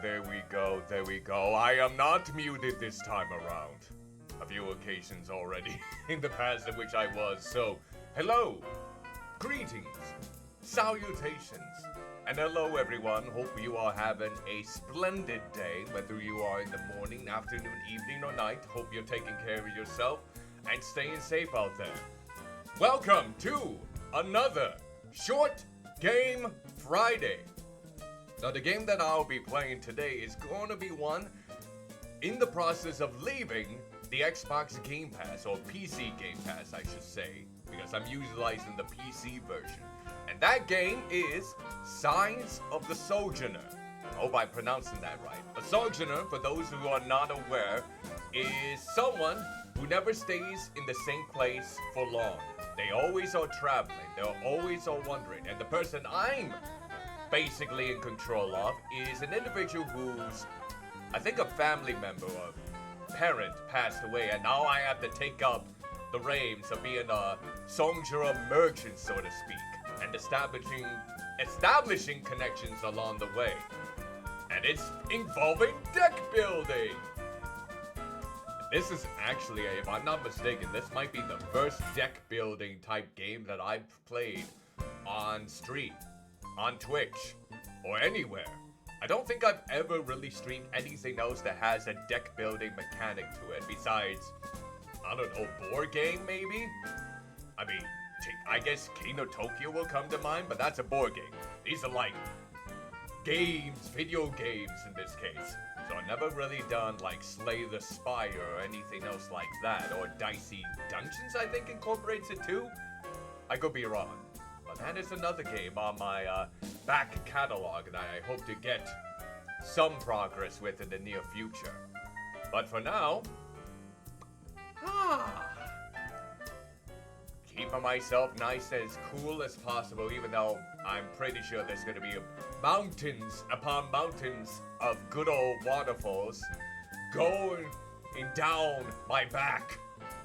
there we go, there we go. I am not muted this time around. A few occasions already in the past in which I was, so hello, greetings, salutations, and hello everyone. Hope you are having a splendid day, whether you are in the morning, afternoon, evening, or night. Hope you're taking care of yourself and staying safe out there. Welcome to another Short Game Friday. Now the game that I'll be playing today is going to be one in the process of leaving the Xbox Game Pass, or PC Game Pass I should say, because I'm utilizing the PC version. And that game is Signs of the Sojourner. I hope I'm pronouncing that right. A Sojourner, for those who are not aware, is someone who never stays in the same place for long. They always are traveling, they're always are wandering, and the person I'm basically in control of is an individual who's, I think, a family member or parent passed away, and now I have to take up the reins of being a Sojourner merchant, so to speak, and establishing connections along the way. And it's involving deck building. This is actually, if I'm not mistaken, this might be the first deck building type game that I've played on stream, on Twitch, or anywhere. I don't think I've ever really streamed anything else that has a deck building mechanic to it besides, I don't know, board game maybe? I mean, I guess King of Tokyo will come to mind, but that's a board game. These are like games, video games in this case. So I've never really done like Slay the Spire or anything else like that, or Dicey Dungeons I think incorporates it too. I could be wrong, but that is another game on my back catalog that I hope to get some progress with in the near future. But for now, keeping myself nice and as cool as possible, even though I'm pretty sure there's gonna be mountains upon mountains of good old waterfalls going down my back,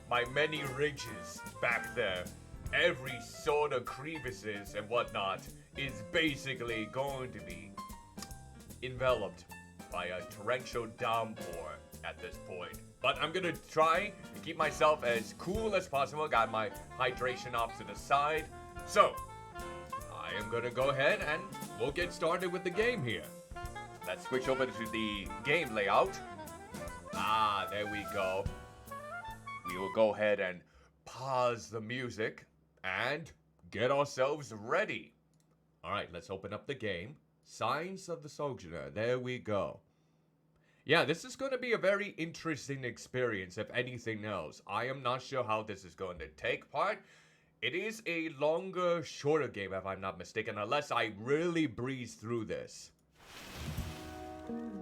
my many ridges back there. Every sort of crevices and whatnot is basically going to be enveloped by a torrential downpour at this point. But I'm gonna try to keep myself as cool as possible. Got my hydration off to the side. So, I am gonna go ahead and we'll get started with the game here. Let's switch over to the game layout. There we go. We will go ahead and pause the music and get ourselves ready. Alright, let's open up the game. Signs of the Sojourner. There we go. Yeah, this is going to be a very interesting experience, if anything else. I am not sure how this is going to take part. It is a longer, shorter game, if I'm not mistaken, unless I really breeze through this.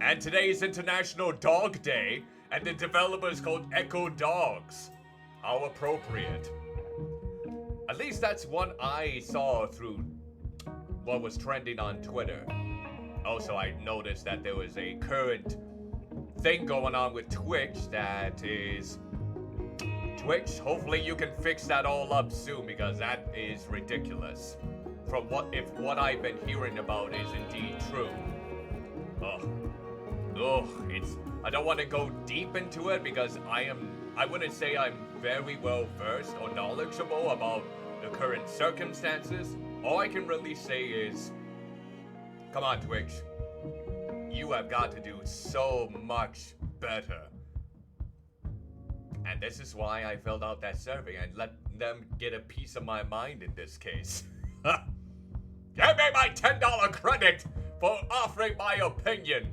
And today is International Dog Day, and the developer is called Echo Dogs. How appropriate. At least that's what I saw through what was trending on Twitter. Also, I noticed that there was a current thing going on with Twitch that is Twitch. Hopefully you can fix that all up soon, because that is ridiculous. From what I've been hearing about is indeed true. I don't want to go deep into it because I wouldn't say I'm very well versed or knowledgeable about the current circumstances. All I can really say is, come on Twitch. You have got to do so much better. And this is why I filled out that survey and let them get a piece of my mind in this case. Give me my $10 credit for offering my opinion.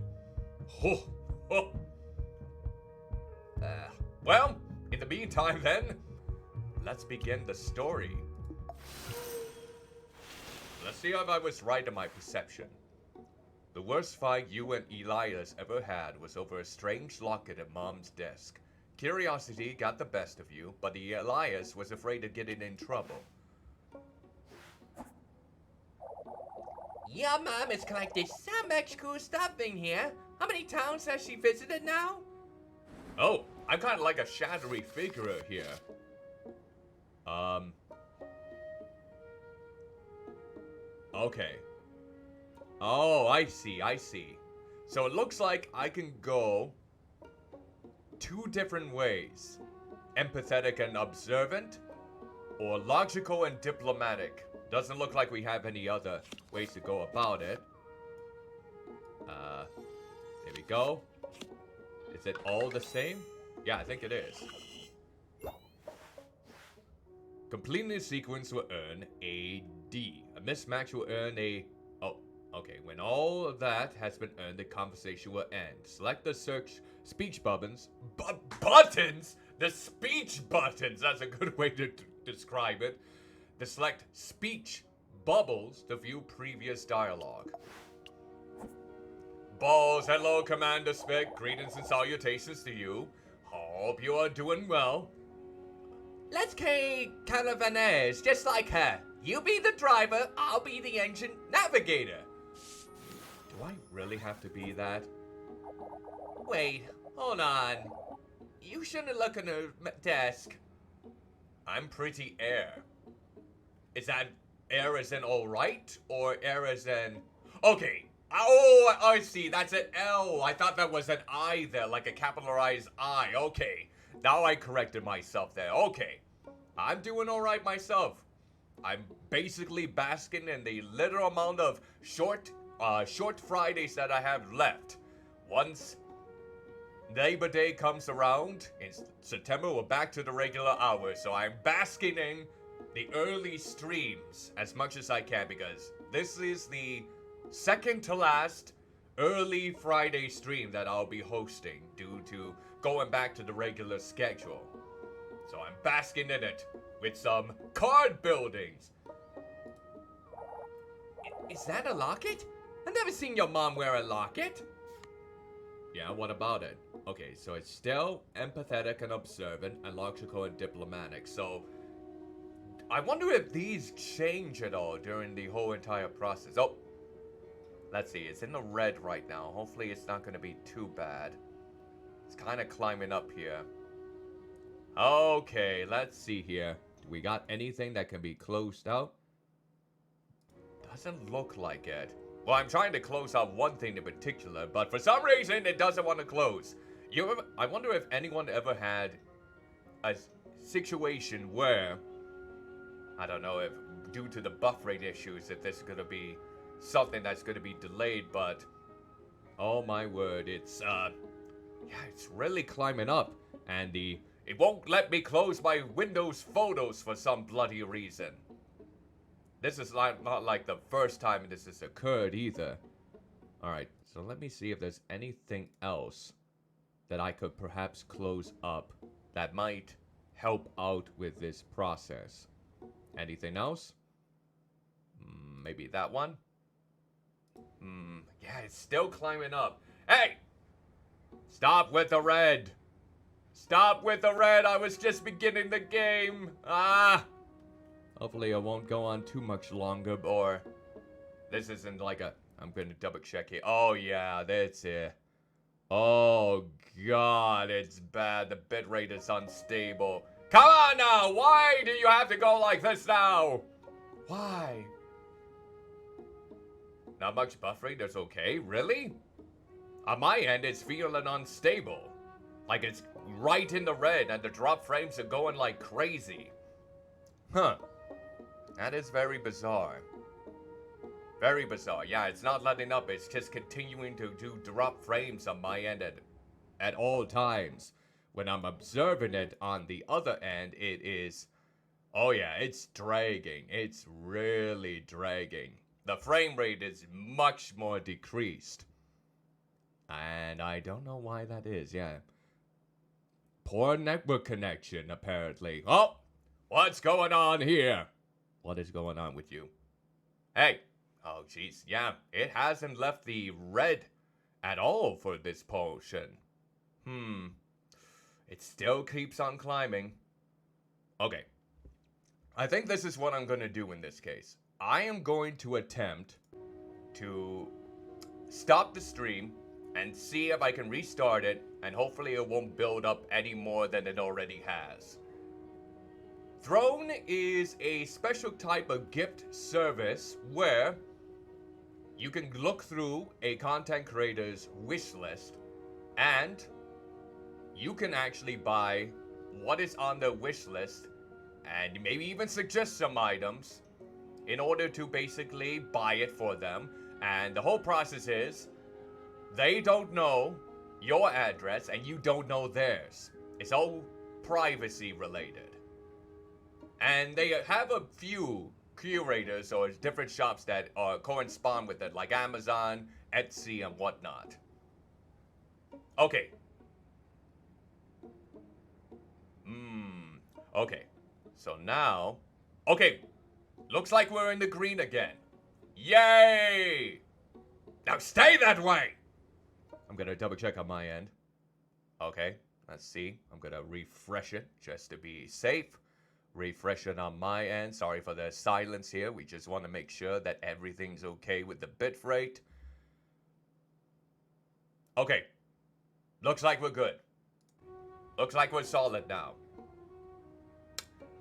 Well, in the meantime then, let's begin the story. Let's see if I was right in my perception. The worst fight you and Elias ever had was over a strange locket at Mom's desk. Curiosity got the best of you, but the Elias was afraid of getting in trouble. Your mom has collected so much cool stuff in here. How many towns has she visited now? Oh, I'm kind of like a shadowy figure here. Okay. Oh, I see. So it looks like I can go 2 different ways. Empathetic and observant, or logical and diplomatic. Doesn't look like we have any other ways to go about it. There we go. Is it all the same? Yeah, I think it is. Completing the sequence will earn a D. A mismatch will earn a... Oh, okay. When all of that has been earned, the conversation will end. Select the search speech buttons. Buttons? The speech buttons! That's a good way to describe it. To select speech bubbles to view previous dialogue. Balls, hello, Commander Spick. Greetings and salutations to you. Hope you are doing well. Let's play Caravanaise, just like her. You be the driver, I'll be the engine navigator. Do I really have to be that? Wait, hold on. You shouldn't look on the desk. I'm pretty air. Is that air as in alright? Or air as in... Okay. Oh, I see. That's an L. I thought that was an I there, like a capitalized I. Okay. Now I corrected myself there. Okay. I'm doing alright myself. I'm basically basking in the little amount of short Fridays that I have left. Once Labor Day comes around in September, we're back to the regular hours. So I'm basking in the early streams as much as I can, because this is the second to last early Friday stream that I'll be hosting due to going back to the regular schedule. So I'm basking in it with some card buildings. Is that a locket? I've never seen your mom wear a locket. Yeah, what about it? Okay, so it's still empathetic and observant and logical and diplomatic. So I wonder if these change at all during the whole entire process. Oh, let's see. It's in the red right now. Hopefully it's not going to be too bad. It's kind of climbing up here. Okay, let's see here. Do we got anything that can be closed out? Doesn't look like it. Well, I'm trying to close out one thing in particular, but for some reason it doesn't want to close. I wonder if anyone ever had a situation where, I don't know if due to the buff rate issues, if this is going to be something that's going to be delayed, but oh my word, it's really climbing up, and it won't let me close my Windows photos for some bloody reason. This is not like the first time this has occurred either. Alright, so let me see if there's anything else that I could perhaps close up that might help out with this process. Anything else? Maybe that one? Yeah, it's still climbing up. Hey! Stop with the red! Stop with the red! I was just beginning the game! Hopefully I won't go on too much longer, or this isn't like a... I'm going to double check here. Oh yeah, that's it. Oh god, it's bad. The bitrate is unstable. Come on now! Why do you have to go like this now? Why? Not much buff rate, that's okay. Really? On my end, it's feeling unstable. Like it's right in the red and the drop frames are going like crazy. Huh. That is very bizarre. Very bizarre. Yeah, it's not letting up. It's just continuing to do drop frames on my end at all times. When I'm observing it on the other end, it is... Oh yeah, it's dragging. It's really dragging. The frame rate is much more decreased. And I don't know why that is, yeah. Poor network connection, apparently. Oh! What's going on here? What is going on with you? Hey! Oh, jeez. Yeah, it hasn't left the red at all for this potion. It still keeps on climbing. Okay. I think this is what I'm going to do in this case. I am going to attempt to stop the stream and see if I can restart it, and hopefully it won't build up any more than it already has. Throne is a special type of gift service where you can look through a content creator's wish list and you can actually buy what is on the wish list and maybe even suggest some items in order to basically buy it for them. And the whole process is they don't know your address and you don't know theirs. It's all privacy related. And they have a few curators or different shops that correspond with it, like Amazon, Etsy, and whatnot. Okay. Okay. So now... Okay. Looks like we're in the green again. Yay! Now stay that way! I'm gonna double check on my end. Okay. Let's see. I'm gonna refresh it just to be safe. Refresh it on my end. Sorry for the silence here. We just want to make sure that everything's okay with the bitrate. Okay. Looks like we're good. Looks like we're solid now.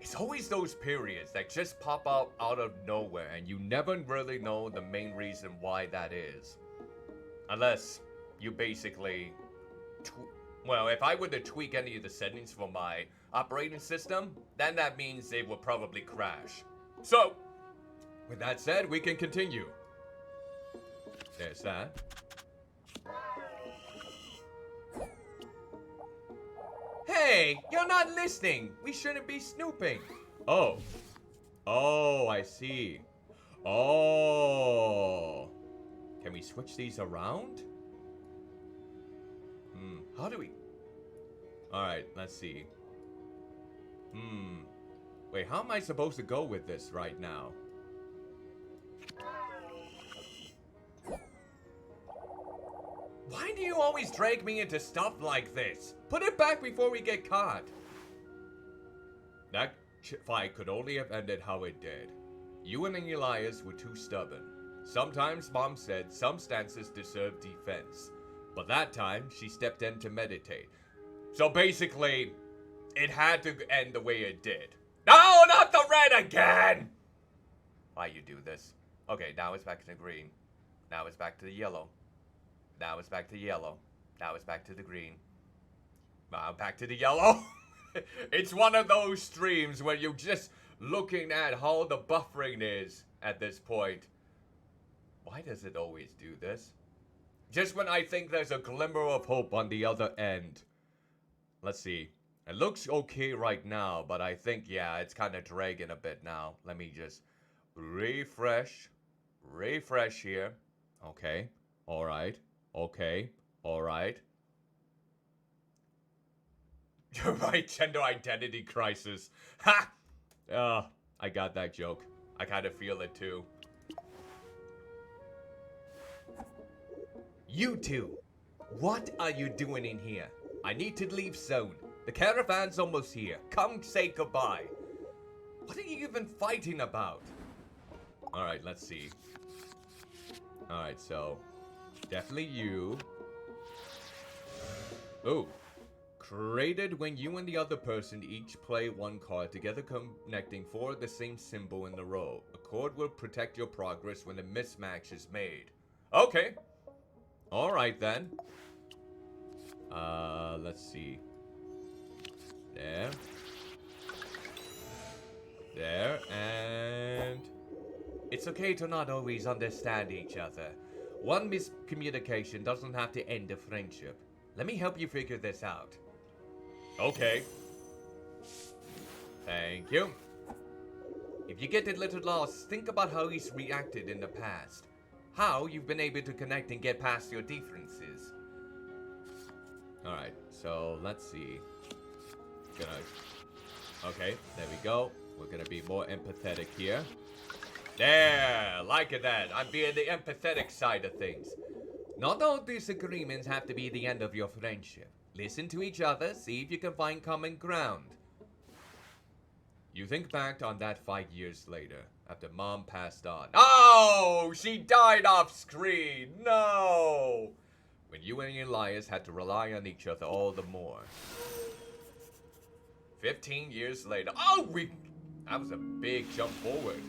It's always those periods that just pop out of nowhere and you never really know the main reason why that is. Unless you basically... Well, if I were to tweak any of the settings for my operating system, then that means they will probably crash. So, with that said, we can continue. There's that. Hey, you're not listening. We shouldn't be snooping. Oh. Oh, I see. Oh. Can we switch these around? How do we... Alright, let's see. Wait, how am I supposed to go with this right now? Why do you always drag me into stuff like this? Put it back before we get caught. That fight could only have ended how it did. You and Elias were too stubborn. Sometimes Mom said some stances deserve defense. But that time, she stepped in to meditate. So basically, it had to end the way it did. No, not the red again! Why you do this? Okay, now it's back to the green. Now it's back to the yellow. Now it's back to yellow. Now it's back to the green. Now back to the yellow. It's one of those streams where you're just looking at how the buffering is at this point. Why does it always do this? Just when I think there's a glimmer of hope on the other end. Let's see. It looks okay right now, but I think, yeah, it's kind of dragging a bit now. Let me just refresh. Refresh here. Okay. Alright. Okay. Alright. You're right, gender identity crisis. Ha! I got that joke. I kind of feel it too. You two, what are you doing in here? I need to leave soon. The caravan's almost here. Come say goodbye. What are you even fighting about? Alright, let's see. Alright, so definitely you. Oh. Created when you and the other person each play one card, together connecting 4 of the same symbol in a row. A card will protect your progress when a mismatch is made. Okay. Alright then. Let's see. There. There, and... It's okay to not always understand each other. One miscommunication doesn't have to end a friendship. Let me help you figure this out. Okay. Thank you. If you get a little lost, think about how he's reacted in the past. How you've been able to connect and get past your differences. Alright, so let's see. Okay, there we go. We're gonna be more empathetic here. There, like that. I'm being the empathetic side of things. Not all disagreements have to be the end of your friendship. Listen to each other, see if you can find common ground. You think back on that 5 years later, after Mom passed on. Oh, she died off screen. No. When you and Elias had to rely on each other all the more. 15 years later. Oh, that was a big jump forward.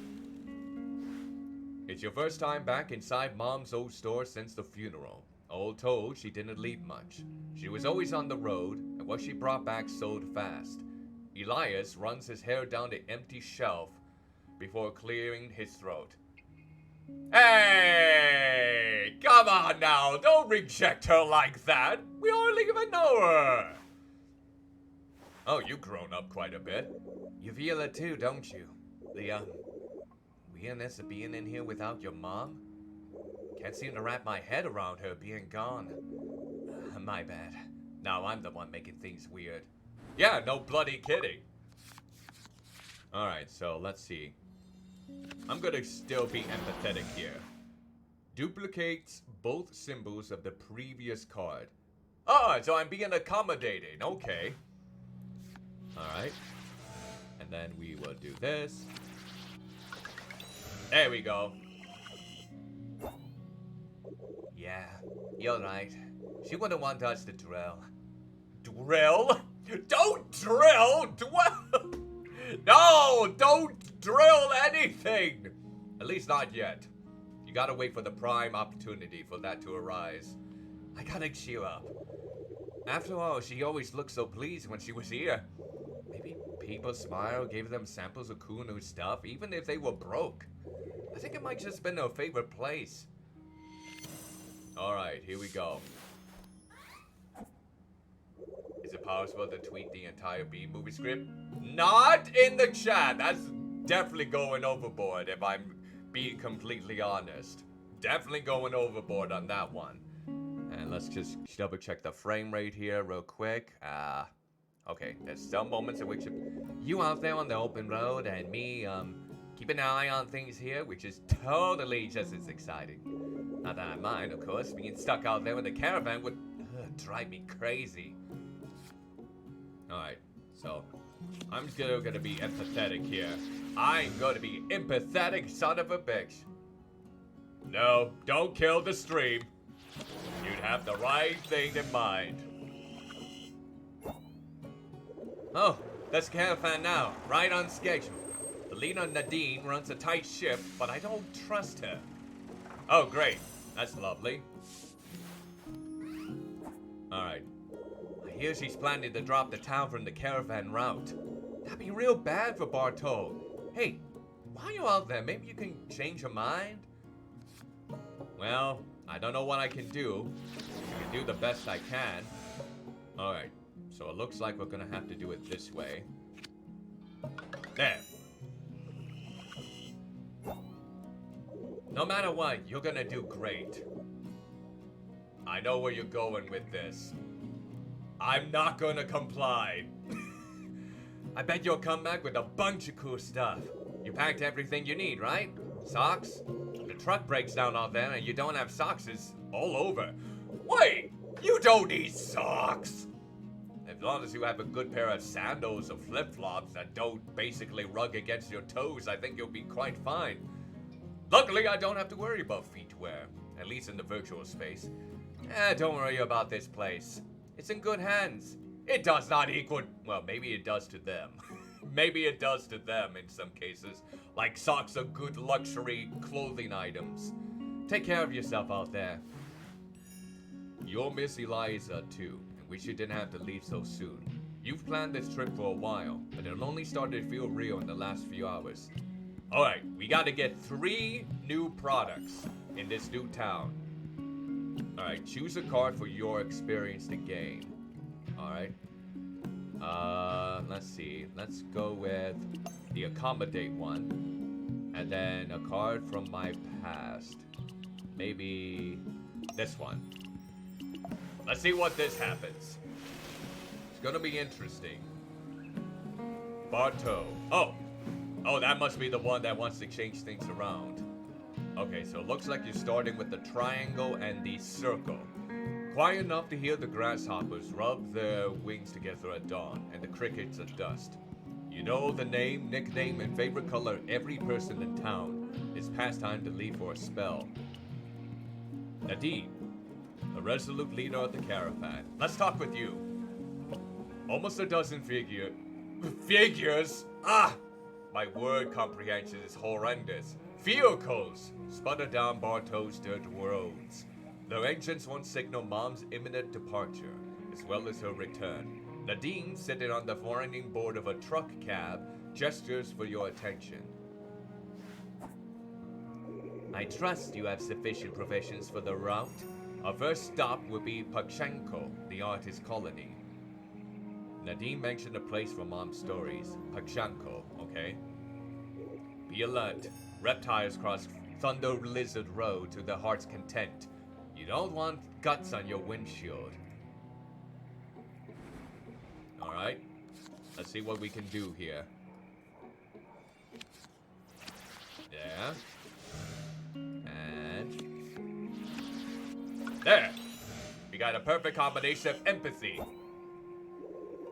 It's your first time back inside Mom's old store since the funeral. All told, she didn't leave much. She was always on the road, and what she brought back sold fast. Elias runs his hair down the empty shelf before clearing his throat. Hey! Come on now, don't reject her like that. We hardly even know her. Oh, you've grown up quite a bit. You feel it too, don't you? The, weirdness of being in here without your mom? Can't seem to wrap my head around her being gone. My bad. Now I'm the one making things weird. Yeah, no bloody kidding. Alright, so let's see. I'm gonna still be empathetic here. Duplicates both symbols of the previous card. Oh, so I'm being accommodating. Okay. Alright. And then we will do this. There we go. Yeah, you're right. She wouldn't want us to drill. Drill? Don't drill! Dwell! No! Don't drill anything! At least not yet. You gotta wait for the prime opportunity for that to arise. I gotta cheer up. After all, she always looked so pleased when she was here. Maybe people smiled, gave them samples of cool new stuff, even if they were broke. I think it might just been her favorite place. Alright, here we go. Is it possible to tweet the entire B-movie script? Not in the chat! That's definitely going overboard if I'm being completely honest. Definitely going overboard on that one. And let's just double check the frame rate here real quick. Okay, there's some moments in which you out there on the open road and me, keeping an eye on things here, which is totally just as exciting. Not that I mind, of course. Being stuck out there with a caravan would drive me crazy. Alright, so I'm still gonna be empathetic here. I'm gonna be empathetic, son of a bitch. No, don't kill the stream. You'd have the right thing in mind. Oh, that's caravan now, right on schedule. The leader Nadine runs a tight ship, but I don't trust her. Oh, great. That's lovely. Alright. I hear she's planning to drop the town from the caravan route. That'd be real bad for Bartol. Hey, while you're out there, maybe you can change your mind? Well, I don't know what I can do. I can do the best I can. Alright, so it looks like we're gonna have to do it this way. There. No matter what, you're gonna do great. I know where you're going with this. I'm not gonna comply. I bet you'll come back with a bunch of cool stuff. You packed everything you need, right? Socks? The truck breaks down out there and you don't have socks is all over. Wait! You don't need socks! As long as you have a good pair of sandals or flip-flops that don't basically rug against your toes, I think you'll be quite fine. Luckily, I don't have to worry about feet wear, at least in the virtual space. Don't worry about this place. It's in good hands. It does not equal... Well, maybe it does to them. Maybe it does to them in some cases. Like socks are good luxury clothing items. Take care of yourself out there. You'll miss Eliza too, and wish you didn't have to leave so soon. You've planned this trip for a while, but it only started to feel real in the last few hours. Alright, we gotta get 3 new products in this new town. Alright, choose a card for your experience to gain. Alright. Let's see. Let's go with the accommodate one. And then a card from my past. Maybe this one. Let's see what this happens. It's gonna be interesting. Barto. Oh, that must be the one that wants to change things around. Okay, so it looks like you're starting with the triangle and the circle. Quiet enough to hear the grasshoppers rub their wings together at dawn and the crickets at dusk. You know the name, nickname, and favorite color of every person in town. It's past time to leave for a spell. Nadine, the resolute leader of the caravan. Let's talk with you. Almost a dozen figures? Ah! My word comprehension is horrendous. Vehicles sputter down Bartow's dirt roads. Their engines won't signal Mom's imminent departure, as well as her return. Nadine, sitting on the running board of a truck cab, gestures for your attention. I trust you have sufficient provisions for the route. Our first stop will be Pachenko, the artist colony. Nadine mentioned a place from Mom's stories. Pachenko, okay? Be alert. Reptiles cross Thunder Lizard Road to their heart's content. You don't want guts on your windshield. Alright. Let's see what we can do here. There. And... there! We got a perfect combination of empathy.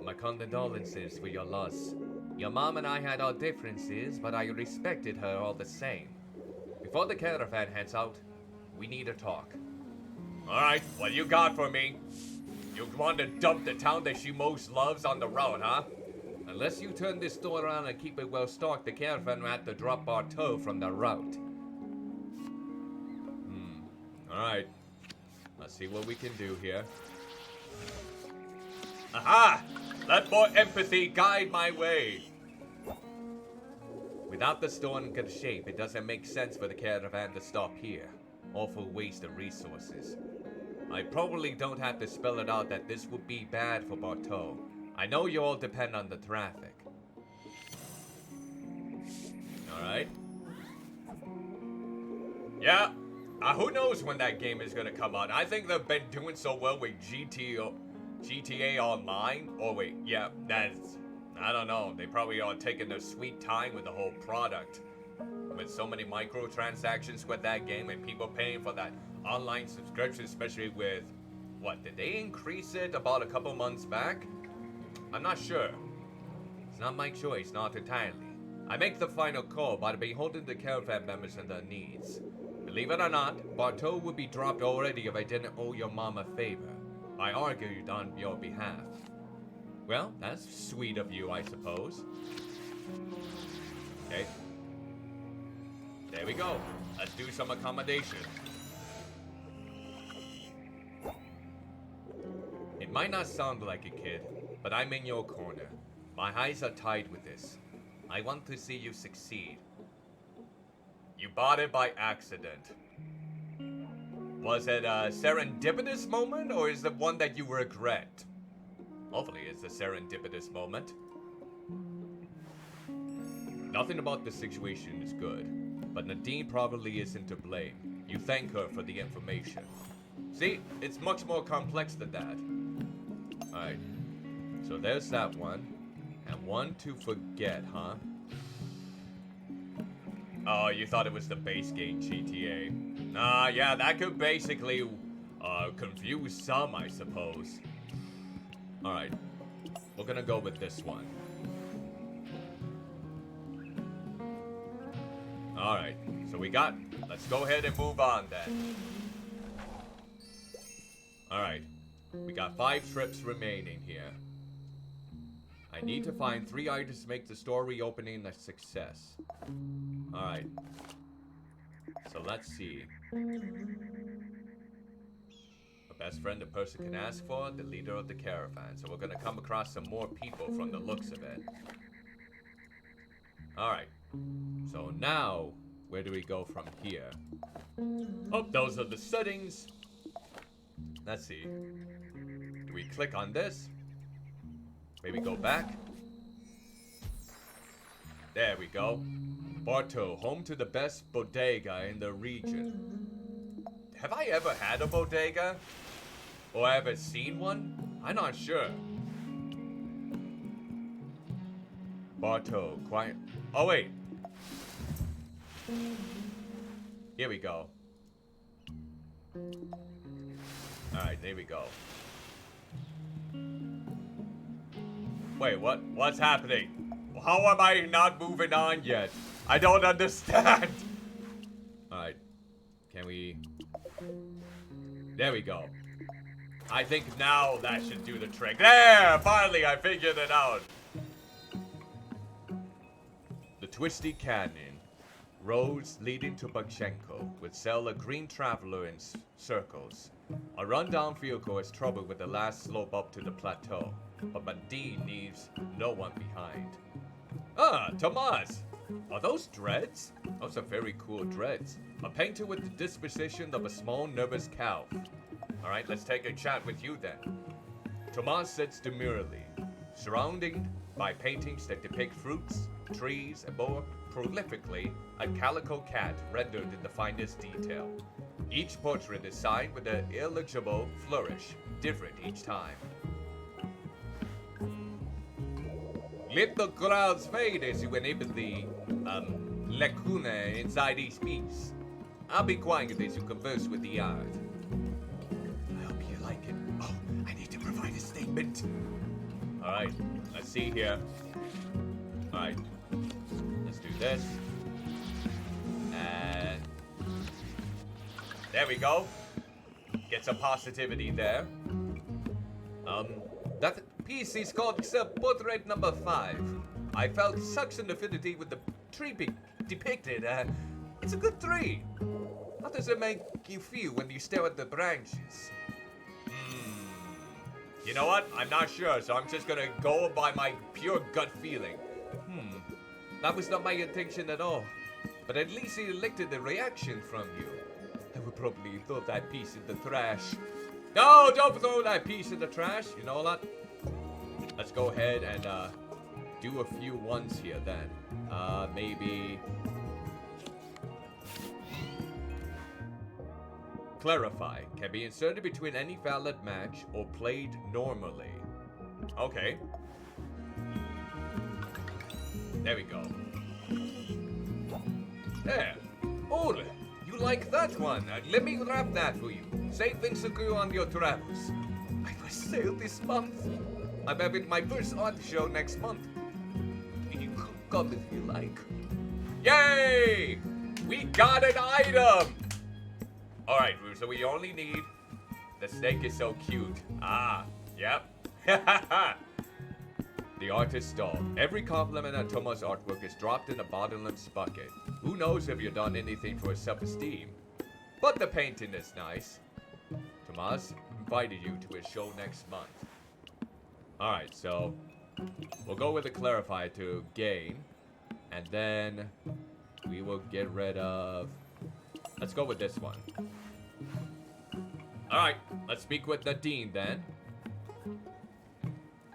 My condolences for your loss. Your mom and I had our differences, but I respected her all the same. Before the caravan heads out, we need to talk. Alright, what you got for me? You want to dump the town that she most loves on the road, huh? Unless you turn this store around and keep it well stocked, the caravan will have to drop Bartow from the route. Alright. Let's see what we can do here. Aha! Let more empathy guide my way. Without the store in good shape, it doesn't make sense for the caravan to stop here. Awful waste of resources. I probably don't have to spell it out that this would be bad for Bartow. I know you all depend on the traffic. Alright. Yeah. Who knows when that game is gonna come out? I think they've been doing so well with GTA Online. Oh wait, yeah, that's... I don't know. They probably are taking their sweet time with the whole product. With so many microtransactions with that game and people paying for that online subscription, especially with... what, did they increase it about a couple months back? I'm not sure. It's not my choice, not entirely. I make the final call by beholding the caravan members and their needs. Believe it or not, Bartow would be dropped already if I didn't owe your mom a favor. I argued on your behalf. Well, that's sweet of you, I suppose. Okay. There we go. Let's do some accommodation. It might not sound like it, kid, but I'm in your corner. My eyes are tied with this. I want to see you succeed. You bought it by accident. Was it a serendipitous moment, or is it one that you regret? Hopefully it's a serendipitous moment. Nothing about the situation is good, but Nadine probably isn't to blame. You thank her for the information. See, it's much more complex than that. Alright, so there's that one. And one to forget, huh? Oh, you thought it was the base game GTA. Yeah, that could basically confuse some, I suppose. Alright, we're gonna go with this one. Alright, so let's go ahead and move on then. Alright, we got 5 trips remaining here. I need to find 3 items to make the store reopening a success. Alright. So let's see. A best friend a person can ask for, the leader of the caravan. So we're gonna come across some more people from the looks of it. Alright. So now, where do we go from here? Oh, those are the settings. Let's see. Do we click on this? Maybe go back. There we go. Bartow, home to the best bodega in the region. Have I ever had a bodega? Or ever seen one? I'm not sure. Bartow, quiet. Oh, wait. Here we go. Alright, there we go. Wait, what? What's happening? How am I not moving on yet? I don't understand. Alright. Can we... There we go. I think now that should do the trick. There! Finally, I figured it out. The Twisty Canyon. Roads leading to Bakshenko would sell a green traveler in circles. A rundown vehicle is troubled with the last slope up to the plateau, but Mandine leaves no one behind. Ah, Tomas! Are those dreads? Those are very cool dreads. A painter with the disposition of a small, nervous cow. Alright, let's take a chat with you then. Tomas sits demurely, surrounded by paintings that depict fruits, trees, and more prolifically, a calico cat rendered in the finest detail. Each portrait is signed with an illegible flourish, different each time. Let the crowds fade as you enable the, lacuna inside each piece. I'll be quiet as you converse with the art. I hope you like it. Oh, I need to provide a statement. Alright, let's see here. Alright, let's do this. And there we go. Get some positivity there. That piece is called Portrait Number 5. I felt such an affinity with the tree depicted. It's a good tree. How does it make you feel when you stare at the branches? You know what? I'm not sure, so I'm just gonna go by my pure gut feeling. That was not my intention at all. But at least he elicted a reaction from you. I would probably throw that piece in the trash. No, don't throw that piece in the trash. You know what? Let's go ahead and do a few ones here then. Maybe... Clarify. Can be inserted between any valid match or played normally. Okay. There we go. There. Oh, you like that one? Let me wrap that for you. Safe and secure on your travels. I will sail this month. I'm having my first art show next month. You can come if you like. Yay! We got an item! Alright, so we only need... The snake is so cute. Ah, yep. The artist stalled. Every compliment on Tomas' artwork is dropped in a bottomless bucket. Who knows if you've done anything for his self-esteem? But the painting is nice. Tomas invited you to his show next month. Alright, so... We'll go with the clarify to gain. And then... We will get rid of... Let's go with this one. Alright, let's speak with Nadine then.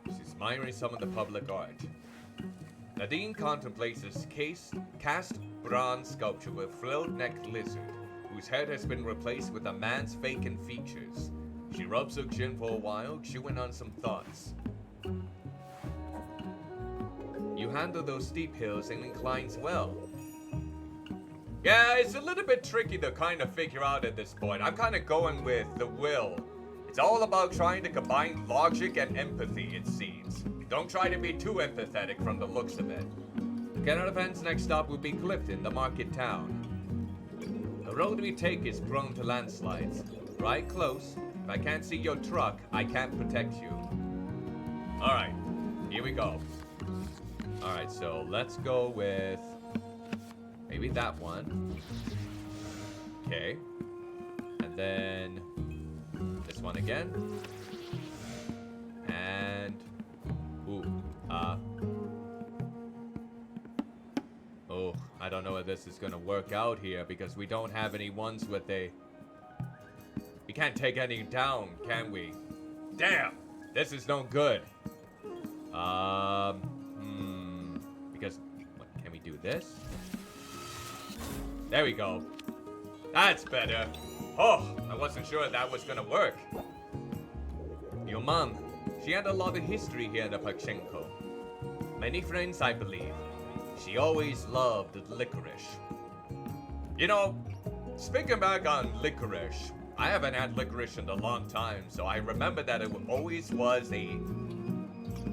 She's admiring some of the public art. Nadine contemplates this cast bronze sculpture with frilled-necked lizard, whose head has been replaced with a man's vacant features. She rubs her chin for a while, chewing on some thoughts. You handle those steep hills and inclines well. Yeah, it's a little bit tricky to kind of figure out at this point. I'm kind of going with the will. It's all about trying to combine logic and empathy, it seems. Don't try to be too empathetic from the looks of it. Caravan's next stop will be Clifton, the market town. The road we take is prone to landslides. Ride close. If I can't see your truck, I can't protect you. Alright, here we go. Alright, so let's go with... Maybe that one. Okay. And then this one again. And ooh, oh, I don't know if this is gonna work out here because we don't have any ones with a... We can't take any down, can we? Damn! This is no good. Because what, can we do this? There we go. That's better. Oh, I wasn't sure that was gonna work. Your mom, she had a lot of history here in Bakshenko. Many friends, I believe. She always loved licorice. You know, speaking back on licorice, I haven't had licorice in a long time, so I remember that it always was a...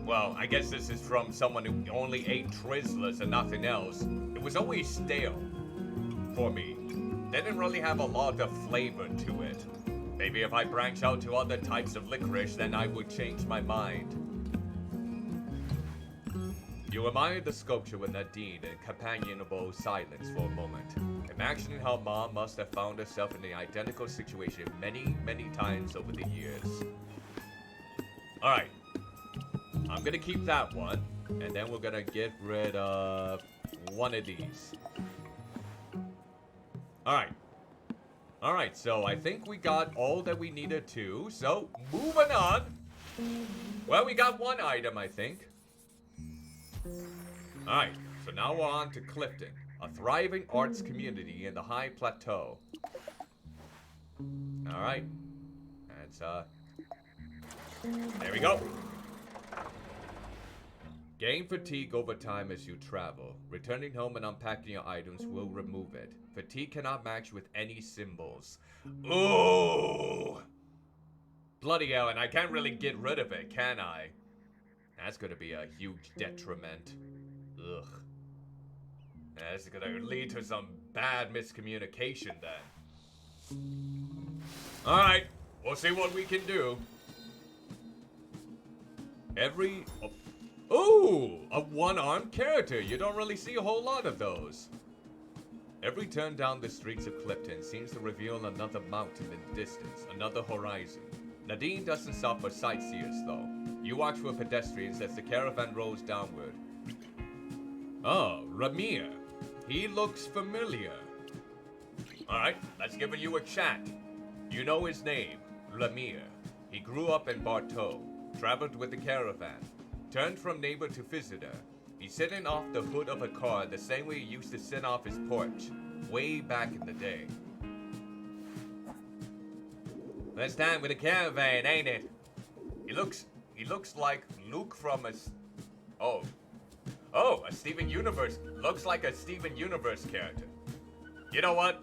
Well, I guess this is from someone who only ate Twizzlers and nothing else. It was always stale. For me. They didn't really have a lot of flavor to it. Maybe if I branch out to other types of licorice, then I would change my mind. You admired the sculpture with Nadine in companionable silence for a moment, imagining how Mom must have found herself in an identical situation many, many times over the years. Alright. I'm gonna keep that one, and then we're gonna get rid of one of these. Alright. Alright, so I think we got all that we needed to. So, moving on. Well, we got one item, I think. Alright, so now we're on to Clifton, a thriving arts community in the High Plateau. Alright. That's, there we go. Gain fatigue over time as you travel. Returning home and unpacking your items will remove it. Fatigue cannot match with any symbols. Ooh! Bloody hell, and I can't really get rid of it, can I? That's gonna be a huge detriment. Ugh. That's gonna lead to some bad miscommunication then. Alright, we'll see what we can do. Ooh, a one-armed character. You don't really see a whole lot of those. Every turn down the streets of Clifton seems to reveal another mountain in the distance, another horizon. Nadine doesn't stop for sightseers, though. You watch for pedestrians as the caravan rolls downward. Oh, Ramir. He looks familiar. Alright, let's give you a chat. You know his name, Ramir. He grew up in Bartow, traveled with the caravan, turned from neighbor to visitor. He's sitting off the hood of a car the same way he used to sit off his porch, way back in the day. First time with a caravan, ain't it? He looks like Luke from a Steven Universe. Looks like a Steven Universe character. You know what?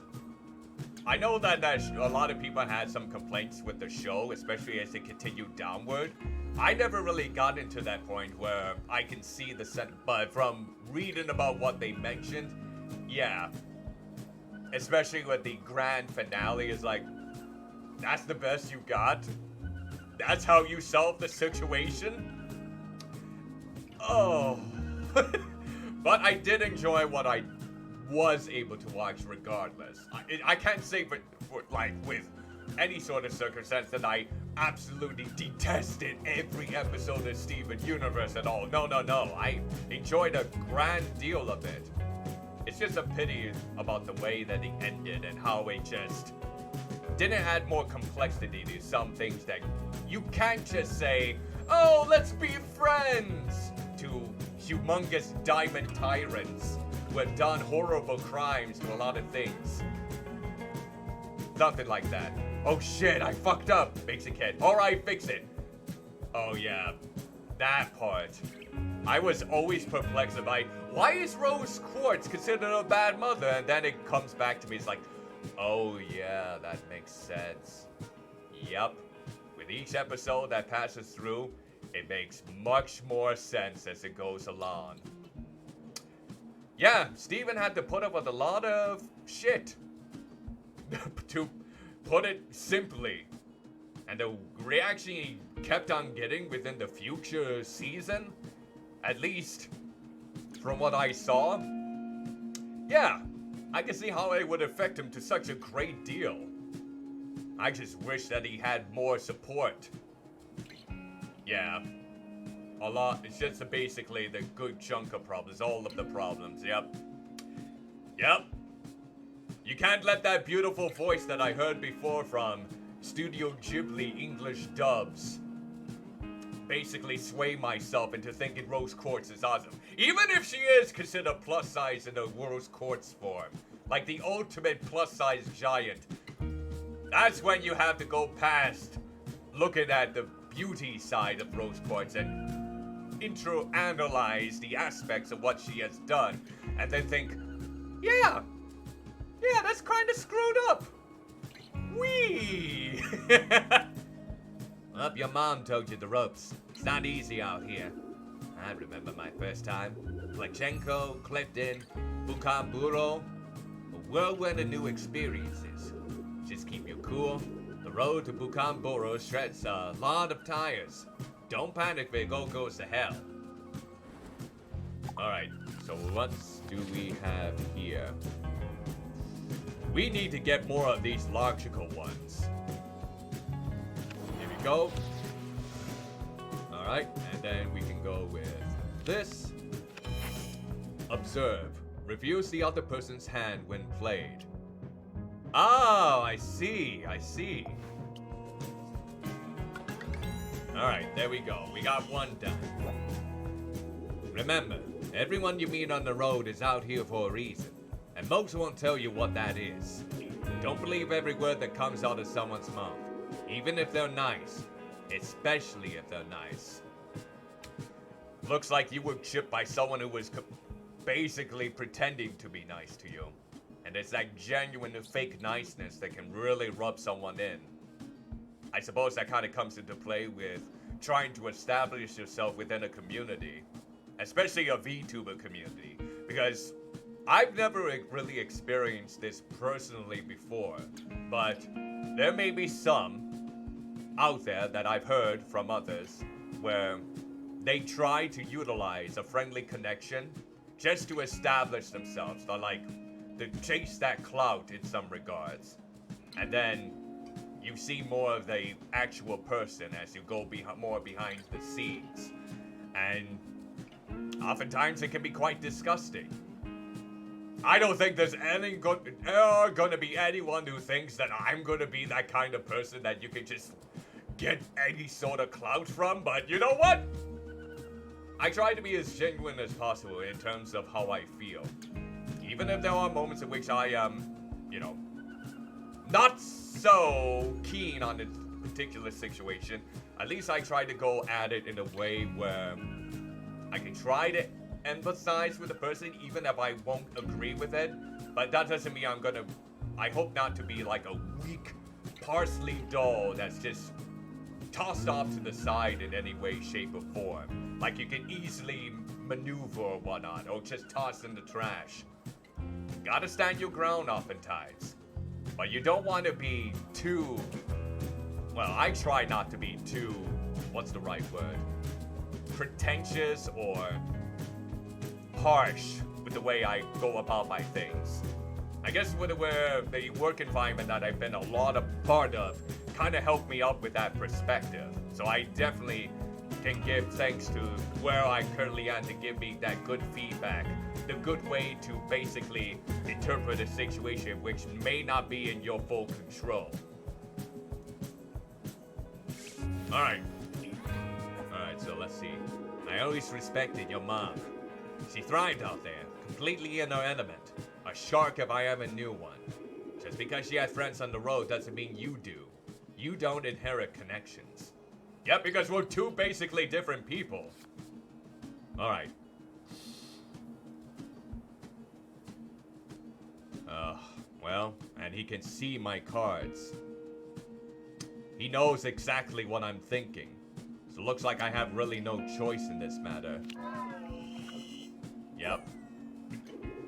I know that a lot of people had some complaints with the show, especially as it continued downward. I never really got into that point where I can see the set, but from reading about what they mentioned, yeah. Especially with the grand finale is like, that's the best you got? That's how you solve the situation? Oh. But I did enjoy what I was able to watch regardless. I can't say for like with any sort of circumstance that I absolutely detested every episode of Steven Universe at all. No. I enjoyed a grand deal of it. It's just a pity about the way that it ended and how it just didn't add more complexity to some things that you can't just say, oh, let's be friends, to humongous diamond tyrants who have done horrible crimes to a lot of things. Nothing like that. Oh shit, I fucked up, makes a kid. Alright, fix it. Oh yeah, that part. I was always perplexed about, why is Rose Quartz considered a bad mother? And then it comes back to me, it's like, oh yeah, that makes sense. Yep. With each episode that passes through, it makes much more sense as it goes along. Yeah, Steven had to put up with a lot of shit. To put it simply. And the reaction he kept on getting within the future season, at least from what I saw, yeah, I can see how it would affect him to such a great deal. I just wish that he had more support. Yeah, a lot. It's just basically the good chunk of problems, all of the problems. Yep. You can't let that beautiful voice that I heard before from Studio Ghibli English dubs basically sway myself into thinking Rose Quartz is awesome. Even if she is considered plus size in a Rose Quartz form, like the ultimate plus size giant, that's when you have to go past looking at the beauty side of Rose Quartz and analyze the aspects of what she has done, and then think, yeah, that's kind of screwed up. Wee. Well, your mom told you the ropes. It's not easy out here. I remember my first time. Flechenko, Clifton, Bukamburo. A whirlwind of new experiences. Just keep you cool. The road to Bukamburo shreds a lot of tires. Don't panic if it all goes to hell. Alright, so what do we have here? We need to get more of these logical ones. Here we go. Alright, and then we can go with this. Observe. Reviews the other person's hand when played. Oh, I see. Alright, there we go. We got one done. Remember, everyone you meet on the road is out here for a reason, and most won't tell you what that is. Don't believe every word that comes out of someone's mouth, even if they're nice, especially if they're nice. Looks like you were chipped by someone who was basically pretending to be nice to you. And it's that genuine fake niceness that can really rub someone in. I suppose that kind of comes into play with trying to establish yourself within a community, especially a VTuber community, because I've never really experienced this personally before, but there may be some out there that I've heard from others where they try to utilize a friendly connection just to establish themselves, to chase that clout in some regards. And then you see more of the actual person as you go more behind the scenes. And oftentimes it can be quite disgusting. I don't think there's gonna be anyone who thinks that I'm gonna be that kind of person that you can just get any sort of clout from, but you know what? I try to be as genuine as possible in terms of how I feel. Even if there are moments in which I am, not so keen on a particular situation, at least I try to go at it in a way where I can try to empathize with the person even if I won't agree with it. But that doesn't mean I hope not to be like a weak parsley doll that's just tossed off to the side in any way, shape, or form. Like you can easily maneuver or whatnot, or just tossed in the trash. Gotta stand your ground oftentimes. But you don't want to be too... Well, I try not to be too... What's the right word? Pretentious or harsh with the way I go about my things. I guess with the work environment that I've been a part of kind of helped me up with that perspective. So I definitely can give thanks to where I currently am to give me that good feedback, the good way to basically interpret a situation which may not be in your full control. Alright, so let's see. I always respected your mom. She thrived out there, completely in her element. A shark if I ever knew one. Just because she had friends on the road doesn't mean you do. You don't inherit connections. Yep, because we're two basically different people. Alright. Well, and he can see my cards. He knows exactly what I'm thinking. So it looks like I have really no choice in this matter. Yep.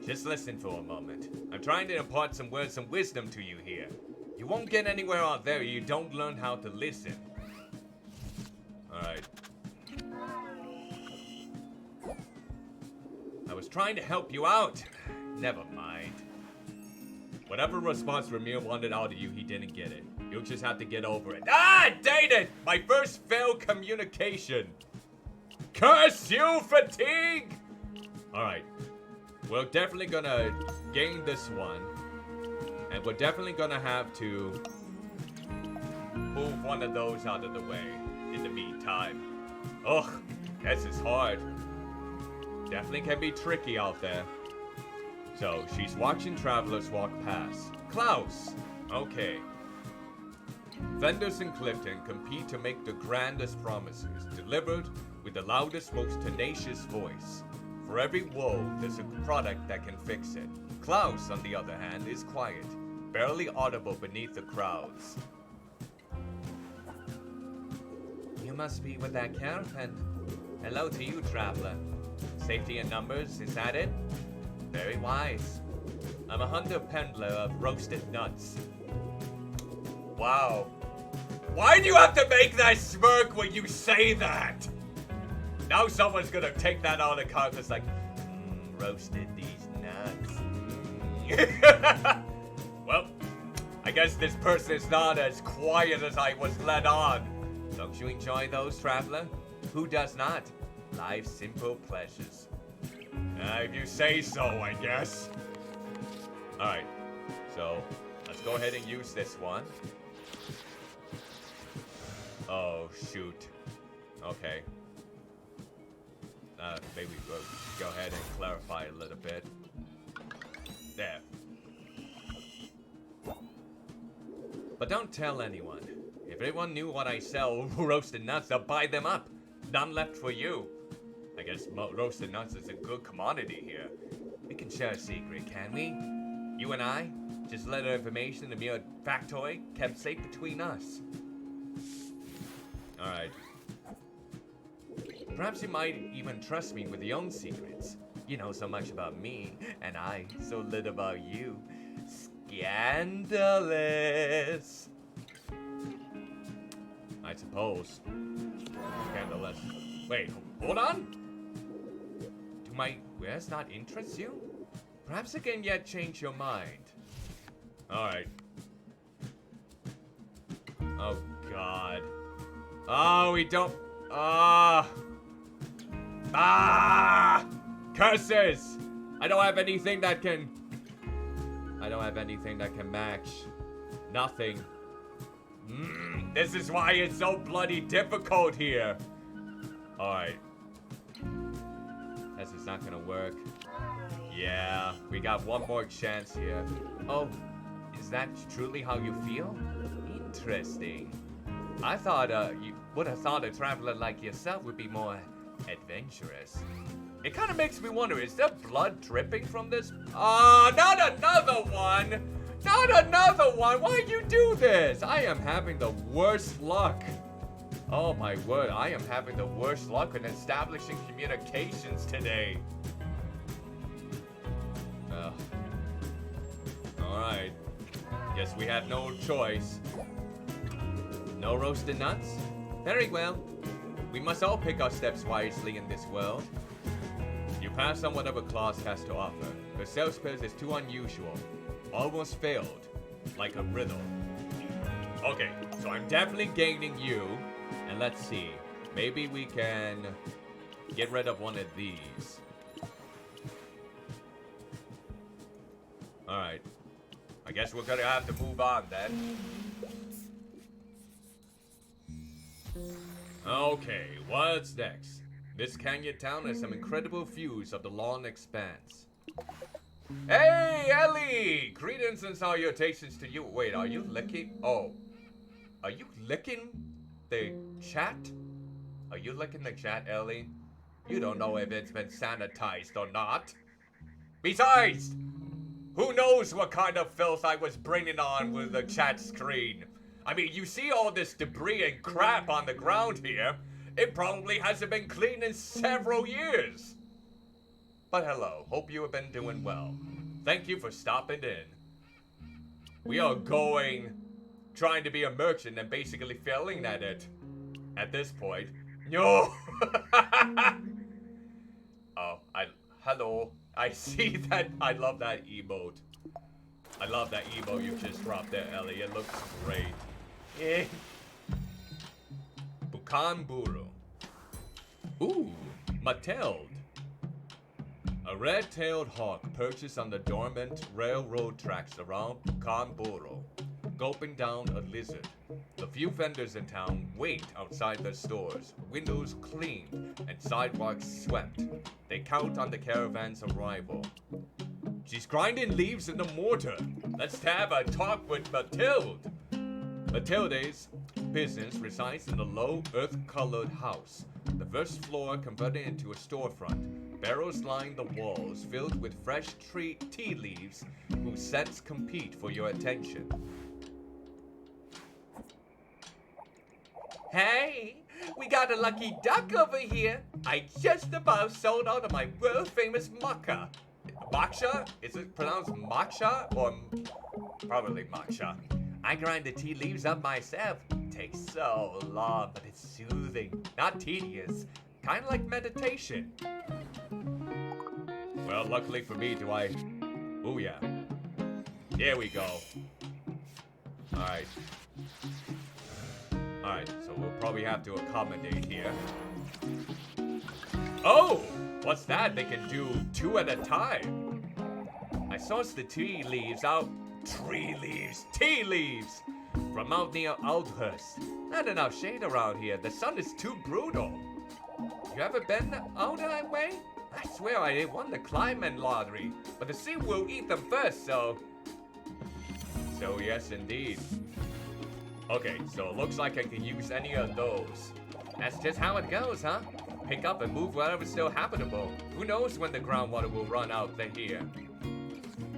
Just listen for a moment. I'm trying to impart some words of wisdom to you here. You won't get anywhere out there if you don't learn how to listen. Alright. I was trying to help you out. Never mind. Whatever response Ramir wanted out of you, he didn't get it. You'll just have to get over it. Ah, dang it! My first failed communication. Curse you, fatigue! Alright. We're definitely gonna gain this one. And we're definitely gonna have to move one of those out of the way in the meantime. Ugh, this is hard. Definitely can be tricky out there. So, she's watching travelers walk past. Klaus! Okay. Vendors in Clifton compete to make the grandest promises, delivered with the loudest, most tenacious voice. For every woe, there's a product that can fix it. Klaus, on the other hand, is quiet, barely audible beneath the crowds. You must be with that caravan. Hello to you, traveler. Safety in numbers, is that it? Very wise. I'm a hunter pendler of roasted nuts. Wow. Why do you have to make that smirk when you say that? Now someone's gonna take that out of context like, roasted these nuts. Well, I guess this person is not as quiet as I was led on. Don't you enjoy those, traveler? Who does not? Life's simple pleasures. If you say so, I guess. Alright, so let's go ahead and use this one. Oh, shoot. Okay. Maybe we'll go ahead and clarify a little bit. There. But don't tell anyone. If anyone knew what I sell roasted nuts, they'll buy them up. None left for you. I guess roasted nuts is a good commodity here. We can share a secret, can we? You and I? Just let our information, a mere factoid, kept safe between us. Alright. Perhaps you might even trust me with your own secrets. You know so much about me, and I so little about you. Scandalous. I suppose. Scandalous. Wait, hold on? Do my wares not interest you? Perhaps I can yet change your mind. Alright. Oh, God. Oh, we don't... Curses! I don't have anything that can match. Nothing. This is why it's so bloody difficult here. Alright. This is not gonna work. Yeah, we got one more chance here. Oh, is that truly how you feel? Interesting. I thought you would have thought a traveler like yourself would be more adventurous. It kind of makes me wonder, is there blood dripping from this? Not another one! Not another one! Why you do this? I am having the worst luck. Oh my word, I am having the worst luck in establishing communications today. Alright. Guess we have no choice. No roasted nuts? Very well. We must all pick our steps wisely in this world. You pass on whatever class has to offer. The sales pitch is too unusual. Almost failed. Like a riddle. Okay, so I'm definitely gaining you. And let's see. Maybe we can get rid of one of these. Alright. I guess we're gonna have to move on then. Okay, what's next? This canyon town has some incredible views of the long expanse. Hey, Ellie! Greetings and salutations to you. Wait, are you licking? Oh. Are you licking the chat? Are you licking the chat, Ellie? You don't know if it's been sanitized or not. Besides, who knows what kind of filth I was bringing on with the chat screen? I mean, you see all this debris and crap on the ground here. It probably hasn't been cleaned in several years. But hello, hope you have been doing well. Thank you for stopping in. We are trying to be a merchant and basically failing at it. At this point. No! Oh, hello. I see that. I love that emote. I love that emote you just dropped there, Ellie. It looks great. Eh. Bukanburu. Ooh, Mateld. A red-tailed hawk perches on the dormant railroad tracks around Bukanburu, gulping down a lizard. The few vendors in town wait outside their stores, windows cleaned and sidewalks swept. They count on the caravan's arrival. She's grinding leaves in the mortar. Let's have a talk with Matilde. Matilde's business resides in a low, earth-colored house. The first floor converted into a storefront. Barrels line the walls, filled with fresh tea leaves, whose scents compete for your attention. Hey, we got a lucky duck over here. I just about sold out of my world-famous maca. Matcha? Is it pronounced matcha or probably matcha? I grind the tea leaves up myself. Takes so long, but it's soothing, not tedious. Kind of like meditation. Well, luckily for me, Oh, yeah. There we go. Alright. Alright, so we'll probably have to accommodate here. Oh! What's that? They can do 2 at a time. I sourced the tea leaves from out near Aldhurst. Not enough shade around here. The sun is too brutal. You ever been out that way? I swear I won the climbing lottery, but the sea will eat them first, so yes, indeed. Okay, so it looks like I can use any of those. That's just how it goes, huh? Pick up and move whatever's still habitable. Who knows when the groundwater will run out here?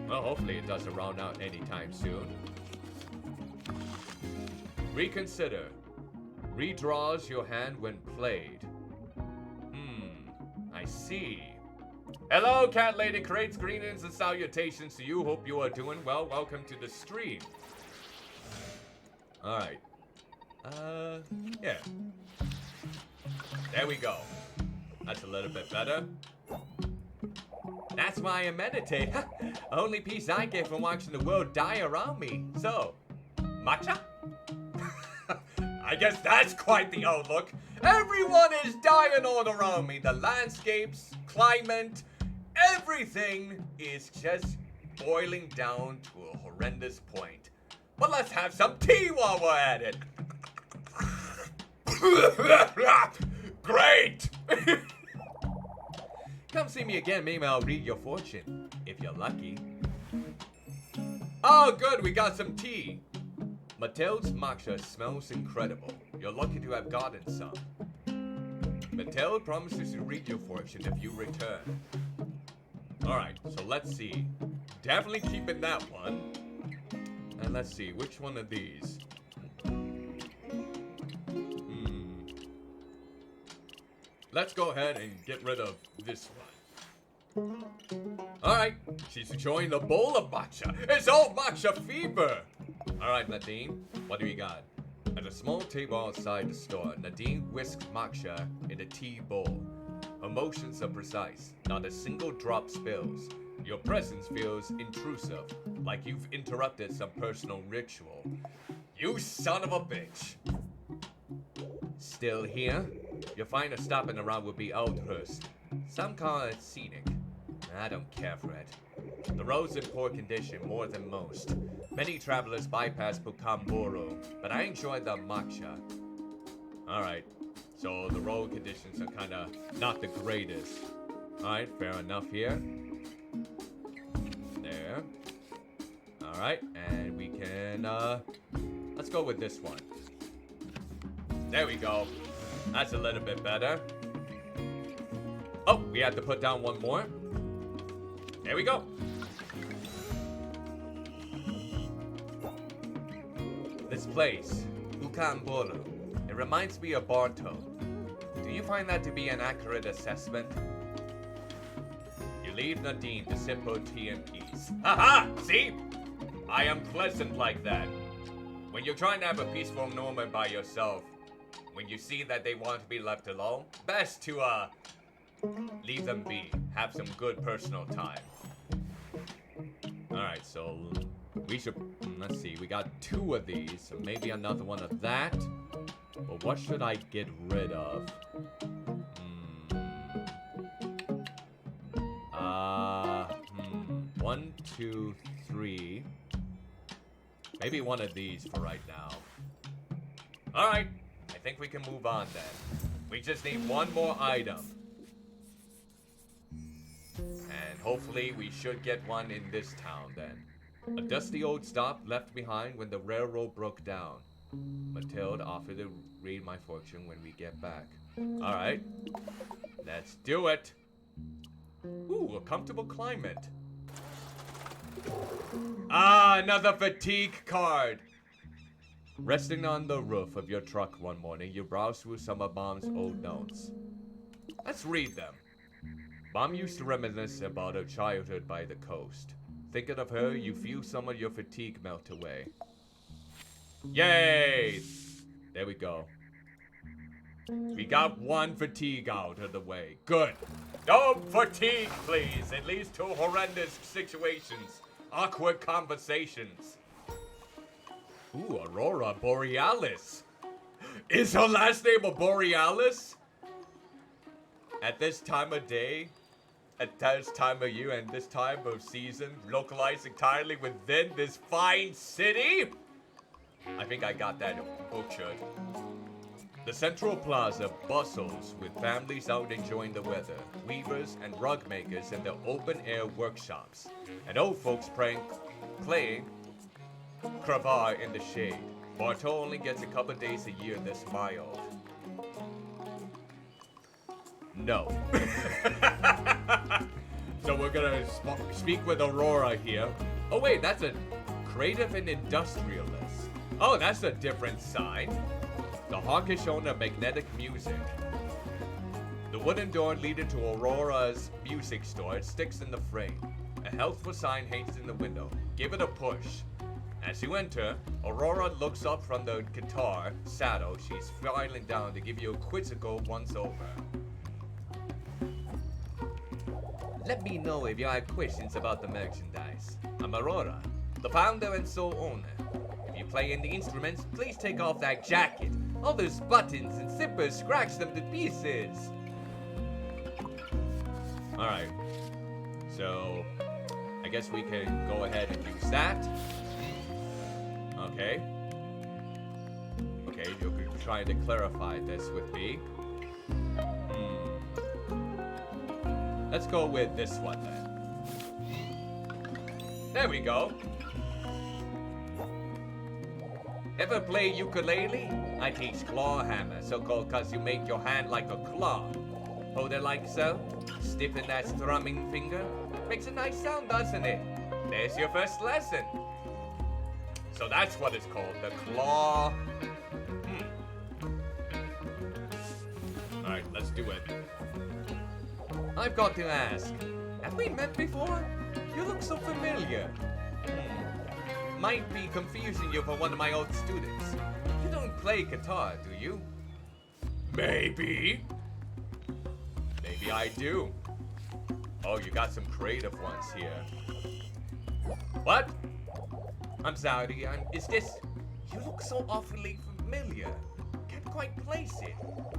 Well, hopefully it doesn't run out anytime soon. Reconsider. Redraws your hand when played. I see. Hello, Cat Lady Crates. Greetings and salutations to you. Hope you are doing well. Welcome to the stream. Alright. Yeah. There we go. That's a little bit better. That's why I meditate. Only peace I get from watching the world die around me. So, matcha? I guess that's quite the outlook. Everyone is dying all around me. The landscapes, climate, everything is just boiling down to a horrendous point. But let's have some tea while we're at it. Great! Come see me again, maybe I'll read your fortune, if you're lucky. Oh, good, we got some tea. Mathilde's matcha smells incredible. You're lucky to have gotten some. Mathilde promises to read your fortune if you return. Alright, so let's see. Definitely keeping that one. And let's see, which one of these? Let's go ahead and get rid of this one. Alright, she's enjoying the bowl of matcha. It's all matcha fever! Alright, Nadine, what do we got? At a small table outside the store, Nadine whisks matcha in a tea bowl. Her motions are precise. Not a single drop spills. Your presence feels intrusive, like you've interrupted some personal ritual. You son of a bitch! Still here? You'll find a stopping around would be Aldhurst. Some call it scenic. I don't care for it. The road's in poor condition more than most. Many travelers bypass Bukamburu, but I enjoy the matcha. Alright, so the road conditions are kinda not the greatest. Alright, fair enough here. There. Alright, and we can, let's go with this one. There we go. That's a little bit better. Oh, we had to put down one more. There we go. This place, Bukamburu, it reminds me of Barto. Do you find that to be an accurate assessment? You leave Nadine to sip her tea in peace. Haha! See? I am pleasant like that. When you're trying to have a peaceful moment by yourself, when you see that they want to be left alone, best to, leave them be. Have some good personal time. Alright, so we should, let's see, we got 2 of these, so maybe another one of that. But what should I get rid of? 1, 2, 3. Maybe one of these for right now. Alright, I think we can move on then. We just need one more item. And hopefully we should get one in this town then. A dusty old stop left behind when the railroad broke down. Mathilde offered to read my fortune when we get back. Alright, let's do it. Ooh, a comfortable climate. Ah, another fatigue card. Resting on the roof of your truck one morning, you browse through some of Mom's old notes. Let's read them. Mom used to reminisce about her childhood by the coast. Thinking of her, you feel some of your fatigue melt away. Yay! There we go. We got one fatigue out of the way. Good. No fatigue, please. It leads to horrendous situations. Awkward conversations. Ooh, Aurora Borealis. Is her last name a Borealis? At this time of day, at this time of year, and this time of season, localized entirely within this fine city? I think I got that butchered. The Central Plaza bustles with families out enjoying the weather, weavers and rug makers in their open-air workshops, and old folks playing cravar in the shade. Bartol only gets a couple days a year this mild. No. So we're gonna speak with Aurora here. Oh wait, that's a creative and industrialist. Oh, that's a different sign. The hawkish owner of magnetic music. The wooden door leading to Aurora's music store sticks in the frame. A healthful sign hangs in the window. Give it a push. As you enter, Aurora looks up from the guitar saddle she's filing down to give you a quizzical once-over. Let me know if you have questions about the merchandise. I'm Aurora, the founder and sole owner. If you play any instruments, please take off that jacket. All those buttons and zippers scratch them to pieces. Alright. So, I guess we can go ahead and use that. Okay. Okay, you're trying to clarify this with me. Let's go with this one then. There we go. Ever play ukulele? I teach claw hammer, so-called cause you make your hand like a claw. Hold it like so, stiffen that strumming finger. Makes a nice sound, doesn't it? There's your first lesson. So that's what it's called, the claw. Alright, let's do it. I've got to ask, have we met before? You look so familiar. Might be confusing you for one of my old students. You don't play guitar, do you? Maybe. Maybe I do. Oh, you got some creative ones here. What? I'm sorry, is this... You look so awfully familiar. Can't quite place it.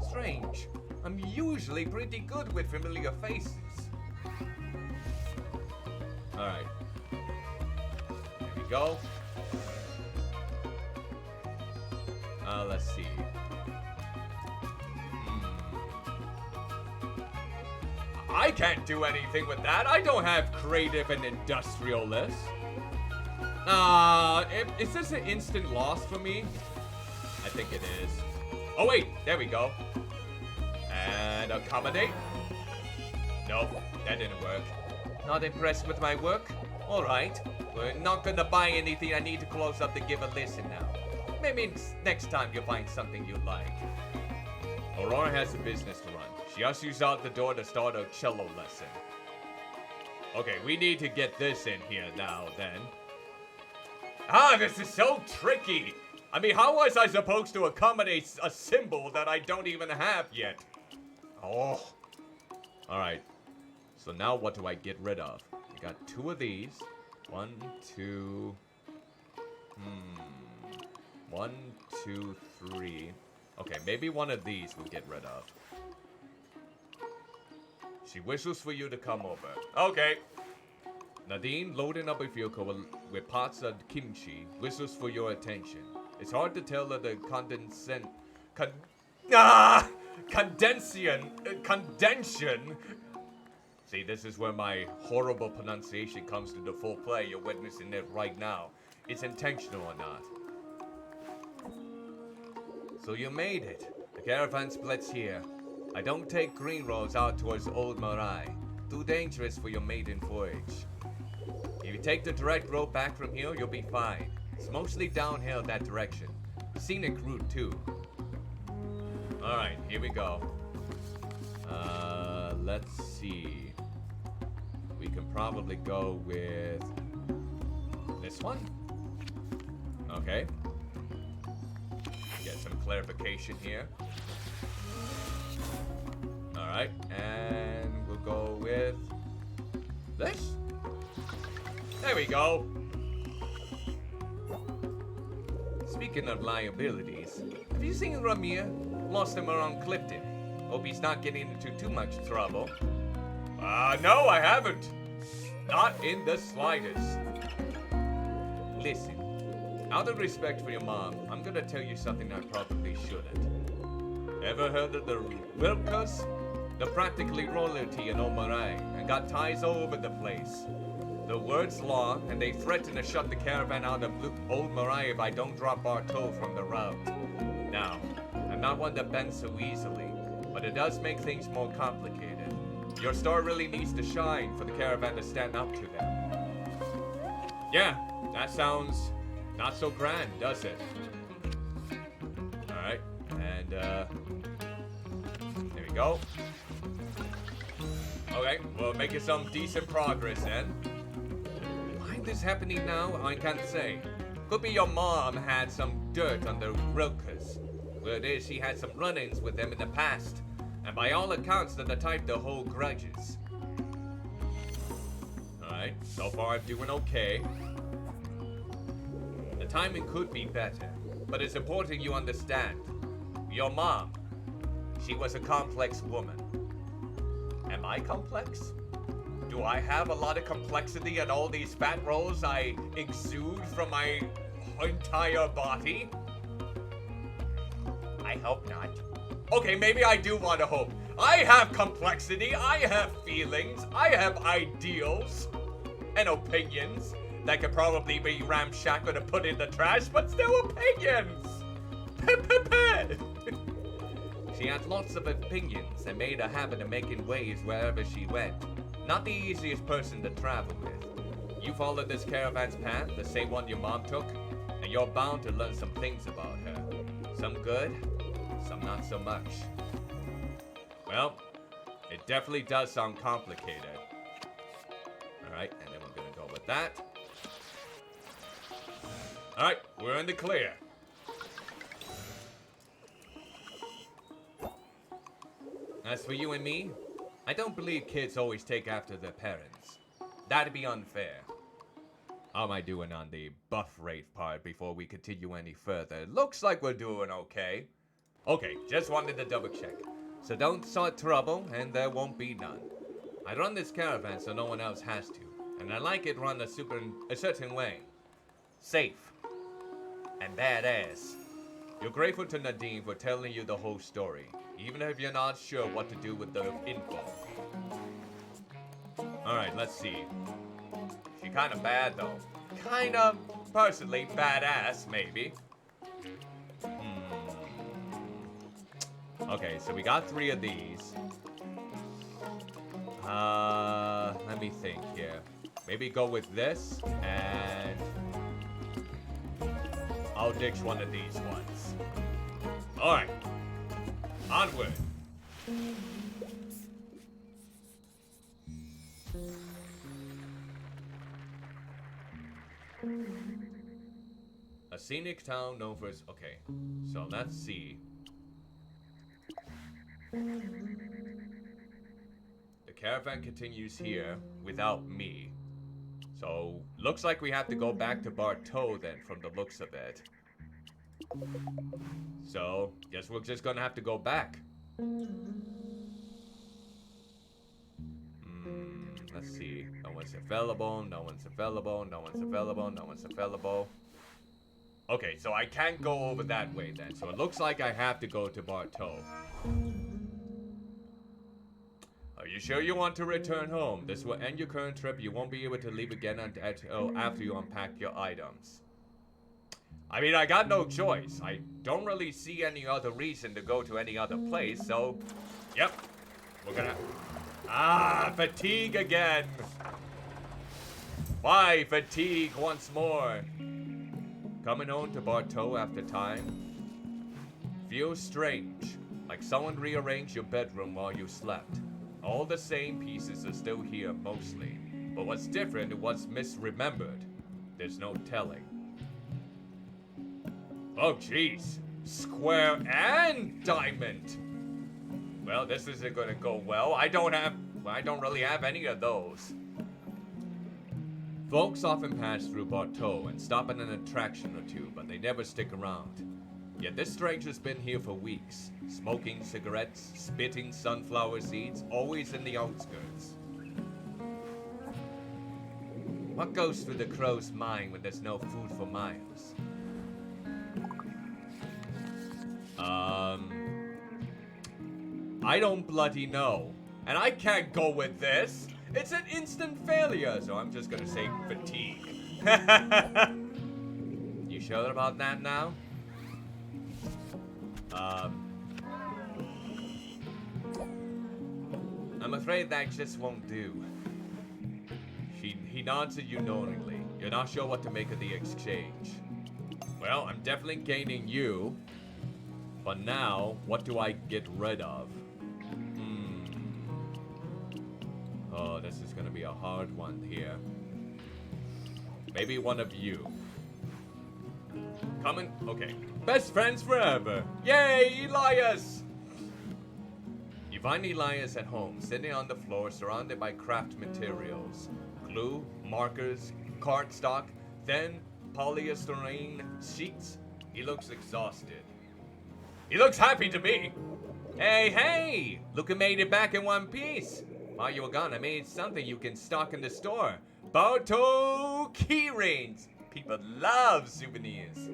Strange. I'm usually pretty good with familiar faces. Alright. There we go. Let's see. I can't do anything with that. I don't have creative and industrialist. Is this an instant loss for me? I think it is. Oh wait, there we go. And accommodate. Nope, that didn't work. Not impressed with my work? Alright, we're not gonna buy anything. I need to close up to give a listen now. Maybe next time you'll find something you like. Aurora has a business to run. She ushers out the door to start a cello lesson. Okay, we need to get this in here now, then. This is so tricky. I mean, how was I supposed to accommodate a symbol that I don't even have yet? Oh. Alright. So now what do I get rid of? I got 2 of these. 1, 2... 1, 2, 3. Okay, maybe one of these we'll get rid of. She whistles for you to come over. Okay. Nadine, loading up a vehicle with pots of kimchi, whistles for your attention. It's hard to tell that the condension. See, this is where my horrible pronunciation comes to the full play. You're witnessing it right now. It's intentional or not. So you made it. The caravan splits here. I don't take green roads out towards Old Marai. Too dangerous for your maiden voyage. If you take the direct road back from here, you'll be fine. It's mostly downhill that direction. Scenic route too. Alright, here we go. Let's see. We can probably go with this one. Okay. Get some clarification here. Alright, and we'll go There we go. Speaking of liabilities, have you seen Ramir? Lost him around Clifton. Hope he's not getting into too much trouble. No, I haven't. Not in the slightest. Listen, out of respect for your mom, I'm gonna tell you something I probably shouldn't. Ever heard of the Wilkers? They're practically royalty in Omarai and got ties all over the place. The word's law, and they threaten to shut the caravan out of Old Marai if I don't drop Bartol from the route. Now, I'm not one to bend so easily, but it does make things more complicated. Your store really needs to shine for the caravan to stand up to them. Yeah, that sounds not so grand, does it? Alright, and there we go. Okay, we're making some decent progress then. Why this happening now, I can't say. Could be your mom had some dirt on the Rilkers. Word is she had some run-ins with them in the past. And by all accounts, they're the type to hold grudges. Alright, so far I'm doing okay. The timing could be better, but it's important you understand. Your mom, she was a complex woman. Am I complex? Do I have a lot of complexity in all these fat rolls I exude from my entire body? I hope not. Okay, maybe I do want to hope. I have complexity, I have feelings, I have ideals and opinions that could probably be ramshackled to put in the trash, but still opinions! She had lots of opinions and made a habit of making waves wherever she went. Not the easiest person to travel with. You followed this caravan's path, the same one your mom took, and you're bound to learn some things about her. Some good, some not so much. Well, it definitely does sound complicated. Alright, and then we're gonna go with that. Alright, we're in the clear. As for you and me, I don't believe kids always take after their parents. That'd be unfair. How am I doing on the buff rate part before we continue any further? Looks like we're doing okay. Okay, just wanted to double check. So don't start trouble, and there won't be none. I run this caravan so no one else has to, and I like it run a certain way. Safe. And badass. You're grateful to Nadine for telling you the whole story, even if you're not sure what to do with the info. Alright, let's see. She kinda bad though. Kinda, personally, badass, maybe. Okay, so we got 3 of these. Let me think here. Maybe go with this, and I'll ditch one of these ones. Alright. Onward. A scenic town known for its... Okay, so let's see. The caravan continues here without me. So, looks like we have to go back to Bartow then, from the looks of it. So, guess we're just gonna have to go back. Let's see. No one's available, no one's available, no one's available, no one's available. Okay, so I can't go over that way then. So it looks like I have to go to Bartow. Are you sure you want to return home? This will end your current trip. You won't be able to leave again until after you unpack your items. I mean, I got no choice. I don't really see any other reason to go to any other place, so... Yep. We're gonna... fatigue again! Why fatigue once more? Coming home to Bartow after time feels strange, like someone rearranged your bedroom while you slept. All the same pieces are still here mostly, but what's different and what's misremembered, there's no telling. Oh jeez, square and diamond. Well, this isn't gonna go well. I don't really have any of those. Folks often pass through Bartow and stop at an attraction or two, but they never stick around. Yet this stranger's been here for weeks, smoking cigarettes, spitting sunflower seeds, always in the outskirts. What goes through the crow's mind when there's no food for miles? I don't bloody know. And I can't go with this. It's an instant failure, so I'm just gonna say fatigue. You sure about that now? I'm afraid that just won't do. He nods at you knowingly. You're not sure what to make of the exchange. Well, I'm definitely gaining you. But now, what do I get rid of? Oh, this is gonna be a hard one here. Maybe one of you. Coming? Okay. Best friends forever. Yay, Elias! You find Elias at home, sitting on the floor, surrounded by craft materials. Glue, markers, cardstock, thin polystyrene sheets. He looks exhausted. He looks happy to me. Hey! Look who made it back in one piece. While you were gone, I made something you can stock in the store. Bartow key rings. People love souvenirs.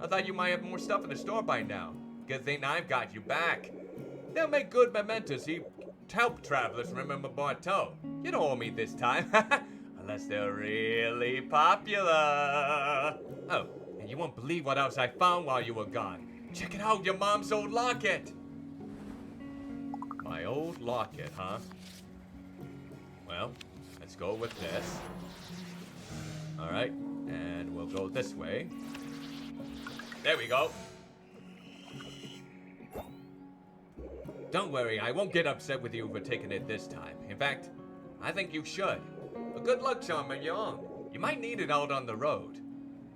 I thought you might have more stuff in the store by now. Good thing I've got you back. They'll make good mementos to help travelers remember Bartow. You don't owe me this time. Unless they're really popular. Oh, and you won't believe what else I found while you were gone. Check it out, your mom's old locket. My old locket, huh? Well, let's go with this. Alright, and we'll go this way. There we go. Don't worry, I won't get upset with you for taking it this time. In fact, I think you should. But good luck, Charmer Young. You might need it out on the road.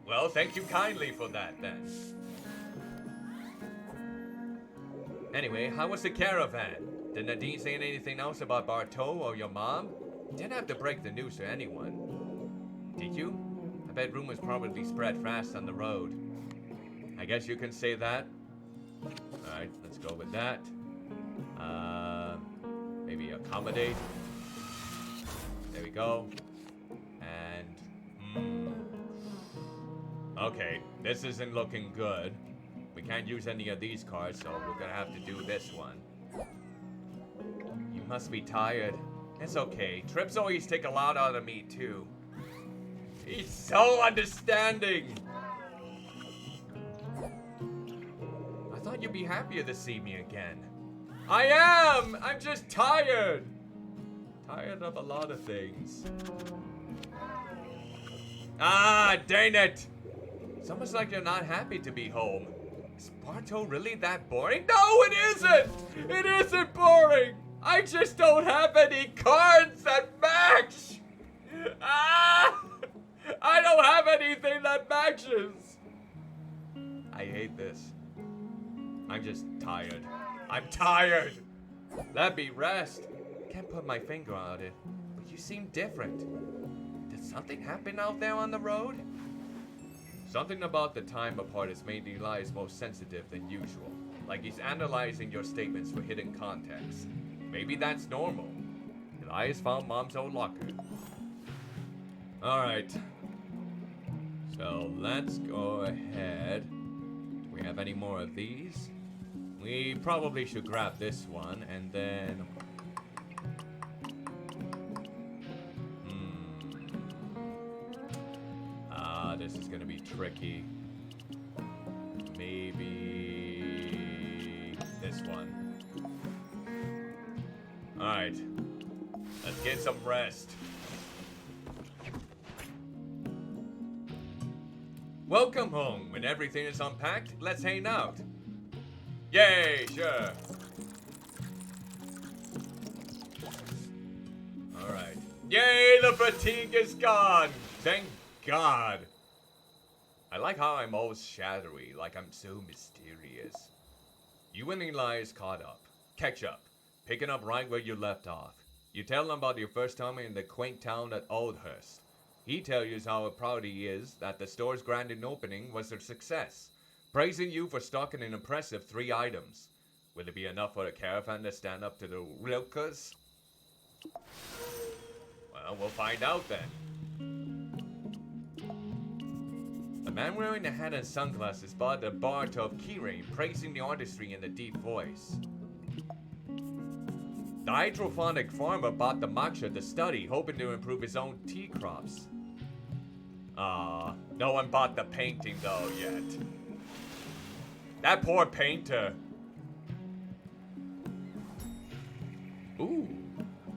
Well, thank you kindly for that, then. Anyway, how was the caravan? Did Nadine say anything else about Bartow or your mom? Didn't have to break the news to anyone. Did you? I bet rumors probably spread fast on the road. I guess you can say that. Alright, let's go with that. Maybe accommodate. There we go. And, okay, this isn't looking good. We can't use any of these cards, so we're gonna have to do this one. You must be tired. It's okay. Trips always take a lot out of me, too. He's so understanding. I thought you'd be happier to see me again. I am! I'm just tired. Tired of a lot of things. Ah, dang it. It's almost like you're not happy to be home. Is Bartow really that boring? No, it isn't! It isn't boring! I just don't have any cards that match! Ah! I don't have anything that matches! I hate this. I'm just tired. I'm tired! Let me rest. Can't put my finger on it, but you seem different. Did something happen out there on the road? Something about the time apart has made Elias more sensitive than usual. Like he's analyzing your statements for hidden context. Maybe that's normal. Elias found Mom's old locker. Alright. So let's go ahead. Do we have any more of these? We probably should grab this one and then... this is gonna be tricky. Maybe this one. Alright. Let's get some rest. Welcome home. When everything is unpacked, let's hang out. Yay, sure. Alright. Yay, the fatigue is gone. Thank God. I like how I'm all shadowy, like I'm so mysterious. You and Elias caught up. Catch up. Picking up right where you left off. You tell them about your first time in the quaint town at Oldhurst. He tells you how proud he is that the store's grand opening was a success, praising you for stocking an impressive 3 items. Will it be enough for the caravan to stand up to the Rilkas? Well, we'll find out then. A man wearing a hat and sunglasses bought a bar top keyring, praising the artistry in a deep voice. The hydroponic farmer bought the matcha to study, hoping to improve his own tea crops. No one bought the painting though yet. That poor painter. Ooh,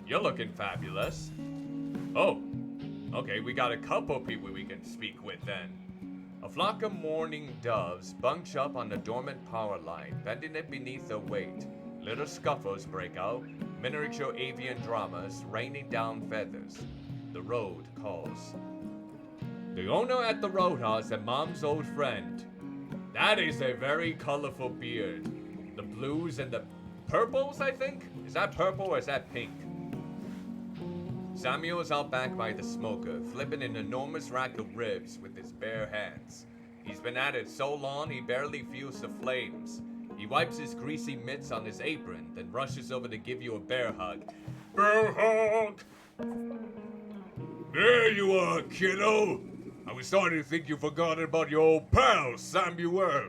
you're looking fabulous. Oh, okay, we got a couple people we can speak with then. A flock of mourning doves bunch up on the dormant power line, bending it beneath their weight. Little scuffles break out, miniature avian dramas raining down feathers. The road calls. The owner at the roadhouse and Mom's old friend. That is a very colorful beard. The blues and the purples, I think? Is that purple or is that pink? Samuel is out back by the smoker, flipping an enormous rack of ribs with his bare hands. He's been at it so long he barely feels the flames. He wipes his greasy mitts on his apron, then rushes over to give you a bear hug. Bear hug! There you are, kiddo! I was starting to think you forgot about your old pal, Samuel.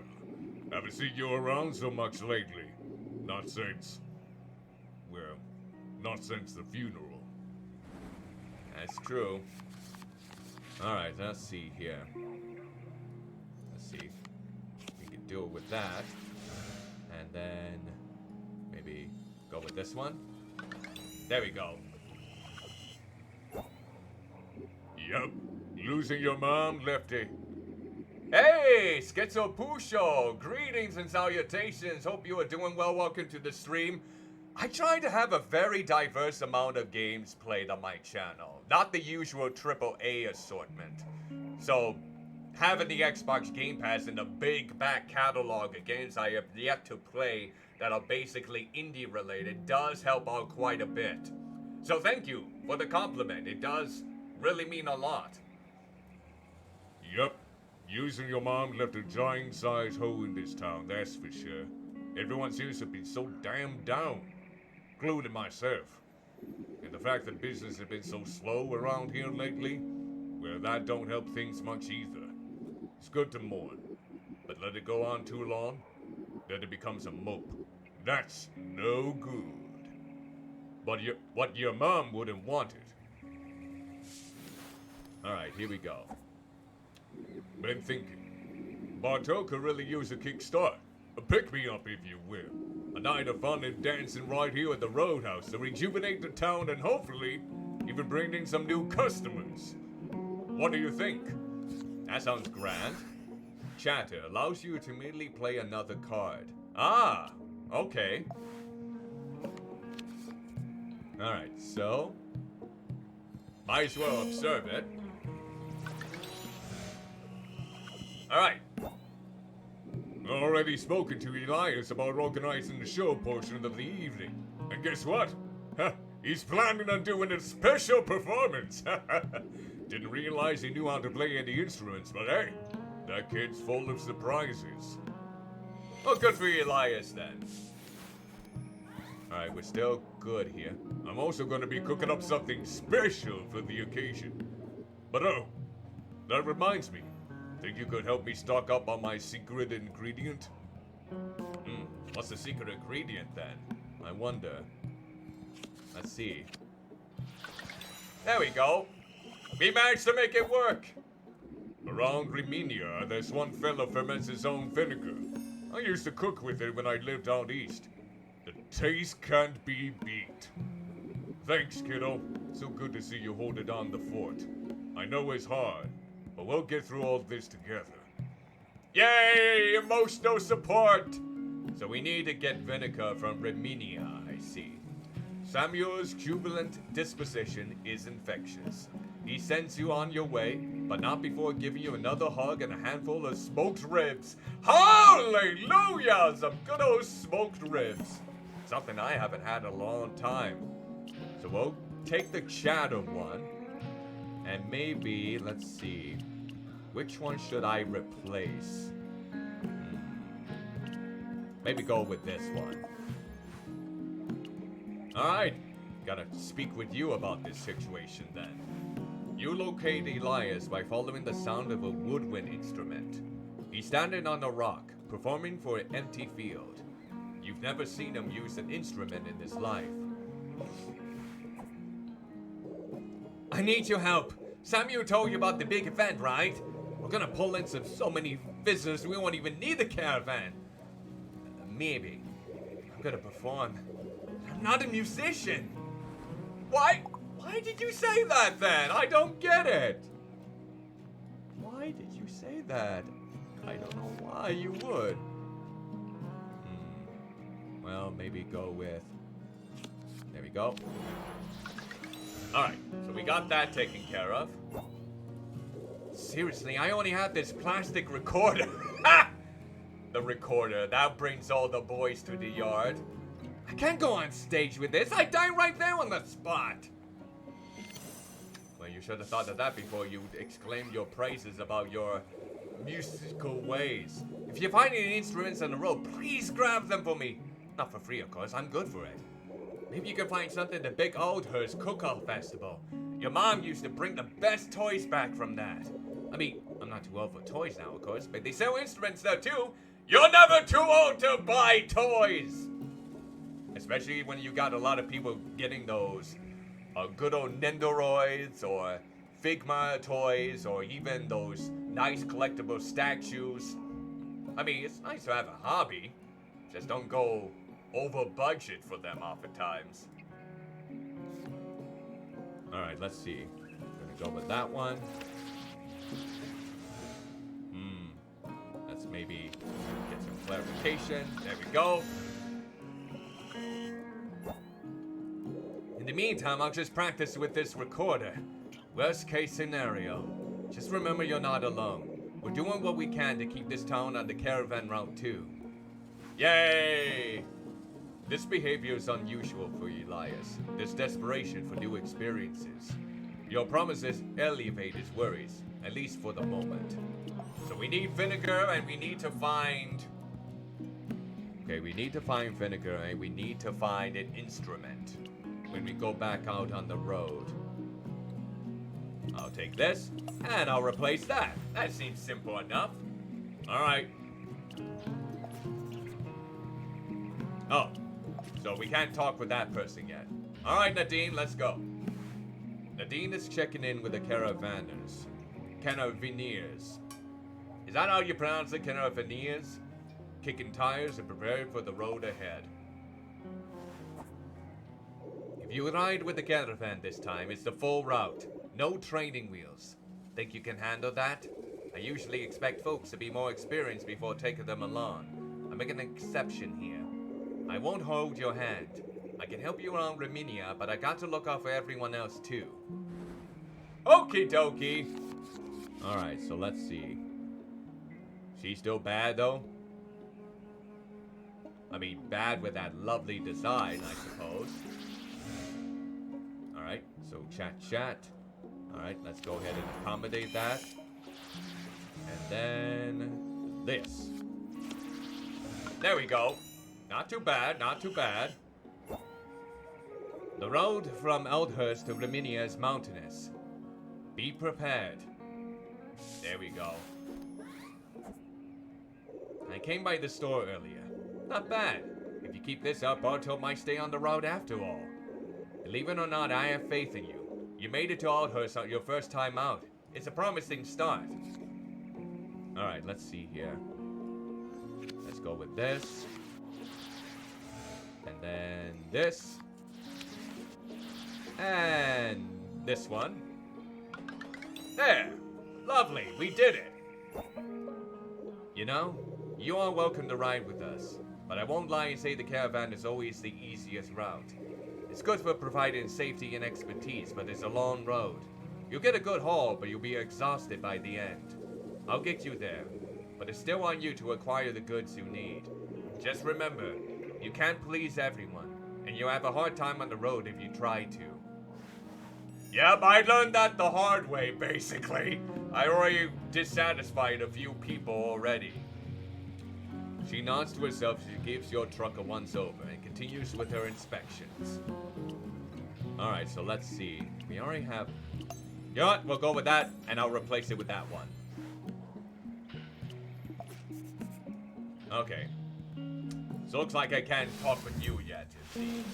Haven't seen you around so much lately. Not since the funeral. That's true. Alright, let's see here. Let's see. We can deal with that. And then maybe go with this one. There we go. Yep. Losing your mom, Lefty. Hey, Schizo Pusho! Greetings and salutations. Hope you are doing well. Welcome to the stream. I try to have a very diverse amount of games played on my channel. Not the usual AAA assortment. So, having the Xbox Game Pass and a big back catalog of games I have yet to play that are basically indie related does help out quite a bit. So thank you for the compliment. It does really mean a lot. Yep. Using your mom left a giant-sized hole in this town, that's for sure. Everyone seems to be so damn down, including myself. And the fact that business has been so slow around here lately, well, that don't help things much either. It's good to mourn, but let it go on too long, then it becomes a mope. That's no good. But what your mom wouldn't want it. Alright, here we go. Been thinking. Bartok could really use a kickstart. A pick-me-up, if you will. A night of fun and dancing right here at the Roadhouse to rejuvenate the town and hopefully even bring in some new customers. What do you think? That sounds grand. Chatter allows you to immediately play another card. Ah, okay. Alright, so might as well observe it. Alright. Already spoken to Elias about organizing the show portion of the evening. And guess what? He's planning on doing a special performance. Didn't realize he knew how to play any instruments, but hey, that kid's full of surprises. Well, good for Elias then. Alright, we're still good here. I'm also going to be cooking up something special for the occasion. But oh, that reminds me. Think you could help me stock up on my secret ingredient? What's the secret ingredient then? I wonder. Let's see. There we go. We managed to make it work. Around Rimenia, there's one fellow ferments his own vinegar. I used to cook with it when I lived out east. The taste can't be beat. Thanks, kiddo. So good to see you hold it on the fort. I know it's hard, but we'll get through all this together. Yay! Emotional support! So we need to get vinegar from Rimenia, I see. Samuel's jubilant disposition is infectious. He sends you on your way, but not before giving you another hug and a handful of smoked ribs. Hallelujah! Some good old smoked ribs. Something I haven't had in a long time. So we'll take the chatter one. And maybe, let's see, which one should I replace? Maybe go with this one. Alright, gotta speak with you about this situation then. You locate Elias by following the sound of a woodwind instrument. He's standing on a rock, performing for an empty field. You've never seen him use an instrument in his life. I need your help. Samuel told you about the big event, right? We're gonna pull in so many visitors we won't even need the caravan. Maybe. I'm gonna perform. I'm not a musician. Why did you say that then? I don't get it. Why did you say that? I don't know why you would. Well, maybe go with... There we go. Alright, so we got that taken care of. Seriously, I only have this plastic recorder. Ha! The recorder, that brings all the boys to the yard. I can't go on stage with this. I die right there on the spot. Well, you should have thought of that before you exclaimed your praises about your musical ways. If you find any instruments on the road, please grab them for me. Not for free, of course. I'm good for it. Maybe you can find something at the Big Oldhurst Cook-Off Festival. Your mom used to bring the best toys back from that. I mean, I'm not too old for toys now, of course, but they sell instruments there too. You're never too old to buy toys! Especially when you got a lot of people getting those good old Nendoroids or Figma toys or even those nice collectible statues. I mean, it's nice to have a hobby. Just don't go over budget for them oftentimes. Alright, let's see. Gonna go with that one. Let's maybe get some clarification. There we go. In the meantime, I'll just practice with this recorder. Worst case scenario. Just remember you're not alone. We're doing what we can to keep this town on the caravan route too. Yay! This behavior is unusual for Elias. This desperation for new experiences. Your promises elevate his worries, at least for the moment. So we need vinegar and we need to find... Okay, we need to find vinegar and we need to find an instrument when we go back out on the road. I'll take this and I'll replace that. That seems simple enough. Alright. Oh, so we can't talk with that person yet. Alright, Nadine, let's go. Nadine is checking in with the caravanners. Caravaners. Is that how you pronounce it, Caravaners? Kicking tires and preparing for the road ahead. If you ride with the caravan this time, it's the full route. No training wheels. Think you can handle that? I usually expect folks to be more experienced before taking them along. I'm making an exception here. I won't hold your hand. I can help you around Raminia, but I got to look out for everyone else too. Okie dokie. Alright, so let's see. She's still bad though? I mean, bad with that lovely design, I suppose. Alright, so chat. Alright, let's go ahead and accommodate that. And then... this. There we go. Not too bad, not too bad. The road from Eldhurst to Raminia is mountainous. Be prepared. There we go. I came by the store earlier. Not bad. If you keep this up, Bartol might stay on the road after all. Believe it or not, I have faith in you. You made it to Aldhurst on your first time out. It's a promising start. Alright, let's see here. Let's go with this. And then this. And this one. There! Lovely, we did it! You know, you are welcome to ride with us, but I won't lie and say the caravan is always the easiest route. It's good for providing safety and expertise, but it's a long road. You'll get a good haul, but you'll be exhausted by the end. I'll get you there, but it's still on you to acquire the goods you need. Just remember, you can't please everyone, and you'll have a hard time on the road if you try to. Yep, I learned that the hard way, basically. I already dissatisfied a few people already. She nods to herself as she gives your truck a once-over and continues with her inspections. Alright, so let's see. We already have... You know what? We'll go with that, and I'll replace it with that one. Okay. So looks like I can't talk with you yet, it seems.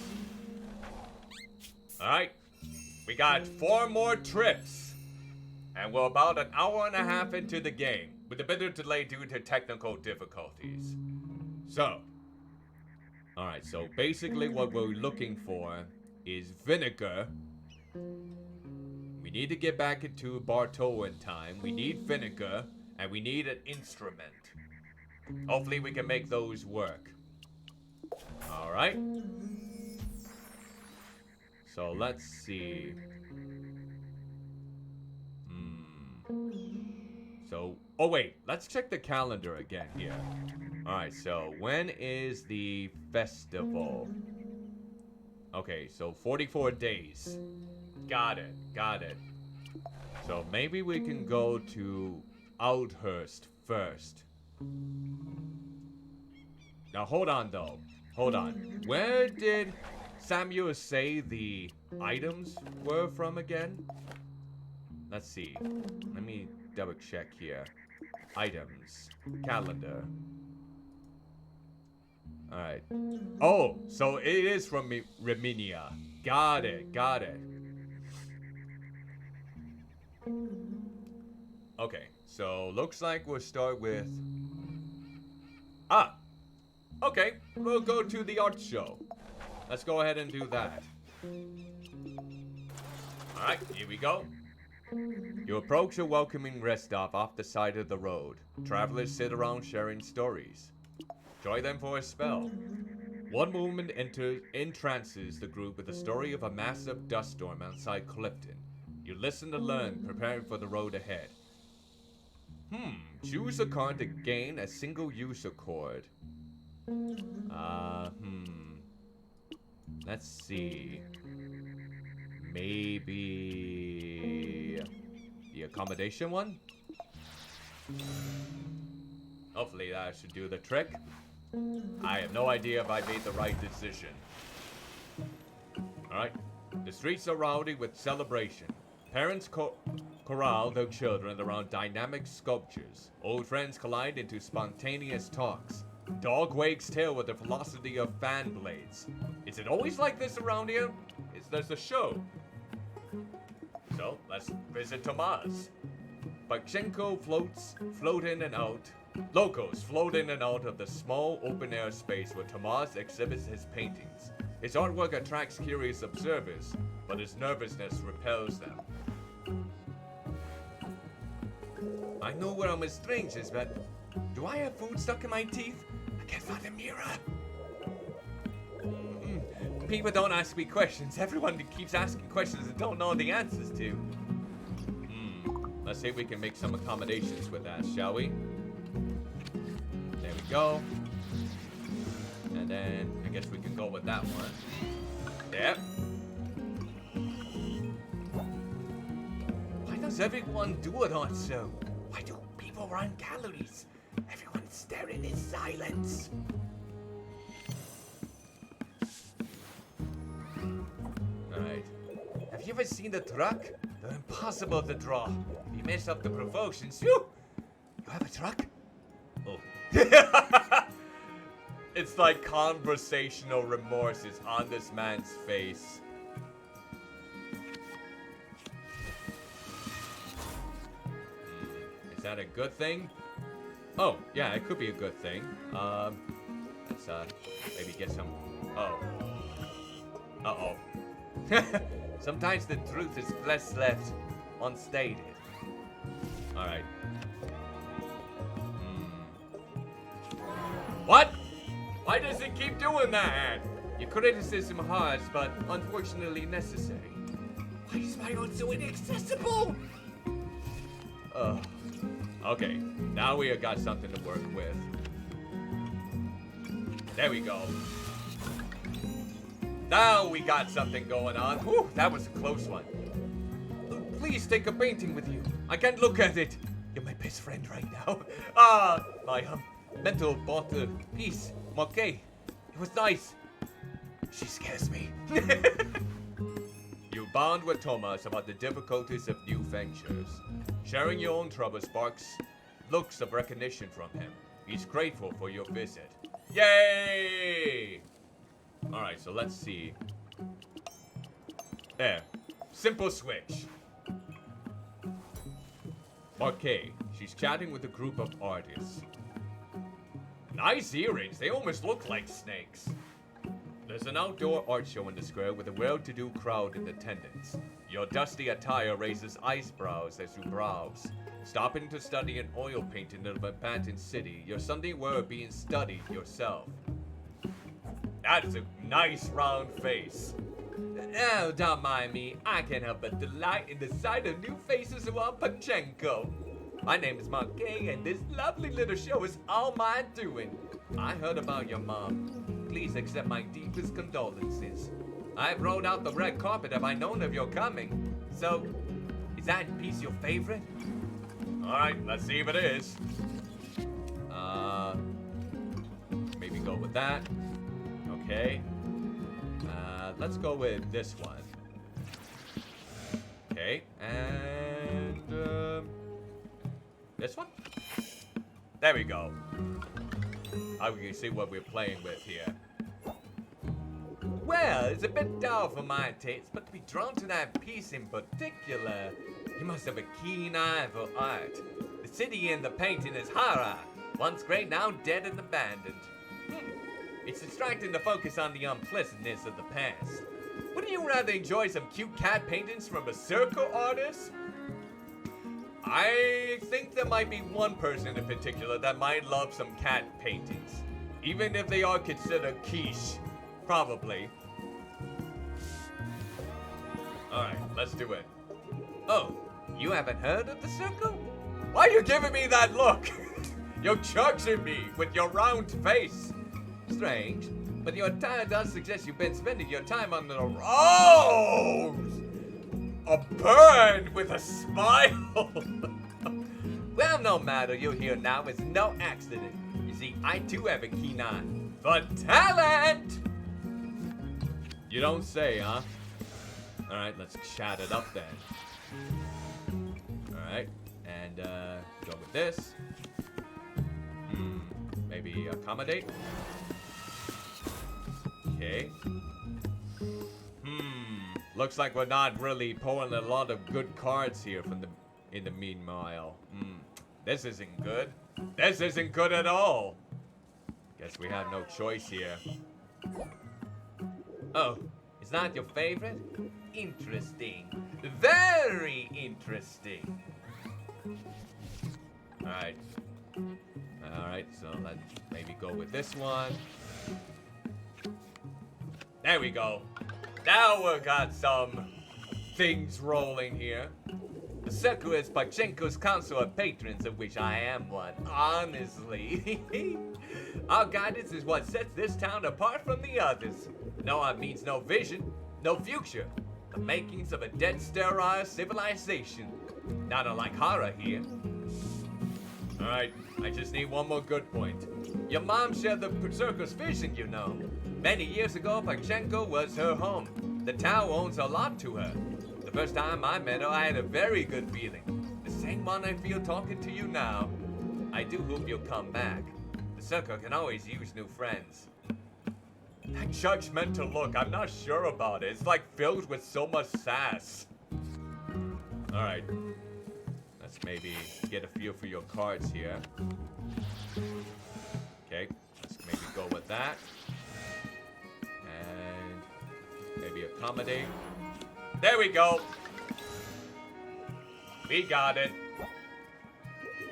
Alright. We got 4 more trips. And we're about an hour and a half into the game, with a bit of delay due to technical difficulties. So. Alright, so basically what we're looking for is vinegar. We need to get back into Bartow in time. We need vinegar, and we need an instrument. Hopefully we can make those work. Alright. So let's see. So, oh wait, let's check the calendar again here. Alright, so when is the festival? Okay, so 44 days. Got it, got it. So maybe we can go to Oudhurst first. Now hold on though. Hold on. Where did Samuel say the items were from again? Let's see. Let me double check here. Items. Calendar. Alright. Oh, so it is from Reminia. Got it, got it. Okay, so looks like we'll start with... Ah! Okay, we'll go to the art show. Let's go ahead and do that. Alright, here we go. You approach a welcoming rest stop off the side of the road. Travelers sit around sharing stories. Join them for a spell. One movement entrances the group with the story of a massive dust storm outside Clifton. You listen to learn, preparing for the road ahead. Choose a card to gain a single user cord. Let's see. Maybe the accommodation one? Hopefully that should do the trick. I have no idea if I made the right decision. Alright. The streets are rowdy with celebration. Parents corral their children around dynamic sculptures. Old friends collide into spontaneous talks. Dog wags tail with the velocity of fan blades. Is it always like this around here? There's a show. So, let's visit Tomas. Bakchenko float in and out. Locals float in and out of the small open-air space where Tomas exhibits his paintings. His artwork attracts curious observers, but his nervousness repels them. I know where I'm a stranger, but do I have food stuck in my teeth? I can't find a mirror. People don't ask me questions. Everyone keeps asking questions and don't know the answers to. Let's see if we can make some accommodations with that, shall we? There we go. And then I guess we can go with that one. Yep. Why does everyone do it on so? Why do people run calories? Everyone's staring in silence. Alright. Have you ever seen the truck? They're impossible to draw. If you mess up the proportions, you have a truck? Oh. It's like conversational remorse is on this man's face. Is that a good thing? Oh, yeah, it could be a good thing. Let's maybe get some... Oh. Uh-oh. Sometimes the truth is best left unstated. Alright. What? Why does it keep doing that? Your criticism harsh, but unfortunately necessary. Why is my own so inaccessible? Okay, now we have got something to work with. There we go. Now we got something going on. Whew, that was a close one. please take a painting with you? I can't look at it. You're my best friend right now. My mentor bought a piece. Okay. It was nice. She scares me. You bond with Thomas about the difficulties of new ventures. Sharing your own troubles sparks looks of recognition from him. He's grateful for your visit. Yay! Alright, so let's see. There. Simple switch. Okay, she's chatting with a group of artists. Nice earrings, they almost look like snakes. There's an outdoor art show in the square with a well-to-do crowd in attendance. Your dusty attire raises eyebrows as you browse. Stopping to study an oil painting of a Banton city, your Sunday wear being studied yourself. That is a nice round face. Oh, don't mind me. I can't help but delight in the sight of new faces around Pachenko. My name is Marquet, and this lovely little show is all my doing. I heard about your mom. Please accept my deepest condolences. I've rolled out the red carpet have I known of your coming. So, is that piece your favorite? Alright, let's see if it is. Maybe go with that. Okay. Let's go with this one. Okay, and this one? There we go. Now we can see what we're playing with here. Well, it's a bit dull for my taste, but to be drawn to that piece in particular, you must have a keen eye for art. The city in the painting is horror, once great, now dead and abandoned. It's distracting to focus on the unpleasantness of the past. Wouldn't you rather enjoy some cute cat paintings from a circle artist? I think there might be one person in particular that might love some cat paintings. Even if they are considered quiche. Probably. Alright, let's do it. Oh, you haven't heard of the circle? Why are you giving me that look? You're judging me with your round face. Strange, but your attire does suggest you've been spending your time on the road. A bird with a smile. Well, no matter, you're here now is no accident. You see, I too have a keen eye for talent. You don't say, huh? Alright, let's chat it up then. Alright, and go with this. Maybe accommodate. Okay. Looks like we're not really pulling a lot of good cards here from in the meanwhile. This isn't good. This isn't good at all. Guess we have no choice here. Oh, is that your favorite? Interesting. Very interesting. Alright. Alright, so let's maybe go with this one. There we go. Now we've got some things rolling here. The circle is Pachenko's council of patrons, of which I am one. Honestly. Our guidance is what sets this town apart from the others. No art means no vision, no future. The makings of a dead, sterile civilization. Not unlike horror here. Alright, I just need one more good point. Your mom shared the circle's vision, you know. Many years ago, Pachenko was her home. The town owns a lot to her. The first time I met her, I had a very good feeling. The same one I feel talking to you now. I do hope you'll come back. The circle can always use new friends. That judgmental look, I'm not sure about it. It's like filled with so much sass. Alright. Let's maybe get a feel for your cards here. Okay, let's maybe go with that. And maybe accommodate. There we go. We got it.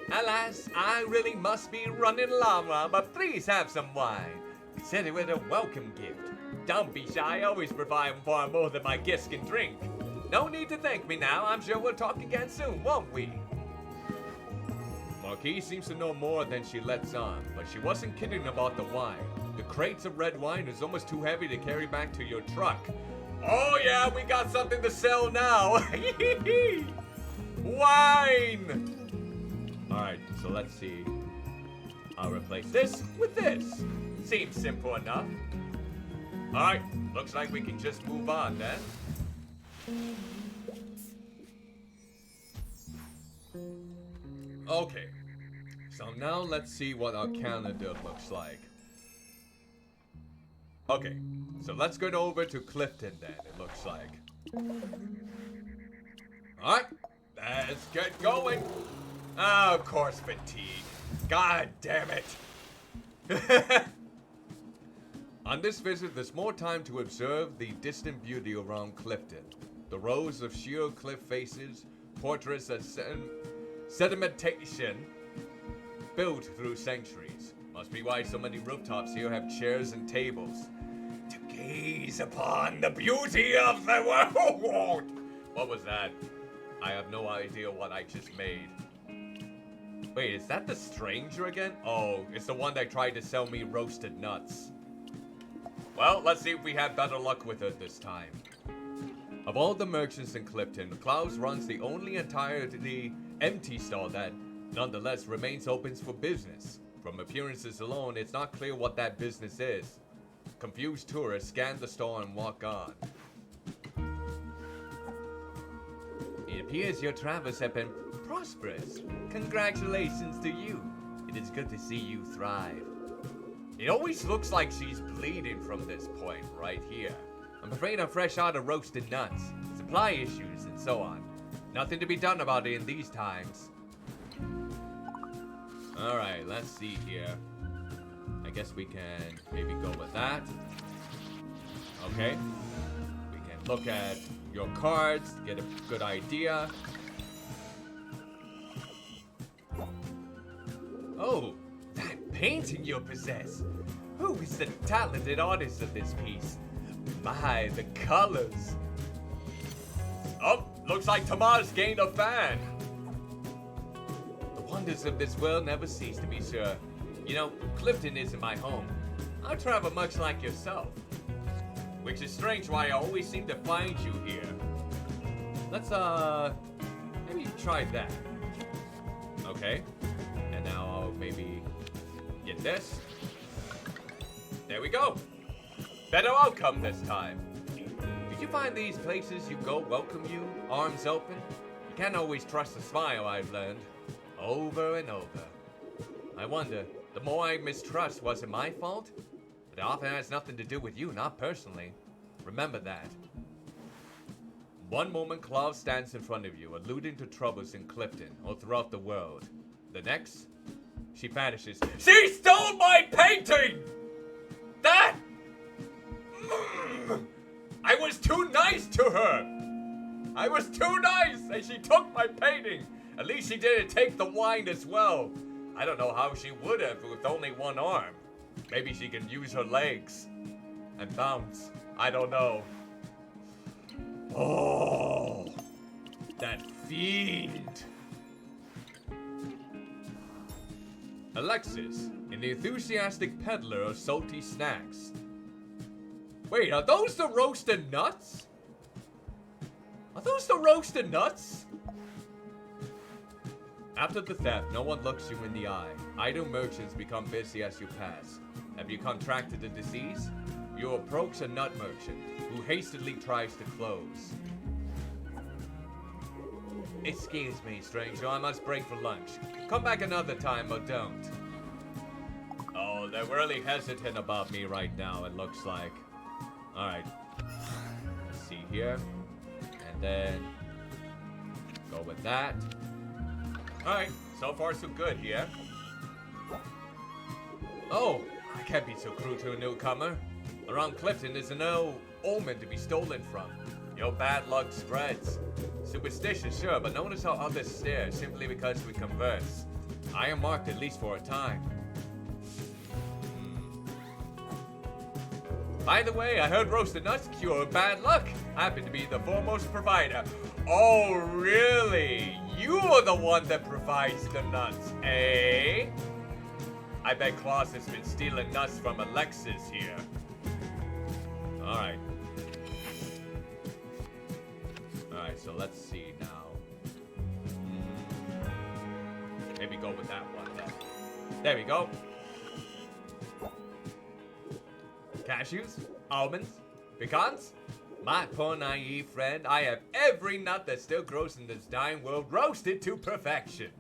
Alas, I really must be running long, but please have some wine. Consider it a welcome gift. Don't be shy, I always provide far more than my guests can drink. No need to thank me now, I'm sure we'll talk again soon, won't we? Marquise seems to know more than she lets on, but she wasn't kidding about the wine. The crates of red wine is almost too heavy to carry back to your truck. Oh yeah, we got something to sell now. wine! Alright, so let's see. I'll replace this with this. Seems simple enough. Alright, looks like we can just move on then. Okay, so now let's see what our calendar looks like. Okay, so let's go over to Clifton then, it looks like. Alright, let's get going. Oh, of course, fatigue. God damn it. On this visit, there's more time to observe the distant beauty around Clifton. The rows of sheer cliff faces, portraits of sedimentation built through centuries. Must be why so many rooftops here have chairs and tables. To gaze upon the beauty of the world! What was that? I have no idea what I just made. Wait, is that the stranger again? Oh, it's the one that tried to sell me roasted nuts. Well, let's see if we have better luck with it this time. Of all the merchants in Clifton, Klaus runs the only entirely empty stall that nonetheless remains open for business. From appearances alone, it's not clear what that business is. Confused tourists scan the stall and walk on. It appears your travels have been prosperous. Congratulations to you. It is good to see you thrive. It always looks like she's bleeding from this point right here. I'm afraid I'm fresh out of roasted nuts, supply issues, and so on. Nothing to be done about it in these times. Alright, let's see here. I guess we can maybe go with that. Okay. We can look at your cards to get a good idea. Oh, that painting you possess. Who is the talented artist of this piece? My, the colors. Oh, looks like Tomas gained a fan. The wonders of this world never cease, to be sure. You know, Clifton isn't my home. I travel much like yourself. Which is strange why I always seem to find you here. Let's, maybe try that. Okay. And now I'll maybe get this. There we go. Better outcome this time. Did you find these places you go welcome you, arms open? You can't always trust a smile, I've learned. Over and over. I wonder, the more I mistrust, was it my fault? But it often has nothing to do with you, not personally. Remember that. One moment, Klaus stands in front of you, alluding to troubles in Clifton or throughout the world. The next, she vanishes. She stole my painting! That! I was too nice to her! I was too nice, and she took my painting! At least she didn't take the wine as well. I don't know how she would have with only one arm. Maybe she can use her legs and bounce. I don't know. Oh, that fiend. Alexis, an enthusiastic peddler of salty snacks. Wait, are those the roasted nuts? Are those the roasted nuts? After the theft, no one looks you in the eye. Idle merchants become busy as you pass. Have you contracted the disease? You approach a nut merchant, who hastily tries to close. Excuse me, stranger, I must break for lunch. Come back another time or don't. Oh, they're really hesitant about me right now, it looks like. Alright. Let's see here. And then go with that. Alright, so far so good here. Oh, I can't be so cruel to a newcomer. Around Clifton is no omen to be stolen from. Your bad luck spreads. Superstitious, sure, but notice how others stare simply because we converse. I am marked at least for a time. By the way, I heard roasted nuts cure bad luck. I happen to be the foremost provider. Oh, really? You're the one that provides the nuts, eh? I bet Klaus has been stealing nuts from Alexis here. Alright. Alright, so let's see now. with that one then. There we go. Cashews, almonds, pecans. My poor naive friend, I have every nut that still grows in this dying world roasted to perfection.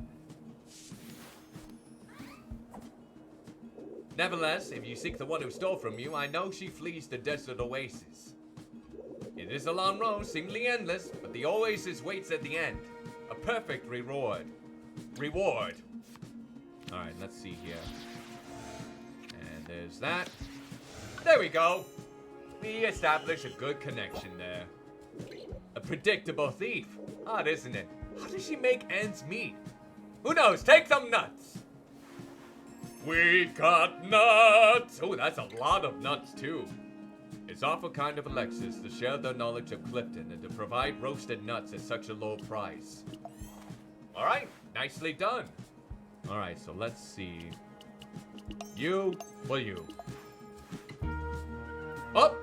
Nevertheless, if you seek the one who stole from you, I know she flees the desert oasis. It is a long road, seemingly endless, but the oasis waits at the end. A perfect reward. Alright, let's see here. And there's that. There we go. We established a good connection there. A predictable thief. Odd, isn't it? How does she make ends meet? Who knows? Take some nuts. We got nuts. Oh, that's a lot of nuts, too. It's awful kind of Alexis to share their knowledge of Clifton and to provide roasted nuts at such a low price. Alright, nicely done. Alright, so let's see. You. Oh!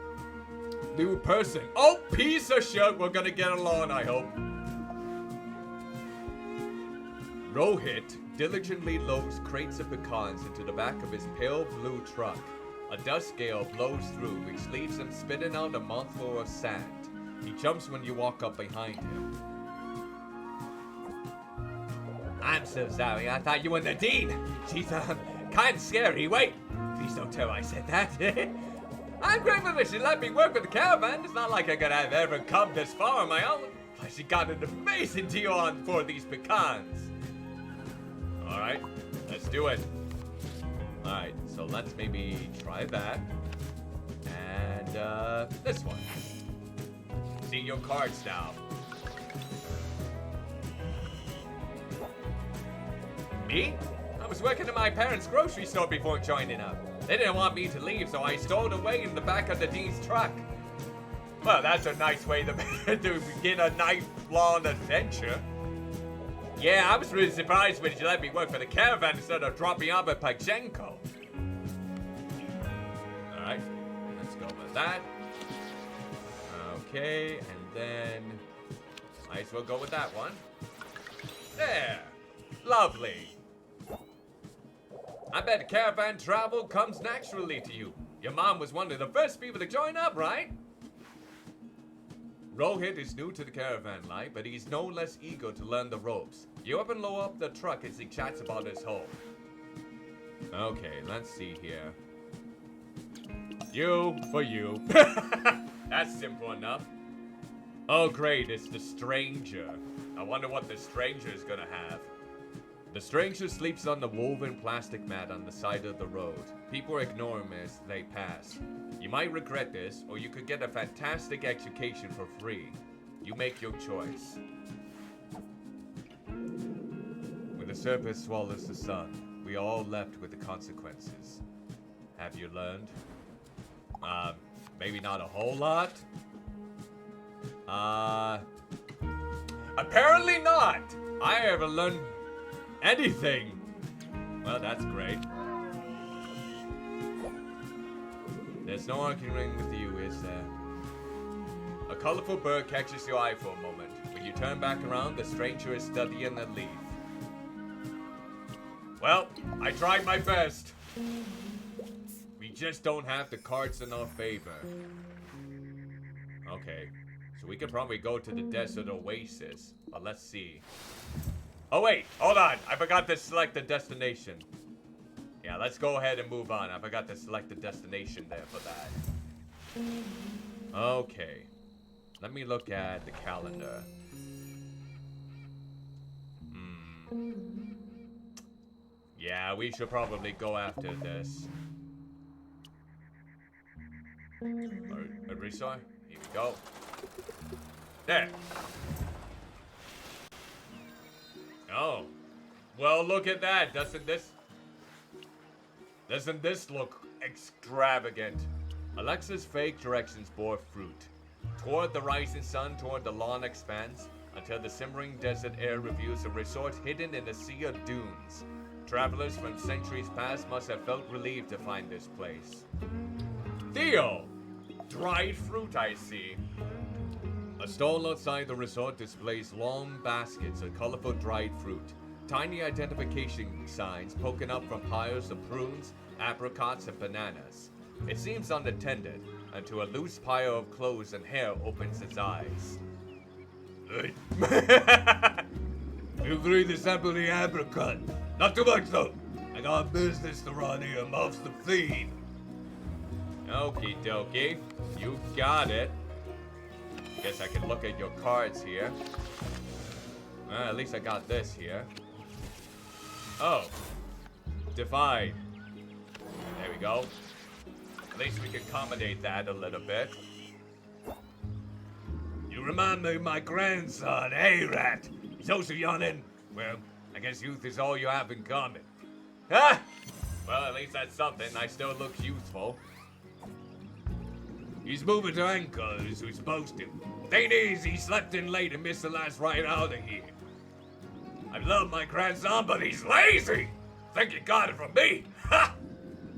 New person. Oh, piece of shit. We're gonna get along, I hope. Rohit diligently loads crates of pecans into the back of his pale blue truck. A dust gale blows through, which leaves him spitting out a mouthful of sand. He jumps when you walk up behind him. I'm so sorry, I thought you were Nadine. She's, kinda scary. Wait, please don't tell I said that. I'm grateful that she let me work with the caravan. It's not like I could have ever come this far on my own. Plus, she got an amazing deal on for these pecans. Alright, let's do it. Alright, so let's maybe try that. And, this one. See your cards now. Me? I was working at my parents' grocery store before joining up. They didn't want me to leave, so I stowed away in the back of the Dean's truck. Well, that's a nice way to begin a night-long adventure. Yeah, I was really surprised when you let me work for the caravan instead of dropping off at Pachenko. Alright, let's go with that. Okay, and then might as well go with that one. There! Lovely! I bet caravan travel comes naturally to you. Your mom was one of the first people to join up, right? Rohit is new to the caravan life, but he's no less eager to learn the ropes. You up and low up the truck as he chats about his home. Okay, let's see here. You for you. That's simple enough. Oh great, it's the stranger. I wonder what the stranger is gonna have. The stranger sleeps on the woven plastic mat on the side of the road. People ignore him as they pass. You might regret this, or you could get a fantastic education for free. You make your choice. When the serpent swallows the sun, we are all left with the consequences. Have you learned? Maybe not a whole lot? Apparently not! I haven't learned anything. Well, that's great. There's no arguing with you, is there? A colorful bird catches your eye for a moment. When you turn back around, the stranger is studying a leaf. Well, I tried my best. We just don't have the cards in our favor. Okay, so we could probably go to the desert oasis, but let's see. Oh wait, hold on, I forgot to select the destination. Yeah, let's go ahead and move on. I forgot to select the destination there for that. Okay, let me look at the calendar. Yeah, we should probably go after this. Resort? Here we go. There. Oh. Well, look at that. Doesn't this look extravagant? Alexa's fake directions bore fruit. Toward the rising sun, toward the lawn expanse, until the simmering desert air reveals a resort hidden in a sea of dunes. Travelers from centuries past must have felt relieved to find this place. Theo! Dried fruit, I see. A stall outside the resort displays long baskets of colorful dried fruit. tiny identification signs poking up from piles of prunes, apricots, and bananas. It seems unattended until a loose pile of clothes and hair opens its eyes. You agree to sample the apricot. Not too much though. I got business to run here, mouths to feed. Okie dokie, you got it. Guess I can look at your cards here. At least I got this here. Oh. Divide. There we go. At least we can accommodate that a little bit. You remind me of my grandson, hey Rat. He's also yawning. Well, I guess youth is all you have in common. Ah! Well, at least that's something. I still look youthful. He's moving to Anchor as we're supposed to. Thing is, he slept in late and missed the last ride out of here. I love my grandson, but he's lazy. Think you got it from me? Ha!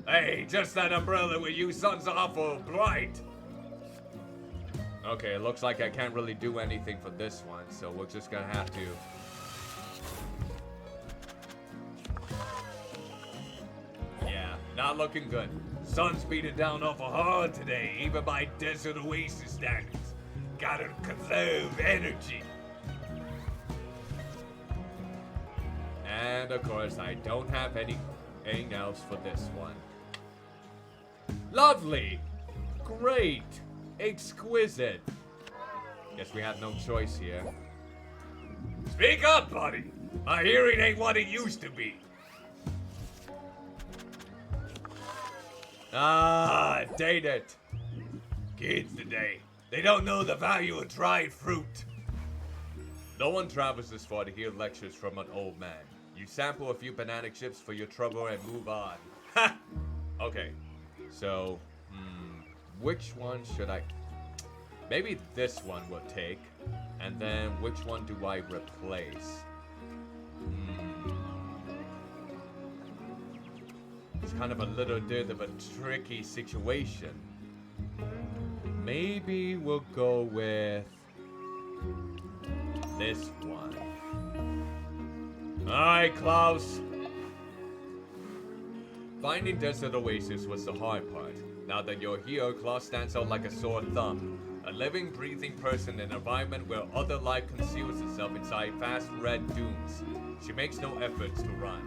Hey, just that umbrella with you son's awful bright. Okay, it looks like I can't really do anything for this one, so we're just gonna have to... Yeah, not looking good. Sun's beating down awful hard today, even by Desert Oasis standards. Gotta conserve energy. And of course, I don't have anything else for this one. Lovely! Great! Exquisite! Guess we have no choice here. Speak up, buddy. My hearing ain't what it used to be. Ah, date it! Kids today, they don't know the value of dried fruit. No one travels this far to hear lectures from an old man. You sample a few banana chips for your trouble and move on. Ha! Okay, so, which one should I... Maybe this one will take, and then which one do I replace? It's kind of a little bit of a tricky situation. Maybe we'll go with this one. Alright, Klaus. Finding Desert Oasis was the hard part. Now that you're here, Klaus stands out like a sore thumb. A living, breathing person in an environment where other life conceals itself inside vast red dunes. She makes no efforts to run.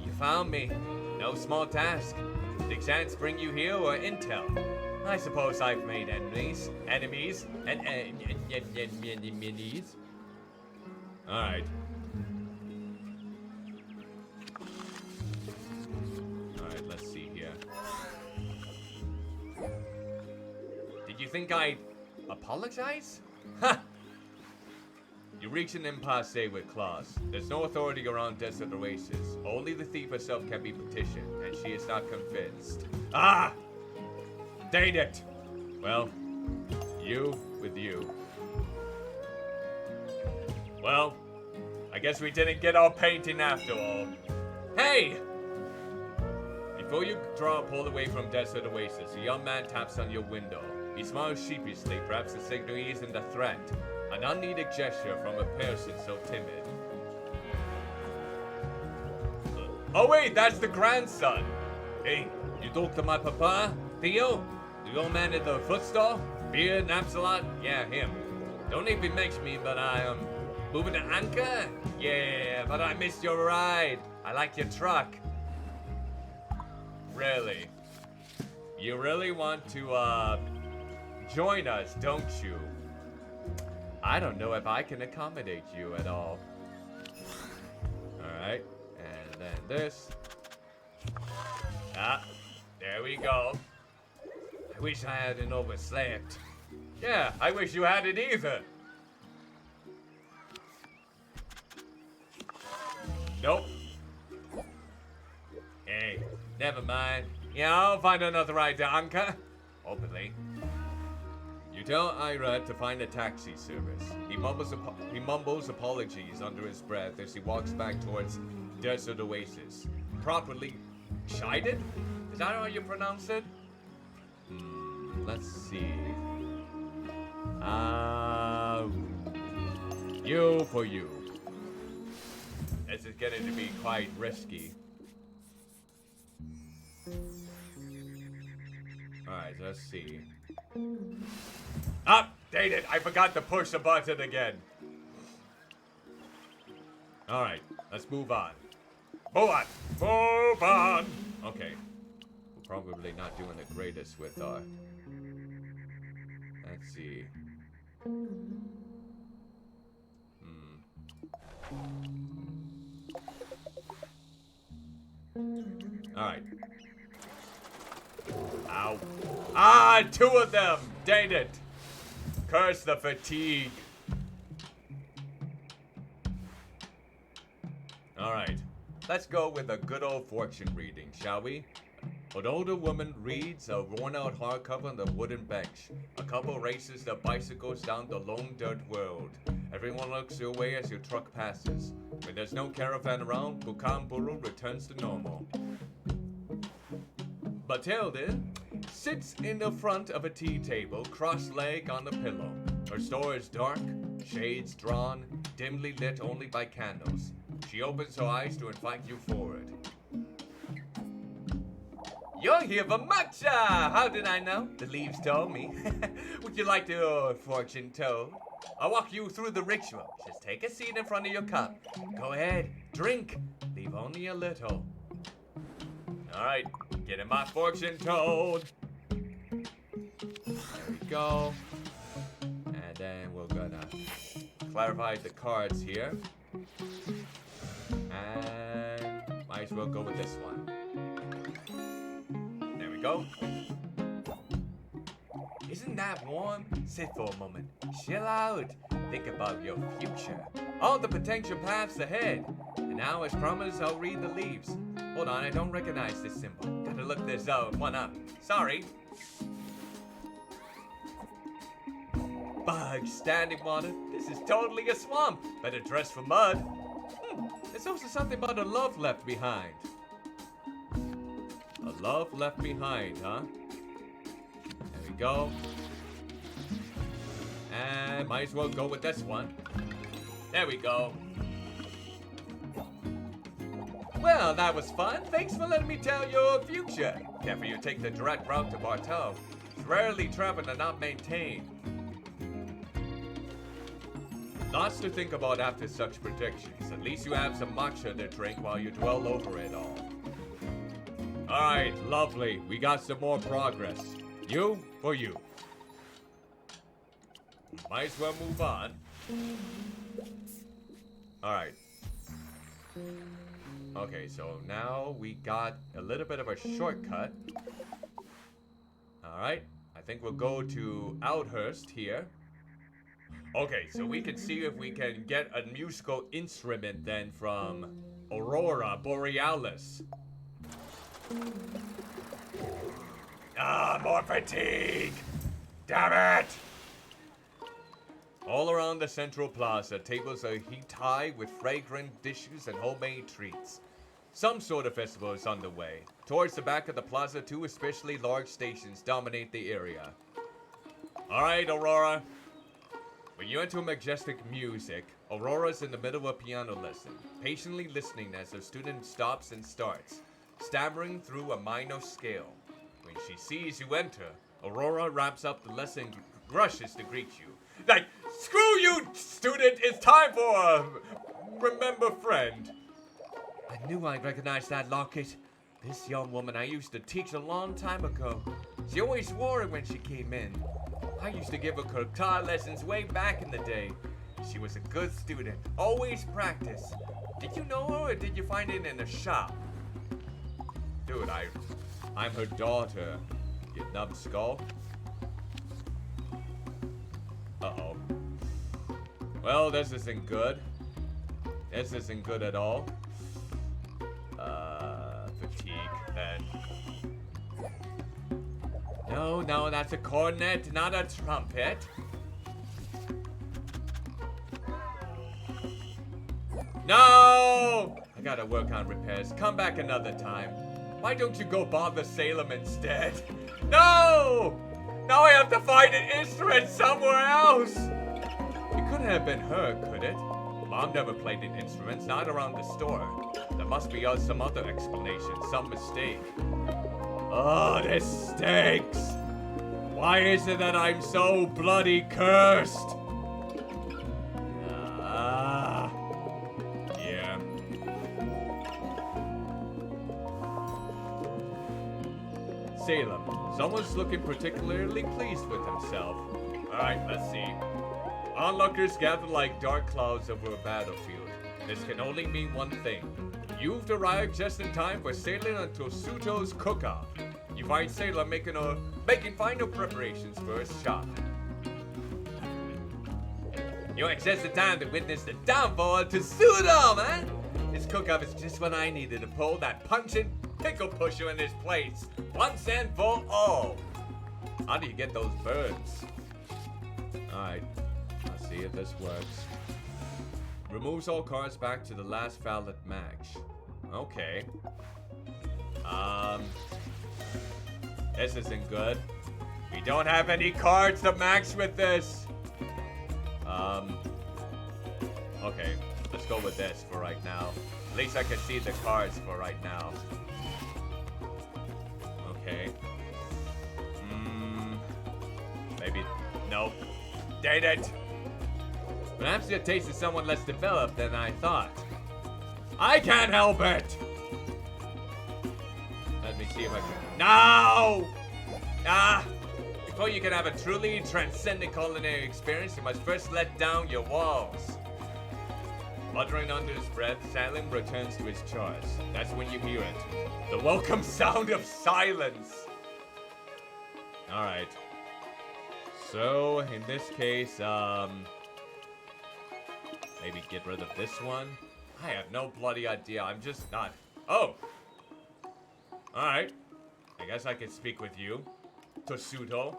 You found me. No small task. Did chance bring you here or intel? I suppose I've made enemies. Enemies? Enemies? Alright. Alright, let's see here. Did you think I'd apologize? Ha! You reach an impasse with Klaus. There's no authority around Desert Oasis. Only the thief herself can be petitioned, and she is not convinced. Ah! Dang it! Well, you with you. Well, I guess we didn't get our painting after all. Hey! Before you draw a pull away from Desert Oasis, a young man taps on your window. He smiles sheepishly, perhaps to signal he isn't a threat. An unneeded gesture from a person so timid. Oh wait, that's the grandson! Hey, you talk to my papa? Theo? The old man at the foot stall? Beard and Absalot? Yeah, him. Don't even mention me, but I am moving to Anchor? Yeah, but I missed your ride. I like your truck. Really? You really want to, join us, don't you? I don't know if I can accommodate you at all. Alright, and then this. Ah, there we go. I wish I hadn't overslept. Yeah, I wish you hadn't either. Nope. Hey, never mind. Yeah, I'll find another ride to Anchor. Hopefully. You tell Ira to find a taxi service. He mumbles apologies under his breath as he walks back towards Desert Oasis. Properly chided? Is that how you pronounce it? Let's see. You for you. this is getting to be quite risky. Alright, let's see. Ah! Dang it! I forgot to push the button again. Alright, let's move on. Move on! Move on! Okay. We're probably not doing the greatest with our... Let's see. Alright. Ow. Ah, two of them! Dang it! Curse the fatigue. Alright. Let's go with a good old fortune reading, shall we? An older woman reads a worn-out hardcover on the wooden bench. A couple races their bicycles down the lone dirt road. Everyone looks your way as your truck passes. When there's no caravan around, Bukanburu returns to normal. Matilda sits in the front of a tea table, cross-legged on the pillow. Her store is dark, shades drawn, dimly lit only by candles. She opens her eyes to invite you forward. You're here for matcha! How did I know? The leaves told me. Would you like to fortune told? I'll walk you through the ritual. Just take a seat in front of your cup. Go ahead, drink. Leave only a little. Alright, getting my fortune told. There we go. And then we're gonna clarify the cards here. And might as well go with this one. There we go. Isn't that warm? Sit for a moment. Chill out. Think about your future. All the potential paths ahead. And now, as promised, I'll read the leaves. Hold on, I don't recognize this symbol. Gotta look this one up. Sorry. Bugs, standing water. This is totally a swamp. Better dress for mud. There's also something about a love left behind. A love left behind, huh? There we go. And might as well go with this one. There we go. Well, that was fun. Thanks for letting me tell your future. Careful you take the direct route to Bartow. It's rarely traveled and not maintained. Lots to think about after such predictions. At least you have some matcha to drink while you dwell over it all. Alright, lovely. We got some more progress. You for you. Might as well move on. Alright. Okay, so now we got a little bit of a shortcut. Alright, I think we'll go to Outhurst here. Okay, so we can see if we can get a musical instrument then from Aurora Borealis. Ah, more fatigue! Damn it! All around the central plaza, tables are heaped high with fragrant dishes and homemade treats. Some sort of festival is underway. Towards the back of the plaza, two especially large stations dominate the area. Alright, Aurora. When you enter majestic music, Aurora's in the middle of a piano lesson, patiently listening as her student stops and starts, stammering through a minor scale. When she sees you enter, Aurora wraps up the lesson and rushes to greet you. Like, screw you, student! It's time for a remember friend. I knew I'd recognize that locket. This young woman I used to teach a long time ago. She always wore it when she came in. I used to give her guitar lessons way back in the day. She was a good student, always practiced. Did you know her or did you find it in a shop? Dude, I'm her daughter, you numbskull. Uh-oh. Well, this isn't good. This isn't good at all. Fatigue, then. No, that's a cornet, not a trumpet. No! I gotta work on repairs. Come back another time. Why don't you go bother Salem instead? No! Now I have to find an instrument somewhere else! It couldn't have been her, could it? Mom never played the instruments, not around the store. There must be some other explanation, some mistake. Oh, this stinks! Why is it that I'm so bloody cursed? Yeah. Salem, someone's looking particularly pleased with himself. Alright, let's see. Onlookers gather like dark clouds over a battlefield. This can only mean one thing. You've arrived just in time for Salem and Tosuto's cook-off. You find Salem making final preparations for his shop. You ain't just in time to witness the downfall of Tosuto, man! This cook-off is just what I needed to pull that pungent pickle pusher in his place, once and for all. How do you get those birds? Alright, let's see if this works. Removes all cards back to the last valid match. Okay. This isn't good. We don't have any cards to match with this. Okay, let's go with this for right now. At least I can see the cards for right now. Okay. Maybe, nope. Date it! Perhaps your taste is somewhat less developed than I thought. I can't help it! Let me see if I can. No! Before you can have a truly transcendent culinary experience, you must first let down your walls. Muttering under his breath, Salem returns to his chores. That's when you hear it. The welcome sound of silence. Alright. So, in this case, maybe get rid of this one. I have no bloody idea. I'm just not. Oh! Alright. I guess I can speak with you. Tosuto.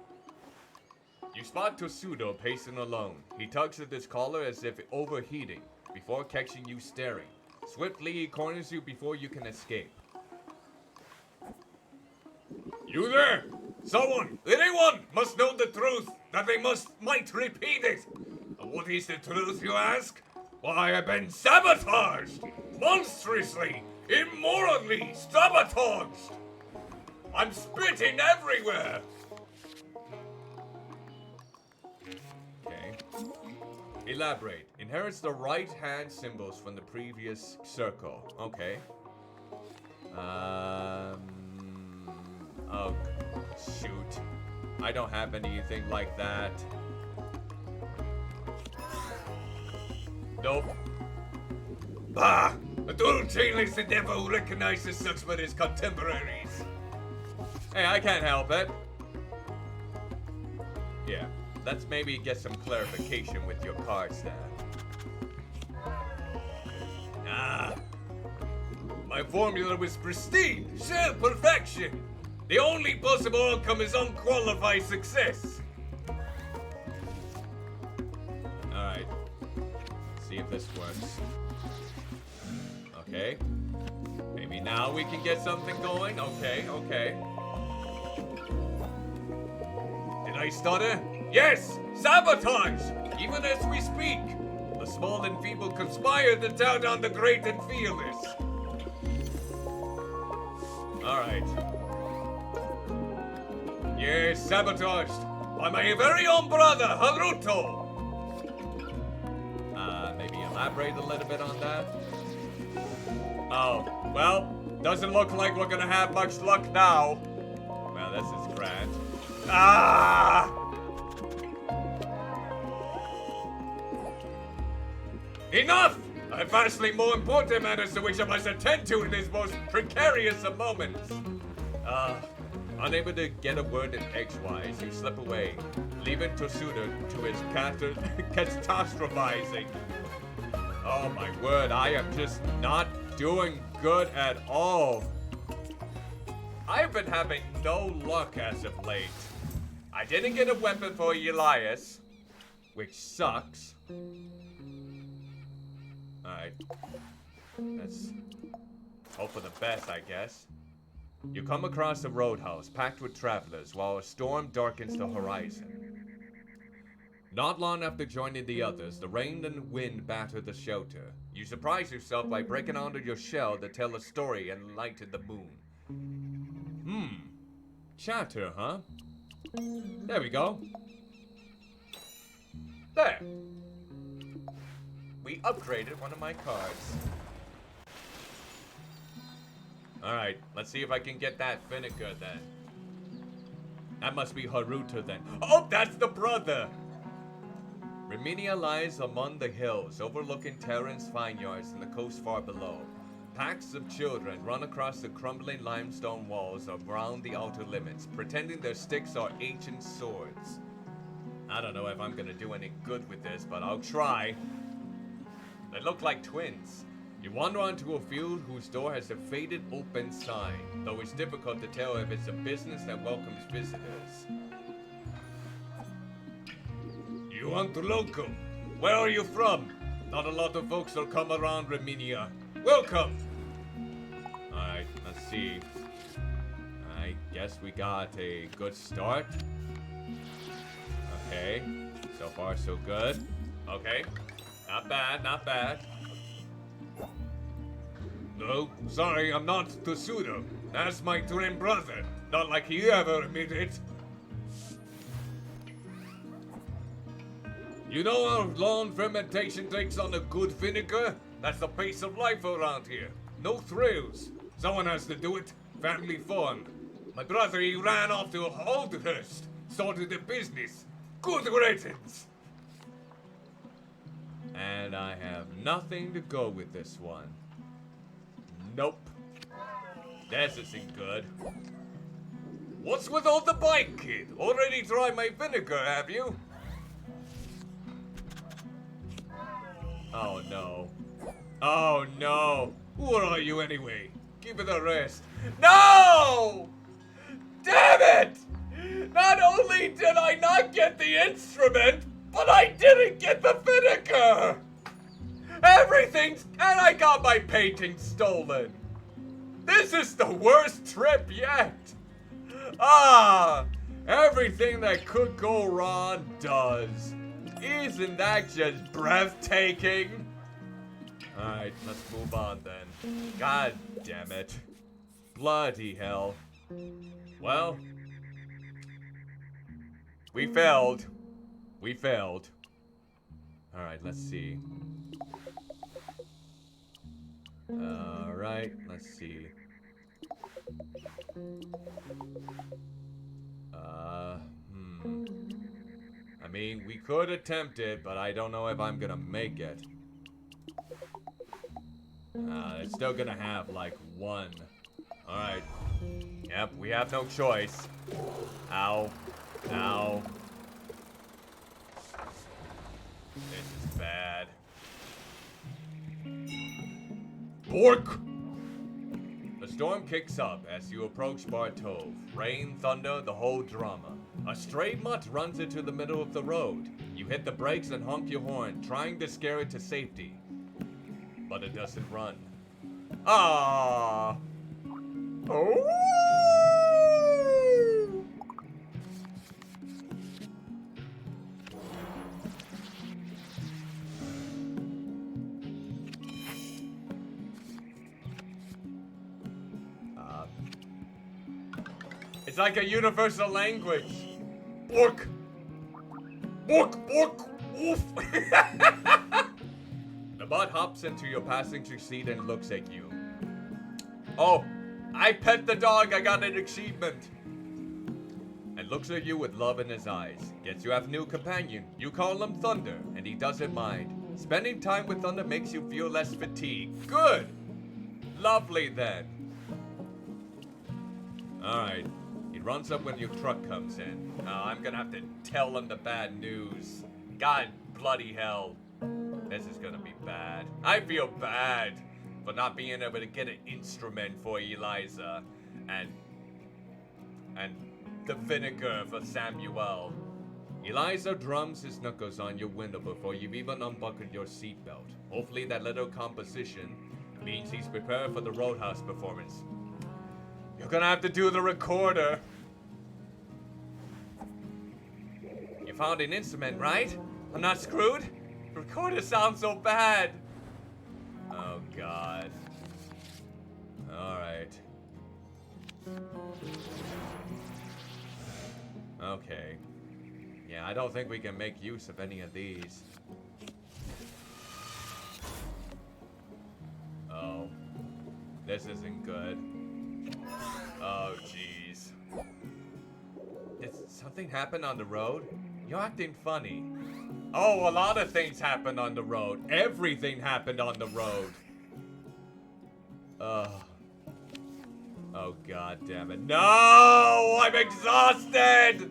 You spot Tosuto pacing alone. He tugs at his collar as if overheating, before catching you staring. Swiftly, he corners you before you can escape. You there! Someone, anyone, must know the truth, that they might repeat it. What is the truth, you ask? Why, I've been sabotaged! Monstrously, immorally sabotaged! I'm spitting everywhere! Okay. Elaborate. Inherits the right-hand symbols from the previous circle. Okay. Oh, shoot. I don't have anything like that. Nope. Bah! A dual chainless endeavor who recognizes such but his contemporaries. Hey, I can't help it. Yeah, let's maybe get some clarification with your cards there. My formula was pristine, sheer perfection. The only possible outcome is unqualified success. Alright. See if this works. Okay. Maybe now we can get something going. Okay, okay. Did I stutter? Yes! Sabotage! Even as we speak! The small and feeble conspire to tear down the great and fearless. Alright. Yes, sabotaged by my very own brother, Haruto! Maybe elaborate a little bit on that? Oh, well, doesn't look like we're gonna have much luck now. Well, this is grand. Enough! I have vastly more important matters to which I must attend to in this most precarious of moments. Unable to get a word in edgewise, you slip away, leaving Tosuto to his catastrophizing. Oh my word, I am just not doing good at all. I've been having no luck as of late. I didn't get a weapon for Elias, which sucks. Alright. Let's hope for the best, I guess. You come across a roadhouse packed with travelers while a storm darkens the horizon. Not long after joining the others, the rain and wind battered the shelter. You surprise yourself by breaking onto your shell to tell a story and lighten the moon. Chatter, huh? There we go. There. We upgraded one of my cards. Alright, let's see if I can get that vinegar then. That must be Haruto then. Oh, that's the brother! Reminia lies among the hills, overlooking Terran's vineyards and the coast far below. Packs of children run across the crumbling limestone walls around the outer limits, pretending their sticks are ancient swords. I don't know if I'm gonna do any good with this, but I'll try. They look like twins. You wander onto a field whose door has a faded open sign, though it's difficult to tell if it's a business that welcomes visitors. You aren't local. Where are you from? Not a lot of folks will come around Reminia. Welcome! Alright, let's see. I guess we got a good start. Okay, so far so good. Okay, not bad, not bad. No, sorry, I'm not the suitor. That's my twin brother. Not like he ever admitted. You know how long fermentation takes on a good vinegar? That's the pace of life around here. No thrills. Someone has to do it. Family fun. My brother, he ran off to Oldhurst. Started a business. Good riddance. And I have nothing to go with this one. Nope. This isn't good. What's with all the bite, kid? Already tried my vinegar, have you? Oh no. Oh no. Who are you anyway? Give it a rest. No! Damn it! Not only did I not get the instrument, but I didn't get the vinegar! Everything's... and I got my painting stolen. This is the worst trip yet. Ah! Everything that could go wrong does. Isn't that just breathtaking? Alright, let's move on then. God damn it. Bloody hell. Well, we failed. We failed. Alright, let's see. Alright, let's see. I mean, we could attempt it, but I don't know if I'm gonna make it. It's still gonna have, like, one. Alright. Yep, we have no choice. Ow. Ow. This is bad. Bork! The storm kicks up as you approach Bartov. Rain, thunder, the whole drama. A stray mutt runs into the middle of the road. You hit the brakes and honk your horn, trying to scare it to safety. But it doesn't run. Ah! Oh! It's like a universal language. Bork! Bork! Bork! Woof! The bot hops into your passenger seat and looks at you. Oh, I pet the dog, I got an achievement. And looks at you with love in his eyes. Guess you have a new companion. You call him Thunder, and he doesn't mind. Spending time with Thunder makes you feel less fatigued. Good! Lovely then. Alright. He runs up when your truck comes in. I'm gonna have to tell him the bad news. God bloody hell. This is gonna be bad. I feel bad for not being able to get an instrument for Eliza. And the vinegar for Samuel. Eliza drums his knuckles on your window before you've even unbuckled your seatbelt. Hopefully that little composition means he's prepared for the Roadhouse performance. You're gonna have to do the recorder. You found an instrument, right? I'm not screwed? The recorder sounds so bad. Oh, God. Alright. Okay. Yeah, I don't think we can make use of any of these. Oh. This isn't good. Oh, jeez. Did something happen on the road? You're acting funny. Oh, a lot of things happened on the road. Everything happened on the road. Oh, God damn it. No! I'm exhausted!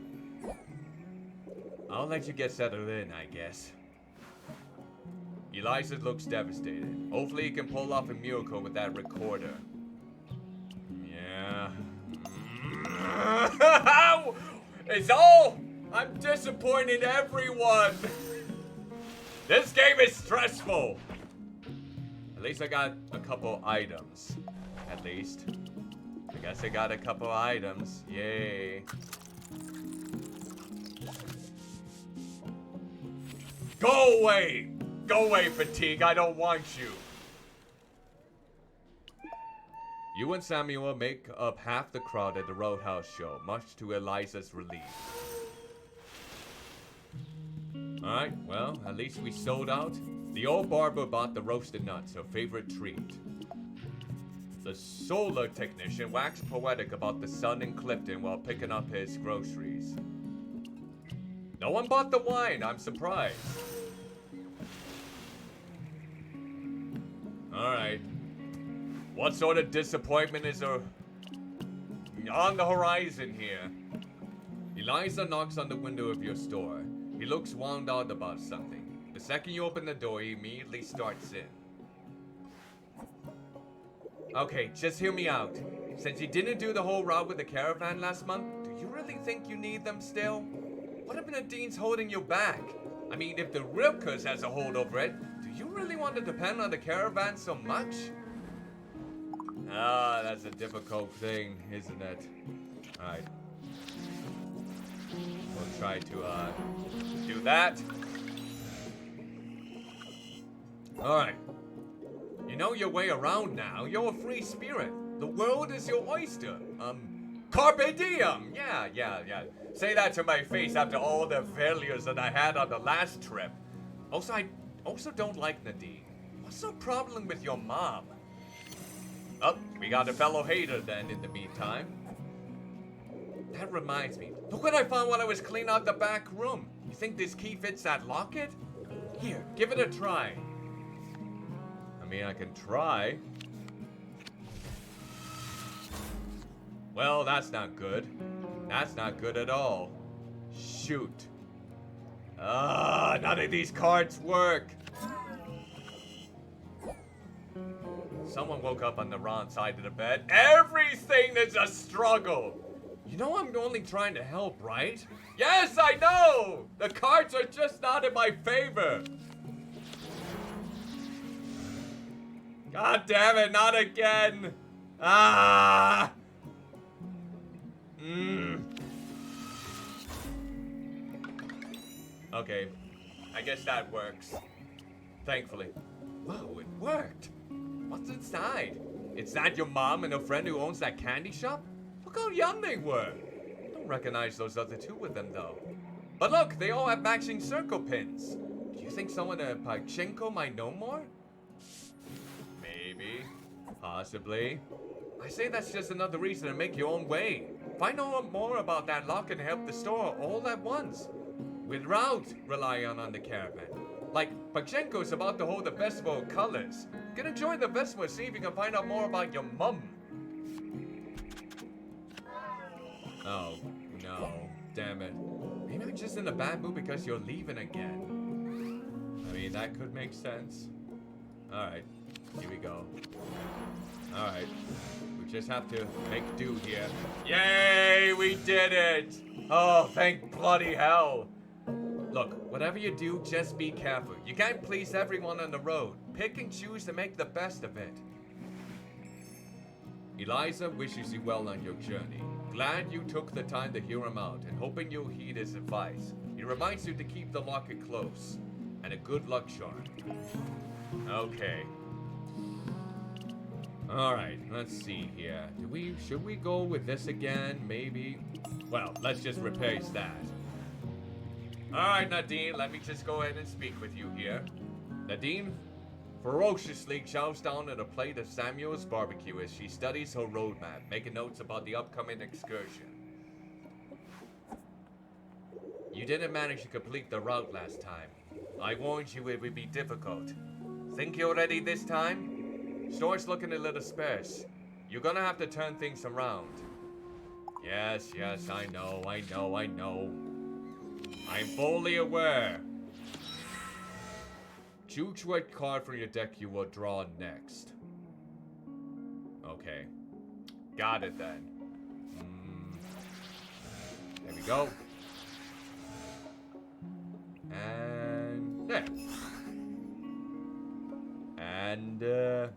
I'll let you get settled in, I guess. Eliza looks devastated. Hopefully he can pull off a miracle with that recorder. Yeah. It's all... I'm disappointing everyone. This game is stressful. At least I got a couple items. At least. I guess I got a couple items. Yay. Go away! Go away, Fatigue. I don't want you. You and Samuel make up half the crowd at the Roadhouse show, much to Eliza's relief. Alright, well, at least we sold out. The old barber bought the roasted nuts, her favorite treat. The solar technician waxed poetic about the sun in Clifton while picking up his groceries. No one bought the wine, I'm surprised. Alright. What sort of disappointment is on the horizon here? Eliza knocks on the window of your store. He looks wound out about something. The second you open the door, he immediately starts in. Okay, just hear me out. Since you didn't do the whole route with the caravan last month, do you really think you need them still? What if Nadine's holding you back? I mean, if the Rivkas has a hold over it, do you really want to depend on the caravan so much? Ah, that's a difficult thing, isn't it? Alright. We'll try to, do that. Alright. You know your way around now. You're a free spirit. The world is your oyster. Carpe diem! Yeah. Say that to my face after all the failures that I had on the last trip. Also, I don't like Nadine. What's the problem with your mom? Oh, we got a fellow hater then in the meantime. That reminds me. Look what I found while I was cleaning out the back room. You think this key fits that locket? Here, give it a try. I mean, I can try. Well, that's not good. That's not good at all. Shoot. None of these cards work. Someone woke up on the wrong side of the bed. Everything is a struggle. You know I'm only trying to help, right? Yes, I know! The cards are just not in my favor. God damn it, not again. Ah! Okay, I guess that works. Thankfully. Whoa, it worked. What's inside? It's that your mom and a friend who owns that candy shop? Look how young they were. Don't recognize those other two with them though. But look, they all have matching circle pins. Do you think someone at Pachinko might know more? Maybe. Possibly. I say that's just another reason to make your own way. Find out more about that lock and help the store all at once. Without relying on the caravan. Like, Pachenko's about to hold the Festival of Colors. You can join the festival and see if you can find out more about your mum. Oh, no. Damn it. Maybe I'm just in a bad mood because you're leaving again. I mean, that could make sense. Alright. Here we go. Alright. We just have to make do here. Yay! We did it! Oh, thank bloody hell. Look, whatever you do, just be careful. You can't please everyone on the road. Pick and choose to make the best of it. Eliza wishes you well on your journey. Glad you took the time to hear him out and hoping you'll heed his advice. It reminds you to keep the locket close. And a good luck charm. Okay. Alright, let's see here. Should we go with this again? Maybe? Well, let's just replace that. Alright, Nadine, let me just go ahead and speak with you here. Nadine ferociously chows down at a plate of Samuel's barbecue as she studies her roadmap, making notes about the upcoming excursion. You didn't manage to complete the route last time. I warned you it would be difficult. Think you're ready this time? Store's looking a little sparse. You're gonna have to turn things around. Yes, I know. I'm fully aware. Choose what card from your deck you will draw next. Okay. Got it then. There we go. And there. And there.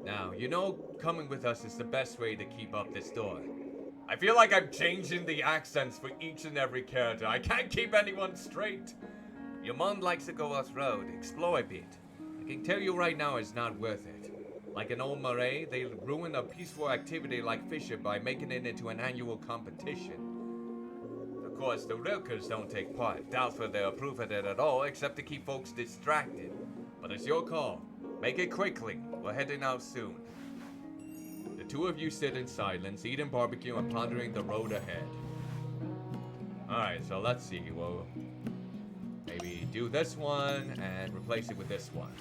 Now, you know coming with us is the best way to keep up this door. I feel like I'm changing the accents for each and every character. I can't keep anyone straight. Your mom likes to go off-road, explore a bit. I can tell you right now it's not worth it. Like an old Murray, they ruin a peaceful activity like fishing by making it into an annual competition. Of course, the Rilkers don't take part. Doubtful they'll approve of it at all, except to keep folks distracted. But it's your call. Make it quickly. We're heading out soon. The two of you sit in silence, eating barbecue and pondering the road ahead. Alright, so let's see. We'll maybe do this one and replace it with this one.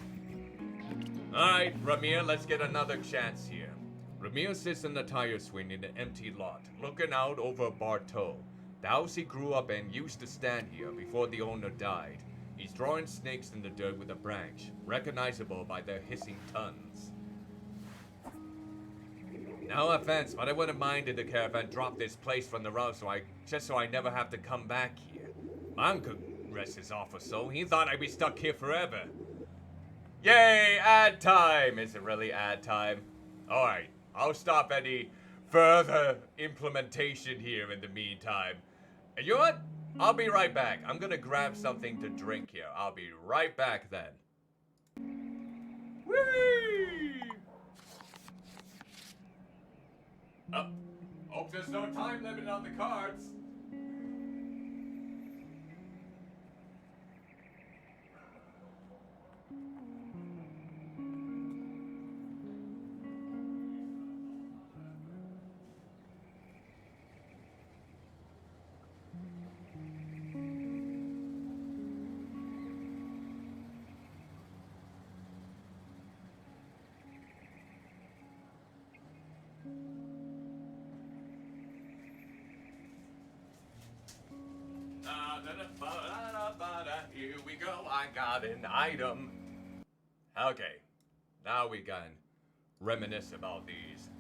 Alright, Ramir, let's get another chance here. Ramir sits in the tire swing in an empty lot, looking out over Bartow. The house he grew up in used to stand here before the owner died. He's drawing snakes in the dirt with a branch, recognizable by their hissing tongues. No offense, but I wouldn't mind if the caravan dropped this place from the road just so I never have to come back here. Mom could rest his awful soul. He thought I'd be stuck here forever. Yay, ad time! Is it really ad time? Alright, I'll stop any further implementation here in the meantime. And you know what? I'll be right back. I'm gonna grab something to drink here. I'll be right back then. Whee! Hope there's no time limit on the cards. Here we go, I got an item. Okay, now we can reminisce about these.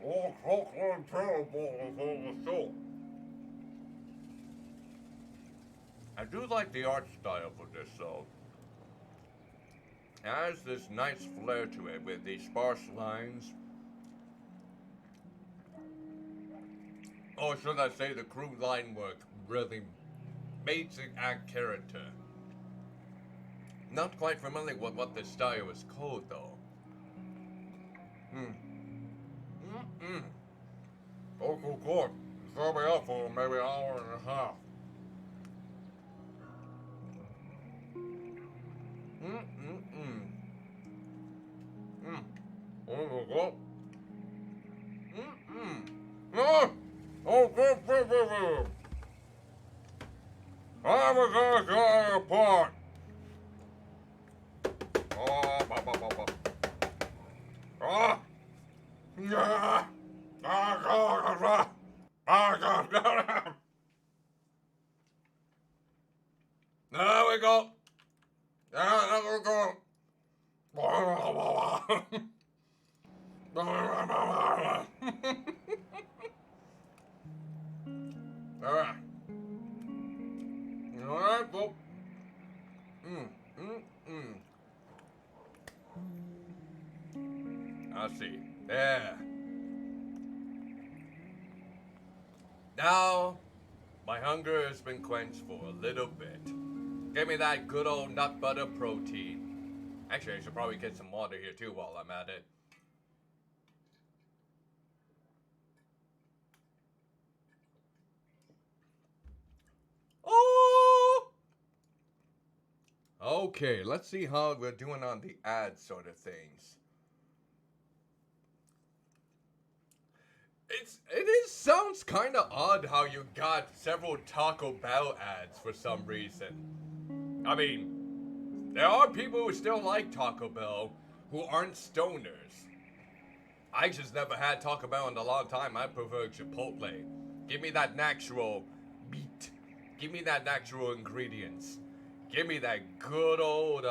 Oh, chocolate terrible is all the soul. I do like the art style for this though. It has this nice flair to it with these sparse lines. Or should I say the crude line work really makes it add character. Not quite familiar with what this style is called though. Vocal cord. Throw me up for maybe an hour and a half. I'm gonna go apart. There we go. There we go. Alright. Alright, well. Let's see. There. Now, my hunger has been quenched for a little bit. Give me that good old nut butter protein. Actually, I should probably get some water here too while I'm at it. Oh! Okay, let's see how we're doing on the ad sort of things. Sounds kind of odd how you got several Taco Bell ads for some reason. I mean, there are people who still like Taco Bell who aren't stoners. I just never had Taco Bell in a long time. I prefer Chipotle. Give me that natural meat. Give me that natural ingredients. Give me that good old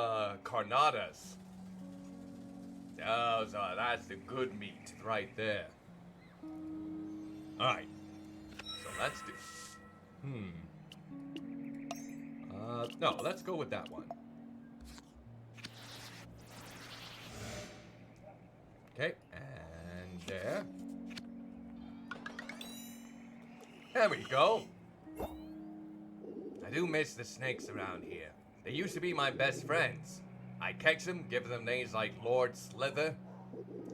carnatas. That's the good meat right there. Alright. So let's do... No, let's go with that one. Okay, and there. There we go. I do miss the snakes around here. They used to be my best friends. I catch them, give them names like Lord Slither.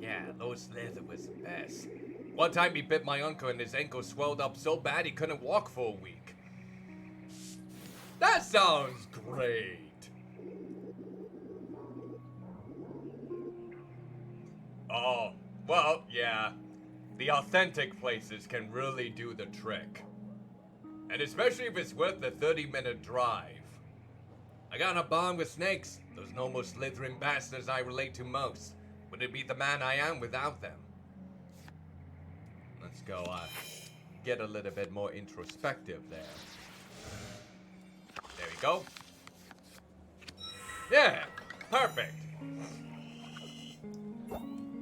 Yeah, Lord Slither was the best. One time he bit my uncle and his ankle swelled up so bad he couldn't walk for a week. That sounds great. Oh, well, yeah. The authentic places can really do the trick. And especially if it's worth the 30-minute drive. I got a bond with snakes, those normal slithering bastards I relate to most. Wouldn't be the man I am without them. Let's go, get a little bit more introspective there. There we go. Yeah, perfect.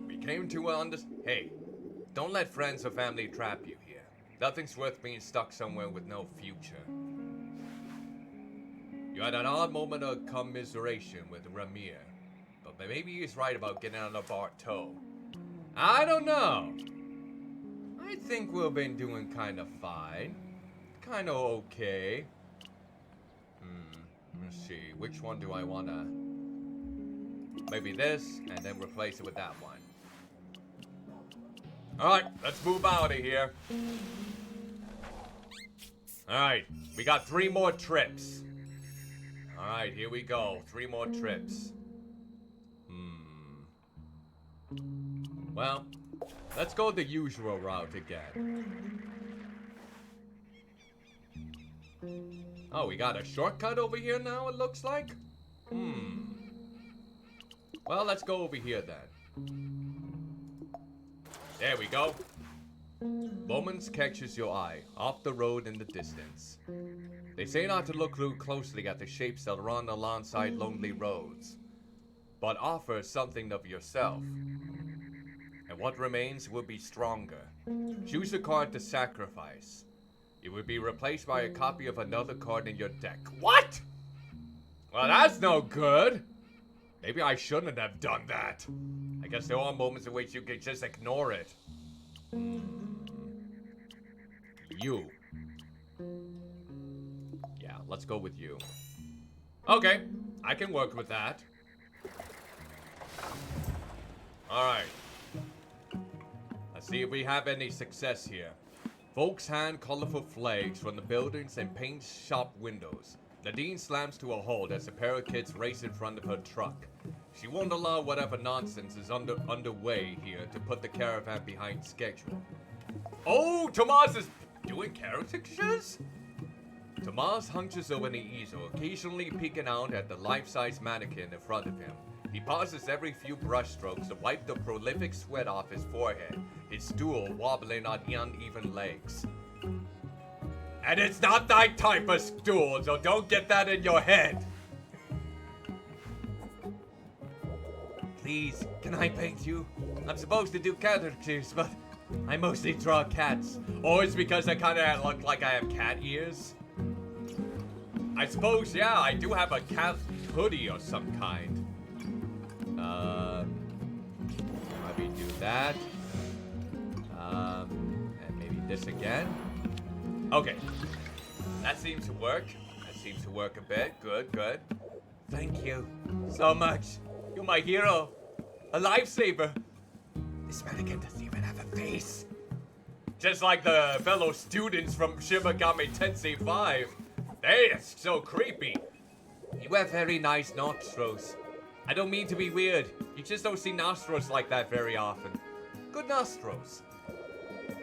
We came to hey, don't let friends or family trap you here. Nothing's worth being stuck somewhere with no future. You had an odd moment of commiseration with Ramir, but maybe he's right about getting out of Bartow. I don't know. I think we've been doing kind of fine. Kind of okay. Let's see. Which one do I want to... Maybe this, and then replace it with that one. Alright, let's move out of here. Alright, we got 3 more trips. Alright, here we go. 3 more trips. Well... Let's go the usual route again. Oh, we got a shortcut over here now, it looks like? Well, let's go over here then. There we go. Moments catches your eye, off the road in the distance. They say not to look too closely at the shapes that run alongside lonely roads, but offer something of yourself. And what remains will be stronger. Choose a card to sacrifice. It will be replaced by a copy of another card in your deck. What? Well, that's no good. Maybe I shouldn't have done that. I guess there are moments in which you can just ignore it. You. Yeah, let's go with you. Okay, I can work with that. Alright. Let's see if we have any success here. Folks hand colorful flags from the buildings and paint shop windows. Nadine slams to a halt as a pair of kids race in front of her truck. She won't allow whatever nonsense is underway here to put the caravan behind schedule. Oh, Tomas is doing caricatures? Tomas hunches over the easel, occasionally peeking out at the life-size mannequin in front of him. He pauses every few brushstrokes to wipe the prolific sweat off his forehead, his stool wobbling on uneven legs. And it's not that type of stool, so don't get that in your head! Please, can I paint you? I'm supposed to do caricatures, but I mostly draw cats. Or it's because I kinda look like I have cat ears? I suppose, yeah, I do have a cat hoodie of some kind. let me do that. And maybe this again. Okay. That seems to work. That seems to work a bit. Good, good. Thank you so much. You're my hero. A lifesaver. This mannequin doesn't even have a face. Just like the fellow students from Shin Megami Tensei 5. They are so creepy. You have very nice nostrils. I don't mean to be weird. You just don't see nostrils like that very often. Good nostrils.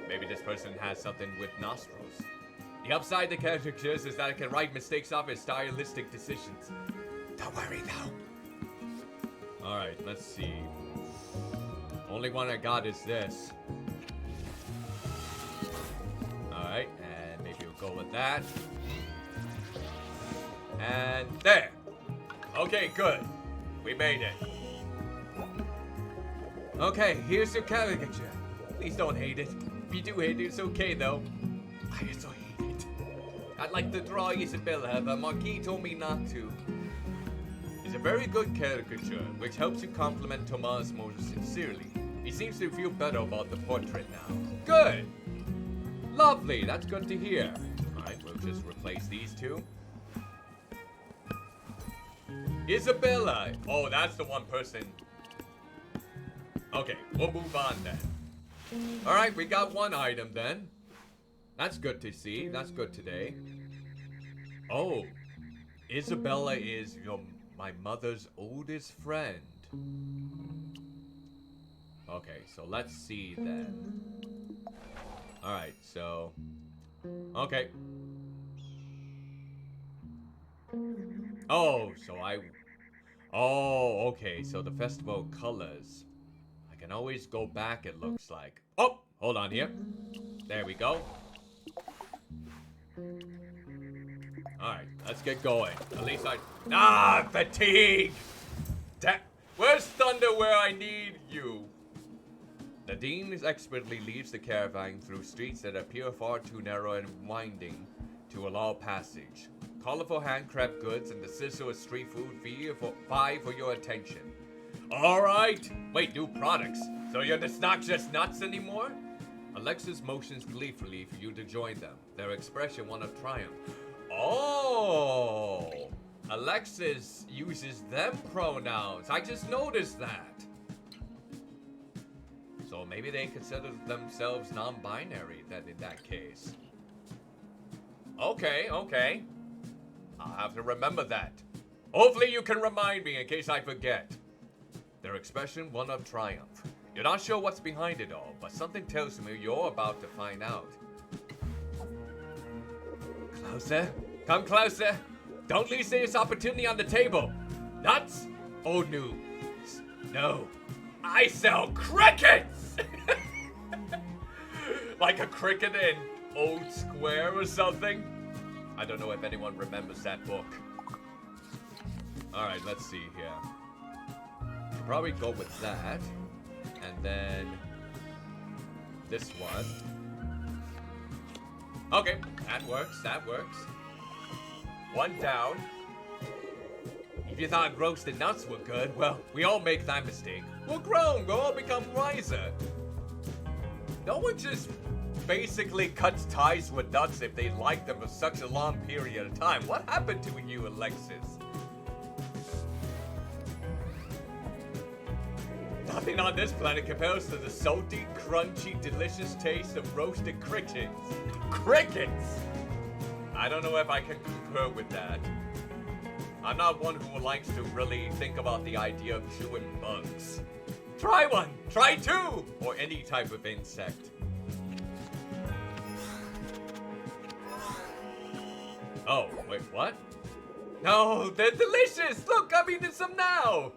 Maybe this person has something with nostrils. The upside to caricatures is that it can write mistakes off as stylistic decisions. Don't worry though. Alright, let's see. Only one I got is this. Alright, and maybe we'll go with that. And there. Okay, good. We made it. Okay, here's your caricature. Please don't hate it. If you do hate it, it's okay though. I also hate it. I'd like to draw Isabella, but Marquis told me not to. It's a very good caricature, which helps you compliment Tomas more sincerely. He seems to feel better about the portrait now. Good! Lovely, that's good to hear. Alright, we'll just replace these two. Isabella! Oh, that's the one person. Okay, we'll move on then. Alright, we got one item then. That's good to see. That's good today. Oh, Isabella is my mother's oldest friend. Okay, so let's see then. Alright, so... Okay. Oh, so Oh, okay, so the festival colors. I can always go back, it looks like. Oh, hold on here. There we go. Alright, let's get going. At least fatigue! Where's Thunder where I need you? The Dean expertly leads the caravan through streets that appear far too narrow and winding to allow passage. Colorful handcrafted goods and the sizzle of street food vie for your attention. Alright! Wait, new products. So you're not just nuts anymore? Alexis motions gleefully for you to join them. Their expression one of triumph. Oh! Alexis uses them pronouns. I just noticed that. So maybe they consider themselves non-binary then in that case. Okay, okay. I'll have to remember that. Hopefully you can remind me in case I forget. Their expression one of triumph. You're not sure what's behind it all, but something tells me you're about to find out. Closer. Come closer. Don't leave this opportunity on the table. Nuts? Old news. No. I sell crickets! Like a cricket in Old Square or something? I don't know if anyone remembers that book. Alright, let's see here. I'll probably go with that. And then this one. Okay, that works, that works. One down. If you thought roasted nuts were good, well, we all make that mistake. We're grown, we'll all become wiser. No one just basically cuts ties with nuts if they like them for such a long period of time. What happened to you, Alexis? Nothing on this planet compares to the salty, crunchy, delicious taste of roasted crickets. Crickets! I don't know if I can concur with that. I'm not one who likes to really think about the idea of chewing bugs. Try one! Try two! Or any type of insect. Oh, wait, what? No, they're delicious! Look, I'm eating some now!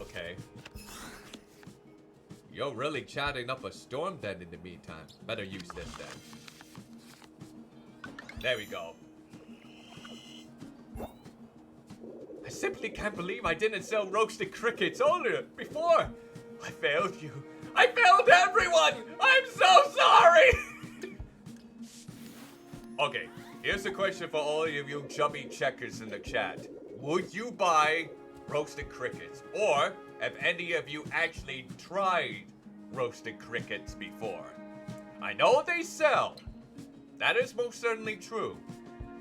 Okay. You're really chatting up a storm then in the meantime. Better use this then. There we go. I simply can't believe I didn't sell roasted crickets earlier, before. I failed you. I failed everyone! I'm so sorry! Okay, here's a question for all of you chubby checkers in the chat. Would you buy roasted crickets? Or if any of you actually tried roasted crickets before. I know they sell. That is most certainly true.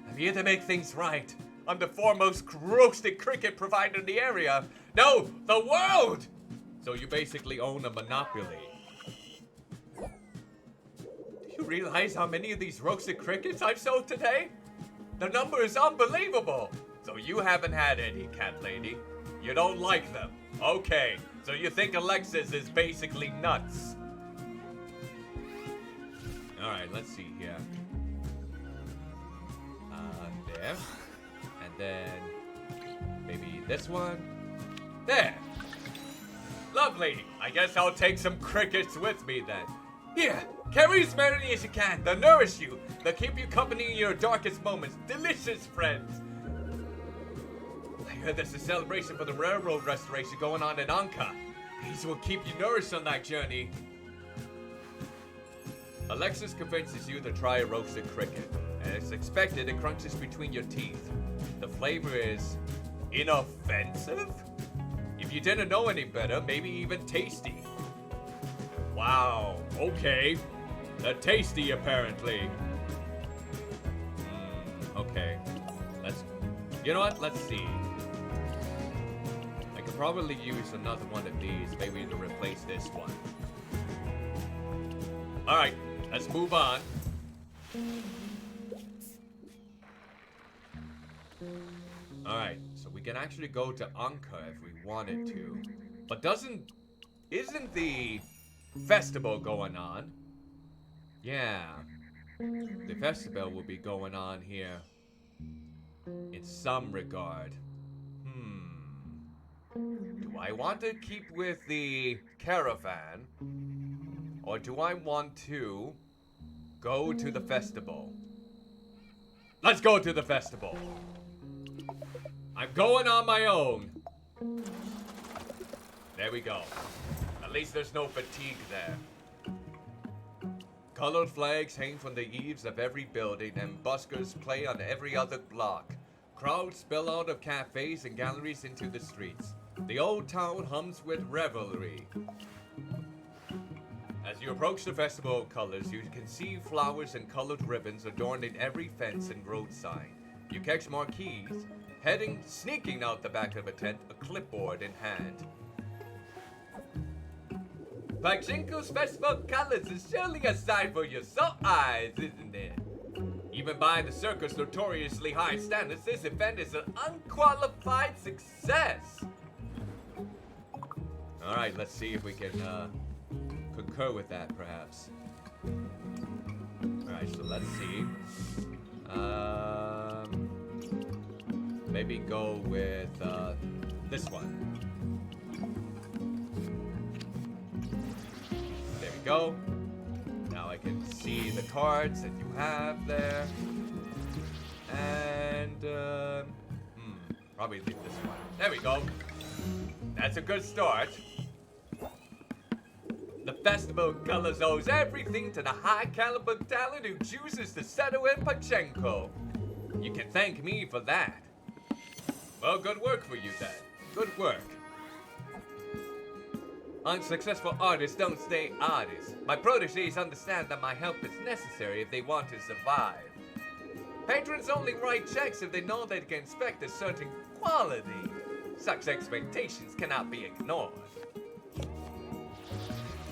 I'm here to make things right. I'm the foremost roasted cricket provider in the area. No, the world! So you basically own a monopoly. Do you realize how many of these roasted crickets I've sold today? The number is unbelievable. So you haven't had any, cat lady. You don't like them. Okay, so you think Alexis is basically nuts. Alright, let's see here. There. And then maybe this one. There. Lovely. I guess I'll take some crickets with me then. Here, carry as many as you can. They'll nourish you. They'll keep you company in your darkest moments. Delicious, friends. I heard there's a celebration for the railroad restoration going on in Anka. These will keep you nourished on that journey. Alexis convinces you to try a roasted cricket. As expected, it crunches between your teeth. The flavor is inoffensive? If you didn't know any better, maybe even tasty. Wow, okay. They're tasty, apparently. Okay. You know what? Let's see. I could probably use another one of these, maybe to replace this one. Alright, let's move on. Alright, so we can actually go to Anka if we wanted to. But isn't the festival going on? Yeah. The festival will be going on here. In some regard. Do I want to keep with the caravan? Or do I want to go to the festival? Let's go to the festival. I'm going on my own. There we go. At least there's no fatigue there. Colored flags hang from the eaves of every building and buskers play on every other block. Crowds spill out of cafes and galleries into the streets. The old town hums with revelry. As you approach the festival of colors, you can see flowers and colored ribbons adorning every fence and road sign. You catch marquees, sneaking out the back of a tent, a clipboard in hand. Pachinko's Festival of Colors is surely a sight for your soul eyes, isn't it? Even by the circus' notoriously high standards, this event is an unqualified success. Alright, let's see if we can concur with that, perhaps. Alright, so let's see. Maybe go with this one. There we go. Now I can see the cards that you have there. And probably leave this one. There we go. That's a good start. The Festival of Colors owes everything to the high-caliber talent who chooses to settle in Pachenko. You can thank me for that. Well, good work for you then. Good work. Unsuccessful artists don't stay artists. My protégés understand that my help is necessary if they want to survive. Patrons only write checks if they know they can expect a certain quality. Such expectations cannot be ignored.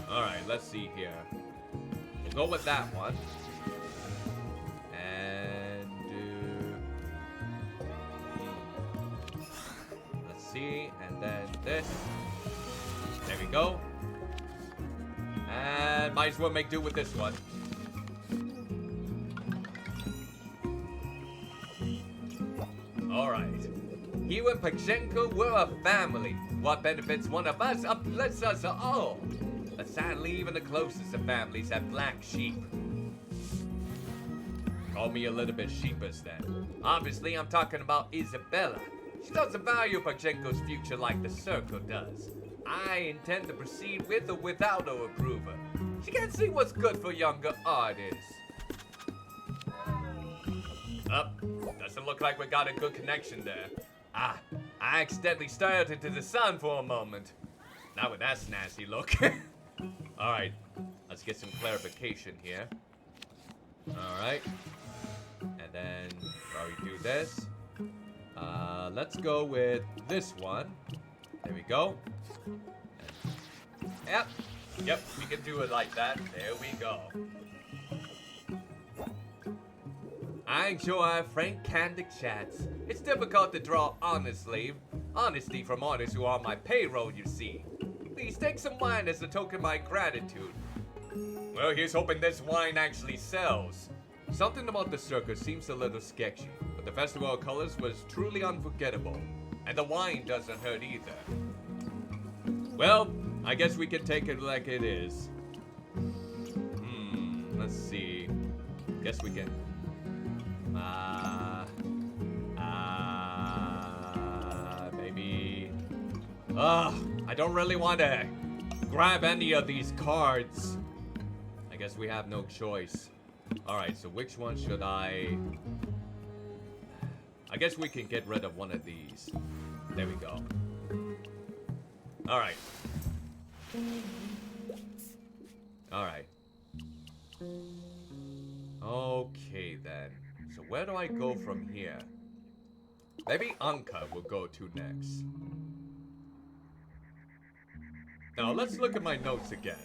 Alright, let's see here. We'll go with that one. And let's see, and then this. There we go. And might as well make do with this one. Alright. You and Pachenko, we're a family. What benefits one of us uplifts us all. But sadly, even the closest of families have black sheep. Call me a little bit sheepish then. Obviously, I'm talking about Isabella. She doesn't value Pachenko's future like the circle does. I intend to proceed with or without her approval. She can't see what's good for younger artists. Doesn't look like we got a good connection there. I accidentally stared into the sun for a moment. Not with that snazzy look. Alright, let's get some clarification here. Alright. And then, while we do this, let's go with this one. There we go. Yep, we can do it like that. There we go. I enjoy frank, candid chats. It's difficult to draw honesty from artists who are on my payroll, you see. Please take some wine as a token of my gratitude. Well, here's hoping this wine actually sells. Something about the circus seems a little sketchy, but the Festival of Colors was truly unforgettable. And the wine doesn't hurt either. Well, I guess we can take it like it is. Let's see. Guess we can. Maybe. I don't really want to grab any of these cards. I guess we have no choice. Alright, so which one should I guess we can get rid of one of these. There we go. Alright. Alright. Okay then. So where do I go from here? Maybe Anka will go to next. Now let's look at my notes again.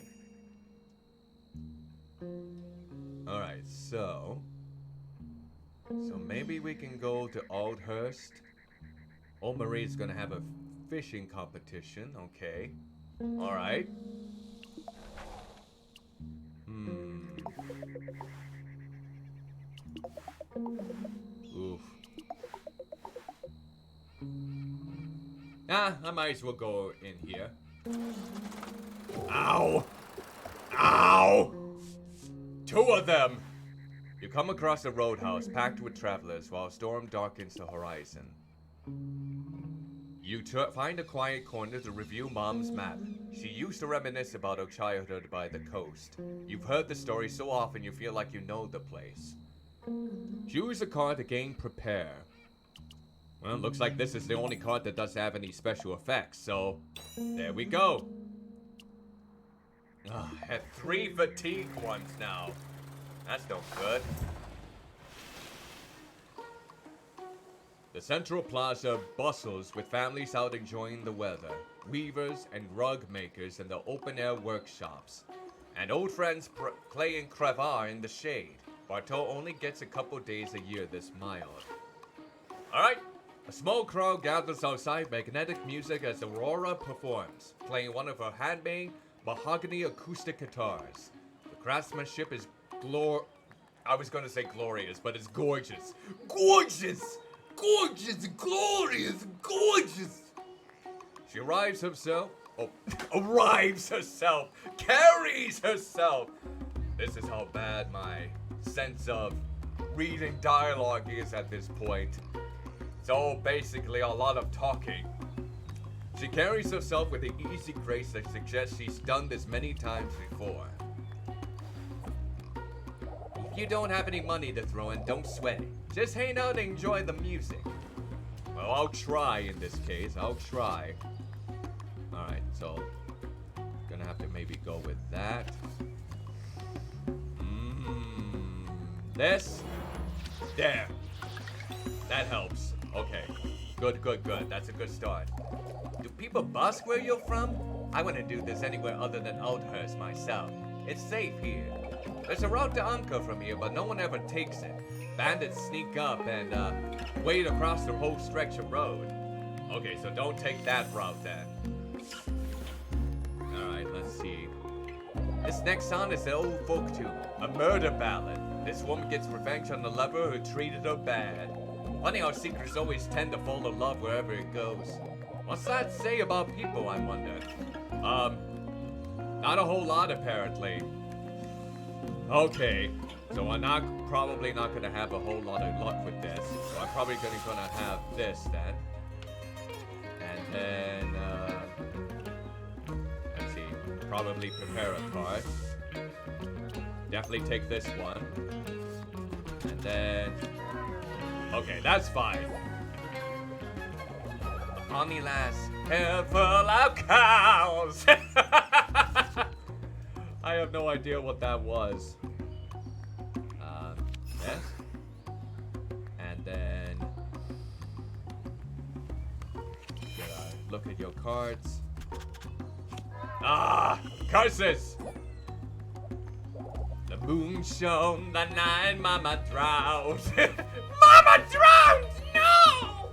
Alright, so maybe we can go to Aldhurst. Old Marie's gonna have a fishing competition, okay. Alright. Oof. I might as well go in here. Ow! Ow! Two of them! You come across a roadhouse packed with travelers while a storm darkens the horizon. You find a quiet corner to review Mom's map. She used to reminisce about her childhood by the coast. You've heard the story so often you feel like you know the place. Choose a card to gain Prepare. Well, looks like this is the only card that doesn't have any special effects, so there we go. I have 3 fatigue ones now. That's no good. The Central Plaza bustles with families out enjoying the weather, weavers and rug makers in the open-air workshops, and old friends playing crevar in the shade. Bartol only gets a couple days a year this mild. Alright, a small crowd gathers outside magnetic music as Aurora performs, playing one of her handmade mahogany acoustic guitars. The craftsmanship is I was gonna say glorious, but it's gorgeous. Gorgeous! Gorgeous! Glorious! Gorgeous! She arrives herself. Carries herself! This is how bad my sense of reading dialogue is at this point. So basically a lot of talking. She carries herself with the easy grace that suggests she's done this many times before. If you don't have any money to throw in, don't sweat it. Just hang out and enjoy the music. Well, I'll try in this case. I'll try. Alright, so gonna have to maybe go with that. This. There. That helps. Okay. Good. That's a good start. Do people busk where you're from? I wouldn't do this anywhere other than Aldhurst myself. It's safe here. There's a route to Anka from here, but no one ever takes it. Bandits sneak up and wade across the whole stretch of road. Okay, so don't take that route then. Alright, let's see. This next song is an old folk tune, a murder ballad. This woman gets revenge on the lover who treated her bad. Funny how secrets always tend to follow love wherever it goes. What's that say about people, I wonder? Not a whole lot apparently. Okay, so I'm probably not gonna have a whole lot of luck with this. So I'm probably gonna have this then. And then, let's see, probably prepare a card. Definitely take this one. And then, okay, that's fine. Upon me lass, hair full of cows. I have no idea what that was. Yes. And then look at your cards. Ah, curses! The moon shone the night Mama drowned. Mama drowned! No!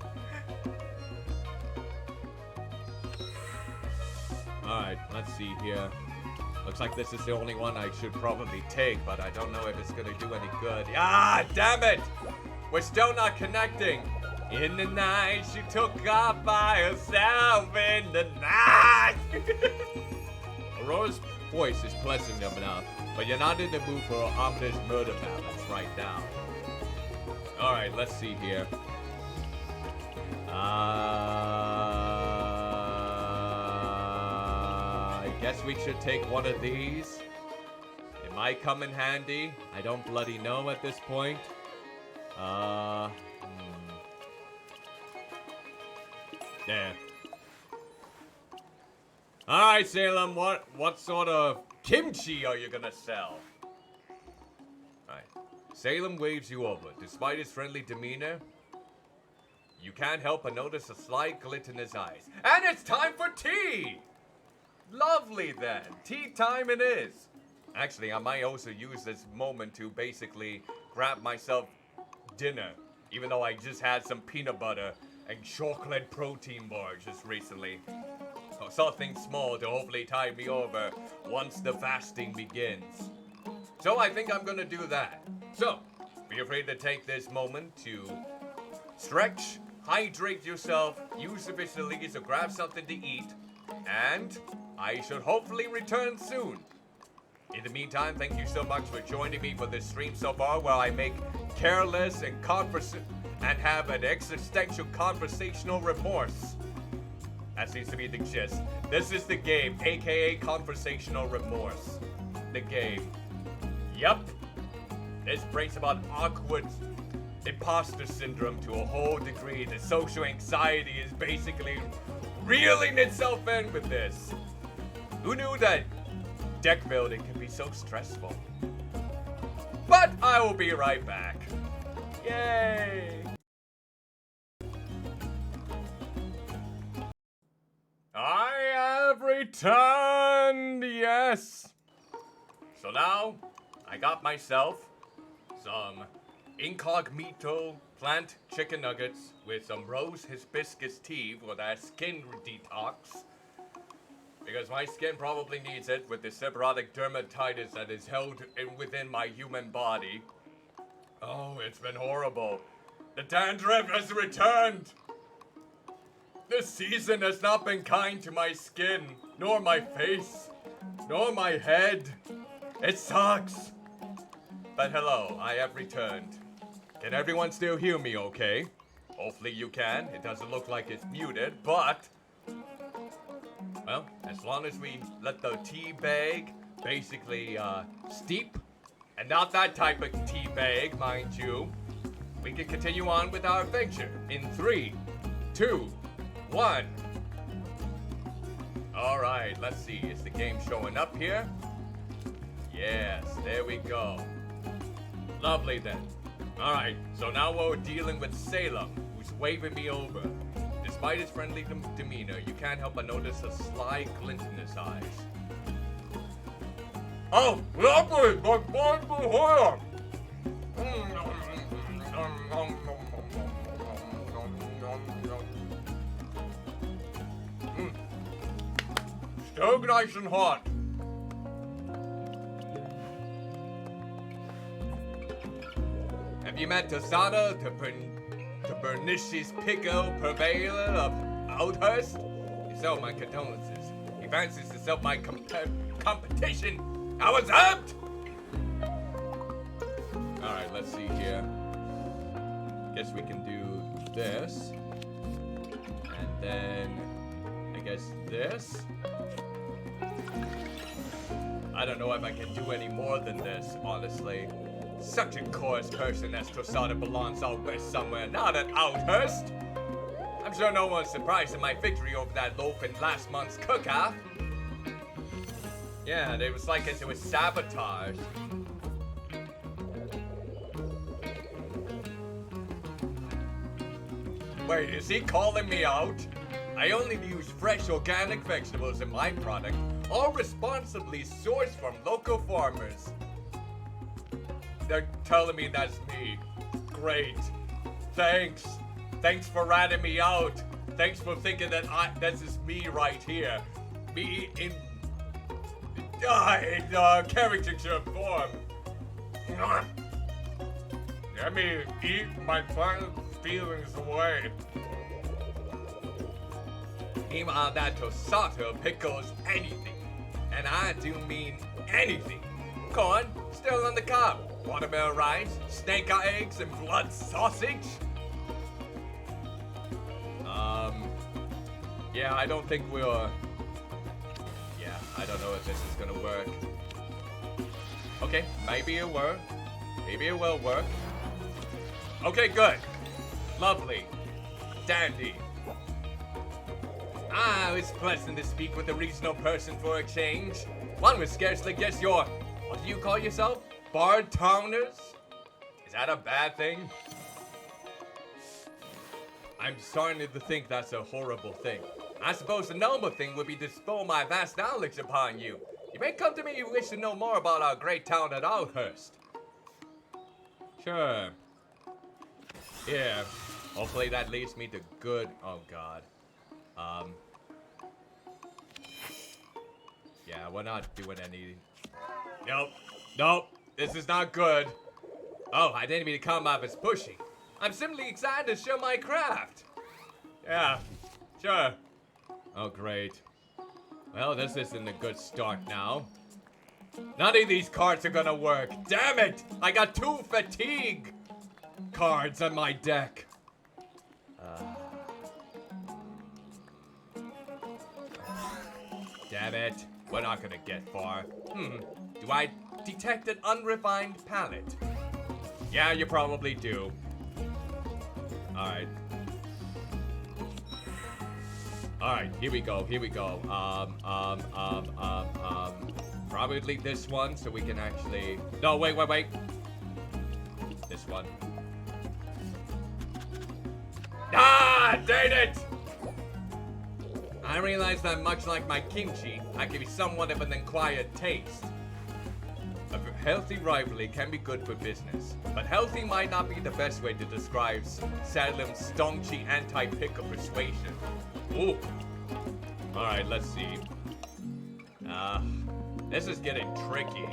Alright, let's see here. Looks like this is the only one I should probably take, but I don't know if it's gonna do any good. Ah, damn it! We're still not connecting. In the night, she took off by herself in the night. Aurora's voice is pleasant enough, but you're not in the mood for ominous murder ballads right now. Alright, let's see here. I guess we should take one of these. It might come in handy. I don't bloody know at this point. There. Alright, Salem, what sort of kimchi are you gonna sell? Alright. Salem waves you over. Despite his friendly demeanor, you can't help but notice a slight glint in his eyes. And it's time for tea! Lovely then. Tea time it is. Actually, I might also use this moment to basically grab myself dinner, even though I just had some peanut butter and chocolate protein bars just recently. So something small to hopefully tide me over once the fasting begins. So I think I'm gonna do that. So, feel free to take this moment to stretch, hydrate yourself, use the facilities, or grab something to eat, and I should hopefully return soon. In the meantime, thank you so much for joining me for this stream so far, where I make careless and have an existential conversational remorse. That seems to be the gist. This is the game, aka conversational remorse. The game. Yup. This brings about awkward imposter syndrome to a whole degree. The social anxiety is basically reeling itself in with this. Who knew that deck building can be so stressful? But I will be right back. Yay! I have returned, yes! So now, I got myself some incognito plant chicken nuggets with some rose hibiscus tea for that skin detox. Because my skin probably needs it with the seborrheic dermatitis that is held within my human body. Oh, it's been horrible. The dandruff has returned! This season has not been kind to my skin, nor my face, nor my head. It sucks. But hello, I have returned. Can everyone still hear me okay? Hopefully you can. It doesn't look like it's muted, but... well, as long as we let the tea bag basically steep, and not that type of tea bag, mind you, we can continue on with our adventure in 3, 2, 1. Alright, let's see. Is the game showing up here? Yes, there we go. Lovely then. Alright, so now we're dealing with Salem, who's waving me over. Despite his friendly demeanor, you can't help but notice a sly glint in his eyes. Oh, lovely! But here! Still nice and hot. Have you met Tasada, the pernicious pickle purveyor of Outhurst? If so, my condolences. He fancies to sell my competition. I was amped! Alright, let's see here. Guess we can do this. And then, I guess this. I don't know if I can do any more than this, honestly. Such a coarse person as Tosada belongs out west somewhere, not at Outhurst. I'm sure no one's surprised at my victory over that loaf in last month's cook-off. Yeah, it was like it was sabotage. Wait, is he calling me out? I only use fresh organic vegetables in my product, all responsibly sourced from local farmers. They're telling me that's me. Great. Thanks. Thanks for ratting me out. Thanks for thinking that this is me right here. Me in caricature form. Let me eat my feelings away. Meanwhile, that tosato pickles anything. And I do mean anything. Corn, still on the cob. Watermelon rice, snake eggs, and blood sausage. Yeah, I don't think we'll... Yeah, I don't know if this is gonna work. Okay, maybe it will. Maybe it will work. Okay, good. Lovely. Dandy. It's pleasant to speak with a reasonable person for a change. One would scarcely guess you're... What do you call yourself? Bard towners? Is that a bad thing? I'm starting to think that's a horrible thing. I suppose the noble thing would be to bestow my vast knowledge upon you. You may come to me if you wish to know more about our great town at Aldhurst. Sure. Yeah. Hopefully that leads me to good... Oh, God. Yeah, we're not doing any... Nope. This is not good. Oh, I didn't mean to come off as pushy. I'm simply excited to show my craft. Yeah, sure. Oh, great. Well, this isn't a good start now. None of these cards are gonna work. Damn it! I got 2 fatigue cards on my deck. Damn it. We're not gonna get far. Do I detect an unrefined palate? Yeah, you probably do. Alright. Alright, here we go. Probably this one, so we can actually... No, wait. This one. Ah, dang it! I realize that much like my kimchi, I can be somewhat of an acquired taste. A healthy rivalry can be good for business, but healthy might not be the best way to describe Salem's staunchy anti-pickle persuasion. Ooh. Alright, let's see. This is getting tricky.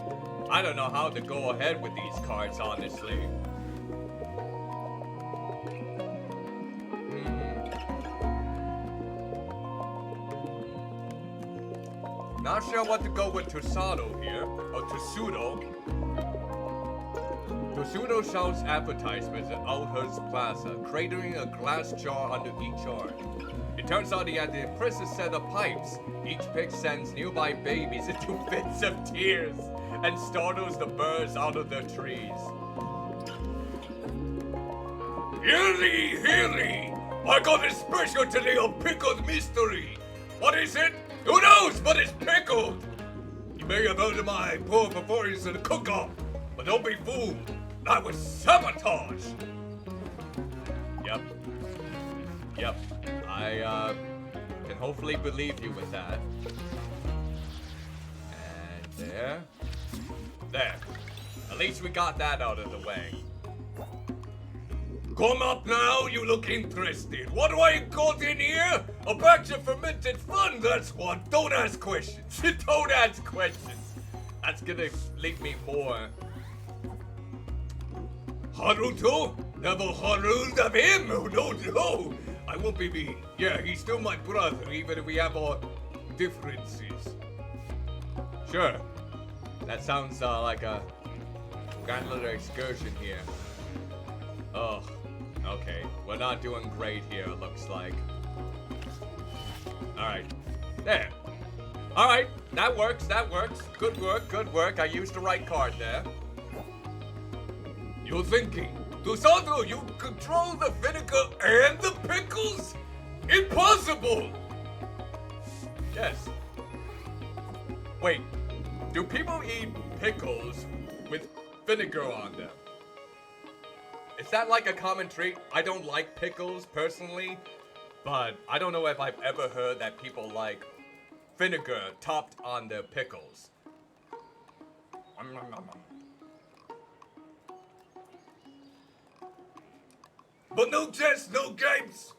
I don't know how to go ahead with these cards, honestly. Not sure what to go with Tosato here, or Tosudo. Tosudo shows advertisements at Aldhurst Plaza, cratering a glass jar under each arm. It turns out he had the impressive set of pipes. Each pick sends nearby babies into fits of tears and startles the birds out of their trees. Hear thee! I got a specialty of pickled mystery! What is it? Who knows, but it's pickled! You may have heard of my poor performance in the cook-off, but don't be fooled. That was sabotage! Yep. I, can hopefully believe you with that. And there. At least we got that out of the way. Come up now, you look interested. What do I got in here? A batch of fermented fun, that's what. Don't ask questions. Don't ask questions. That's gonna leave me more. Haruto? Never heard of him? No. I won't be mean. Yeah, he's still my brother, even if we have our differences. Sure. That sounds like a... got a little excursion here. Oh, okay. We're not doing great here, it looks like. Alright. There. Alright, that works. Good work. I used the right card there. You're thinking, Dusato, you control the vinegar and the pickles? Impossible! Yes. Wait, do people eat pickles with vinegar on them? Is that like a common trait? I don't like pickles personally, but I don't know if I've ever heard that people like vinegar topped on their pickles. But no tests, no games.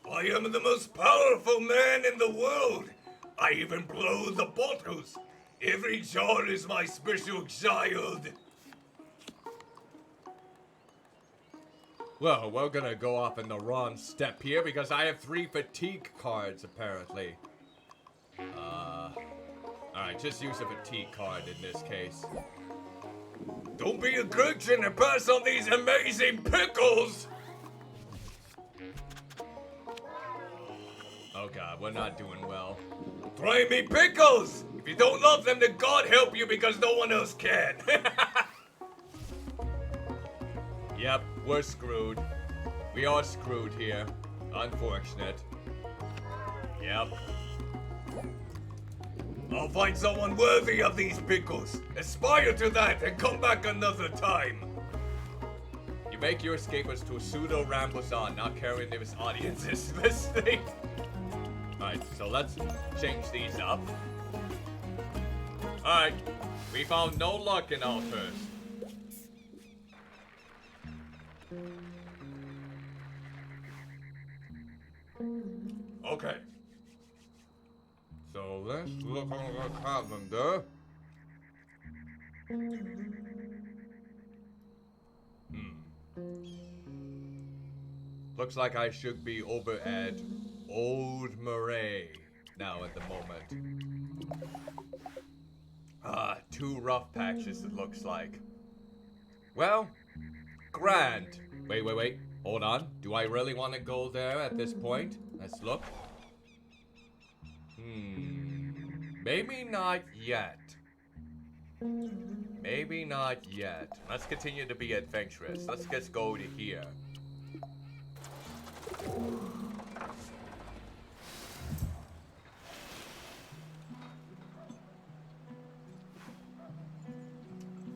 I am the most powerful man in the world. I even blow the bottles. Every jar is my special child. Well, we're gonna go off in the wrong step here because I have 3 fatigue cards apparently. Alright, just use a fatigue card in this case. Don't be a gretchen and pass on these amazing pickles. Oh god, we're not doing well. Try me pickles. If you don't love them, then God help you because no one else can. Yep, we're screwed. We are screwed here. Unfortunate. Yep. I'll find someone worthy of these pickles. Aspire to that and come back another time. You make your escape as to pseudo rambles on, not caring if his audience is listening. Alright, so let's change these up. Alright, we found no luck in our first. Okay. So let's look on the calendar. Looks like I should be over at Old Murray now at the moment. 2 rough patches it looks like. Well, grand. Wait. Hold on. Do I really want to go there at this point? Let's look. Maybe not yet. Maybe not yet. Let's continue to be adventurous. Let's just go to here.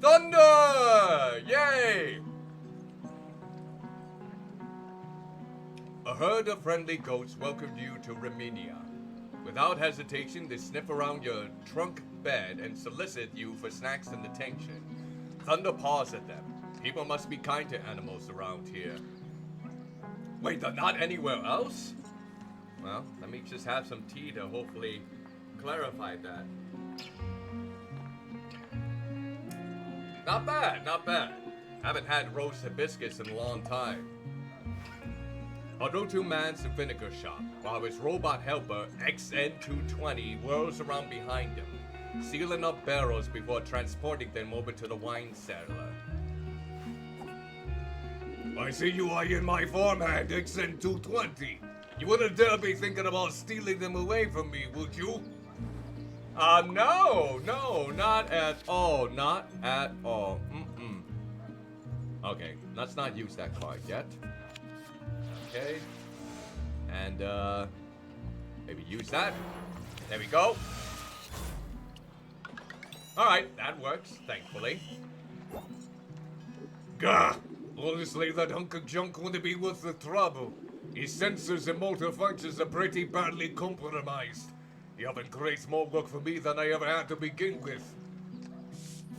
Thunder! Yay! A herd of friendly goats welcomed you to Reminia. Without hesitation, they sniff around your trunk bed and solicit you for snacks and attention. Thunder paws at them. People must be kind to animals around here. Wait, they're not anywhere else? Well, let me just have some tea to hopefully clarify that. Not bad, not bad. Haven't had roast hibiscus in a long time. I'll go to Man's vinegar shop, while his robot helper, XN220, whirls around behind him, sealing up barrels before transporting them over to the wine cellar. I see you are in my farmhand, XN220. You wouldn't dare be thinking about stealing them away from me, would you? No, not at all, not at all. Okay, let's not use that card yet. Okay, and maybe use that. There we go. Alright, that works, thankfully. Gah! Honestly, that hunk of junk wouldn't be worth the trouble. His sensors and motor functions are pretty badly compromised. He often creates more work for me than I ever had to begin with.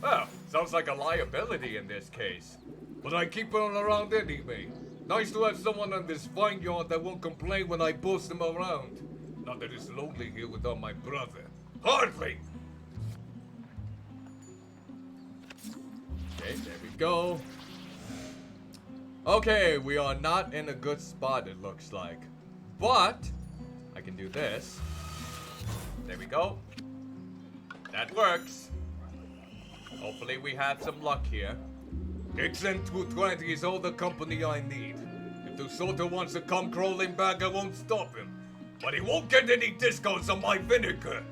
Well, sounds like a liability in this case. But I keep him around anyway. Nice to have someone in this vineyard that won't complain when I boss him around. Not that it's lonely here without my brother. Hardly! Okay, there we go. Okay, we are not in a good spot, it looks like. But, I can do this. There we go. That works. Hopefully we have some luck here. XN220 is all the company I need. If the soldier wants to come crawling back, I won't stop him. But he won't get any discounts on my vinegar.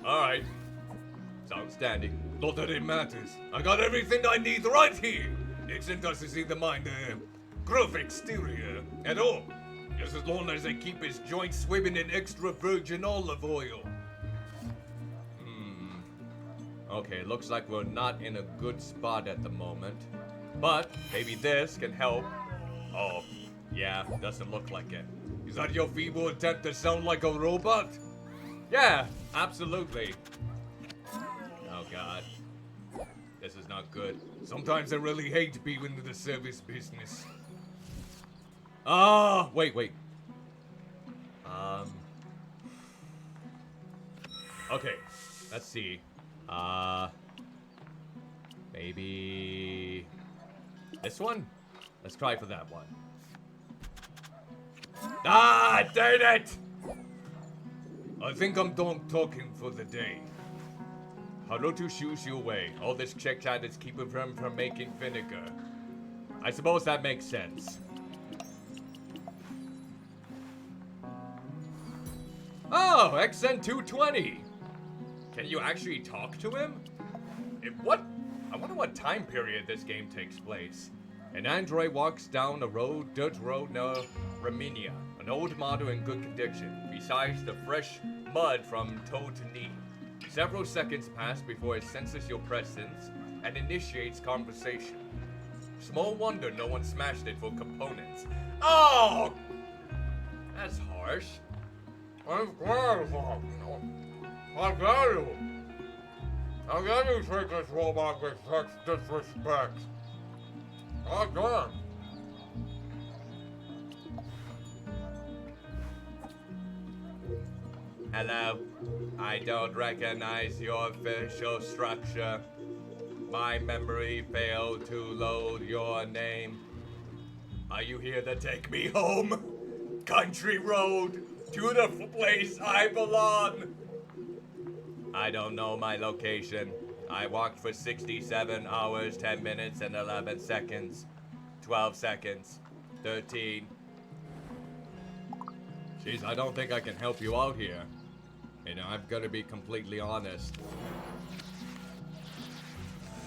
Alright. Sounds dandy. Not that it matters. I got everything I need right here. XN doesn't seem to mind the gruff exterior at all. Just as long as they keep his joints swimming in extra virgin olive oil. Okay, looks like we're not in a good spot at the moment. But maybe this can help. Oh, yeah, doesn't look like it. Is that your feeble attempt to sound like a robot? Yeah, absolutely. Oh god. This is not good. Sometimes I really hate being in the service business. Oh, wait. Okay, let's see. Maybe this one? Let's try for that one. Ah, damn it! I think I'm done talking for the day. Haruto shoos you away. All this chit chat is keeping him from making vinegar. I suppose that makes sense. Oh, XN220! Can you actually talk to him? What? I wonder what time period this game takes place. An android walks down a dirt road near Romania, an old model in good condition, besides the fresh mud from toe to knee. Several seconds pass before it senses your presence and initiates conversation. Small wonder no one smashed it for components. Oh! That's harsh. I'm glad you treat this robot with such disrespect. Oh, God. Hello. I don't recognize your facial structure. My memory failed to load your name. Are you here to take me home? Country road to the place I belong. I don't know my location. I walked for 67 hours, 10 minutes, and 11 seconds. 12 seconds. 13. Jeez, I don't think I can help you out here. You know, I'm gonna be completely honest.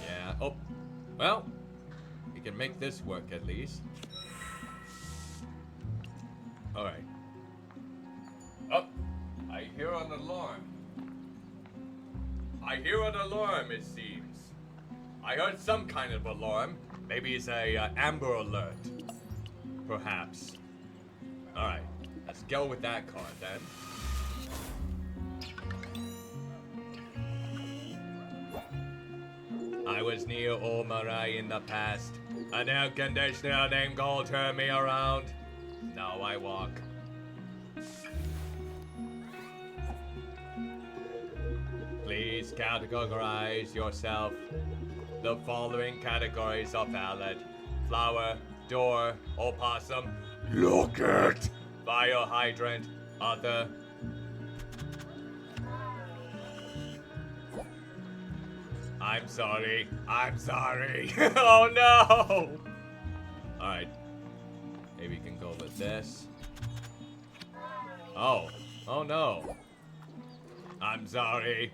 Yeah. Oh, well, we can make this work at least. Alright. Oh, I hear an alarm. I hear an alarm, it seems. I heard some kind of alarm. Maybe it's a Amber Alert. Perhaps. Alright, let's go with that card then. I was near Omarai in the past. An air conditioner named Gold turned me around. Now I walk. Please categorize yourself. The following categories are valid. Flower, door, opossum. Look it! Fire hydrant, other. I'm sorry. Oh no! Alright. Maybe we can go with this. Oh no. I'm sorry.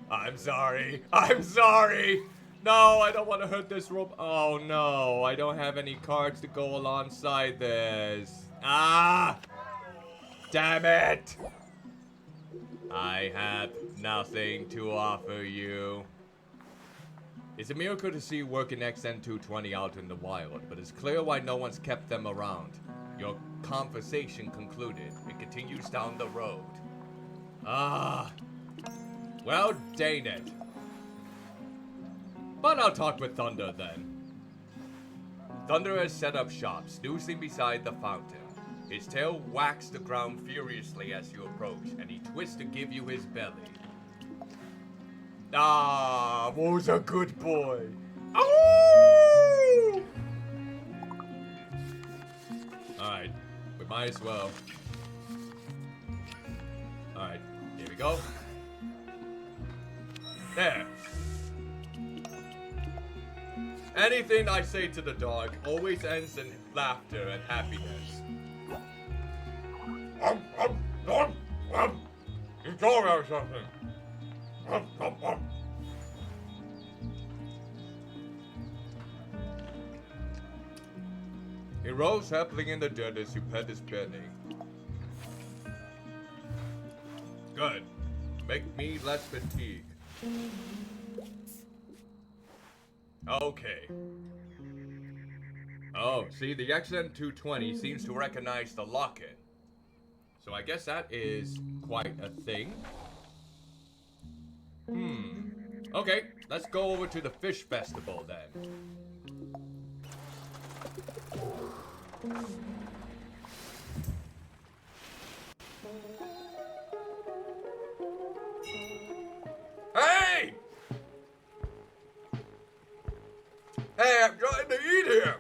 No, I don't want to hurt this rope. Oh no, I don't have any cards to go alongside this. Ah! Damn it! I have nothing to offer you. It's a miracle to see you working XN220 out in the wild, but it's clear why no one's kept them around. Your conversation concluded. It continues down the road. Ah. Well, dang it. But I'll talk with Thunder then. Thunder has set up shop, snoozing beside the fountain. His tail whacks the ground furiously as you approach, and he twists to give you his belly. Ah, Wo's a good boy. Oh! Alright, we might as well. Alright, here we go. There. Anything I say to the dog always ends in laughter and happiness. You told me something. He rolls happily in the dirt as you pet his belly. me less fatigue. Okay. Oh, see, the XN220 seems to recognize the lock-in. So I guess that is quite a thing. Okay, let's go over to the fish festival then. Hey! Hey, I'm trying to eat here.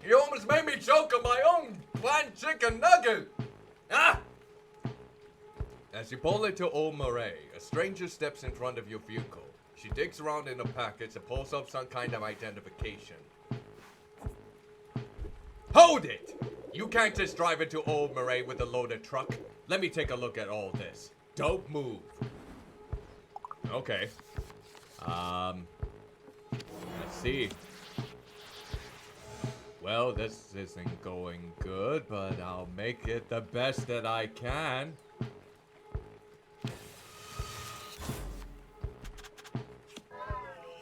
You almost made me choke on my own planned chicken nugget. Ah! As you pull into Old Murray, a stranger steps in front of your vehicle. She digs around in the packets and pulls up some kind of identification. Hold it! You can't just drive into Old Murray with a loaded truck. Let me take a look at all this. Don't move. Okay. Let's see. Well, this isn't going good, but I'll make it the best that I can.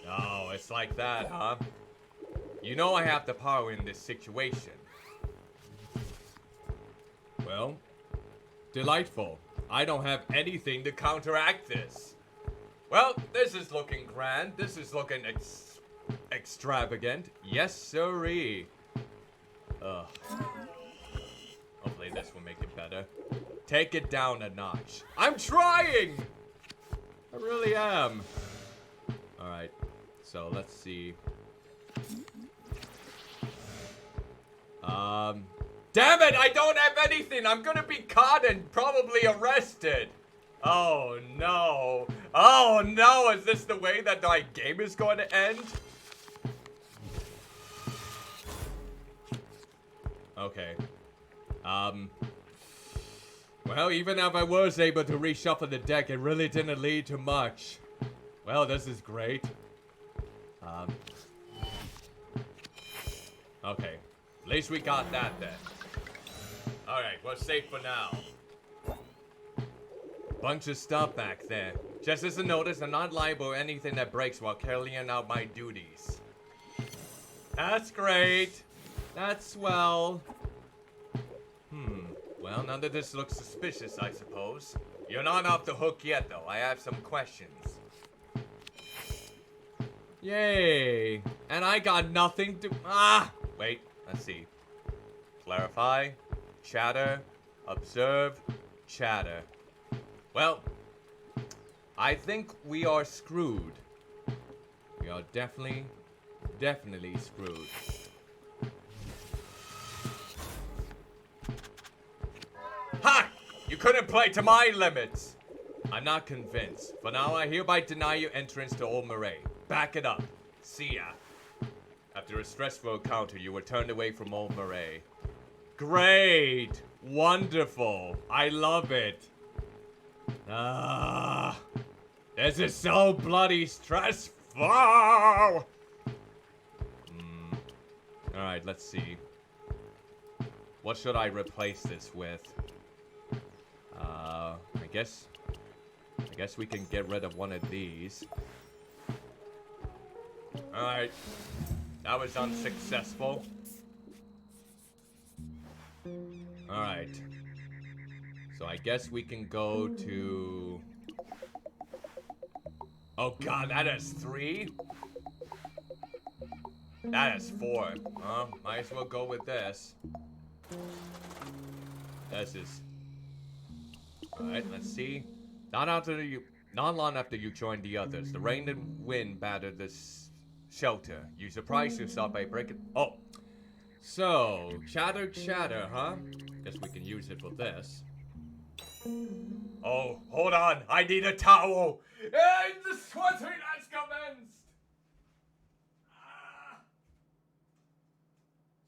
Oh, it's like that, huh? You know I have the power in this situation. Well, delightful. I don't have anything to counteract this. Well, this is looking grand. This is looking extravagant. Yes, sirree. Ugh. Hopefully this will make it better. Take it down a notch. I'm trying! I really am. Alright, so let's see. Damn it! I don't have anything! I'm gonna be caught and probably arrested! Oh no! Oh no! Is this the way that my game is going to end? Okay. Well, even if I was able to reshuffle the deck, it really didn't lead to much. Well, this is great. Okay. At least we got that then. Alright, we're safe for now. Bunch of stuff back there. Just as a notice, I'm not liable for anything that breaks while carrying out my duties. That's great. That's swell. Well, none of this looks suspicious, I suppose. You're not off the hook yet, though. I have some questions. Yay. And I got nothing to... Wait, let's see. Clarify. Chatter. Observe. Chatter. Well, I think we are screwed. We are definitely screwed. Ha! You couldn't play to my limits! I'm not convinced. For now, I hereby deny you entrance to Old Murray. Back it up. See ya. After a stressful encounter, you were turned away from Old Murray. Great! Wonderful! I love it! This is so bloody stressful! Alright, let's see. What should I replace this with? I guess we can get rid of one of these. Alright. That was unsuccessful. Alright. So I guess we can go to... Oh god, that is 3? That is 4. Might as well go with this. This is... Alright, let's see. Not long after you joined the others, the rain and wind battered this shelter. You surprised yourself by breaking... Oh! So, chatter, huh? Guess we can use it for this. Oh, hold on! I need a towel! Hey, the sweating has commenced!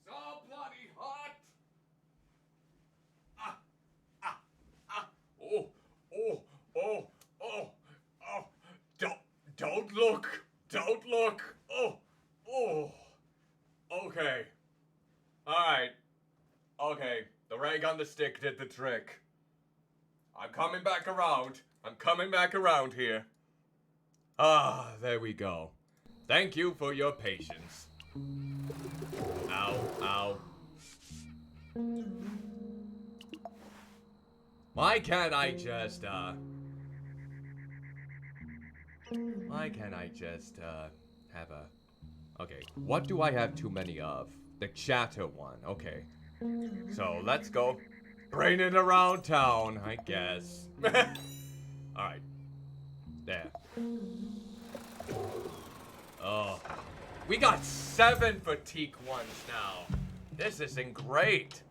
So bloody hot! Oh. Don't look! Don't look! Oh. Okay. Alright. Okay. The rag on the stick did the trick. I'm coming back around. I'm coming back around here. Ah, there we go. Thank you for your patience. Ow, ow. Why can't I just, have a... Okay, what do I have too many of? The chatter one, okay. So, let's go. Bring it around town, I guess. Alright. There. Oh. We got 7 fatigue ones now. This isn't great.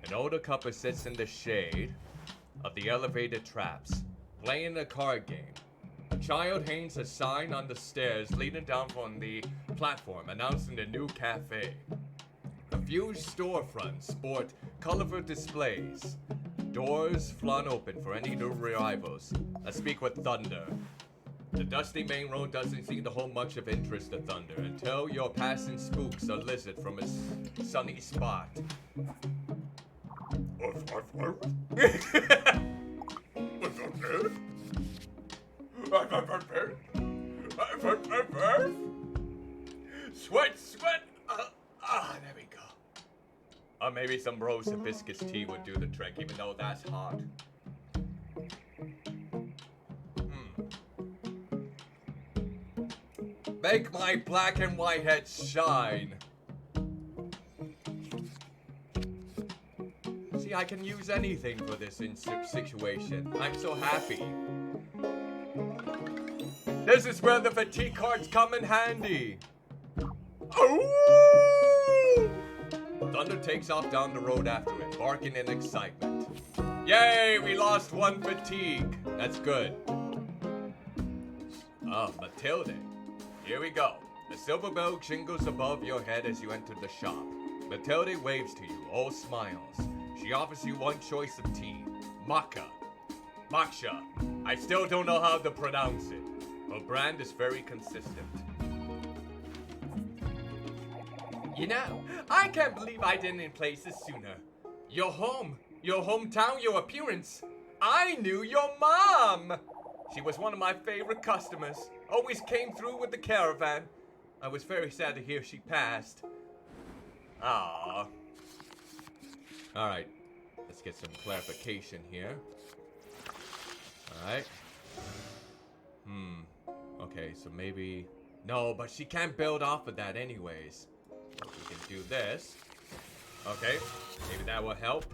An older couple sits in the shade of the elevated traps, playing a card game. A child hangs a sign on the stairs leading down from the platform announcing the new cafe. A few storefronts sport colorful displays. Doors flung open for any new arrivals. Let's speak with Thunder. The dusty main road doesn't seem to hold much of interest to Thunder until your passing spooks a lizard from a sunny spot. Sweat, sweat. There we go. Or maybe some rose hibiscus tea would do the trick, even though that's hot. Make my black and white head shine. See, I can use anything for this situation. I'm so happy. This is where the fatigue cards come in handy. Oh! Thunder takes off down the road after it, barking in excitement. Yay, we lost 1 fatigue. That's good. Oh, Matilda. Here we go. The silver bell jingles above your head as you enter the shop. Matilda waves to you, all smiles. She offers you 1 choice of tea. Maca. Maksha. I still don't know how to pronounce it. Her brand is very consistent. You know, I can't believe I didn't place this sooner. Your home, your hometown, your appearance. I knew your mom! She was one of my favorite customers. Always came through with the caravan. I was very sad to hear she passed. Ah. Alright. Let's get some clarification here. Alright. Okay, so maybe... No, but she can't build off of that anyways. We can do this. Okay. Maybe that will help.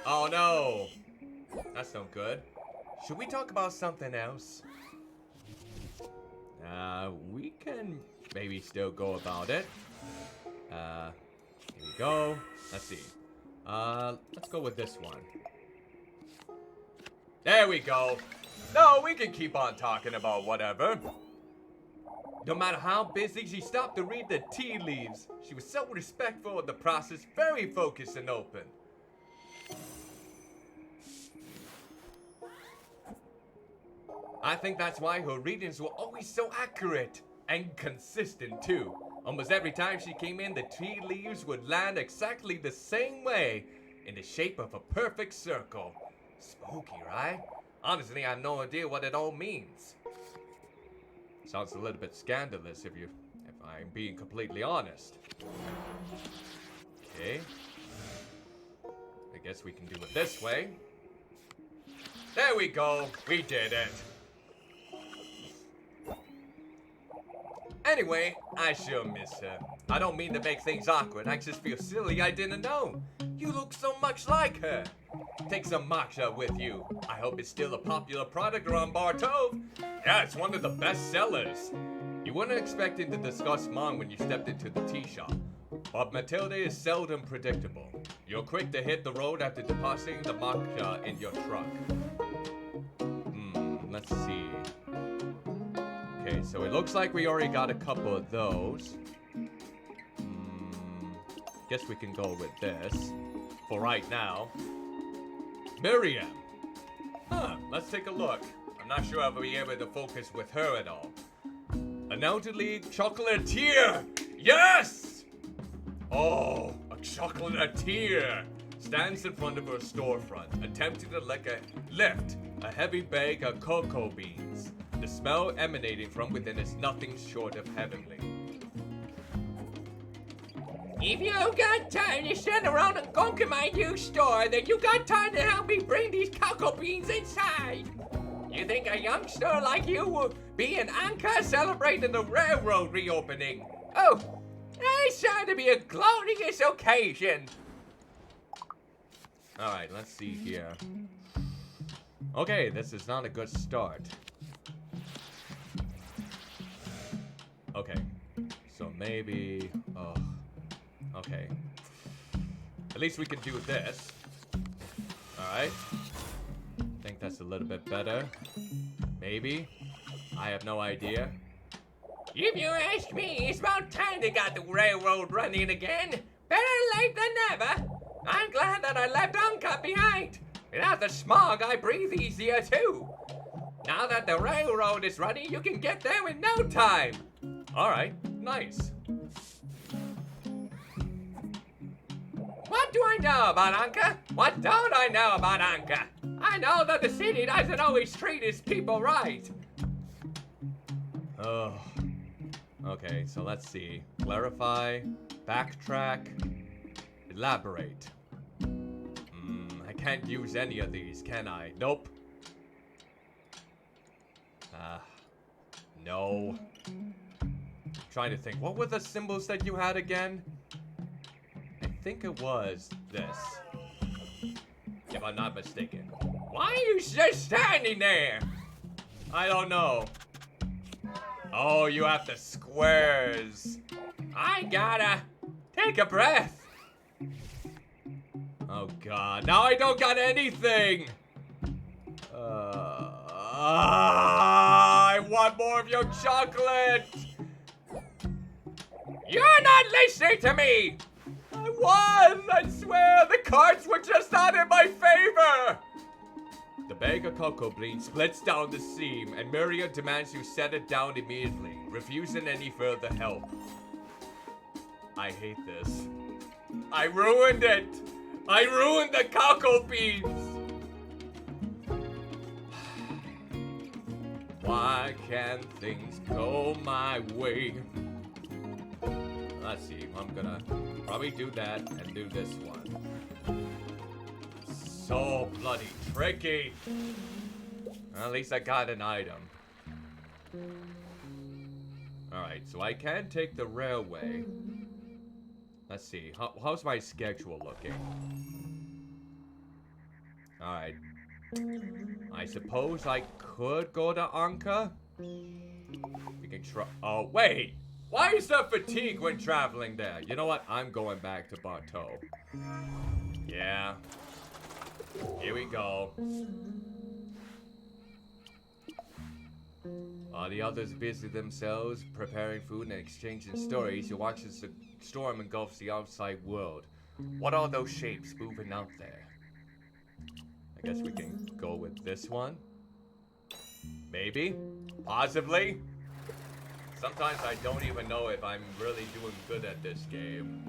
Oh no! That's no good. Should we talk about something else? We can maybe still go about it. Here we go. Let's see. Let's go with this one. There we go. No, we can keep on talking about whatever. No matter how busy, she stopped to read the tea leaves. She was so respectful of the process, very focused and open. I think that's why her readings were always so accurate and consistent too. Almost every time she came in, the tea leaves would land exactly the same way, in the shape of a perfect circle. Spooky, right? Honestly, I have no idea what it all means. Sounds a little bit scandalous if I'm being completely honest. Okay. I guess we can do it this way. There we go. We did it. Anyway, I sure miss her. I don't mean to make things awkward. I just feel silly I didn't know. You look so much like her. Take some matcha with you. I hope it's still a popular product around Bartov. Yeah, it's one of the best sellers. You weren't expecting to discuss Mom when you stepped into the tea shop. But Matilda is seldom predictable. You're quick to hit the road after depositing the matcha in your truck. Let's see. Okay, so it looks like we already got a couple of those. Guess we can go with this. For right now. Miriam. Let's take a look. I'm not sure I'll be able to focus with her at all. An elderly chocolatier! Yes! Oh, a chocolatier! Stands in front of her storefront, attempting to lift A heavy bag of cocoa beans. The smell emanating from within is nothing short of heavenly. If you got time to sit around and gunk in my new store, then you got time to help me bring these cocoa beans inside. You think a youngster like you will be in Anka celebrating the railroad reopening? Oh, it's sure to be a glorious occasion. Alright, let's see here. Okay, this is not a good start. Okay, so maybe... okay. At least we can do this. Alright. I think that's a little bit better. Maybe. I have no idea. If you ask me, it's about time they got the railroad running again. Better late than never. I'm glad that I left Uncut behind. Without the smog, I breathe easier too. Now that the railroad is running, you can get there in no time. Alright, nice. What do I know about Anka? What don't I know about Anka? I know that the city doesn't always treat its people right. Oh. Okay, so let's see. Clarify, backtrack, elaborate. I can't use any of these, can I? Nope. No. Trying to think, what were the symbols that you had again? I think it was this. If I'm not mistaken. Why are you just standing there? I don't know. Oh, you have the squares. I gotta take a breath. Oh god, now I don't got anything! I want more of your chocolate! You're not listening to me! I was! I swear, the cards were just not in my favor! The bag of cocoa beans splits down the seam, and Muriel demands you set it down immediately, refusing any further help. I hate this. I ruined it! I ruined the cocoa beans! Why can't things go my way? Let's see, I'm gonna probably do that and do this one. So bloody tricky! At least I got an item. Alright, so I can take the railway. Let's see, how's my schedule looking? Alright. I suppose I could go to Anka? We can try. Oh, wait! Why is there fatigue when traveling there? You know what? I'm going back to Bartow. Yeah. Here we go. While the others busy themselves preparing food and exchanging stories, you watch as the storm engulfs the outside world. What are those shapes moving out there? I guess we can go with this one. Maybe? Possibly? Sometimes I don't even know if I'm really doing good at this game.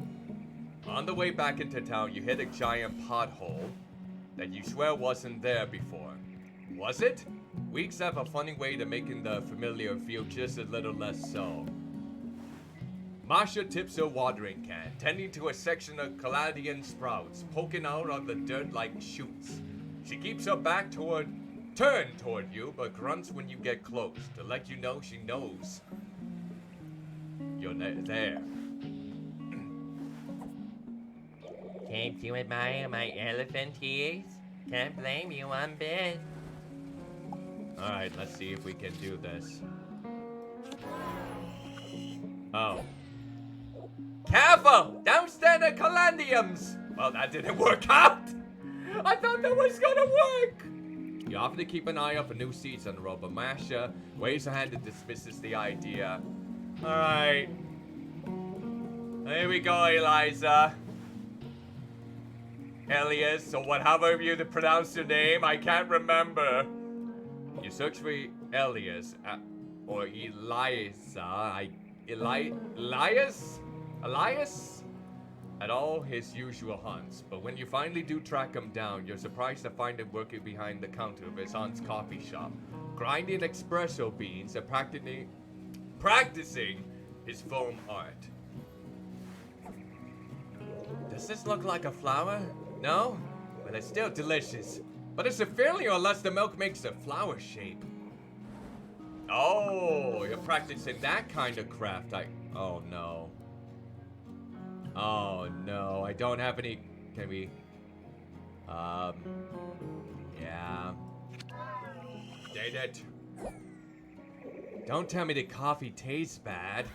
On the way back into town, you hit a giant pothole that you swear wasn't there before. Was it? Weeks have a funny way to making the familiar feel just a little less so. Masha tips her watering can, tending to a section of caladian sprouts poking out on the dirt like shoots. She keeps her back turned toward you, but grunts when you get close to let you know she knows you're there. Can't you admire my elephant ears? Can't blame you one bit. Alright, let's see if we can do this. Oh. Careful! Don't stand at calandiums! Well, that didn't work out! I thought that was gonna work! You offer to keep an eye out for new seeds on the road, but Masha waves her hand and dismisses the idea. Alright. Here we go, Eliza. Elias, or whatever you to pronounce your name, I can't remember. You search for Elias, or Eliza, Elias? at all his usual hunts, but when you finally do track him down, you're surprised to find him working behind the counter of his aunt's coffee shop, grinding espresso beans and practicing his foam art. Does this look like a flower? No? But it's still delicious. But it's a failure unless the milk makes a flower shape. Oh, you're practicing that kind of craft. Oh no. Oh no, I don't have any. Can we? Yeah. Did it. Don't tell me the coffee tastes bad.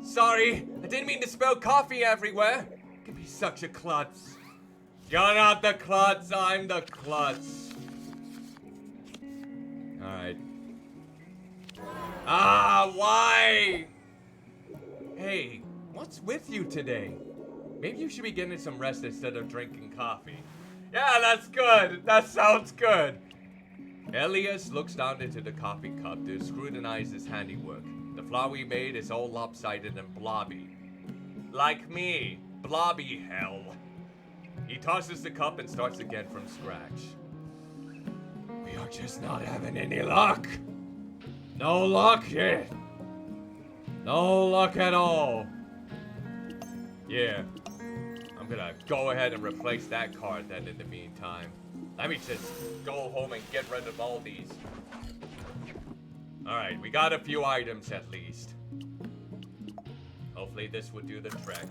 Sorry, I didn't mean to spill coffee everywhere. You can be such a klutz. You're not the klutz, I'm the klutz. Alright. Why? Hey, what's with you today? Maybe you should be getting some rest instead of drinking coffee. Yeah, that's good. That sounds good. Elias looks down into the coffee cup to scrutinize his handiwork. The flower he made is all lopsided and blobby. Like me. Blobby hell. He tosses the cup and starts again from scratch. We are just not having any luck. No luck yet. No luck at all. Yeah. I'm gonna go ahead and replace that card then in the meantime. Let me just go home and get rid of all these. Alright, we got a few items at least. Hopefully this would do the trick.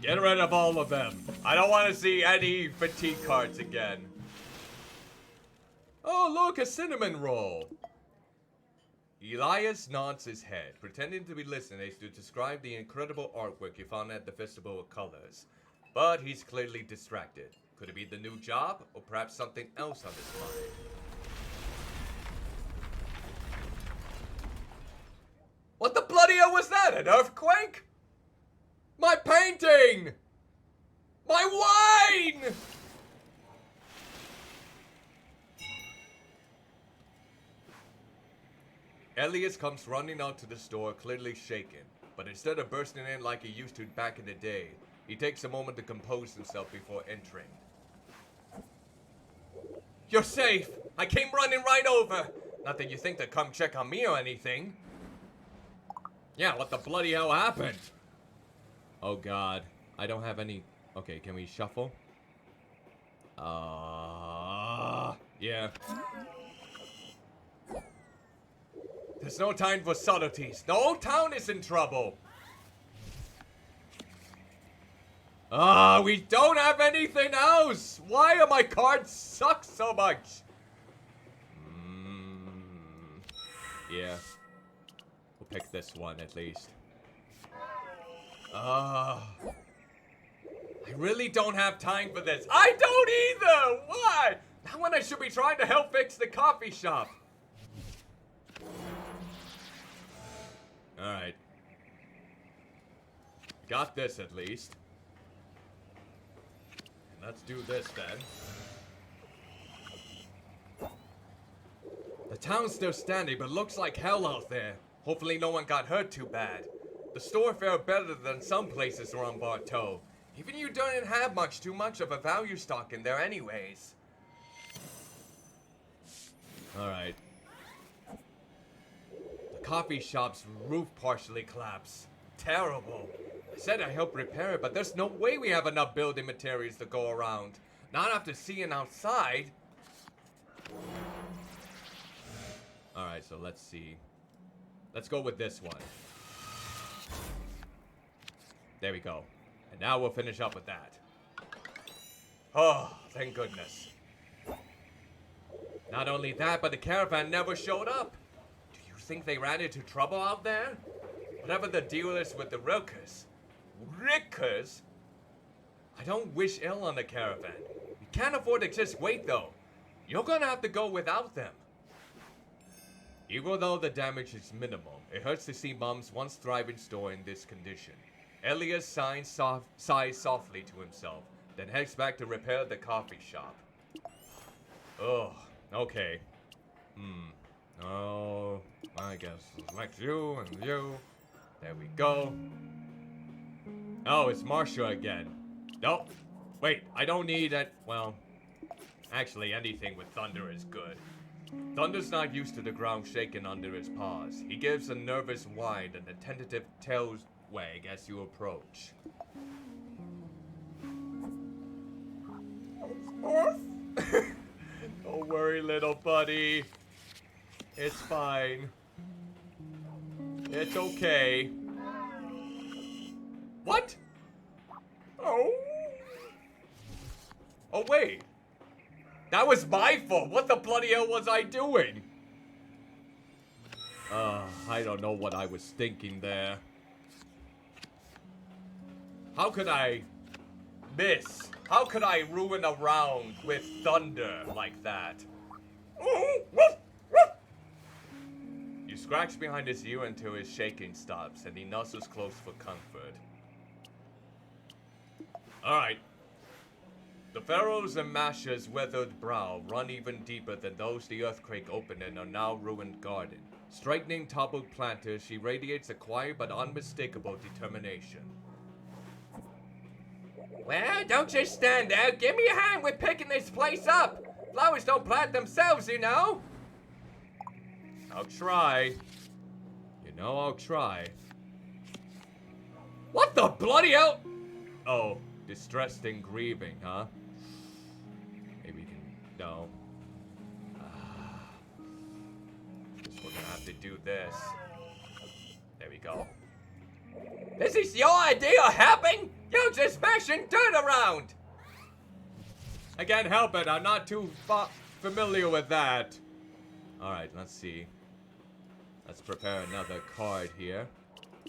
Get rid of all of them. I don't want to see any fatigue cards again. Oh, look, a cinnamon roll. Elias nods his head, pretending to be listening to describe the incredible artwork he found at the Festival of Colors. But he's clearly distracted. Could it be the new job, or perhaps something else on his mind? What the bloody hell was that? An earthquake? My painting! My wine! Elias comes running out to the store, clearly shaken. But instead of bursting in like he used to back in the day, he takes a moment to compose himself before entering. You're safe! I came running right over! Not that you think to come check on me or anything. Yeah, what the bloody hell happened? Oh god, I don't have any... Okay, can we shuffle? Yeah. There's no time for subtleties. The whole town is in trouble. We don't have anything else. Why are my cards suck so much? Yeah. We'll pick this one at least. I really don't have time for this. I don't either! Why? Now when I should be trying to help fix the coffee shop. Alright. Got this at least. Let's do this then. The town's still standing, but looks like hell out there. Hopefully no one got hurt too bad. The store fared better than some places around Bartow. Even you don't have too much of a value stock in there anyways. Alright. The coffee shop's roof partially collapsed. Terrible. I said I helped repair it, but there's no way we have enough building materials to go around. Not after seeing outside. Alright, so let's see. Let's go with this one. There we go. And now we'll finish up with that. Oh, thank goodness. Not only that, but the caravan never showed up. Do you think they ran into trouble out there? Whatever the deal is with the Rickers. Rickers? I don't wish ill on the caravan. We can't afford to just wait though. You're gonna have to go without them. Even though the damage is minimal, it hurts to see Mom's once thriving store in this condition. Elias sighs softly to himself, then heads back to repair the coffee shop. Oh, okay. Oh, I guess select you and you. There we go. Oh, it's Marsha again. Nope. Wait, I don't need it. Well, actually, anything with Thunder is good. Thunder's not used to the ground shaking under his paws. He gives a nervous whine and a tentative tail wag as you approach. Don't worry, little buddy. It's fine. It's okay. What? Oh. Oh, wait. That was my fault. What the bloody hell was I doing? I don't know what I was thinking there. How could I miss? How could I ruin a round with Thunder like that? You scratch behind his ear until his shaking stops and he nuzzles close for comfort. Alright. The Pharaoh's and Masha's weathered brow run even deeper than those the earthquake opened in her now ruined garden. Straightening toppled planters, she radiates a quiet but unmistakable determination. Well, don't just stand there. Give me a hand with picking this place up. Flowers don't plant themselves, you know. I'll try. You know I'll try. What the bloody hell? Oh, distressed and grieving, huh? Maybe we can... No. Guess we're gonna have to do this. There we go. This is your idea of helping? You just smashing dirt around. I can't help it. I'm not too familiar with that. Alright, let's see. Let's prepare another card here.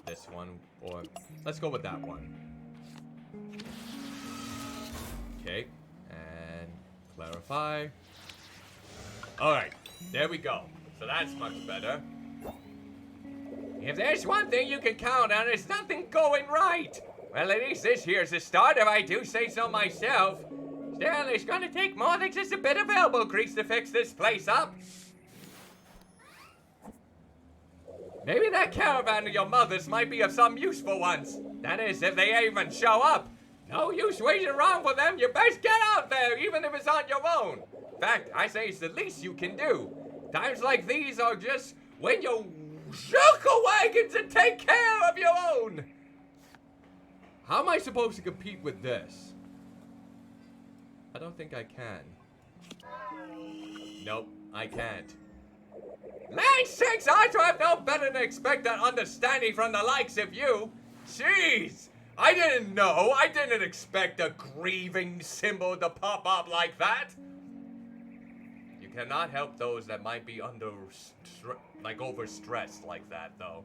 This one, or... Let's go with that one. Okay, and clarify. Alright, there we go. So that's much better. If there's one thing you can count on, it's nothing going right. Well, at least this here's the start, if I do say so myself. Still, it's gonna take more than just a bit of elbow grease to fix this place up. Maybe that caravan of your mother's might be of some use for once. That is, if they even show up. No use waiting around for them. You best get out there, even if it's on your own. In fact, I say it's the least you can do. Times like these are just when you circle wagons and take care of your own. How am I supposed to compete with this? I don't think I can. Nope, I can't. Land sakes, I have no better than expect that understanding from the likes of you. Jeez, I didn't know. I didn't expect a grieving symbol to pop up like that. You cannot help those that might be overstressed like that, though.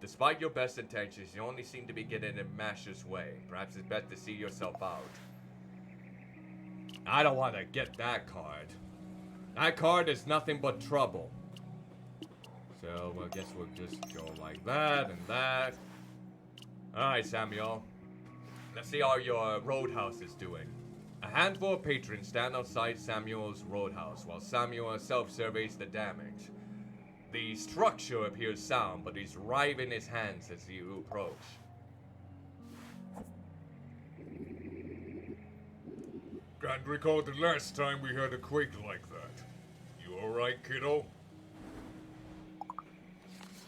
Despite your best intentions, you only seem to be getting in Masher's way. Perhaps it's best to see yourself out. I don't want to get that card. That card is nothing but trouble. So, I guess we'll just go like that and that. Alright, Samuel. Let's see how your roadhouse is doing. A handful of patrons stand outside Samuel's roadhouse while Samuel self-surveys the damage. The structure appears sound, but he's writhing his hands as you approach. Can't recall the last time we had a quake like that. You alright, kiddo?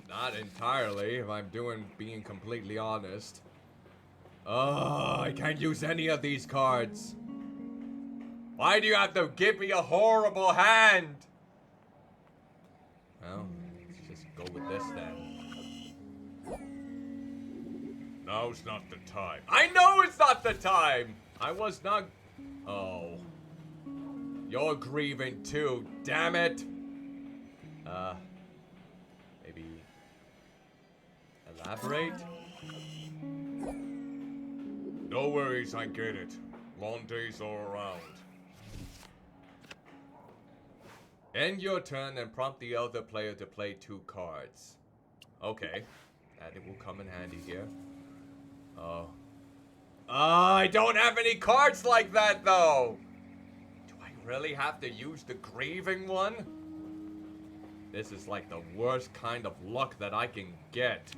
Not entirely, if I'm being completely honest. I can't use any of these cards. Why do you have to give me a horrible hand? Well, let's just go with this then. Now's not the time. I know it's not the time! I was not... Oh. You're grieving too, damn it! Maybe... Elaborate? No worries, I get it. Long days all around. End your turn and prompt the other player to play 2 cards. Okay. That it will come in handy here. Oh. I don't have any cards like that, though! Do I really have to use the grieving one? This is like the worst kind of luck that I can get.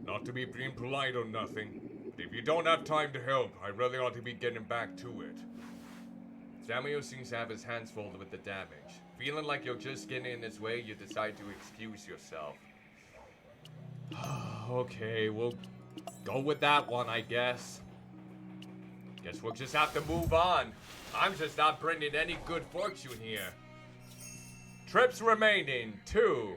Not to be being polite or nothing, but if you don't have time to help, I really ought to be getting back to it. Samuel seems to have his hands full with the damage. Feeling like you're just getting in his way, you decide to excuse yourself. Okay, we'll go with that one, I guess. Guess we'll just have to move on. I'm just not bringing any good fortune here. Trips remaining, 2.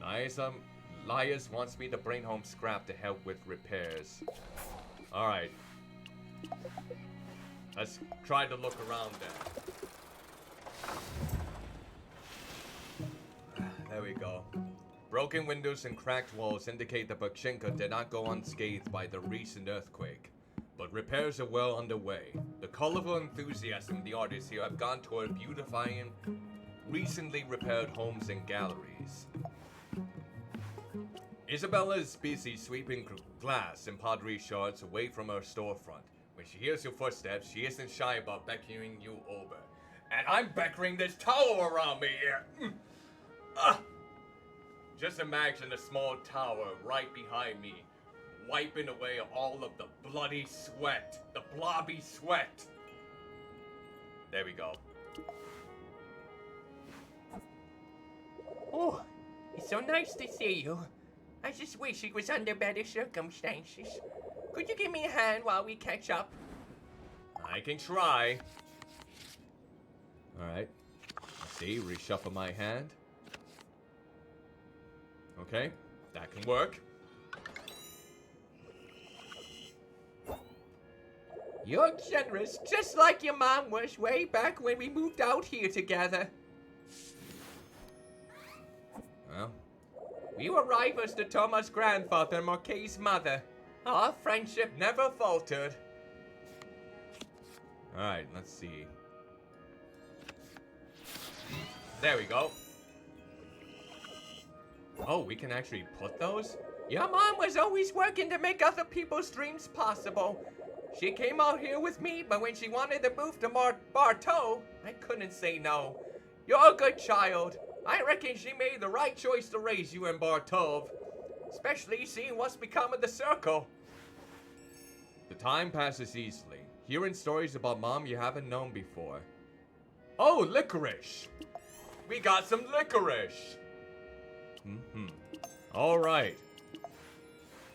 Lias wants me to bring home scrap to help with repairs. Alright. Let's try to look around then. There we go. Broken windows and cracked walls indicate that Bukchenko did not go unscathed by the recent earthquake. But repairs are well underway. The colorful enthusiasm of the artists here have gone toward beautifying recently repaired homes and galleries. Isabella is busy sweeping glass and pottery shards away from her storefront. When she hears your footsteps, she isn't shy about beckoning you over. And I'm beckoning this tower around me here. Just imagine a small tower right behind me, wiping away all of the bloody sweat, the blobby sweat. There we go. Oh, it's so nice to see you. I just wish it was under better circumstances. Could you give me a hand while we catch up? I can try. Alright. Let's see, reshuffle my hand. Okay, that can work. You're generous, just like your mom was way back when we moved out here together. Well, We were rivals to Thomas' grandfather and Marquis's mother. Our friendship never faltered. alright, let's see. There we go. Oh, we can actually put those? Your mom was always working to make other people's dreams possible. She came out here with me, but when she wanted to move to Bartow, I couldn't say no. You're a good child. I reckon she made the right choice to raise you in Bartov. Especially seeing what's become of the circle. The time passes easily, hearing stories about Mom you haven't known before. Oh, licorice. We got some licorice! Alright.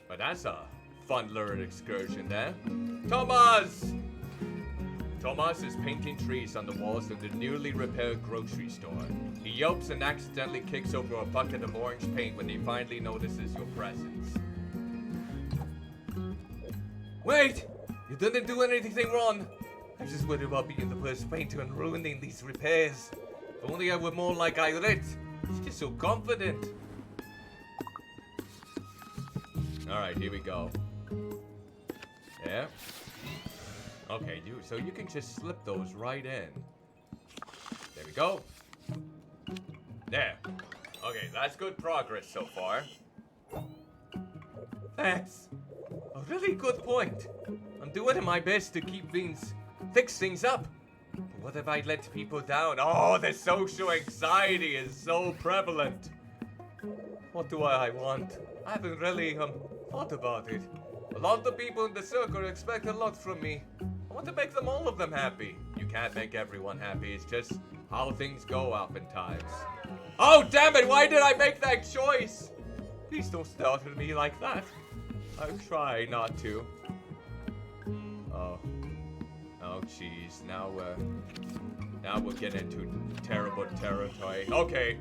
But that's a fun lurid excursion there. Thomas! Thomas is painting trees on the walls of the newly repaired grocery store. He yelps and accidentally kicks over a bucket of orange paint when he finally notices your presence. Wait! You didn't do anything wrong. I just worried about being the first painter and ruining these repairs. If only I were more like Irene. She's just so confident. Alright, here we go. Yeah. Okay, so you can just slip those right in. There we go. There. Okay, that's good progress so far. That's a really good point. I'm doing my best to fix things up. But what if I let people down? Oh, the social anxiety is so prevalent. What do I want? I haven't really thought about it. A lot of people in the circle expect a lot from me. I want to make all of them happy. You can't make everyone happy. It's just how things go oftentimes. Oh, damn it! Why did I make that choice? Please don't start with me like that. I'll try not to. Oh. Oh, jeez. Now we'll get into terrible territory. Okay.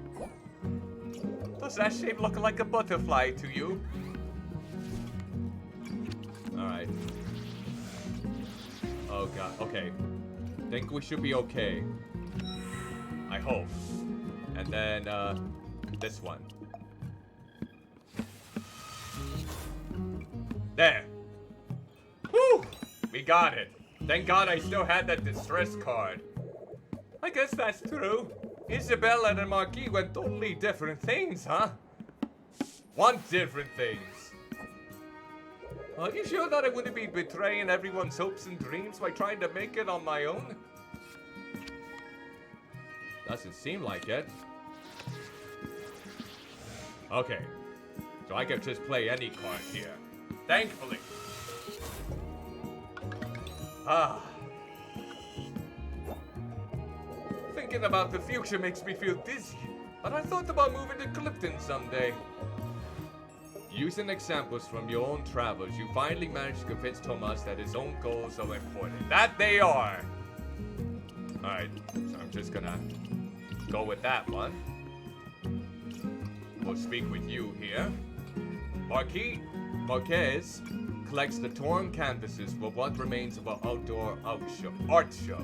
Does that shape look like a butterfly to you? Alright. Oh god, okay. Think we should be okay. I hope. And then, this one. There! Whew! We got it. Thank God I still had that distress card. I guess that's true. Isabella and the Marquis went totally different things, huh? Want different things. Are you sure that I wouldn't be betraying everyone's hopes and dreams by trying to make it on my own? Doesn't seem like it. Okay, so I can just play any card here. Thankfully. Thinking about the future makes me feel dizzy, but I thought about moving to Clifton someday. Using examples from your own travels, you finally managed to convince Thomas that his own goals are important. That they are! Alright, so I'm just gonna go with that one. We'll speak with you here. Marquez collects the torn canvases for what remains of an outdoor art show.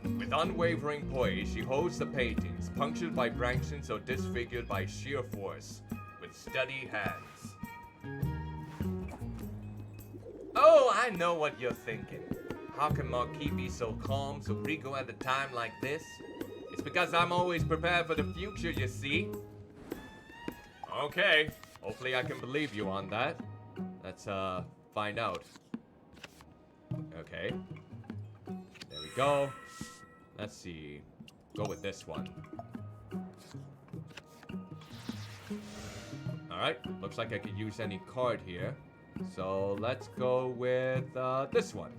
With unwavering poise, she holds the paintings, punctured by branches or disfigured by sheer force, with steady hands. Oh, I know what you're thinking. How can Marquis be so calm, so regal at a time like this? It's because I'm always prepared for the future, you see. Okay, hopefully I can believe you on that. Let's, find out. Okay. There we go. Let's see. Go with this one. Alright, looks like I could use any card here. So let's go with this one.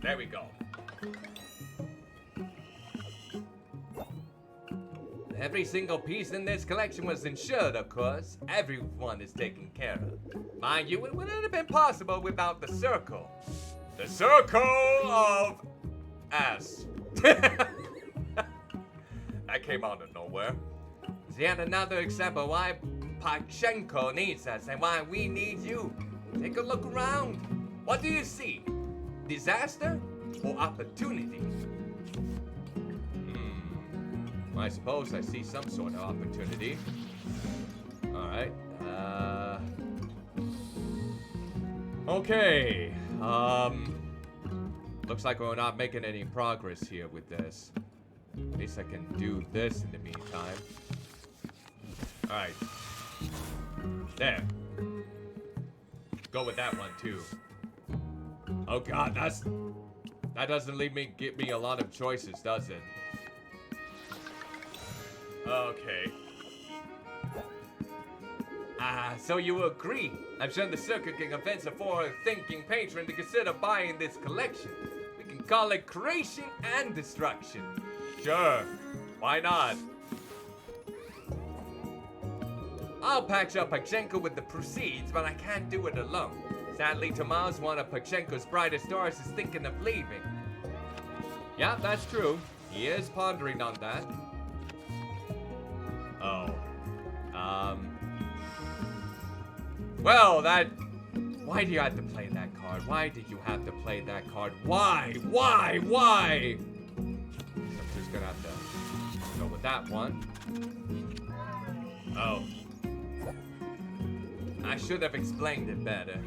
There we go. Every single piece in this collection was insured, of course. Everyone is taken care of. Mind you, it wouldn't have been possible without the circle. The circle of ass. That came out of nowhere. It's yet another example why Pachenko needs us and why we need you. Take a look around. What do you see? Disaster or opportunity? I suppose I see some sort of opportunity. Alright. Okay. Looks like we're not making any progress here with this. At least I can do this in the meantime. Alright. There. Go with that one too. Oh god, that doesn't give me a lot of choices, does it? Okay. So you agree? I'm sure the circuit can convince a forward-thinking patron to consider buying this collection. We can call it creation and destruction. Sure. Why not? I'll patch up Pachenko with the proceeds, but I can't do it alone. Sadly, Tomas, one of Pachenko's brightest stars, is thinking of leaving. Yeah, that's true. He is pondering on that. Oh. Well, why do you have to play that card? Why did you have to play that card? Why? I'm just gonna have to go with that one. Oh. I should have explained it better.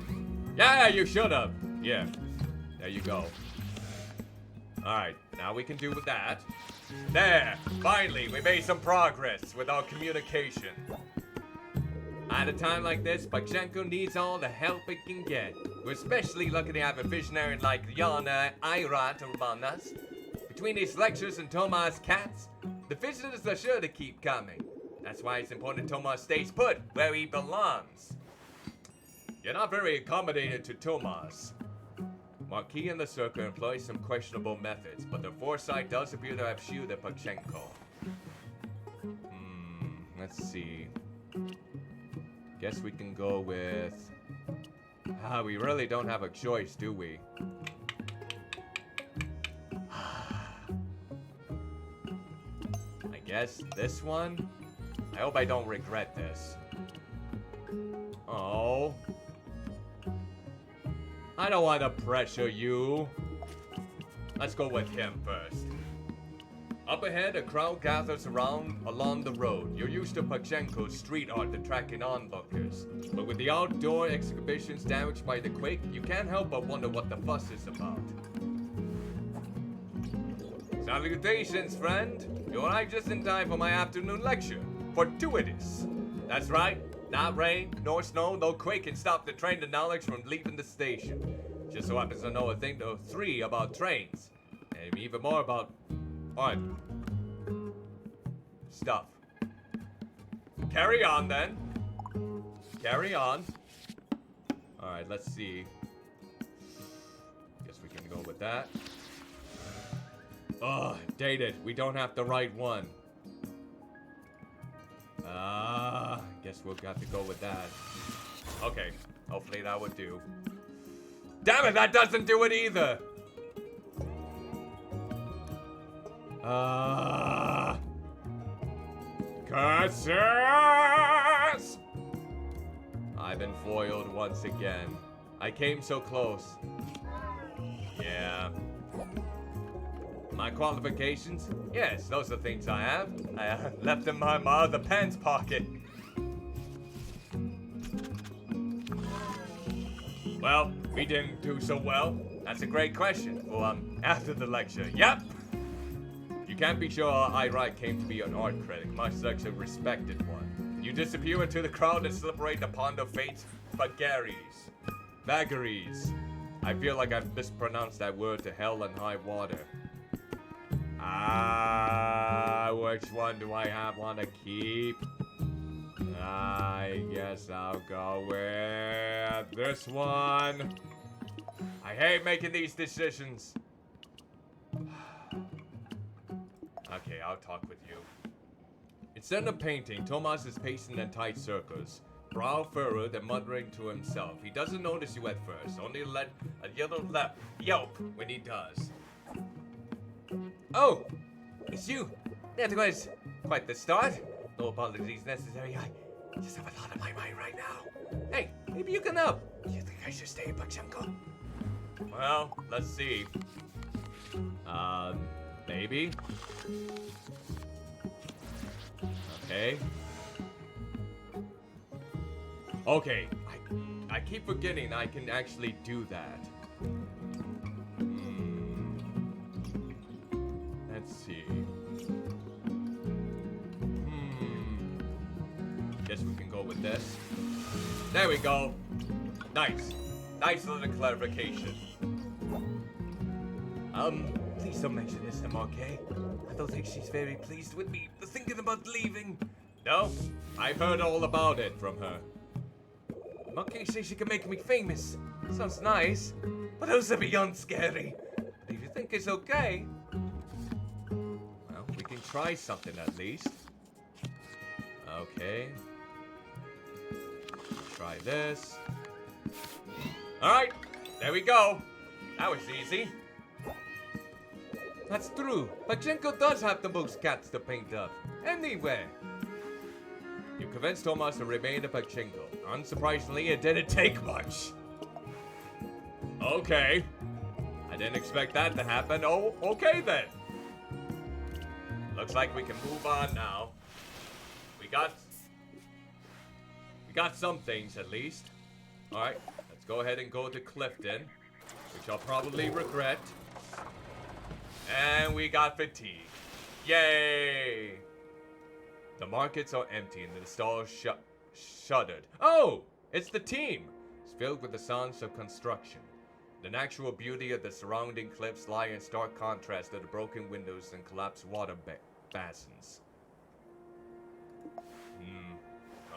Yeah, you should have. Yeah. There you go. Alright, now we can do with that. There! Finally, we made some progress with our communication. At a time like this, Pachenko needs all the help it can get. We're especially lucky to have a visionary like Yana Ayrat around us. Between his lectures and Tomas' cats, the visitors are sure to keep coming. That's why it's important Tomas stays put where he belongs. You're not very accommodating to Tomas. Marquis and the Circle employ some questionable methods, but their foresight does appear to have shielded Pachenko. Let's see. Guess we can go with... we really don't have a choice, do we? I guess this one? I hope I don't regret this. Oh. I don't want to pressure you. Let's go with him first. Up ahead, a crowd gathers around along the road. You're used to Pachenko's street art attracting onlookers. But with the outdoor exhibitions damaged by the quake, you can't help but wonder what the fuss is about. Salutations, friend. You arrived just in time for my afternoon lecture. Fortuitous. That's right. Not rain, nor snow, no quake can stop the train of knowledge from leaving the station. Just so happens to know a thing or three about trains. And even more about art. Stuff. Carry on then. Carry on. Alright, let's see. Guess we can go with that. Oh, dated. We don't have the right one. Guess we'll have to go with that. Okay, hopefully that would do. Damn it, that doesn't do it either! Curses! I've been foiled once again. I came so close. Yeah. My qualifications? Yes, those are things I have. I left in my other pants pocket. Well, we didn't do so well. That's a great question. Well, after the lecture. Yep. You can't be sure I came to be an art critic, much such a respected one. You disappear into the crowd and slip right upon the fate's vagaries. I feel like I've mispronounced that word to hell and high water. Which one do I want to keep? I guess I'll go with this one. I hate making these decisions. Okay, I'll talk with you. Instead of painting, Tomas is pacing in tight circles, brow furrowed and muttering to himself. He doesn't notice you at first, only let a yellow yelp when he does. Oh, it's you. That was quite the start. No apologies necessary. I just have a lot on my mind right now. Hey, maybe you can help. You think I should stay, Pachenko? Well, let's see. Maybe. Okay. Okay, I keep forgetting I can actually do that. Let's see. Guess we can go with this. There we go. Nice. Nice little clarification. Please don't mention this to MRK. I don't think she's very pleased with me thinking about leaving. No, I've heard all about it from her. MRK says she can make me famous. Sounds nice, but also beyond scary. But if you think it's okay, well, we can try something at least. Okay. Try this. Alright, there we go. That was easy. That's true. Pachenko does have the most cats to paint up. Anyway. You convinced Tomas to remain a Pachenko. Unsurprisingly, it didn't take much. Okay. I didn't expect that to happen. Oh, okay then. Looks like we can move on now. We got some things at least. Alright, let's go ahead and go to Clifton, which I'll probably regret. And we got fatigue. Yay! The markets are empty and the stalls shuttered. Oh! It's the team! It's filled with the sounds of construction. The natural beauty of the surrounding cliffs lie in stark contrast to the broken windows and collapsed water basins.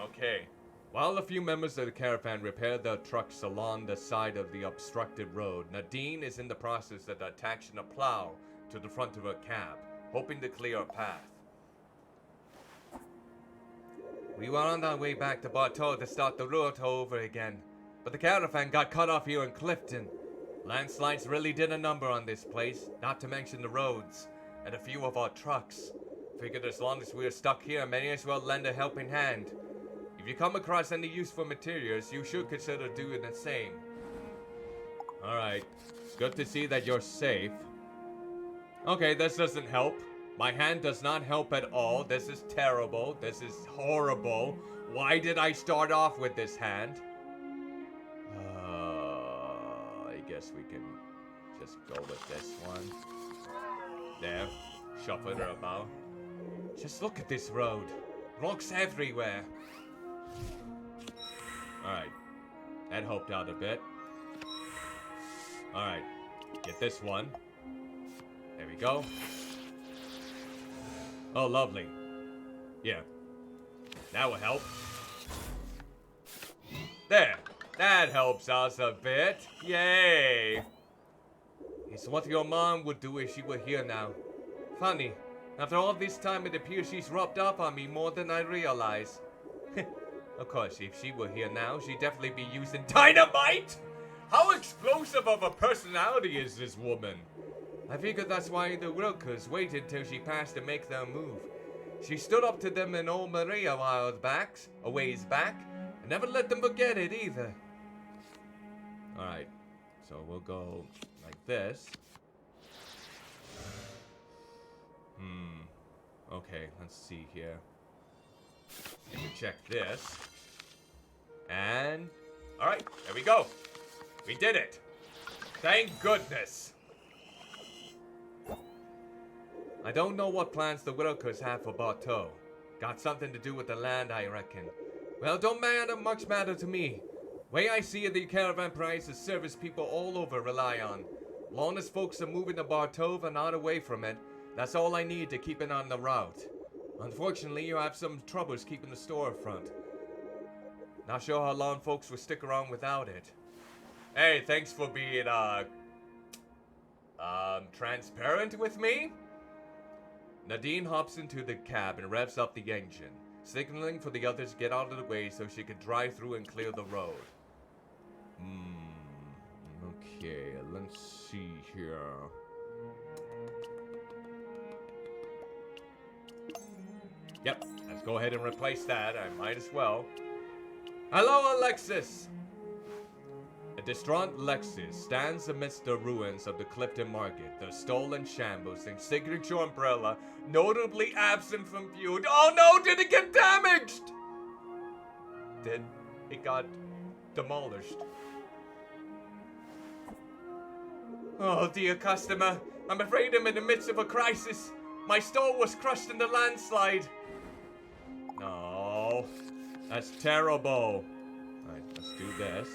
Okay. While a few members of the caravan repair their trucks along the side of the obstructed road, Nadine is in the process of attaching a plow to the front of her cab, hoping to clear a path. We were on our way back to Bartow to start the route over again, but the caravan got cut off here in Clifton. Landslides really did a number on this place, not to mention the roads, and a few of our trucks. Figured as long as we're stuck here, may as well lend a helping hand. If you come across any useful materials, you should consider doing the same. Alright, it's good to see that you're safe. Okay, this doesn't help. My hand does not help at all. This is terrible. This is horrible. Why did I start off with this hand? I guess we can just go with this one. There, shuffle her about. Just look at this road. Rocks everywhere. That helped out a bit. Alright. Get this one. There we go. Oh, lovely. Yeah. That will help. There. That helps us a bit. Yay. It's what your mom would do if she were here now. Funny. After all this time, it appears she's rubbed off on me more than I realize. Of course, if she were here now, she'd definitely be using dynamite! How explosive of a personality is this woman? I figured that's why the Wilkers waited till she passed to make their move. She stood up to them in old Maria a ways back, and never let them forget it either. Alright, so we'll go like this. Okay, let's see here. Let me check this. And... Alright, there we go. We did it. Thank goodness. I don't know what plans the Wilkers have for Bartow. Got something to do with the land, I reckon. Well, don't much matter to me. Way I see it, the caravan price is service people all over rely on. Long as folks are moving to Bartow and not away from it, that's all I need to keep it on the route. Unfortunately, you have some troubles keeping the store front. Not sure how long folks will stick around without it. Hey, thanks for being, transparent with me? Nadine hops into the cab and revs up the engine, signaling for the others to get out of the way so she could drive through and clear the road. Okay, let's see here. Yep, let's go ahead and replace that. I might as well. Hello, Alexis! A distraught Lexus stands amidst the ruins of the Clifton Market, the stolen shambles and signature umbrella notably absent from view. Oh no, did it get damaged? It got demolished. Oh dear customer, I'm afraid I'm in the midst of a crisis. My store was crushed in the landslide. No, that's terrible. Alright, let's do this.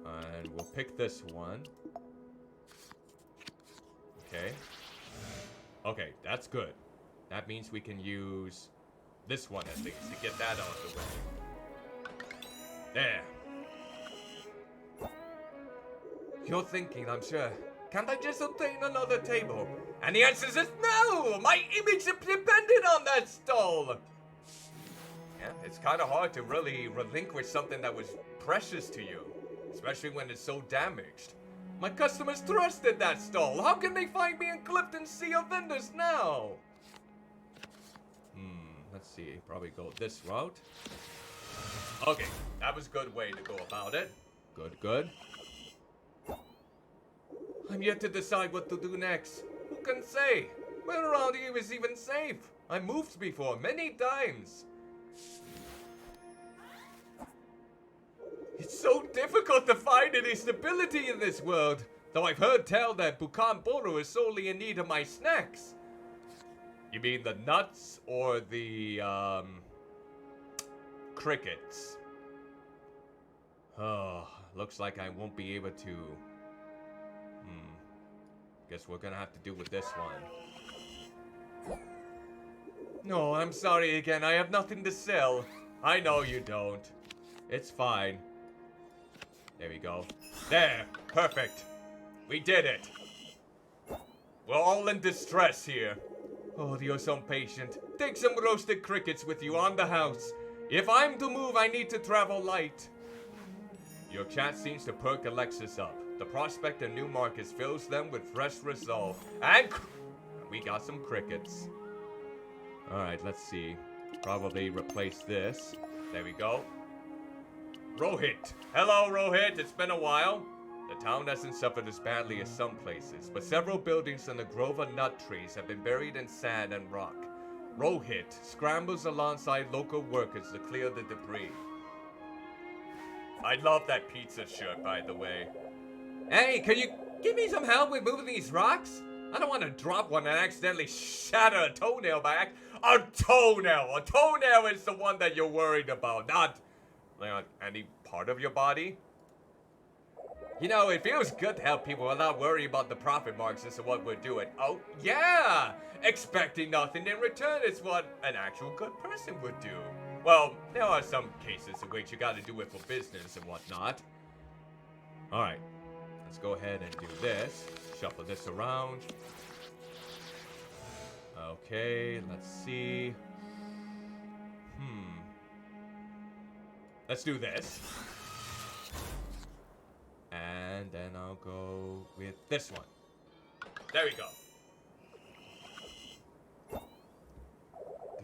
And we'll pick this one. Okay. Okay, that's good. That means we can use this one at least to get that out of the way. There. You're thinking, I'm sure, can't I just obtain another table? And the answer is no! My image depended on that stall! Yeah, it's kind of hard to really relinquish something that was precious to you. Especially when it's so damaged. My customers trusted that stall. How can they find me in Clifton's sea of vendors now? Let's see. Probably go this route. Okay, that was a good way to go about it. Good, good. I'm yet to decide what to do next. Who can say? Where around here is even safe? I moved before, many times. It's so difficult to find any stability in this world, though I've heard tell that Bukan Boro is solely in need of my snacks. You mean the nuts or the, crickets? Oh, looks like I won't be able to. Guess we're gonna have to do with this one. No, I'm sorry again, I have nothing to sell. I know you don't. It's fine. There we go. There! Perfect! We did it! We're all in distress here. Oh, you're so patient. Take some roasted crickets with you on the house. If I'm to move, I need to travel light. Your chat seems to perk Alexis up. The prospect of new markets fills them with fresh resolve. And we got some crickets. Alright, let's see. Probably replace this. There we go. Rohit. Hello, Rohit. It's been a while. The town hasn't suffered as badly as some places, but several buildings and a grove of nut trees have been buried in sand and rock. Rohit scrambles alongside local workers to clear the debris. I love that pizza shirt, by the way. Hey, can you give me some help with moving these rocks? I don't want to drop one and accidentally shatter a toenail by accident. A toenail! A toenail is the one that you're worried about, not any part of your body. You know, it feels good to help people without worrying about the profit margins of what we're doing. Oh, yeah! Expecting nothing in return is what an actual good person would do. Well, there are some cases in which you gotta do it for business and whatnot. Alright, let's go ahead and do this. Shuffle this around. Okay, let's see. Let's do this. And then I'll go with this one. There we go.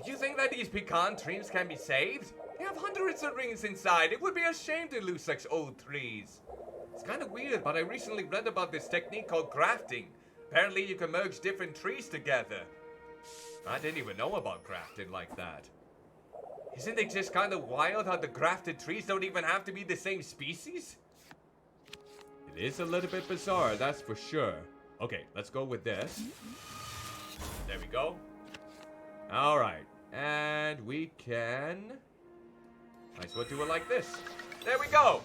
Do you think that these pecan trees can be saved? They have hundreds of rings inside. It would be a shame to lose such old trees. It's kind of weird, but I recently read about this technique called grafting. Apparently you can merge different trees together. I didn't even know about grafting like that. Isn't it just kind of wild how the grafted trees don't even have to be the same species? It is a little bit bizarre, that's for sure. Okay, let's go with this. There we go. Alright, and we can... might as well do it like this. There we go!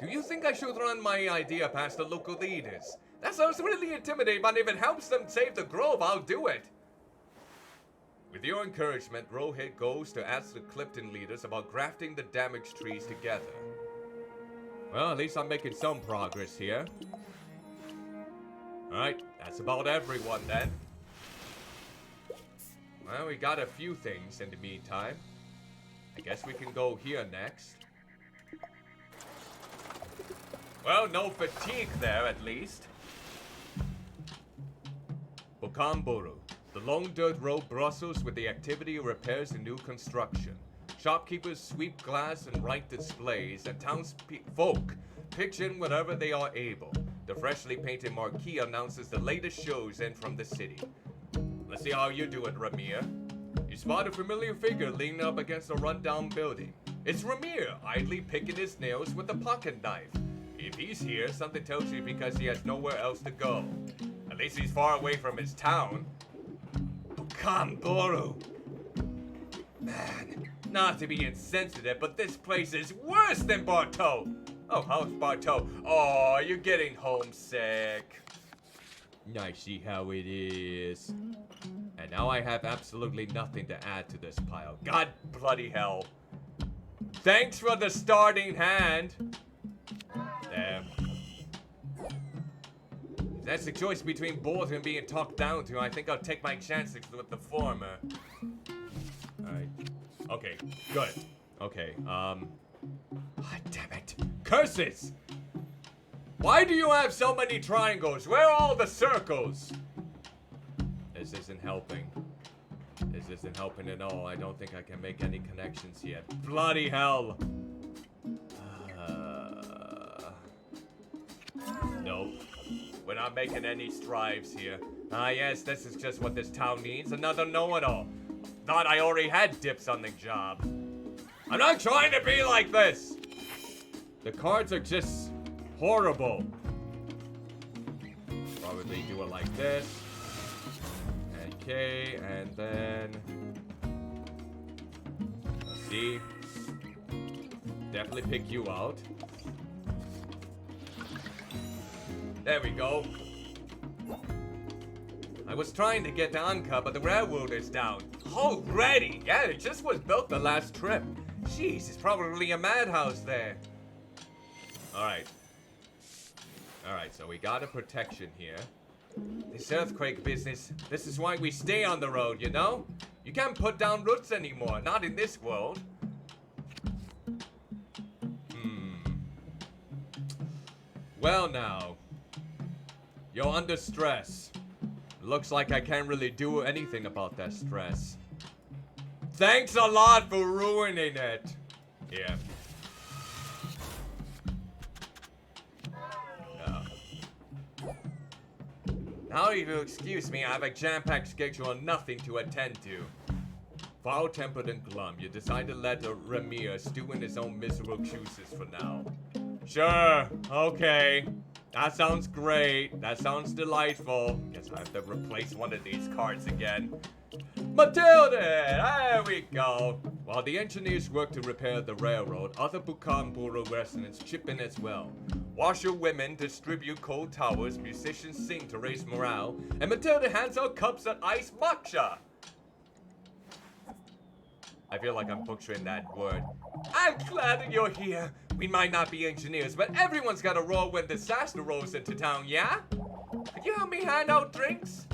Do you think I should run my idea past the local leaders? That sounds really intimidating, but if it helps them save the grove, I'll do it. With your encouragement, Rohit goes to ask the Clifton leaders about grafting the damaged trees together. Well, at least I'm making some progress here. Alright, that's about everyone then. Well, we got a few things in the meantime. I guess we can go here next. Well, no fatigue there at least. Bokamburu. The long dirt road bristles with the activity of repairs and new construction. Shopkeepers sweep glass and write displays, and townsfolk pitch in whenever they are able. The freshly painted marquee announces the latest shows in from the city. Let's see how you do it, Ramir. You spot a familiar figure leaning up against a rundown building. It's Ramir, idly picking his nails with a pocket knife. If he's here, something tells you because he has nowhere else to go. At least he's far away from his town. Bokamburu. Man, not to be insensitive, but this place is worse than Bartow. Oh, how's Bartow? Oh, you're getting homesick. I see how it is. And now I have absolutely nothing to add to this pile. God bloody hell. Thanks for the starting hand. Damn. If that's the choice between both and being talked down to, I think I'll take my chances with the former. Alright. Okay, good. Okay, God damn it. Curses! Why do you have so many triangles? Where are all the circles? This isn't helping. This isn't helping at all. I don't think I can make any connections yet. Bloody hell! Nope. We're not making any strides here. Ah, yes, this is just what this town needs. Another know-it-all. Thought I already had dips on the job. I'm not trying to be like this! The cards are just horrible. Probably do it like this. Okay, and then... let's see. Definitely pick you out. There we go. I was trying to get to Anka, but the railroad is down. Already? Yeah, it just was built the last trip. Jeez, it's probably a madhouse there. Alright. Alright, so we got a protection here. This earthquake business, this is why we stay on the road, you know? You can't put down roots anymore, not in this world. Well now. You're under stress. Looks like I can't really do anything about that stress. Thanks a lot for ruining it. Yeah. Now if you'll excuse me, I have a jam-packed schedule and nothing to attend to. Foul-tempered and glum, you decide to let Ramir stew in his own miserable juices for now. Sure, okay. That sounds great. That sounds delightful. Guess I have to replace one of these cards again. Matilda! There we go. While the engineers work to repair the railroad, other Bukan-boro residents chip in as well. Washerwomen distribute cold towels, musicians sing to raise morale, and Matilda hands out cups of iced matcha. I feel like I'm butchering that word. I'm glad that you're here. We might not be engineers, but everyone's got a role when disaster rolls into town, yeah? Could you help me hand out drinks?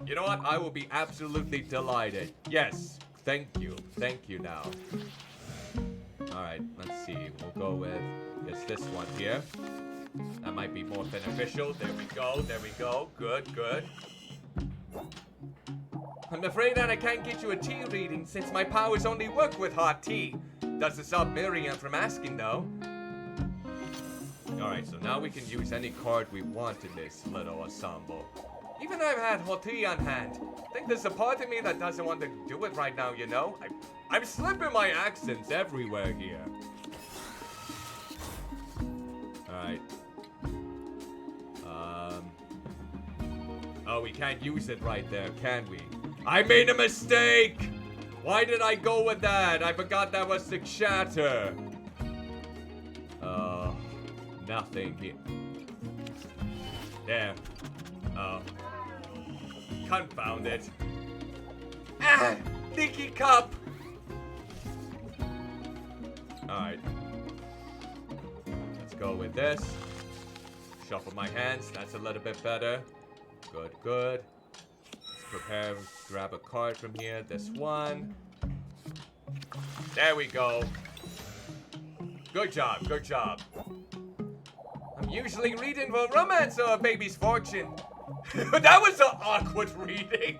You know what? I will be absolutely delighted. Yes. Thank you now. Alright, let's see. We'll go with this one here. That might be more beneficial. There we go. Good. I'm afraid that I can't get you a tea reading since my powers only work with hot tea. Doesn't stop Miriam from asking though. Alright, so now we can use any card we want in this little ensemble. Even I've had hot tea on hand. I think there's a part of me that doesn't want to do it right now, you know? I'm slipping my accents everywhere here. Alright. Oh, we can't use it right there, can we? I made a mistake! Why did I go with that? I forgot that was the shatter. Nothing here. There. Confound it. Ah! Leaky cup! Alright. Let's go with this. Shuffle my hands. That's a little bit better. Good. Let's prepare. Grab a card from here. This one. There we go. Good job. I'm usually reading for romance or a baby's fortune. That was an awkward reading.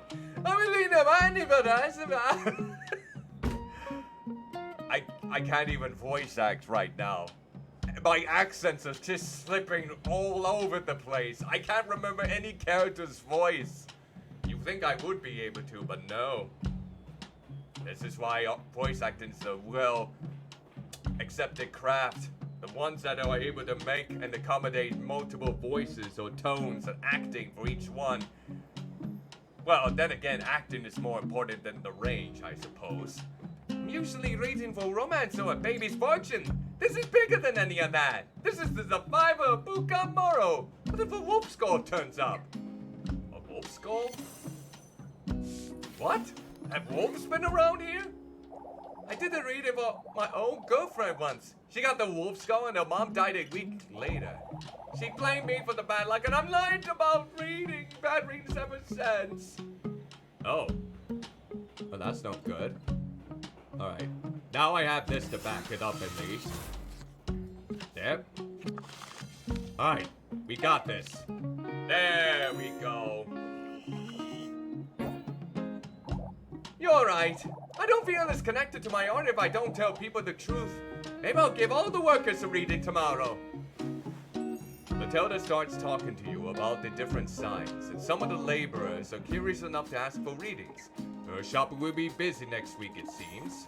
I can't even voice act right now. My accents are just slipping all over the place. I can't remember any character's voice. You think I would be able to, but no. This is why voice acting's a well accepted craft. The ones that are able to make and accommodate multiple voices or tones and acting for each one. Well, then again, acting is more important than the range, I suppose. I'm usually reading for romance or a baby's fortune. This is bigger than any of that. This is the survivor of Bukan-boro. What if a wolf skull turns up? A wolf skull? What? Have wolves been around here? I did a reading for my own girlfriend once. She got the wolf skull and her mom died a week later. She blamed me for the bad luck and I'm lying about reading. Bad readings ever since. Oh. Well, that's not good. Alright. Now I have this to back it up at least. There. Alright. We got this. There we go. You're right. I don't feel as connected to my art if I don't tell people the truth. Maybe I'll give all the workers a reading tomorrow. Matilda starts talking to you about the different signs, and some of the laborers are curious enough to ask for readings. Her shop will be busy next week, it seems.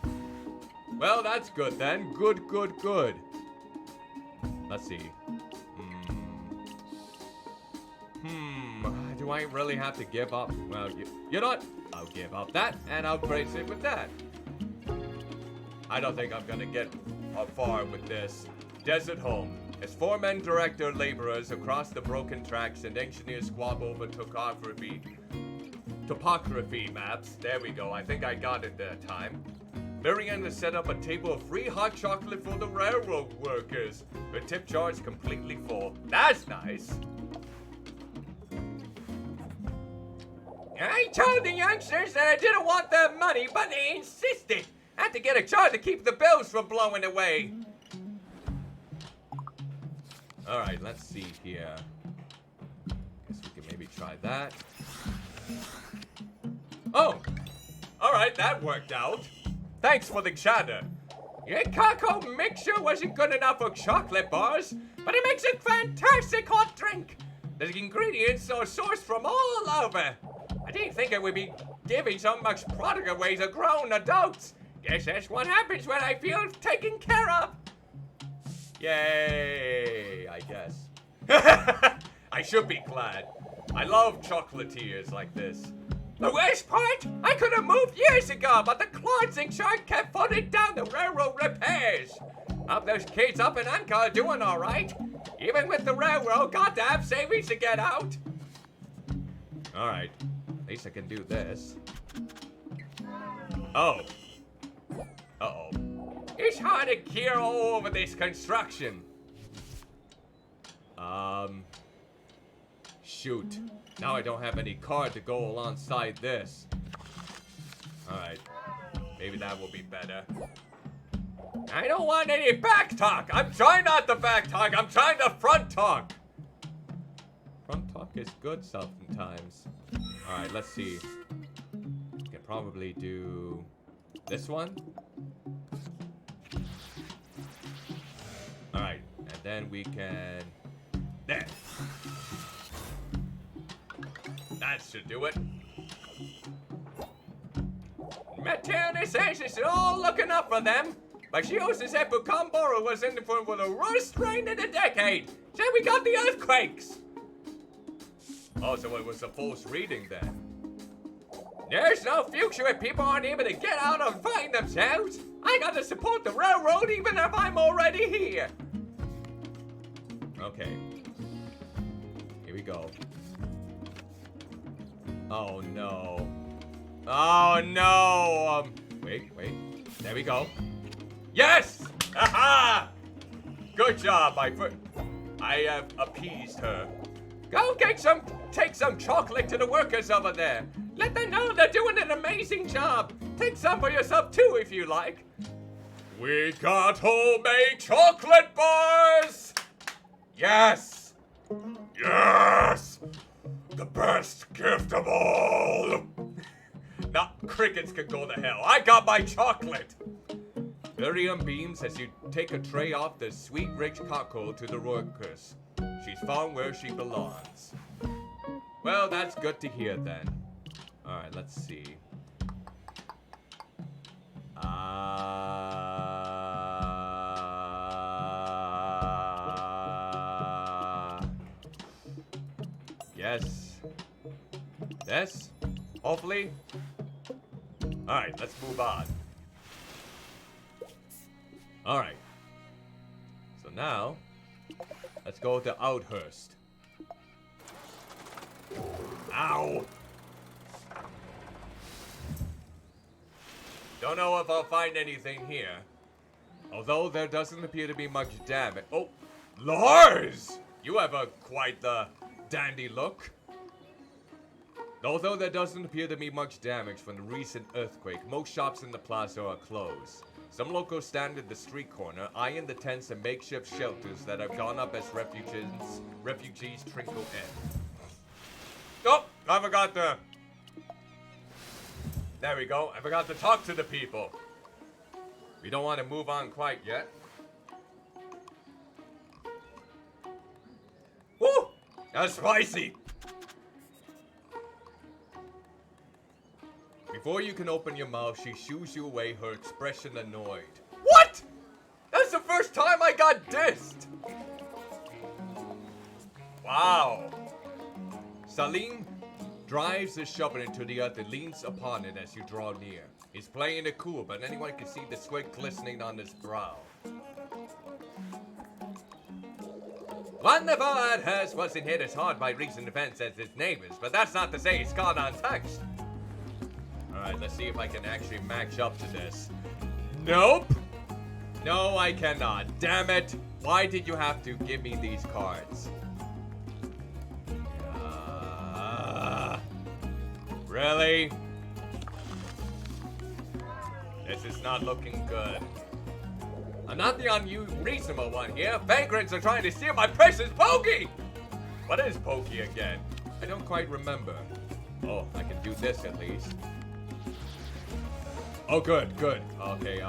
Well, that's good then. Good. Let's see. Do I really have to give up? Well, you know what? I'll give up that, and I'll brace it with that. I don't think I'm gonna get far with this. Desert Home. As foremen direct their laborers across the broken tracks and engineers squabble over topography maps. There we go. I think I got it that time. Marianne has set up a table of free hot chocolate for the railroad workers. Her tip jar is completely full. That's nice. I told the youngsters that I didn't want their money, but they insisted. I had to get a jar to keep the bills from blowing away. Alright, let's see here. Guess we can maybe try that. Oh! Alright, that worked out. Thanks for the chatter. Your cocoa mixture wasn't good enough for chocolate bars, but it makes a fantastic hot drink. The ingredients are sourced from all over. I didn't think I would be giving so much product away to grown adults. Guess that's what happens when I feel taken care of. Yay, I guess. I should be glad. I love chocolatiers like this. The worst part? I could have moved years ago, but the closing shark kept funding down the railroad repairs. Hope those kids up in Anchor are doing all right. Even with the railroad, got to have savings to get out. All right, at least I can do this. Oh. Uh-oh. It's hard to gear all over this construction. Shoot. Now I don't have any card to go alongside this. Alright. Maybe that will be better. I don't want any back talk. I'm trying not to back talk. I'm trying to front talk. Front talk is good sometimes. Alright, let's see. Can probably do this one. Alright, and then we can... There! That should do it. Matilda says it's all looking up for them, but she also said Bucamboro was in for the worst rain in a decade. Said we got the earthquakes. Oh, so it was a false reading then. There's no future if people aren't able to get out and find themselves. I gotta support the railroad even if I'm already here. Okay. Here we go. Oh no. Oh no! Wait. There we go. Yes! Aha! Good job, my friend. I have appeased her. Go take some chocolate to the workers over there. Let them know they're doing an amazing job. Take some for yourself too if you like. We got homemade chocolate bars! Yes! Yes! The best gift of all! Not crickets can go to hell. I got my chocolate! Miriam beams as you take a tray off the sweet rich cocoa to the workers. She's found where she belongs. Well, that's good to hear then. Alright, let's see. Yes. This? Hopefully? Alright, let's move on. Alright. So now, let's go to Outhurst. Ow! Don't know if I'll find anything here. Although there doesn't appear to be much damage. Oh, Lars! You have quite the dandy look. Although there doesn't appear to be much damage from the recent earthquake, most shops in the plaza are closed. Some locals stand at the street corner, eyeing the tents and makeshift shelters that have gone up as refugees trickle in. Oh, I forgot to... There we go. I forgot to talk to the people. We don't want to move on quite yet. Woo! That's spicy! Before you can open your mouth, she shoos you away, her expression annoyed. What? That's the first time I got dissed! Wow. Salim drives the shovel into the earth and leans upon it as you draw near. He's playing it cool, but anyone can see the sweat glistening on his brow. Wonderful Outhurst wasn't hit as hard by recent events as its neighbors, but that's not to say it's gone untouched. Alright, let's see if I can actually match up to this. Nope! No, I cannot. Damn it! Why did you have to give me these cards? Really? This is not looking good. I'm not the unreasonable one here. Vagrants are trying to steal my precious Pokey! What is Pokey again? I don't quite remember. Oh, I can do this at least. Oh, good. Okay,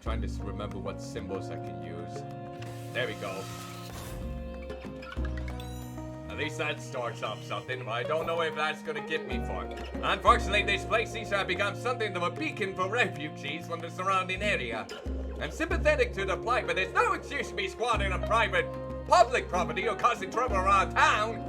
trying to remember what symbols I can use. There we go. At least that starts off something, but I don't know if that's gonna get me far. Unfortunately, this place seems to have become something of a beacon for refugees from the surrounding area. I'm sympathetic to the plight, but there's no excuse to be squatting on private public property or causing trouble around town.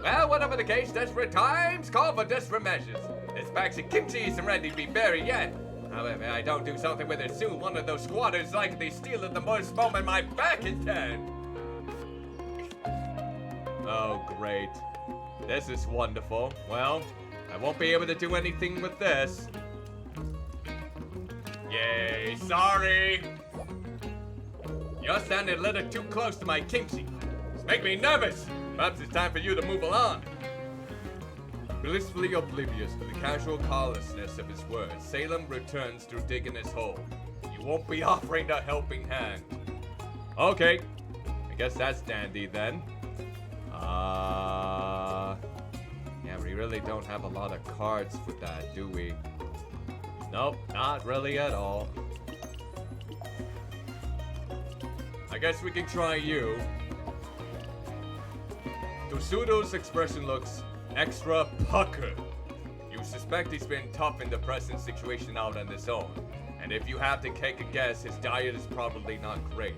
Well, whatever the case, desperate times call for desperate measures. This bag's of kimchi isn't ready to be buried yet. However, I don't do something with it soon, one of those squatters likely steal at the most moment my back is turned. Oh, great. This is wonderful. Well, I won't be able to do anything with this. Yay, sorry. You're standing a little too close to my kimchi. It's making me nervous. Perhaps it's time for you to move along. Blissfully oblivious to the casual carelessness of his words, Salem returns to digging his hole. You won't be offering a helping hand. Okay, I guess that's dandy then. Yeah, we really don't have a lot of cards for that, do we? Nope, not really at all. I guess we can try you. Tosudo's expression looks extra puckered. You suspect he's been tough in the present situation out on his own. And if you have to take a guess, his diet is probably not great.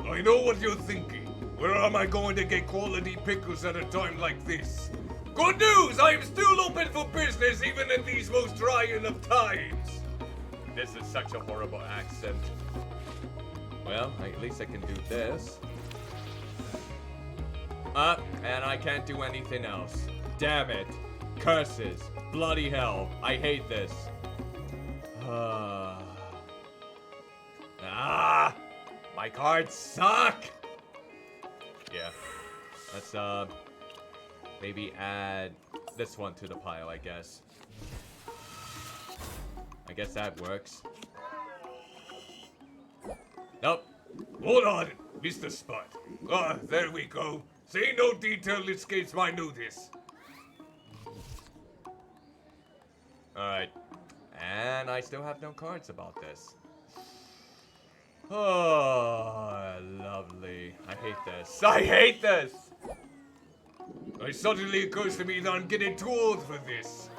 I know what you're thinking. Where am I going to get quality pickles at a time like this? Good news! I am still open for business even in these most trying of times. This is such a horrible accent. Well, at least I can do this. And I can't do anything else. Damn it. Curses. Bloody hell. I hate this. My cards suck! Yeah. Let's, maybe add this one to the pile, I guess. I guess that works. Nope. Hold on, Mr. Spot. There we go. See, no detail escapes my notice. Alright. And I still have no cards about this. Oh, lovely. I hate this. I hate this! It suddenly occurs to me that I'm getting too old for this.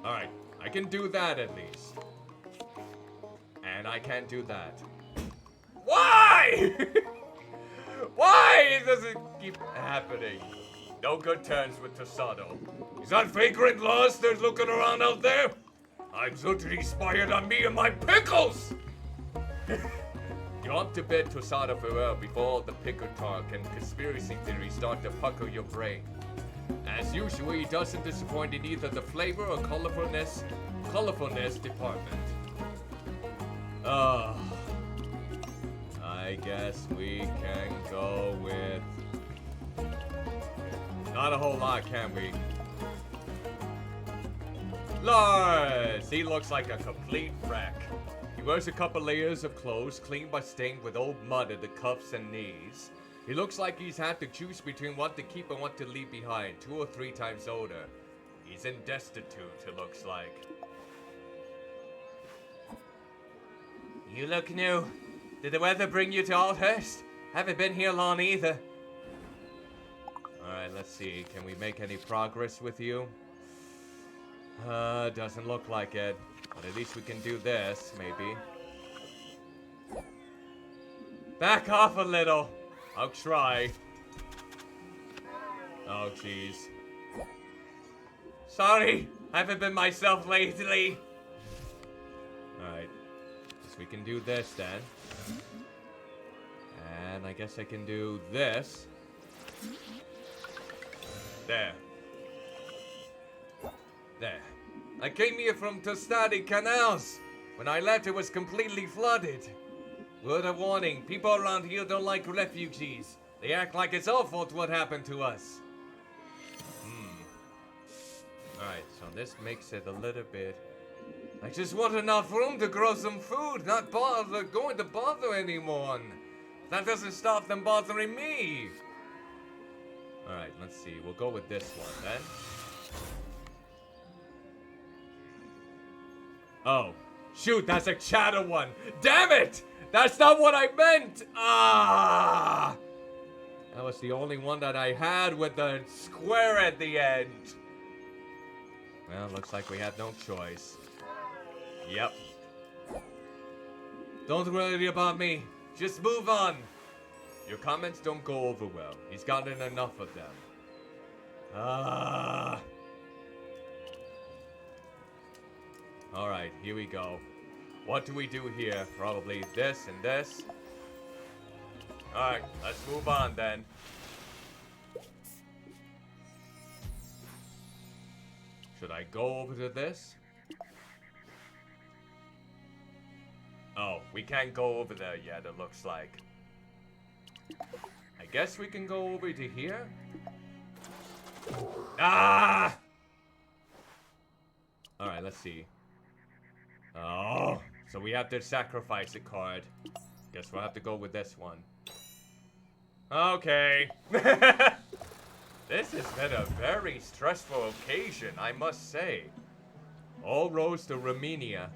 Alright, I can do that at least. And I can't do that. Why? Why does it keep happening? No good turns with Tosado. Is that vagrant lost that's looking around out there? I'm certainly spied on me and my pickles! You want to bid Tosado farewell before the pickle talk and conspiracy theories start to puckle your brain. As usual, he doesn't disappoint in either the flavor or colorfulness department. I guess we can go with... Not a whole lot, can we? Lars! He looks like a complete wreck. He wears a couple layers of clothes, clean but stained with old mud at the cuffs and knees. He looks like he's had to choose between what to keep and what to leave behind, 2 or 3 times older. He's in destitute, it looks like. You look new. Did the weather bring you to Aldhurst? Haven't been here long either. Alright, let's see. Can we make any progress with you? Doesn't look like it. But at least we can do this, maybe. Back off a little. I'll try. Oh, jeez. Sorry, I haven't been myself lately. Alright. Guess we can do this then. And I guess I can do this. There. There. I came here from Tostadi Canals. When I left, it was completely flooded. Word of warning, people around here don't like refugees. They act like it's our fault what happened to us. Alright, so this makes it a little bit... I just want enough room to grow some food, not going to bother anyone. That doesn't stop them bothering me. Alright, let's see. We'll go with this one then. Oh, shoot, that's a chatter one. Damn it! That's not what I meant! Ah! That was the only one that I had with the square at the end. Well, looks like we had no choice. Yep. Don't worry about me. Just move on. Your comments don't go over well. He's gotten enough of them. Alright, here we go. What do we do here? Probably this and this. Alright, let's move on then. Should I go over to this? Oh, we can't go over there yet, it looks like. I guess we can go over to here? Ah! Alright, let's see. Oh, so we have to sacrifice a card. Guess we'll have to go with this one. Okay. This has been a very stressful occasion, I must say. All roads to Ramina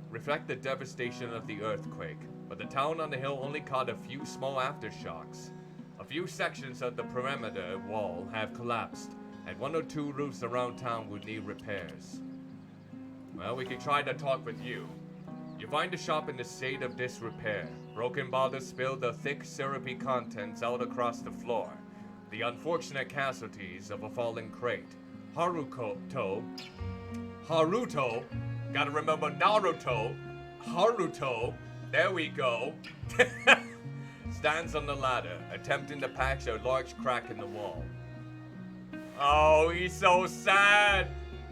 reflect the devastation of the earthquake, but the town on the hill only caught a few small aftershocks. A few sections of the perimeter wall have collapsed, and 1 or 2 roofs around town would need repairs. Well, we can try to talk with you. You find the shop in a state of disrepair. Broken bottles spill the thick, syrupy contents out across the floor. The unfortunate casualties of a fallen crate. Haruto, gotta remember Naruto, Haruto, there we go, stands on the ladder, attempting to patch a large crack in the wall. Oh, he's so sad.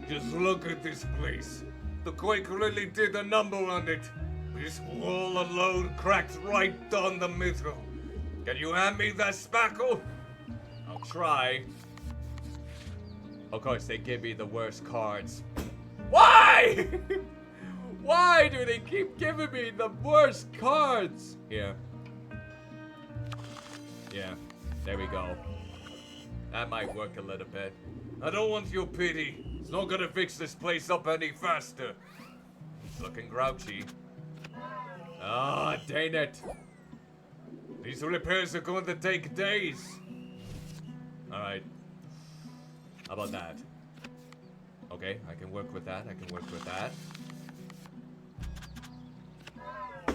Just look at this place. The quake really did a number on it. This wall alone cracked right down the middle. Can you hand me that spackle? I'll try. Of course, they give me the worst cards. Why? Why do they keep giving me the worst cards? Here. Yeah, there we go. That might work a little bit. I don't want your pity. It's not gonna fix this place up any faster. It's looking grouchy. Ah, dang it. These repairs are going to take days. Alright. How about that? Okay, I can work with that.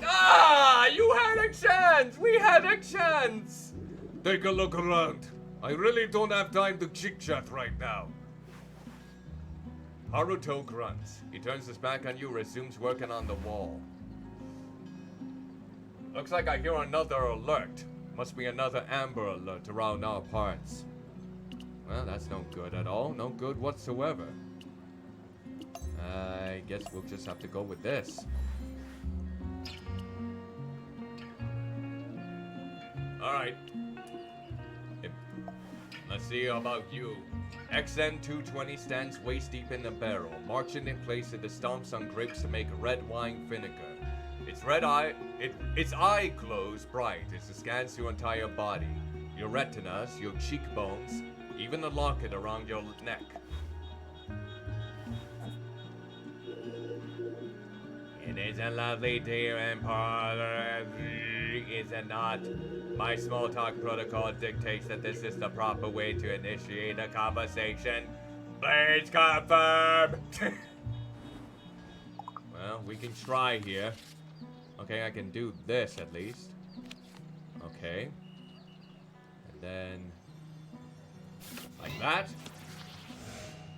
Ah! You had a chance! We had a chance! Take a look around. I really don't have time to chit-chat right now. Haruto grunts. He turns his back on you, resumes working on the wall. Looks like I hear another alert. Must be another Amber Alert around our parts. Well, that's no good at all. No good whatsoever. I guess we'll just have to go with this. Alright. Let's see about you. XN220 stands waist deep in the barrel, marching in place as it stomps on grapes to make red wine vinegar. Its eye glows bright as it scans your entire body. Your retinas, your cheekbones, even the locket around your neck. It is a lovely dear and parlor, is it not? My small talk protocol dictates that this is the proper way to initiate a conversation. Please confirm! Well, we can try here. Okay, I can do this at least. Okay. And then... like that.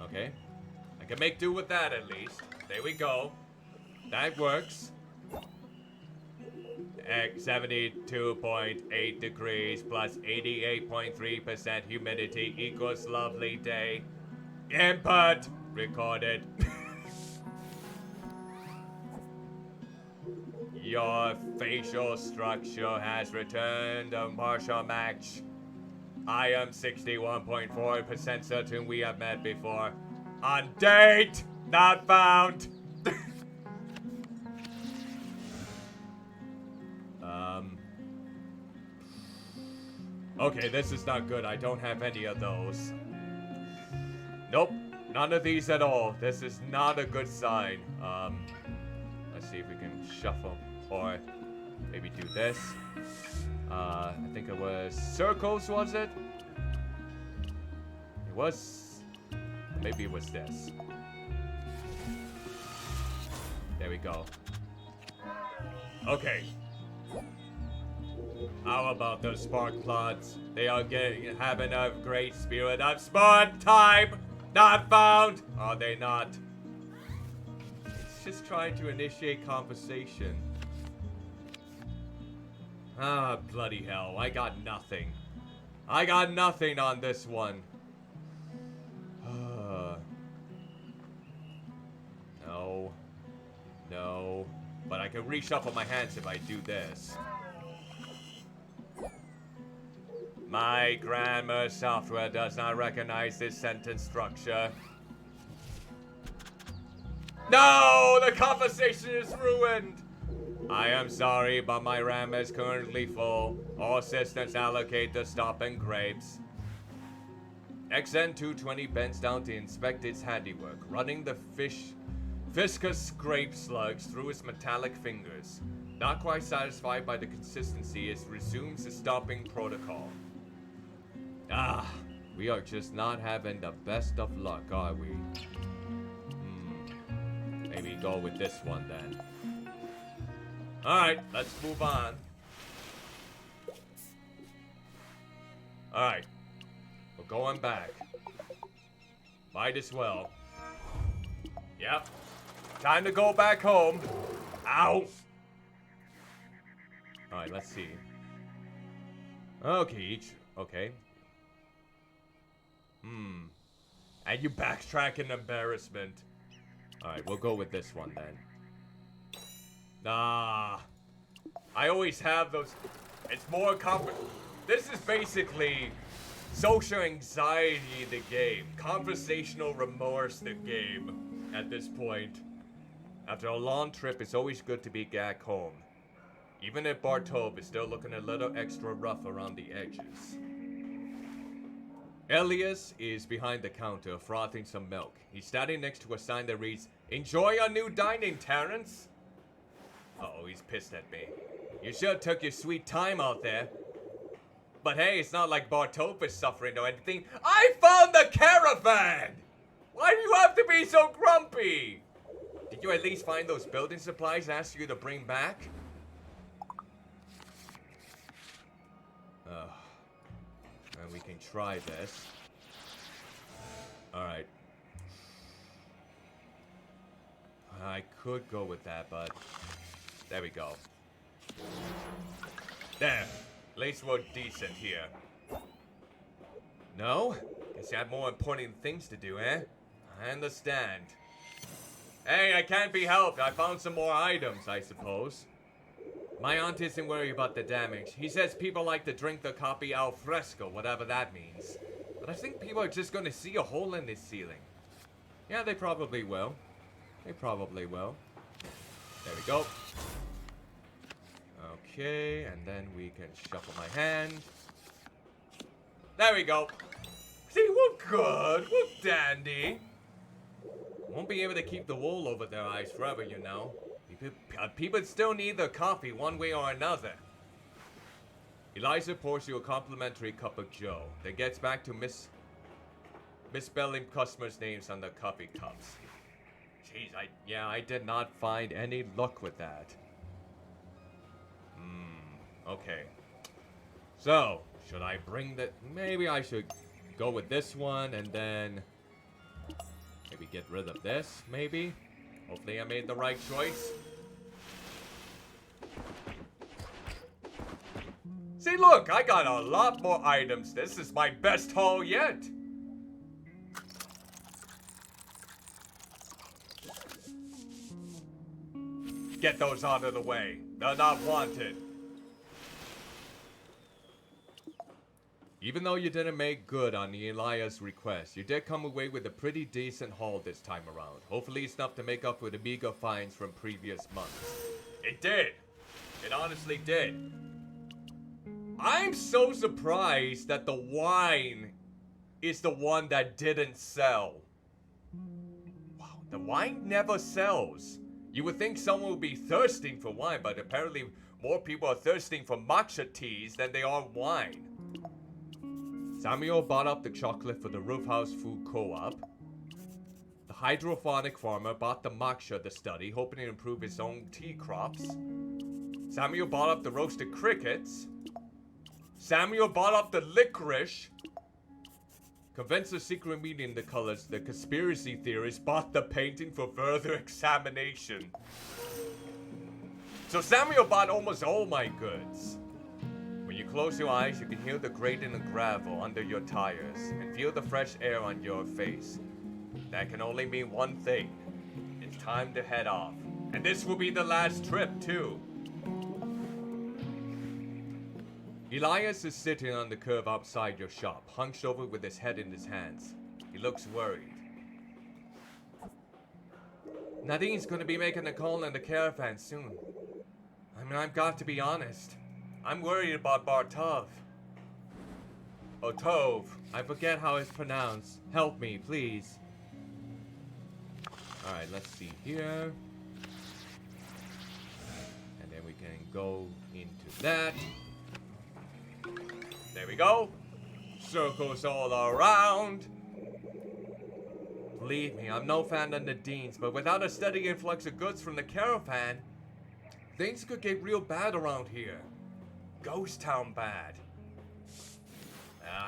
Okay. I can make do with that at least. There we go. That works. 72.8 degrees plus 88.3% humidity equals lovely day. Input recorded. Your facial structure has returned a partial match. I am 61.4% certain we have met before. On date, not found. Okay, this is not good. I don't have any of those. Nope, none of these at all. This is not a good sign. Let's see if we can shuffle or maybe do this. I think it was circles, was it? It was, maybe it was this. There we go. Okay. How about those spark plots? They are having a great spirit of smart type! Not found! Are they not? It's just trying to initiate conversation. Ah, bloody hell. I got nothing. I got nothing on this one. No. No. But I can reshuffle my hands if I do this. My grammar software does not recognize this sentence structure. No! The conversation is ruined! I am sorry, but my RAM is currently full. All systems allocate to stopping grapes. XN220 bends down to inspect its handiwork, running the viscous grape slugs through its metallic fingers. Not quite satisfied by the consistency, it resumes the stopping protocol. Ah, we are just not having the best of luck, are we? Maybe go with this one then. Alright, let's move on. Alright, we're going back. Might as well. Yep. Time to go back home. Ow! Alright, let's see. Okay, okay. And you backtrack in embarrassment. Alright, we'll go with this one then. Nah. I always have those. It's more This is basically social anxiety, the game. Conversational remorse, the game. At this point. After a long trip, it's always good to be back home. Even if Bartov is still looking a little extra rough around the edges. Elias is behind the counter, frothing some milk. He's standing next to a sign that reads, "Enjoy your new dining, Terrence." Uh-oh, he's pissed at me. You sure took your sweet time out there. But hey, it's not like Bartov is suffering or anything. I found the caravan! Why do you have to be so grumpy? Did you at least find those building supplies I asked you to bring back? And we can try this. Alright. I could go with that, but... There we go. There. At least we're decent here. No? Guess you have more important things to do, eh? I understand. Hey, I can't be helped. I found some more items, I suppose. My aunt isn't worried about the damage. He says people like to drink the coffee al fresco, whatever that means. But I think people are just gonna see a hole in this ceiling. Yeah, they probably will. They probably will. There we go. Okay, and then we can shuffle my hand. There we go. See, we're good. We're dandy. Won't be able to keep the wool over their eyes forever, you know. People still need their coffee one way or another. Eliza pours you a complimentary cup of joe, then gets back to misspelling customers' names on the coffee cups. Jeez, I did not find any luck with that. Okay. So, should I bring the... Maybe I should go with this one and then... Maybe get rid of this, maybe? Hopefully I made the right choice. See, look, I got a lot more items. This is my best haul yet. Get those out of the way. They're not wanted. Even though you didn't make good on the Elias request, you did come away with a pretty decent haul this time around. Hopefully it's enough to make up for the meager finds from previous months. It did. It honestly did. I'm so surprised that the wine is the one that didn't sell. Wow, the wine never sells. You would think someone would be thirsting for wine, but apparently more people are thirsting for matcha teas than they are wine. Samuel bought up the chocolate for the Roof House Food Co-op. The hydroponic farmer bought the moksha to study, hoping to improve his own tea crops. Samuel bought up the roasted crickets. Samuel bought up the licorice. Convinced the secret meaning the colors, the conspiracy theorists bought the painting for further examination. So Samuel bought almost all my goods. When you close your eyes, you can hear the grating of gravel under your tires and feel the fresh air on your face. That can only mean one thing. It's time to head off. And this will be the last trip, too. Elias is sitting on the curb outside your shop, hunched over with his head in his hands. He looks worried. Nadine's gonna be making a call in the caravan soon. I mean, I've got to be honest. I'm worried about Bartov. Oh, Tov. I forget how it's pronounced. Help me, please. Alright, let's see here. And then we can go into that. There we go. Circles all around. Believe me, I'm no fan of Nadine's, but without a steady influx of goods from the caravan, things could get real bad around here. Ghost town bad.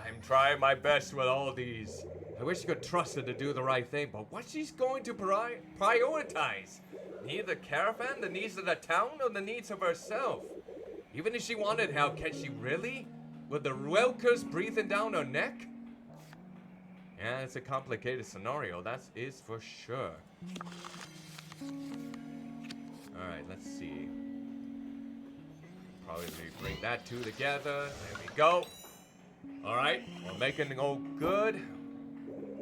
I'm trying my best with all these. I wish you could trust her to do the right thing, but what she's going to prioritize? Neither the caravan, the needs of the town, or the needs of herself. Even if she wanted help, can she really? With the Welkers breathing down her neck? Yeah, it's a complicated scenario, that is for sure. Alright, let's see. Probably bring that two together. There we go. Alright, we're making it all good.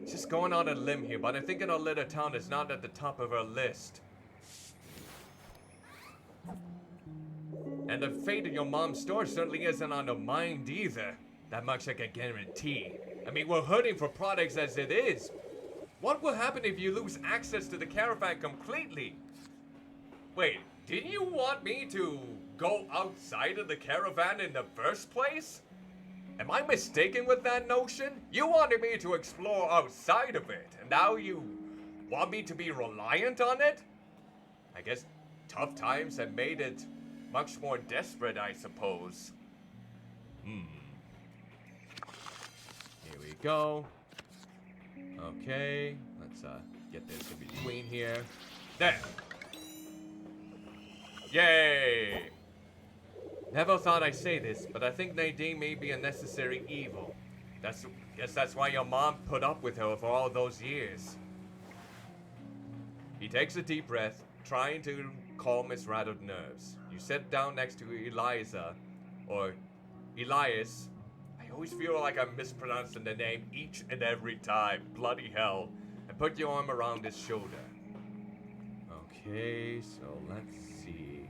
Just going on a limb here, but I'm thinking our little town is not at the top of our list. And the fate of your mom's store certainly isn't on her mind either. That much I can guarantee. I mean, we're hurting for products as it is. What will happen if you lose access to the caravan completely? Wait, didn't you want me to go outside of the caravan in the first place? Am I mistaken with that notion? You wanted me to explore outside of it, and now you want me to be reliant on it? I guess tough times have made it much more desperate, I suppose. Here we go. Okay, let's get this in between here. There. Yay! Never thought I'd say this, but I think Nadine may be a necessary evil. Guess that's why your mom put up with her for all those years. He takes a deep breath, trying to calm his rattled nerves. You sit down next to Eliza, or Elias. I always feel like I'm mispronouncing the name each and every time. Bloody hell. And put your arm around his shoulder. Okay, so let's see.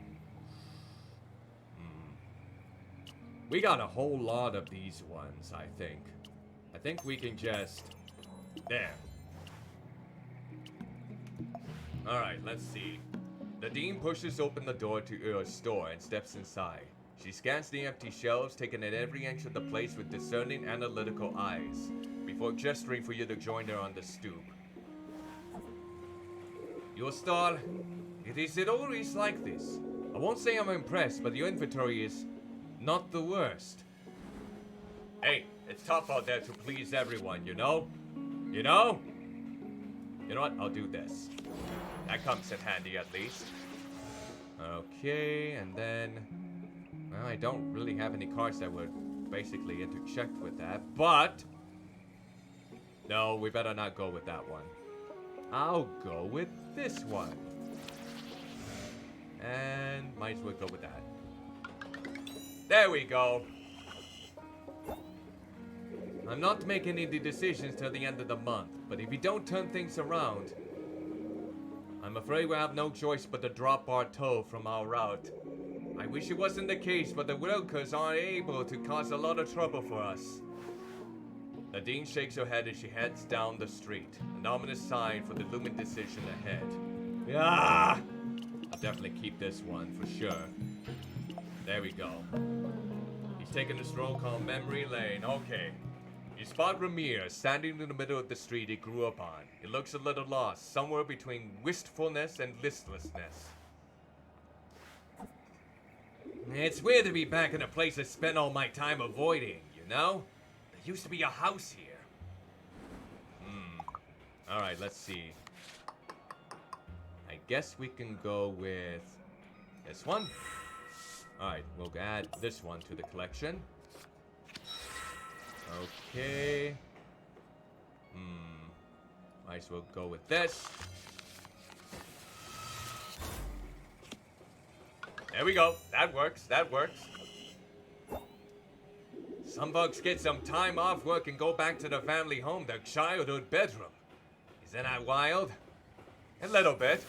We got a whole lot of these ones, I think. I think we can just... There. Alright, let's see. Nadine pushes open the door to her store and steps inside. She scans the empty shelves, taking in every inch of the place with discerning, analytical eyes, before gesturing for you to join her on the stoop. Your stall, is it always like this? I won't say I'm impressed, but your inventory is not the worst. Hey, it's tough out there to please everyone, you know? You know? You know what? I'll do this. That comes in handy at least. Okay, and then... Well, I don't really have any cards that would basically interject with that, but... No, we better not go with that one. I'll go with this one. And might as well go with that. There we go. I'm not making any decisions till the end of the month, but if you don't turn things around, I'm afraid we'll have no choice but to drop Bartov from our route. I wish it wasn't the case, but the Wilkers are able to cause a lot of trouble for us. Nadine shakes her head as she heads down the street, an ominous sign for the looming decision ahead. Ah! I'll definitely keep this one for sure. There we go. He's taking a stroll called Memory Lane. Okay. You spot Ramir standing in the middle of the street he grew up on. He looks a little lost, somewhere between wistfulness and listlessness. It's weird to be back in a place I spent all my time avoiding, you know? There used to be a house here. Alright, let's see. I guess we can go with this one. Alright, we'll add this one to the collection. Okay. Might as well go with this. There we go. That works. That works. Some folks get some time off work and go back to their family home, their childhood bedroom. Isn't that wild? A little bit.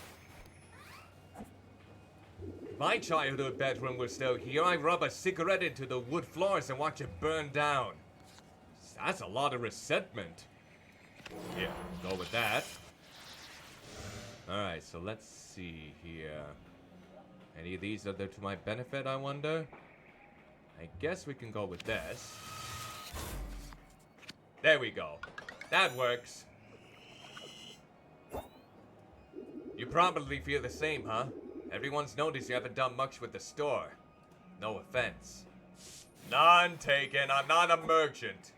If my childhood bedroom was still here, I'd rub a cigarette into the wood floors and watch it burn down. That's a lot of resentment. Yeah, go with that. Alright, so let's see here. Any of these are there to my benefit, I wonder? I guess we can go with this. There we go. That works. You probably feel the same, huh? Everyone's noticed you haven't done much with the store. No offense. None taken. I'm not a merchant.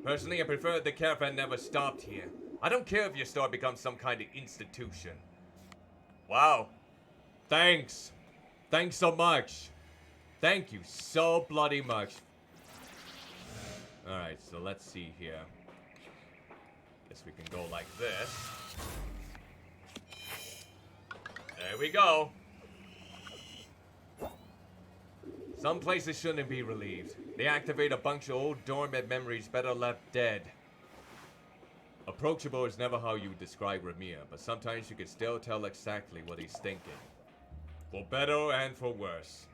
Personally, I prefer the caravan never stopped here. I don't care if your store becomes some kind of institution. Wow. Thanks. Thanks so much. Thank you so bloody much. Alright, so let's see here. Guess we can go like this. There we go. Some places shouldn't be relieved. They activate a bunch of old dormant memories better left dead. Approachable is never how you describe Ramir, but sometimes you can still tell exactly what he's thinking. For better and for worse.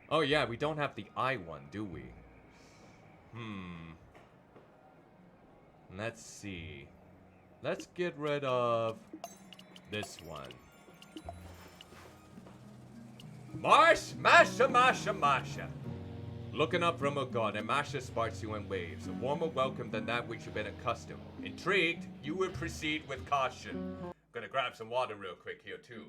Oh yeah, we don't have the I one, do we? Let's see. Let's get rid of this one. Masha. Looking up from a garden, Masha sparks you in waves, a warmer welcome than that which you've been accustomed. Intrigued, you will proceed with caution. Gonna grab some water real quick here too.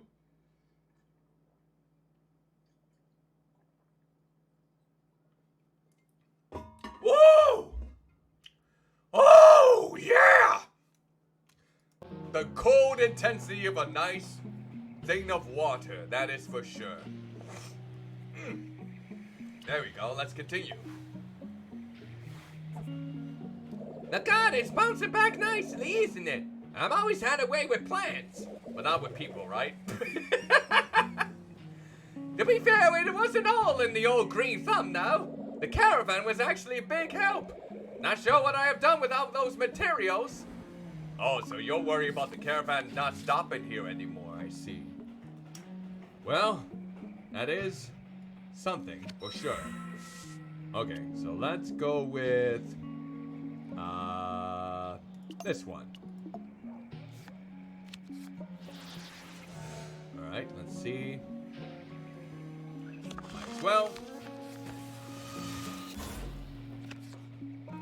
Whoa! Oh, yeah! The cold intensity of a nice thing of water, that is for sure. There we go, let's continue. The garden's bouncing back nicely, isn't it? I've always had a way with plants. But not with people, right? To be fair, it wasn't all in the old green thumb, though. The caravan was actually a big help. Not sure what I have done without those materials. Oh, so you're worried about the caravan not stopping here anymore, I see. Well, that is something, for sure. Okay, so let's go with, this one. Alright, let's see. Might as well.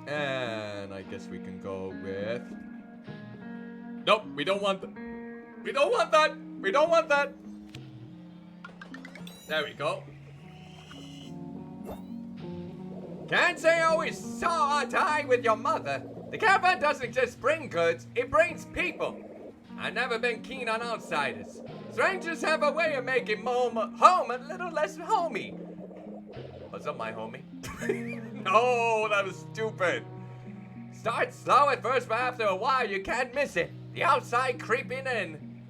And I guess we can go with... Nope, we don't want that. We don't want that. We don't want that. There we go. Can't say I always saw eye to eye with your mother. The caravan doesn't just bring goods, it brings people. I've never been keen on outsiders. Strangers have a way of making home a little less homey. What's up, my homie? No, that was stupid. Starts slow at first, but after a while you can't miss it. The outside creeping in.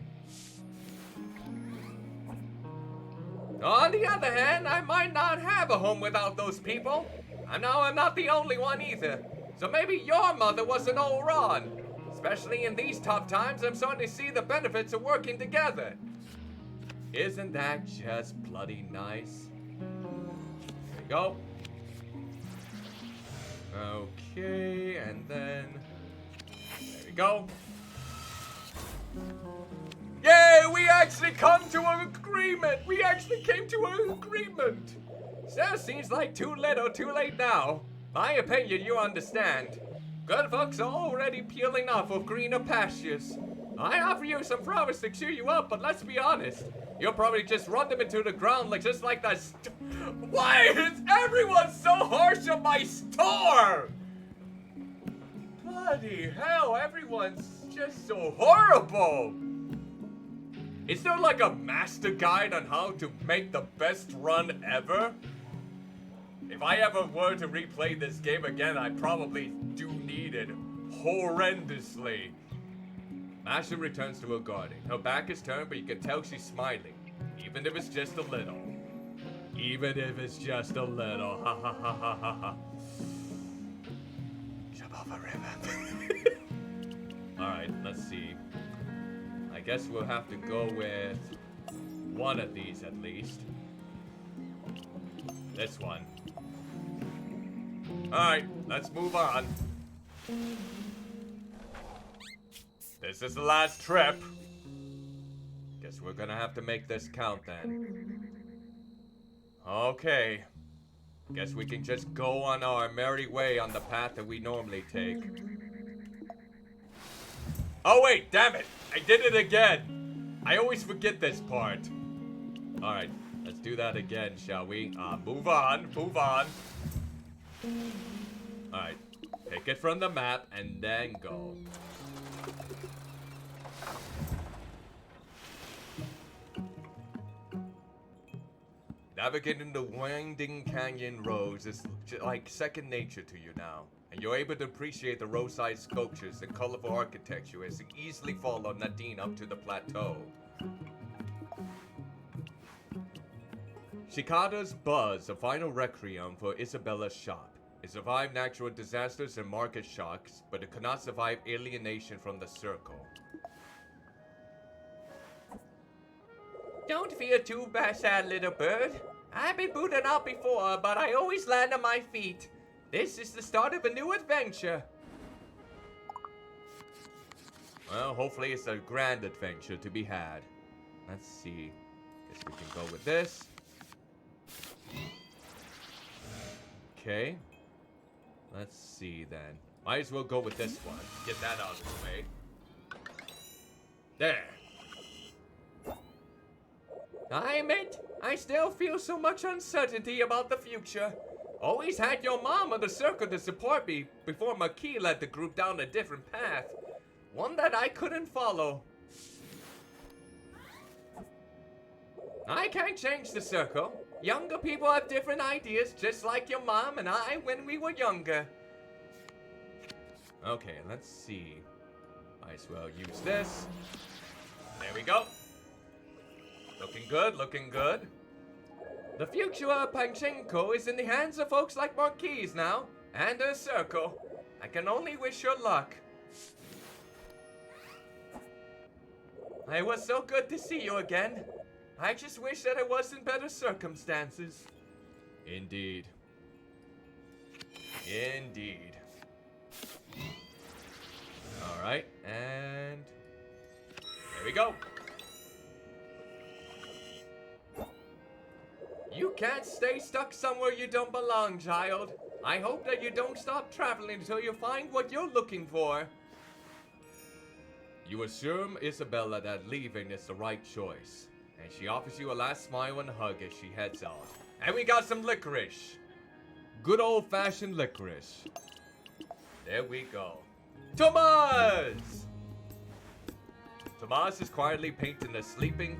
On the other hand, I might not have a home without those people. I know I'm not the only one either. So maybe your mother wasn't all wrong. Especially in these tough times, I'm starting to see the benefits of working together. Isn't that just bloody nice? There we go. Okay, and then... There we go. Yay, we actually come to an agreement! We actually came to an agreement! Still seems like too little, too late now. My opinion, you understand. Good folks are already peeling off of greener pastures. I offer you some flowers to cheer you up, but let's be honest. You'll probably just run them into the ground just like that. Why is everyone so harsh on my store? Bloody hell, everyone's just so horrible. Is there like a master guide on how to make the best run ever? If I ever were to replay this game again, I probably do need it horrendously. Asher returns to her garden. Her back is turned, but you can tell she's smiling. Even if it's just a little. Even if it's just a little. Ha ha ha ha ha ha. Jump off a river. Alright, let's see. I guess we'll have to go with one of these at least. This one. Alright, let's move on. This is the last trip. Guess we're gonna have to make this count then. Okay. Guess we can just go on our merry way on the path that we normally take. Oh wait, damn it! I did it again! I always forget this part. Alright, let's do that again, shall we? Move on, move on. Alright, pick it from the map and then go. Navigating the winding canyon roads is like second nature to you now, and you're able to appreciate the roadside sculptures and colorful architecture as you easily follow Nadine up to the plateau. Cicada's buzz, a final requiem for Isabella's shop. It survived natural disasters and market shocks, but it could not survive alienation from the circle. Don't fear too bad, sad little bird. I've been booted out before, but I always land on my feet. This is the start of a new adventure. Well, hopefully it's a grand adventure to be had. Let's see. Guess we can go with this. Okay. Let's see then. Might as well go with this one. Get that out of the way. There. I admit, I still feel so much uncertainty about the future. Always had your mom and the circle to support me before Marquis led the group down a different path. One that I couldn't follow. I can't change the circle. Younger people have different ideas, just like your mom and I when we were younger. Okay, let's see. Might as well use this. There we go. Looking good, looking good. The future of Pachinko is in the hands of folks like Marquise now, and her circle. I can only wish her luck. It was so good to see you again. I just wish that it was in better circumstances. Indeed. Indeed. Alright, and there we go. You can't stay stuck somewhere you don't belong, child. I hope that you don't stop traveling until you find what you're looking for. You assume Isabella that leaving is the right choice, and she offers you a last smile and hug as she heads out. And we got some licorice. Good old-fashioned licorice. There we go. Tomas! Tomas is quietly painting a sleeping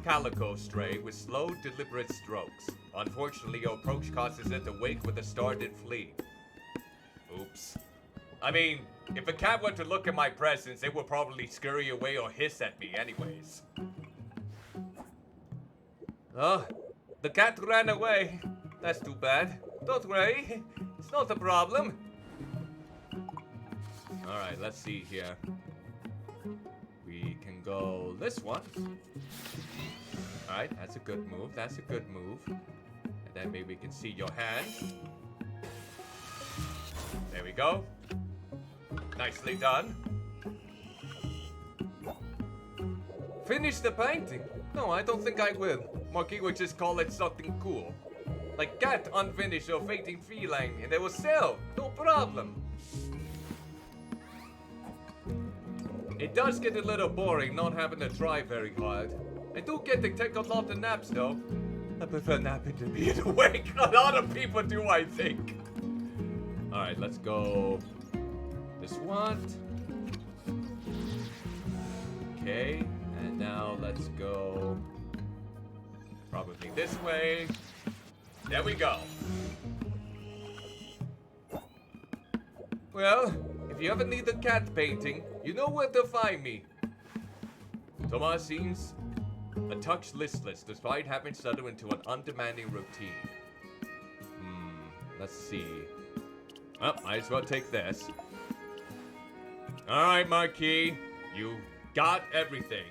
calico stray with slow, deliberate strokes. Unfortunately, your approach causes it to wake with a startled flee. Oops. I mean, if a cat were to look at my presence, it would probably scurry away or hiss at me anyways. Oh, the cat ran away. That's too bad. Don't worry, it's not a problem. Alright, let's see here. We can go this one. Alright, that's a good move. That's a good move. And then maybe we can see your hand. There we go. Nicely done. Finish the painting? No, I don't think I will. Marquis would just call it something cool. Like cat unfinished or fading feline, and they will sell. No problem. It does get a little boring not having to try very hard. I do get to take a lot of naps though. I prefer napping to being awake. A lot of people do, I think. Alright, let's go this one. Okay, and now let's go probably this way. There we go. Well, if you ever need a cat painting, you know where to find me. Tomas seems a touch listless despite having settled into an undemanding routine. Let's see. Oh, might as well take this. Alright, Marquis. You got everything.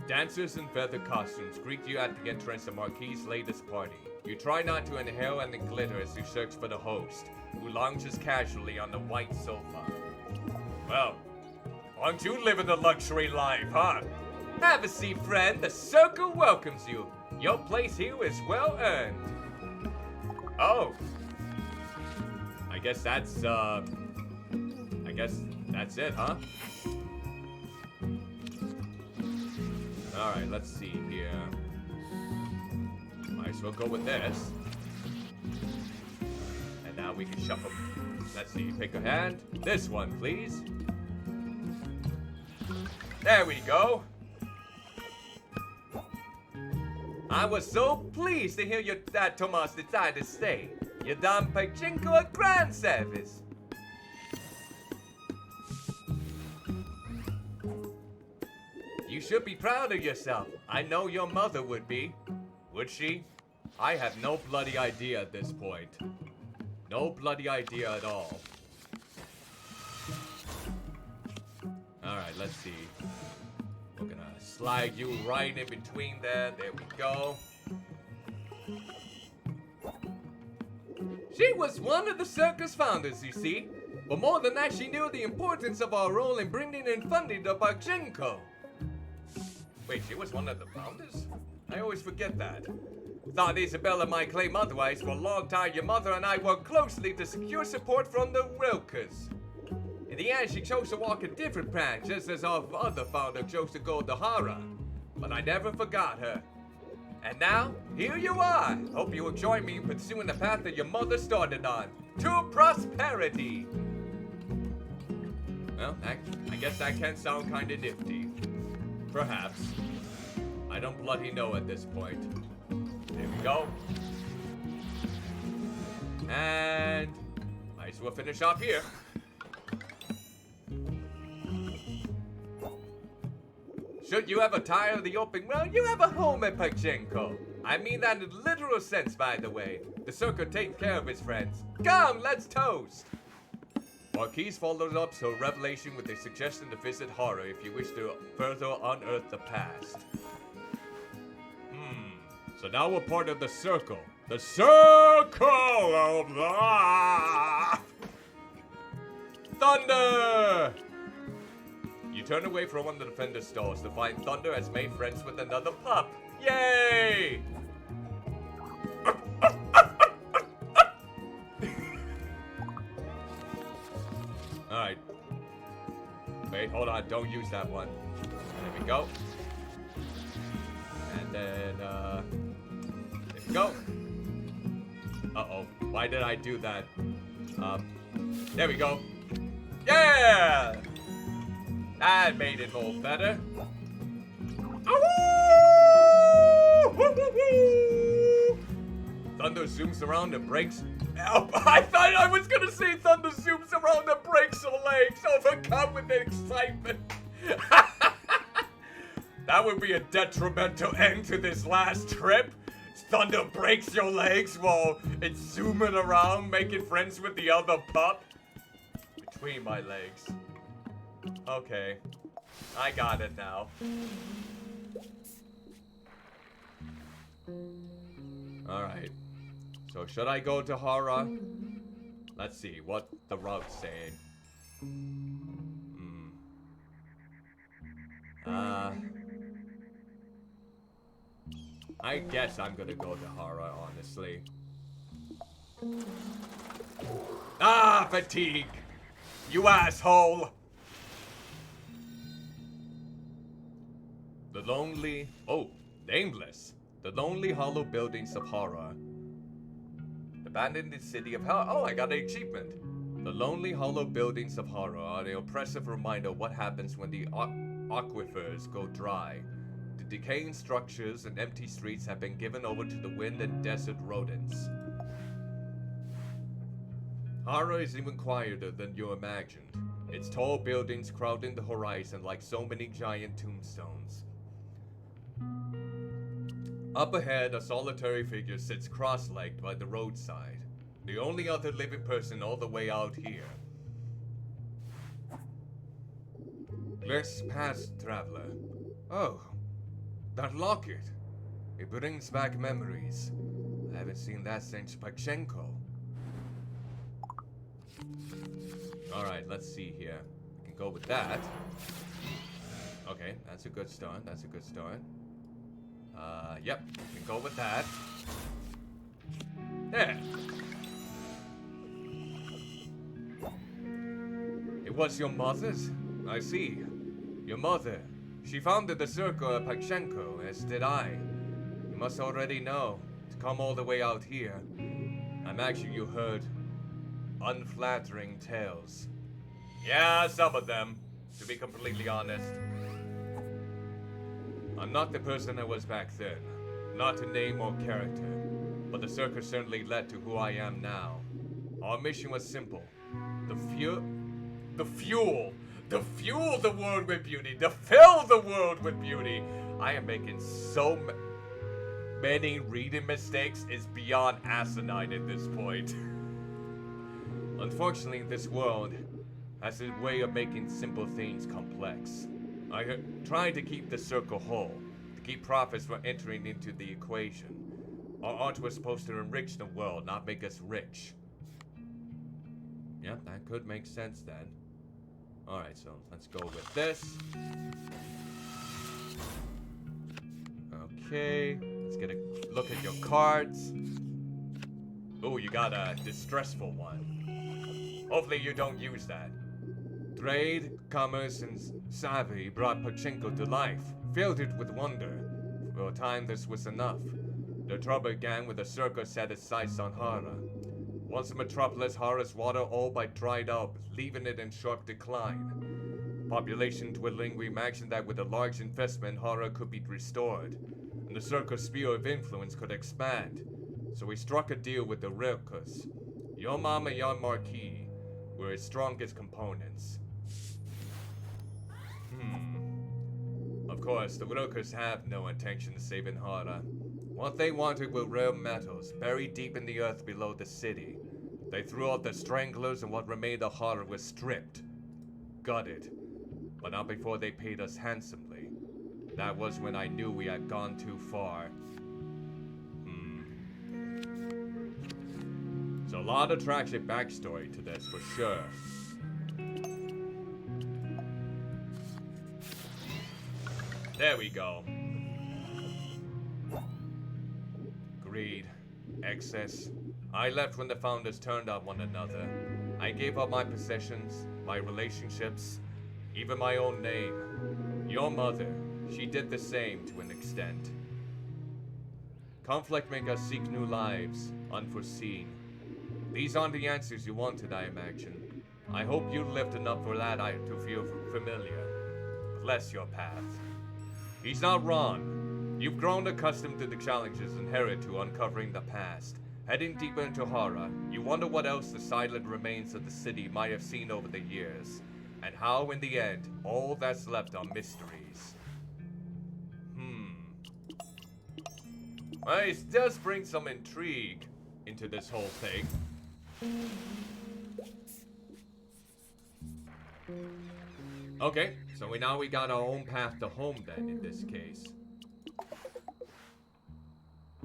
Dancers in feather costumes greet you at the entrance to Marquis' latest party. You try not to inhale any glitter as you search for the host, who lounges casually on the white sofa. Well, aren't you living the luxury life, huh? Have a seat, friend. The circle welcomes you. Your place here is well earned. Oh. I guess that's it, huh? Alright, let's see here. Might as well go with this. And now we can shuffle. Let's see, pick a hand. This one, please. There we go. I was so pleased to hear your dad Tomas decided to stay. You done Pachinko a grand service. You should be proud of yourself. I know your mother would be. Would she? I have no bloody idea at this point. No bloody idea at all. Alright, let's see. We're gonna slide you right in between there. There we go. She was one of the circus founders, you see. But more than that, she knew the importance of our role in bringing in funding to Pachinko. Wait, she was one of the founders? I always forget that. Thought Isabella might claim otherwise. For a long time, your mother and I worked closely to secure support from the Rilkers. In the end, she chose to walk a different path, just as our other founder chose to go to Hara. But I never forgot her. And now, here you are. Hope you will join me in pursuing the path that your mother started on. To prosperity. Well, I guess that can sound kinda nifty. Perhaps. I don't bloody know at this point. There we go. And might as well finish off here. Should you ever tire of the open ground, you have a home at Pachinko. I mean that in a literal sense, by the way. The circle takes care of his friends. Come, let's toast! Marquis followed up her revelation with a suggestion to visit Hara if you wish to further unearth the past. So now we're part of the circle. The circle of life! Thunder! You turn away from one of the defender stalls to find Thunder has made friends with another pup. Yay! Alright. Wait, hold on. Don't use that one. There we go. And then, there we go. Uh-oh. Why did I do that? There we go. Yeah! That made it all better. Thunder zooms around and breaks. Oh, I thought I was gonna say Thunder zooms around and breaks her legs, overcome with excitement. That would be a detrimental end to this last trip. Thunder breaks your legs while it's zooming around, making friends with the other pup. Between my legs. Okay. I got it now. Alright. So should I go to Hara? Let's see what the route's saying. I guess I'm gonna go to Hara, honestly. Ah, fatigue! You asshole! The lonely... Oh, nameless. The lonely hollow buildings of horror. Abandoned the city of hell. Oh, I got an achievement. The lonely hollow buildings of horror are the oppressive reminder of what happens when the aquifers go dry. The decaying structures and empty streets have been given over to the wind and desert rodents. Horror is even quieter than you imagined. Its tall buildings crowding the horizon like so many giant tombstones. Up ahead, a solitary figure sits cross-legged by the roadside. The only other living person all the way out here. Let's pass, traveler. Oh, that locket. It brings back memories. I haven't seen that since Pachenko. Alright, let's see here. We can go with that. Okay, that's a good start. That's a good start. Yep, we can go with that. There. It was your mother's? I see. Your mother. She founded the circle at Pachenko, as did I. You must already know. To come all the way out here. I'm actually you heard unflattering tales. Yeah, some of them, to be completely honest. I'm not the person I was back then. Not a name or character. But the circus certainly led to who I am now. Our mission was simple. The fuel the world with beauty, to fill the world with beauty. I am making so many reading mistakes, it's beyond asinine at this point. Unfortunately, this world has a way of making simple things complex. I try to keep the circle whole, to keep profits from entering into the equation. Our art was supposed to enrich the world, not make us rich. Yep, that could make sense then. Alright, so let's go with this. Okay, let's get a look at your cards. Oh, you got a distressful one. Hopefully you don't use that. Trade, commerce, and savvy brought Pachenko to life, filled it with wonder. For a time this was enough. The trouble began with the circus set its sights on Hara. Once the metropolis, Hara's water all but dried up, leaving it in sharp decline. Population dwindling, we imagined that with a large investment, Hara could be restored, and the circus sphere of influence could expand. So we struck a deal with the Rilkas. Your mama and your marquis were its strongest components. Of course, the Rilkas have no intention of saving Hara. What they wanted were rare metals, buried deep in the earth below the city. They threw out the stranglers, and what remained of Hara was stripped. Gutted. But not before they paid us handsomely. That was when I knew we had gone too far. So a lot of tragic backstory to this, for sure. There we go. Greed. Excess. I left when the founders turned on one another. I gave up my possessions, my relationships, even my own name. Your mother, she did the same to an extent. Conflict make us seek new lives, unforeseen. These aren't the answers you wanted, I imagine. I hope you lived enough for that to feel familiar. Bless your path. He's not wrong. You've grown accustomed to the challenges inherent to uncovering the past. Heading deeper into horror, you wonder what else the silent remains of the city might have seen over the years, and how, in the end, all that's left are mysteries. Well, it does bring some intrigue into this whole thing. Okay, so now we got our own path to home then, in this case.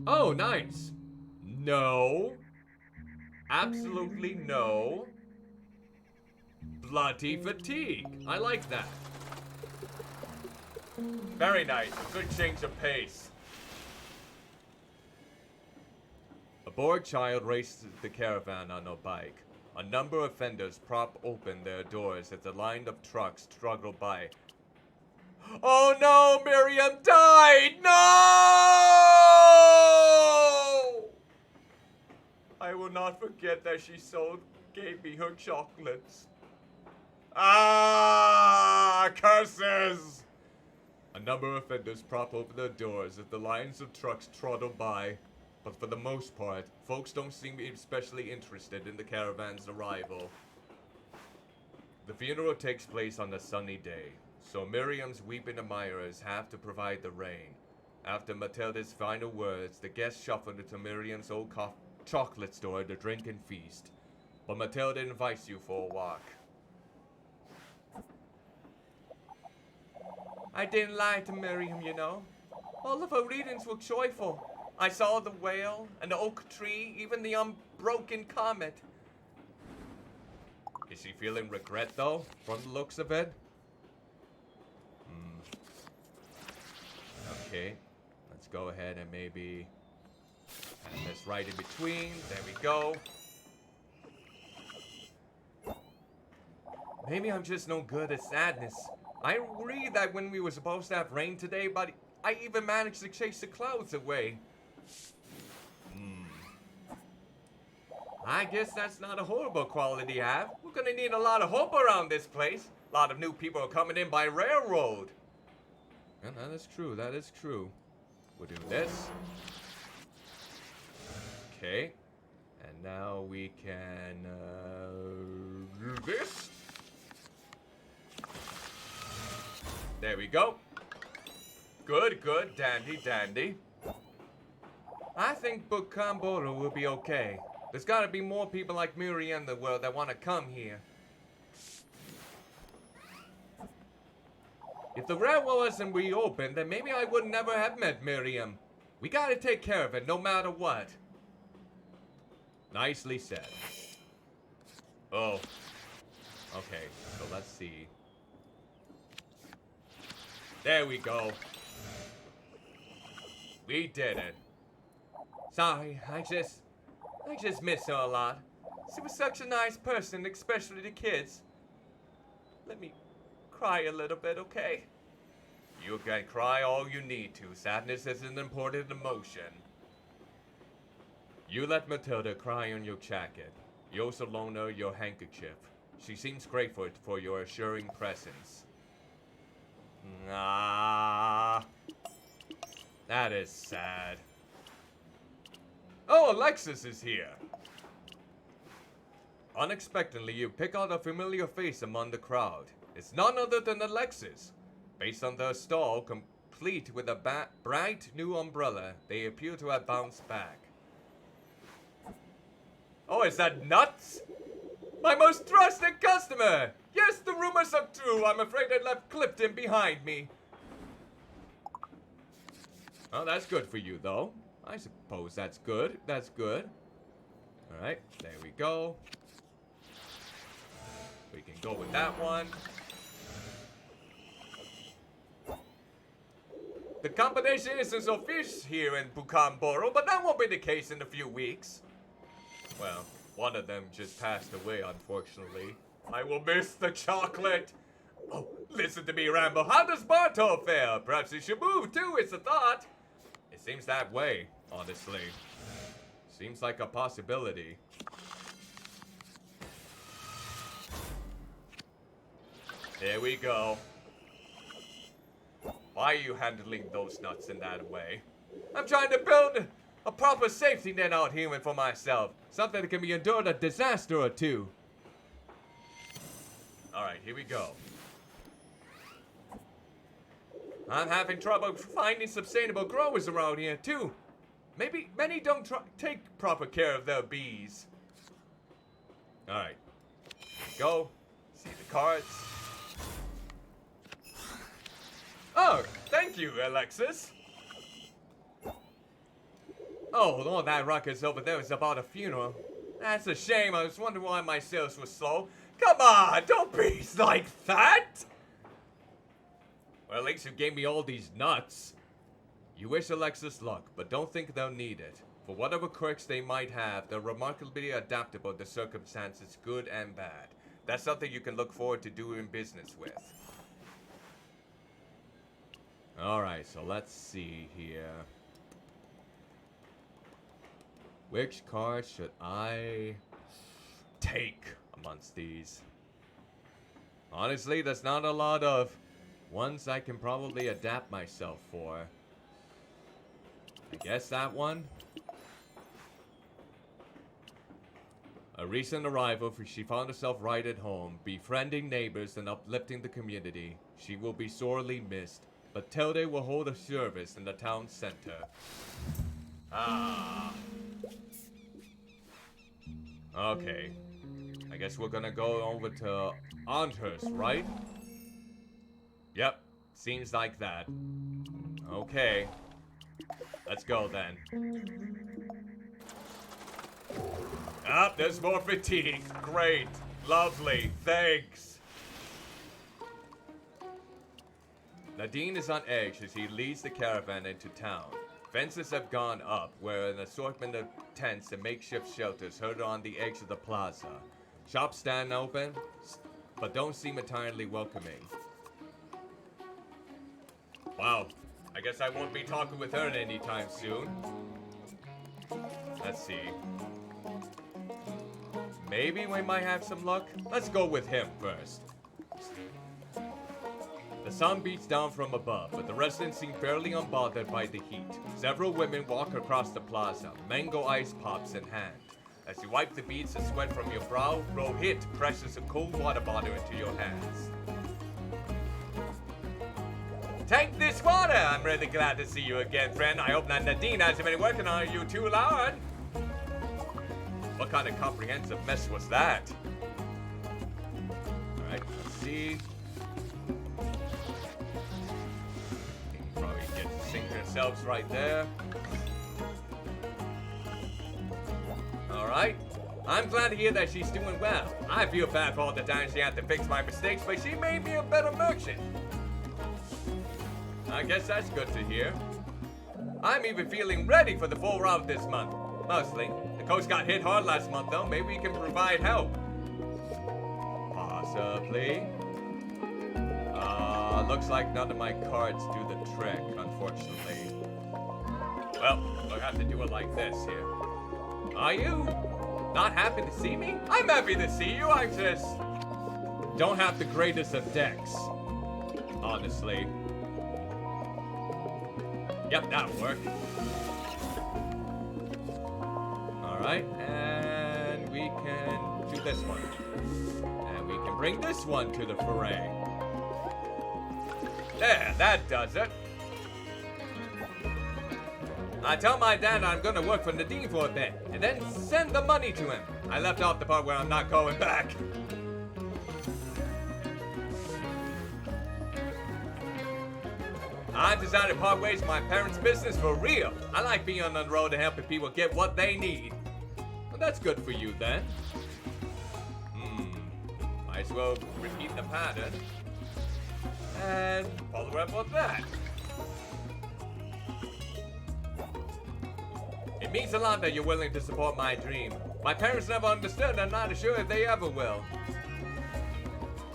Oh, nice! No. Absolutely no. Bloody fatigue. I like that. Very nice. A good change of pace. A bored child raced the caravan on a bike. A number of vendors prop open their doors as the line of trucks struggle by. Oh no, Miriam died! No! I will not forget that she gave me her chocolates. Ah, curses! A number of vendors prop open their doors as the lines of trucks trundle by, but for the most part, folks don't seem especially interested in the caravan's arrival. The funeral takes place on a sunny day, so Miriam's weeping admirers have to provide the rain. After Matilda's final words, the guests shuffle into Miriam's old chocolate store to drink and feast, but Matilda invites you for a walk. I didn't lie to Miriam, you know. All of her readings were joyful. I saw the whale, and the oak tree, even the unbroken comet. Is she feeling regret, though, from the looks of it? Okay, let's go ahead and maybe add this right in between. There we go. Maybe I'm just no good at sadness. I read that when we were supposed to have rain today, but I even managed to chase the clouds away. I guess that's not a horrible quality to have. We're gonna need a lot of hope around this place. A lot of new people are coming in by railroad. And that is true, that is true. We'll do this. Okay. And now we can do this. There we go. Good, good, dandy, dandy. I think Bucamboro will be okay. There's gotta be more people like Miriam in the world that want to come here. If the railroad wasn't reopened, then maybe I would never have met Miriam. We gotta take care of it no matter what. Nicely said. Oh. Okay, so let's see. There we go. We did it. Sorry, I just miss her a lot. She was such a nice person, especially the kids. Let me cry a little bit, okay? You can cry all you need to. Sadness is an important emotion. You let Matilda cry on your jacket. You also loan her your handkerchief. She seems grateful for your assuring presence. Ah, that is sad. Oh, Alexis is here. Unexpectedly, you pick out a familiar face among the crowd. It's none other than Alexis. Based on their stall, complete with a bright new umbrella, they appear to have bounced back. Oh, is that Nuts? My most trusted customer! Yes, the rumors are true. I'm afraid I left Clifton behind me. Oh, that's good for you, though. I suppose that's good. That's good. Alright, there we go. We can go with that one. The combination isn't so fierce here in Bucamboro, but that won't be the case in a few weeks. Well, one of them just passed away, unfortunately. I will miss the chocolate. Oh, listen to me, Rambo. How does Bartol fare? Perhaps he should move, too, it's a thought. It seems that way, honestly. Seems like a possibility. There we go. Why are you handling those nuts in that way? I'm trying to build a proper safety net out here for myself. Something that can be endured a disaster or two. Alright, here we go. I'm having trouble finding sustainable growers around here, too. Maybe many don't take proper care of their bees. Alright. Go. See the cards. Oh, thank you, Alexis. Oh, all that ruckus over there is about a funeral. That's a shame. I was wondering why my sales were slow. Come on, don't be like that! Well, at least you gave me all these nuts. You wish Alexis luck, but don't think they'll need it. For whatever quirks they might have, they're remarkably adaptable to circumstances, good and bad. That's something you can look forward to doing business with. Alright, so let's see here. Which card should I take amongst these? Honestly, there's not a lot of ones I can probably adapt myself for. I guess that one? A recent arrival, for she found herself right at home, befriending neighbors and uplifting the community. She will be sorely missed, but Tilde will hold a service in the town center. Ah. Okay. I guess we're gonna go over to Anthurst, right? Yep, seems like that. Okay. Let's go then. Ah, there's more fatigue. Great. Lovely. Thanks. Nadine is on edge as he leads the caravan into town. Fences have gone up, where an assortment of tents and makeshift shelters herd on the edge of the plaza. Shops stand open, but don't seem entirely welcoming. Wow. I guess I won't be talking with her anytime soon. Let's see. Maybe we might have some luck. Let's go with him first. The sun beats down from above, but the residents seem fairly unbothered by the heat. Several women walk across the plaza, mango ice pops in hand. As you wipe the beads of sweat from your brow, Rohit presses a cold water bottle into your hands. Take this water! I'm really glad to see you again, friend. I hope that Nadine hasn't been working on you too long. What kind of comprehensive mess was that? Alright, let's see. Probably get to sink themselves right there. Alright. I'm glad to hear that she's doing well. I feel bad for all the times she had to fix my mistakes, but she made me a better merchant. I guess that's good to hear. I'm even feeling ready for the full route this month. Mostly. The coast got hit hard last month, though. Maybe we can provide help. Possibly. Looks like none of my cards do the trick, unfortunately. Well, we'll have to do it like this here. Are you not happy to see me? I'm happy to see you. I just don't have the greatest of decks, honestly. Yep, that'll work. Alright, and we can do this one. And we can bring this one to the foray. There, that does it. I tell my dad I'm gonna work for Nadine for a bit, and then send the money to him. I left out the part where I'm not going back. I decided to part ways with my parents' business for real. I like being on the road and helping people get what they need. Well, that's good for you then. Might as well repeat the pattern. And follow up with that. It means a lot that you're willing to support my dream. My parents never understood, and I'm not sure if they ever will.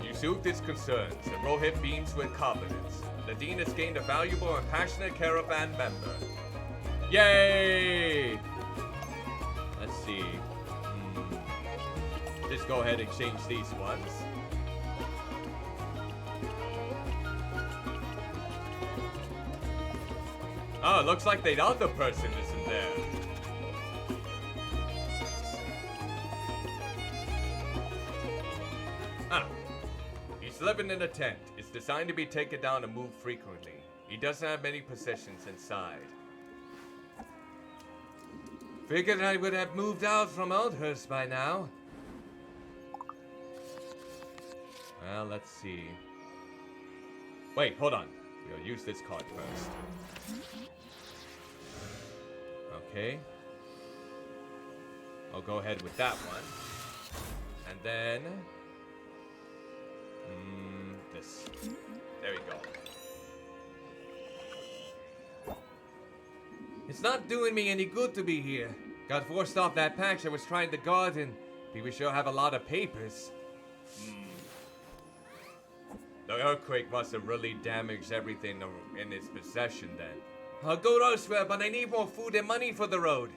You soothed his concerns, and Rohit beams with confidence. Nadine has gained a valuable and passionate caravan member. Yay! Let's see. Just go ahead and change these ones. Oh, it looks like the other person isn't there. Ah. He's living in a tent. It's designed to be taken down and moved frequently. He doesn't have many possessions inside. Figured I would have moved out from Oldhurst by now. Well, let's see. Wait, hold on. We'll use this card first. Okay. I'll go ahead with that one. And then... this. There we go. It's not doing me any good to be here. Got forced off that patch I was trying to guard, and people sure have a lot of papers. The earthquake must have really damaged everything in its possession then. I'll go elsewhere, but I need more food and money for the road.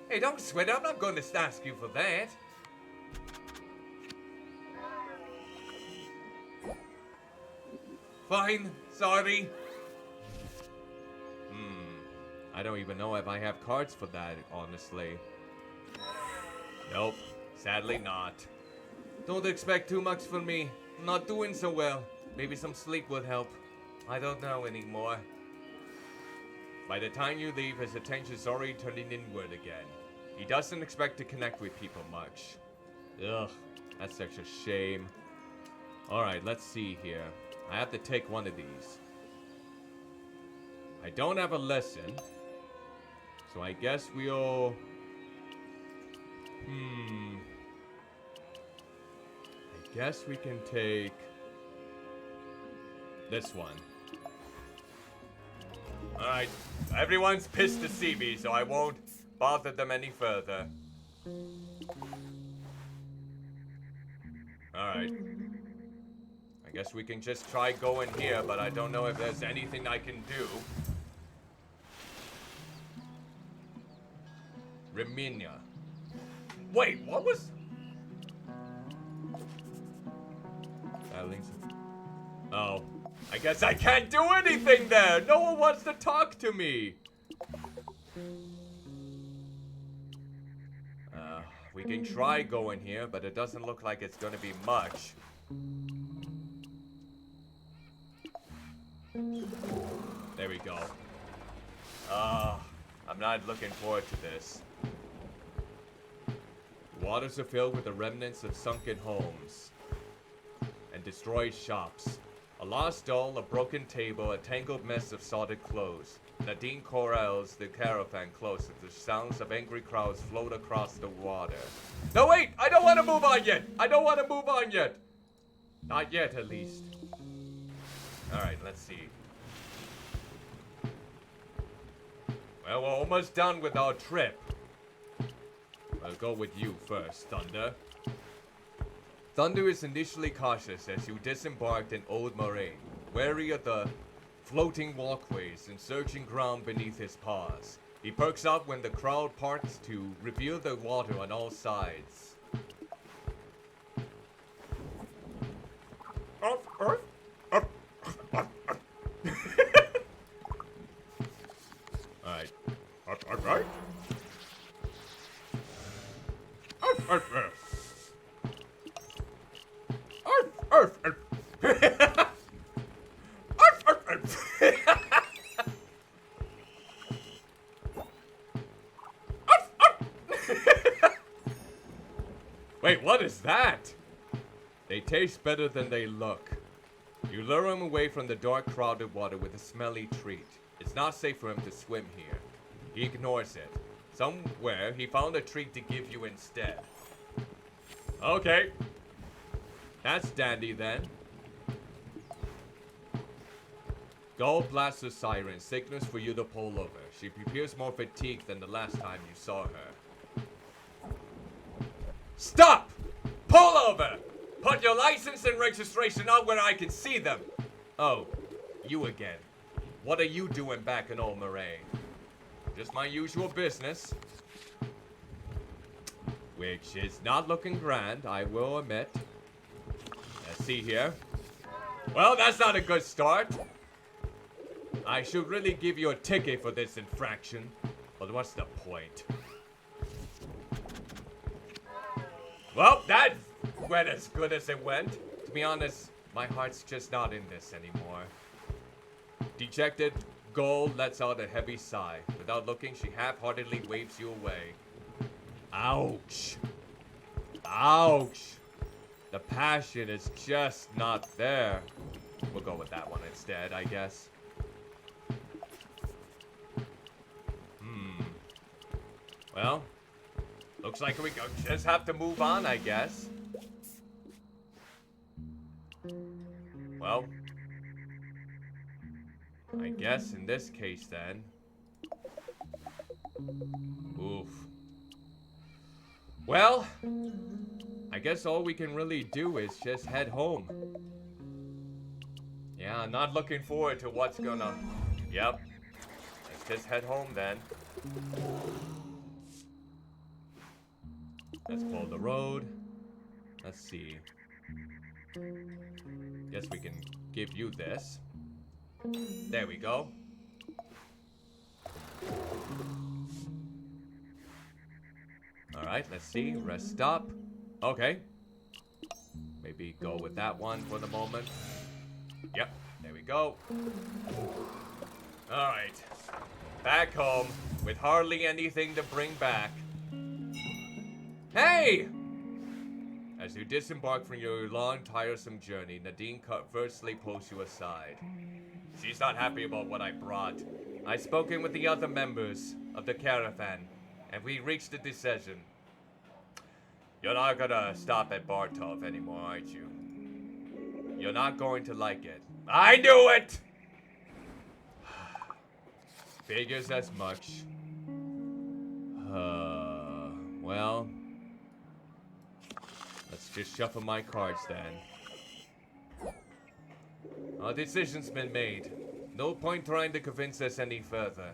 Hey, don't sweat, I'm not going to ask you for that. Fine, sorry. I don't even know if I have cards for that, honestly. Nope, sadly not. Don't expect too much from me. I'm not doing so well. Maybe some sleep would help. I don't know anymore. By the time you leave, his attention's already turning inward again. He doesn't expect to connect with people much. Ugh, that's such a shame. Alright, let's see here. I have to take one of these. I don't have a lesson. So I guess we'll... I guess we can take... this one. Alright, everyone's pissed to see me, so I won't bother them any further. Alright. I guess we can just try going here, but I don't know if there's anything I can do. Reminia. Wait, what was... Oh. I guess I can't do anything there! No one wants to talk to me! We can try going here, but it doesn't look like it's gonna be much. There we go. I'm not looking forward to this. Waters are filled with the remnants of sunken homes and destroyed shops. A lost doll, a broken table, a tangled mess of sodded clothes. Nadine corrals the caravan close as the sounds of angry crowds float across the water. No, wait! I don't want to move on yet! I don't want to move on yet! Not yet, at least. Alright, let's see. Well, we're almost done with our trip. I'll go with you first, Thunder. Thunder is initially cautious as you disembarked in Old Moraine, wary of the floating walkways and surging ground beneath his paws. He perks up when the crowd parts to reveal the water on all sides. Alright. Alright. Wait, what is that? They taste better than they look. You lure him away from the dark, crowded water with a smelly treat. It's not safe for him to swim here. He ignores it. Somewhere, he found a treat to give you instead. Okay. That's dandy then. Gold Blaster Siren signals for you to pull over. She appears more fatigued than the last time you saw her. Stop! Pull over! Put your license and registration out where I can see them! Oh, you again. What are you doing back in Old Moraine? Just my usual business. Which is not looking grand, I will admit. Let's see here. Well, that's not a good start. I should really give you a ticket for this infraction. But what's the point? Well, that went as good as it went. To be honest, my heart's just not in this anymore. Dejected, Gold lets out a heavy sigh. Without looking, she half-heartedly waves you away. Ouch. Ouch. The passion is just not there. We'll go with that one instead, I guess. Well, looks like we just have to move on, I guess. Well, I guess in this case then, Oof. Well, I guess all we can really do is just head home. Yeah, not looking forward to what's gonna... Yep. Let's just head home then. Let's follow the road. Let's see. Guess we can give you this. There we go. Alright, let's see. Rest stop. Okay. Maybe go with that one for the moment. Yep, there we go. Alright. Back home with hardly anything to bring back. Hey! As you disembark from your long, tiresome journey, Nadine conversely pulls you aside. She's not happy about what I brought. I've spoken with the other members of the caravan, and we reached a decision. You're not gonna stop at Bartov anymore, aren't you? You're not going to like it. I knew it! Figures as much. Well... Let's just shuffle my cards then. Our decision's been made. No point trying to convince us any further.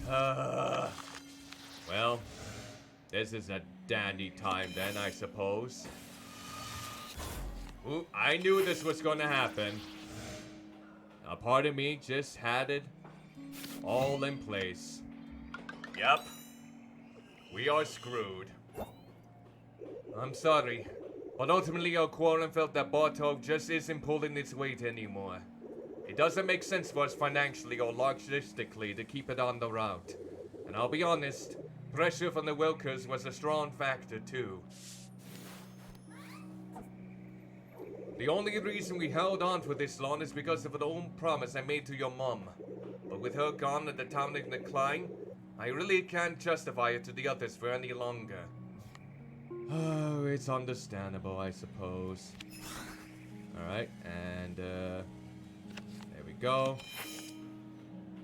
Well, this is a dandy time then, I suppose. Ooh, I knew this was gonna happen. A part of me just had it all in place. Yep. We are screwed. I'm sorry, but ultimately our quorum felt that Bartov just isn't pulling its weight anymore. It doesn't make sense for us financially or logistically to keep it on the route. And I'll be honest, pressure from the Wilkers was a strong factor too. The only reason we held on for this long is because of an old promise I made to your mom. But with her gone and the town in decline, I really can't justify it to the others for any longer. Oh, it's understandable, I suppose. Alright, and, there we go.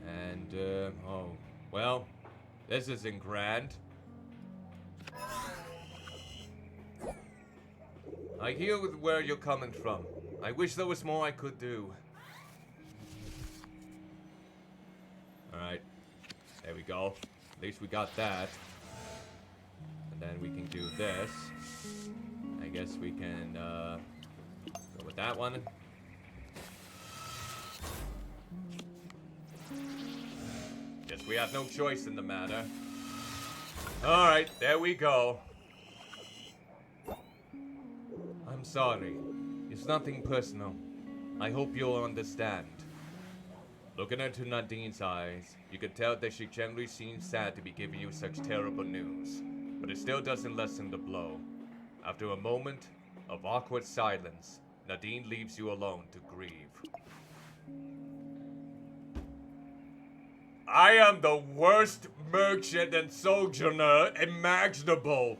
And, oh, well, this isn't grand. I hear where you're coming from. I wish there was more I could do. Alright, there we go. At least we got that. Then we can do this. I guess we can go with that one. Guess we have no choice in the matter. Alright, there we go. I'm sorry. It's nothing personal. I hope you'll understand. Looking into Nadine's eyes, you could tell that she generally seems sad to be giving you such terrible news. But it still doesn't lessen the blow. After a moment of awkward silence, Nadine leaves you alone to grieve. I am the worst merchant and sojourner imaginable.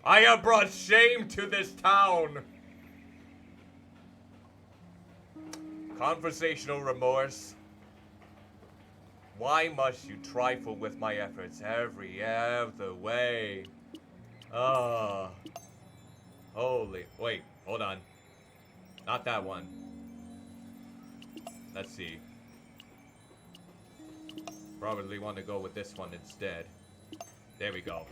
I have brought shame to this town. Conversational remorse. Why must you trifle with my efforts every other way? Ah. Holy. Wait, hold on. Not that one. Let's see. Probably want to go with this one instead. There we go.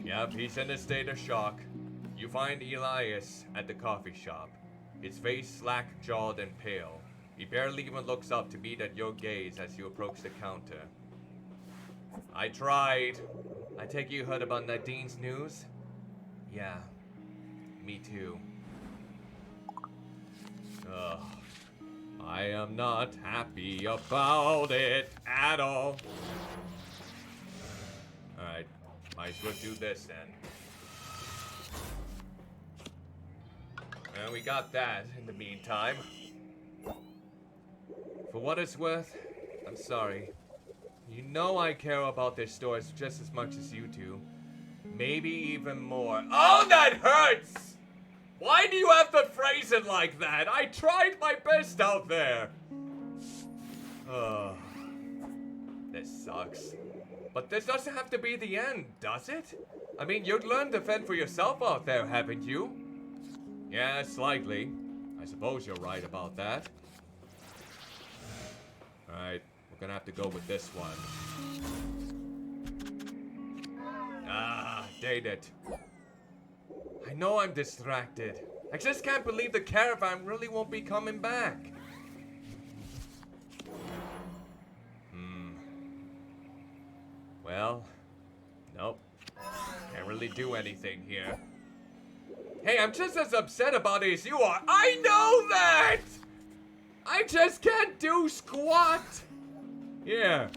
Yep, he's in a state of shock. You find Elias at the coffee shop. His face slack-jawed and pale. He barely even looks up to meet at your gaze as you approach the counter. I tried. I take you heard about Nadine's news? Yeah, me too. Ugh. I am not happy about it at all. Alright, might as well do this then. Well, we got that in the meantime. For what it's worth, I'm sorry. You know I care about their stores just as much as you do. Maybe even more. Oh, that hurts! Why do you have to phrase it like that? I tried my best out there. Oh, this sucks. But this doesn't have to be the end, does it? I mean, you'd learn to fend for yourself out there, haven't you? Yeah, slightly. I suppose you're right about that. Alright, we're gonna have to go with this one. Ah, dang it. I know I'm distracted. I just can't believe the caravan really won't be coming back. Well, nope. Can't really do anything here. Hey, I'm just as upset about it as you are. I know that! I just can't do squat. Yeah.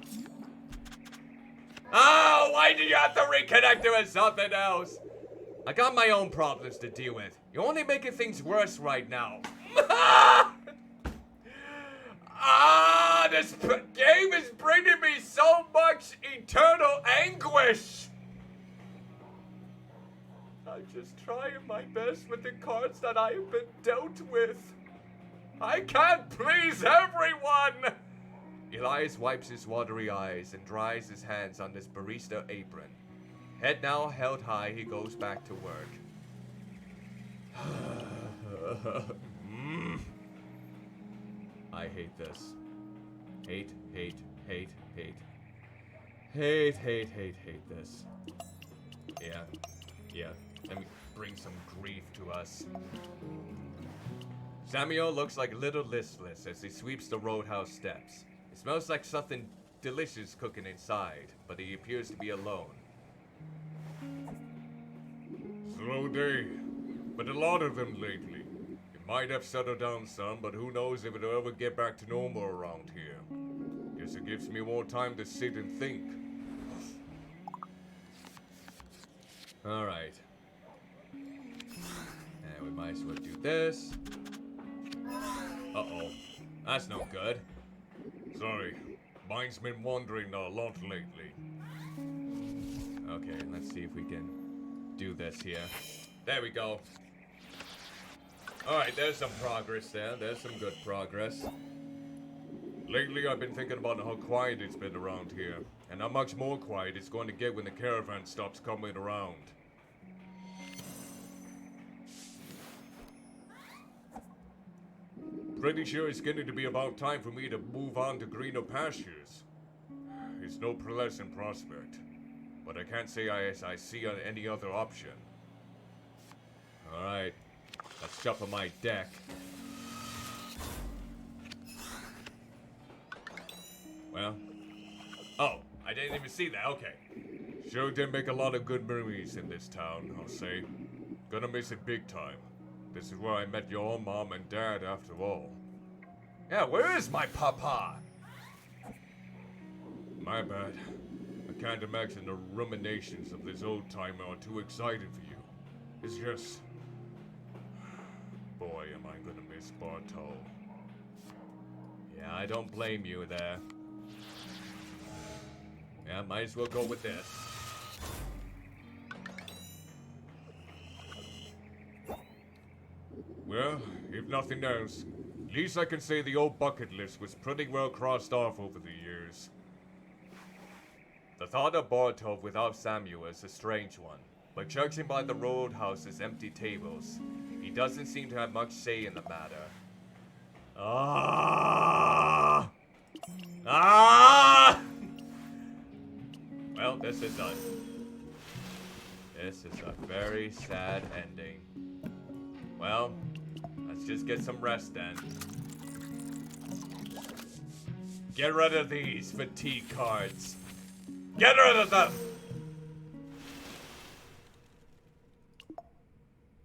Oh, why do you have to reconnect it with something else? I got my own problems to deal with. You're only making things worse right now. This game is bringing me so much eternal anguish. I'm just trying my best with the cards that I have been dealt with. I can't please everyone. Elias wipes his watery eyes and dries his hands on his barista apron. Head now held high, he goes back to work. I hate this. Hate this. Yeah. Let me bring some grief to us. Samuel looks like a little listless as he sweeps the roadhouse steps. It smells like something delicious cooking inside, but he appears to be alone. Slow day, but a lot of them lately. It might have settled down some, but who knows if it'll ever get back to normal around here. Guess it gives me more time to sit and think. Alright. And we might as well do this. Uh-oh. That's no good. Sorry, mine's been wandering a lot lately. Okay, let's see if we can do this here. There we go. Alright, there's some progress there. There's some good progress. Lately, I've been thinking about how quiet it's been around here, and how much more quiet it's going to get when the caravan stops coming around. Pretty sure it's getting to be about time for me to move on to greener pastures. It's no pleasant prospect, but I can't say I see any other option. Alright, let's shuffle my deck. Well, oh, I didn't even see that, okay. Sure did make a lot of good memories in this town, I'll say. Gonna miss it big time. This is where I met your mom and dad after all. Yeah, where is my papa? My bad. I can't imagine the ruminations of this old timer are too exciting for you. It's just... Boy, am I gonna miss Bartol. Yeah, I don't blame you there. Yeah, might as well go with this. Well, if nothing else, at least I can say the old bucket list was pretty well crossed off over the years. The thought of Bartov without Samuel is a strange one, but judging by the roadhouse's empty tables, he doesn't seem to have much say in the matter. Well, this is done. This is a very sad ending. Well, let's just get some rest then. Get rid of these fatigue cards. Get rid of them!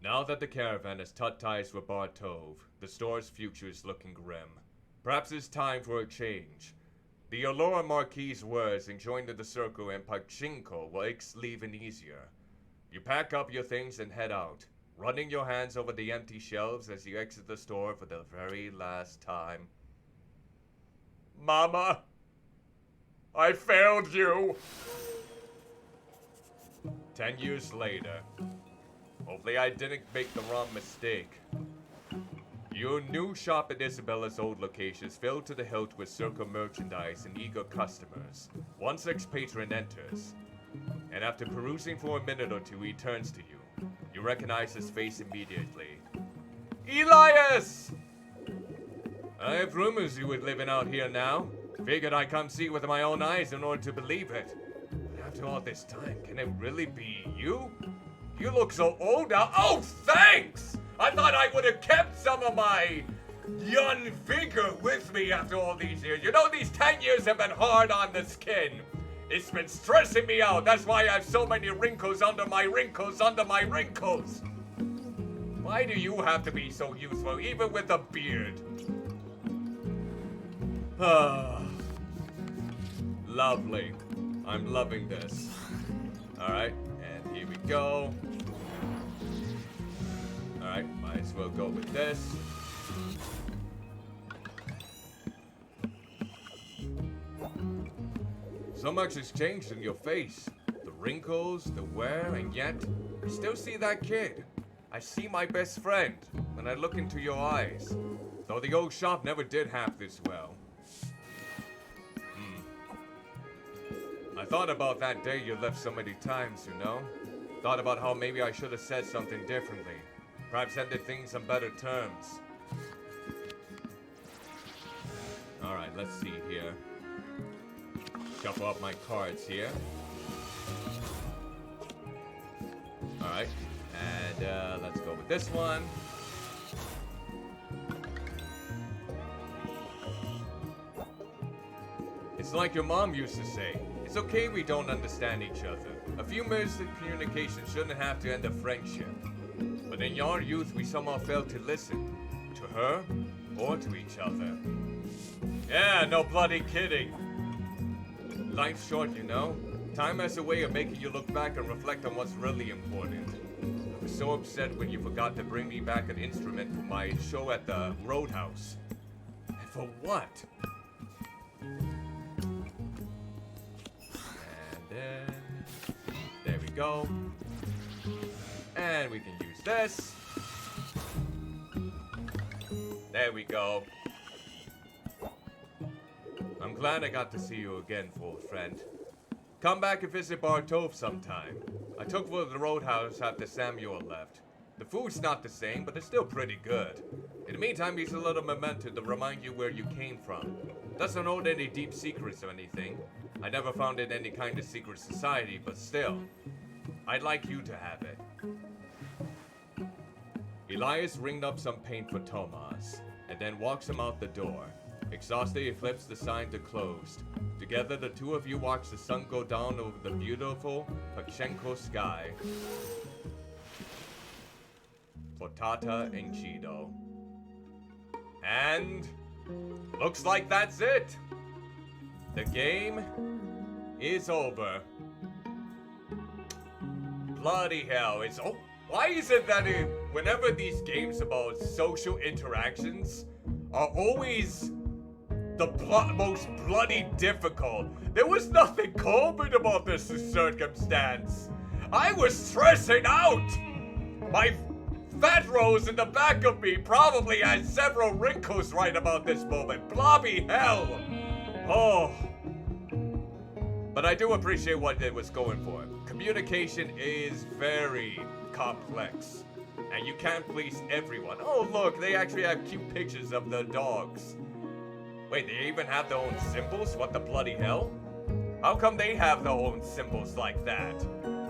Now that the caravan has cut ties with Bartov, the store's future is looking grim. Perhaps it's time for a change. The Allura Marquis's words in joining the circle in Pachinko makes leaving easier. You pack up your things and head out, running your hands over the empty shelves as you exit the store for the very last time. Mama, I failed you! 10 years later. Hopefully I didn't make the wrong mistake. Your new shop at Isabella's old location is filled to the hilt with circle merchandise and eager customers. Once ex-patron enters, and after perusing for a minute or two, he turns to you. You recognize his face immediately. Elias! I have rumors you were living out here now. Figured I'd come see with my own eyes in order to believe it. But after all this time, can it really be you? You look so old now. Oh, thanks! I thought I would have kept some of my young vigor with me after all these years. You know, these 10 years have been hard on the skin. It's been stressing me out. That's why I have so many wrinkles under my wrinkles under my wrinkles. Why do you have to be so useful, even with a beard? Lovely. I'm loving this. Alright, and here we go. Alright, might as well go with this. So much has changed in your face. The wrinkles, the wear, and yet, I still see that kid. I see my best friend when I look into your eyes. Though the old shop never did half this well. I thought about that day you left so many times, you know? Thought about how maybe I should have said something differently. Perhaps ended things on better terms. Alright, let's see here. Shuffle up my cards here. Alright, and let's go with this one. It's like your mom used to say. It's okay we don't understand each other. A few minutes of communication shouldn't have to end a friendship. But in your youth, we somehow failed to listen. To her, or to each other. Yeah, no bloody kidding. Life's short, you know? Time has a way of making you look back and reflect on what's really important. I was so upset when you forgot to bring me back an instrument for my show at the Roadhouse. And for what? There we go. And we can use this. There we go. I'm glad I got to see you again, old friend. Come back and visit Bartov sometime. I took for the Roadhouse after Samuel left. The food's not the same, but it's still pretty good. In the meantime, he's a little memento to remind you where you came from. Doesn't hold any deep secrets or anything. I never founded any kind of secret society, but still, I'd like you to have it. Elias ringed up some paint for Tomas, and then walks him out the door. Exhausted, he flips the sign to closed. Together, the two of you watch the sun go down over the beautiful Pachenko sky. Potata and Cheeto. And looks like that's it. The game is over. Bloody hell, why is it that whenever these games about social interactions are always the most bloody difficult? There was nothing culprit about this circumstance. I was stressing out. My fat rose in the back of me probably has several wrinkles right about this moment. Blobby hell. Oh. But I do appreciate what it was going for. Communication is very complex. And you can't please everyone. Oh, look, they actually have cute pictures of the dogs. Wait, they even have their own symbols? What the bloody hell? How come they have their own symbols like that?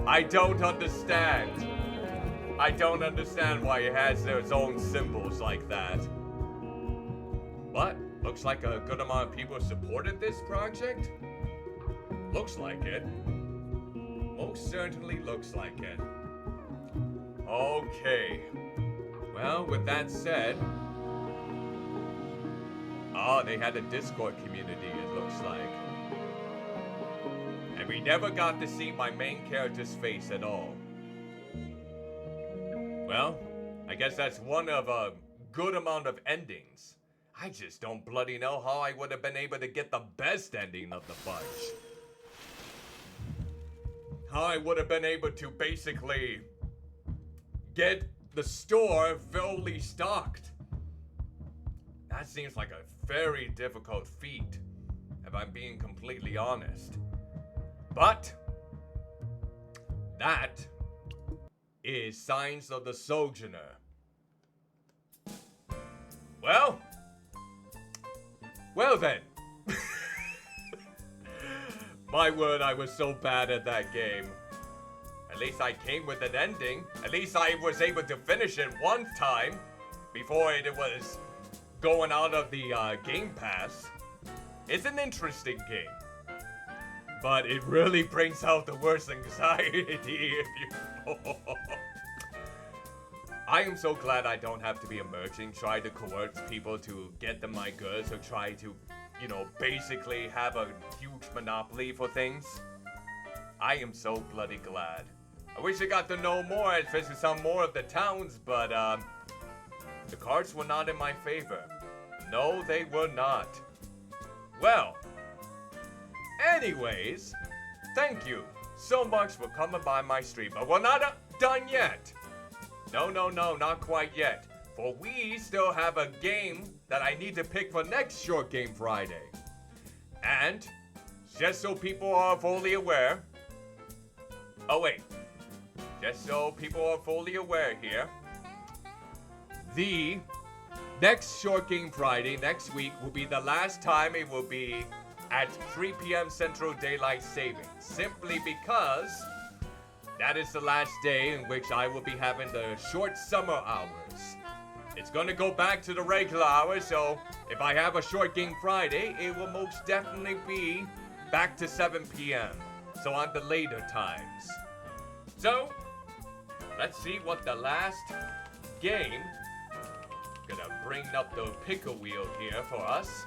I don't understand. I don't understand why it has its own symbols like that. What? Looks like a good amount of people supported this project? Looks like it. Most certainly looks like it. Okay. Well, with that said... Oh, they had a Discord community, it looks like. And we never got to see my main character's face at all. Well, I guess that's one of a good amount of endings. I just don't bloody know how I would have been able to get the best ending of the bunch. How I would have been able to basically get the store fully stocked. That seems like a very difficult feat, if I'm being completely honest. But that is Signs of the Sojourner. Well then. My word, I was so bad at that game. At least I came with an ending. At least I was able to finish it one time before it was going out of the Game Pass. It's an interesting game, but it really brings out the worst anxiety if you I am so glad I don't have to be emerging, try to coerce people to get them my goods, or try to, you know, basically have a huge monopoly for things. I am so bloody glad. I wish I got to know more and visit some more of the towns, but the cards were not in my favor. No, they were not. Well, anyways, thank you so much for coming by my stream, but we're not done yet. No, not quite yet. For we still have a game that I need to pick for next Short Game Friday. And, just so people are fully aware... Oh wait. Just so people are fully aware here. The next Short Game Friday, next week, will be the last time it will be at 3 p.m. Central Daylight Savings. Simply because... that is the last day in which I will be having the short summer hours. It's gonna go back to the regular hours, so if I have a Short Game Friday, it will most definitely be back to 7 p.m. So on the later times. So, let's see what the last game... Gonna bring up the pickle wheel here for us.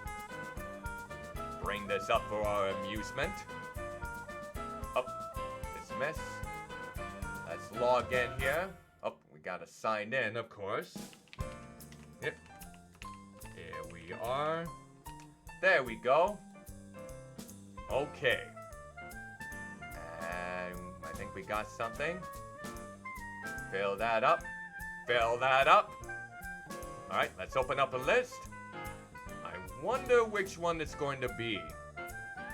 Bring this up for our amusement. Oh, dismiss. Let's log in here. Oh, we gotta sign in, of course. Yep. Here we are. There we go. Okay. And I think we got something. Fill that up. Fill that up. Alright, let's open up a list. I wonder which one it's going to be.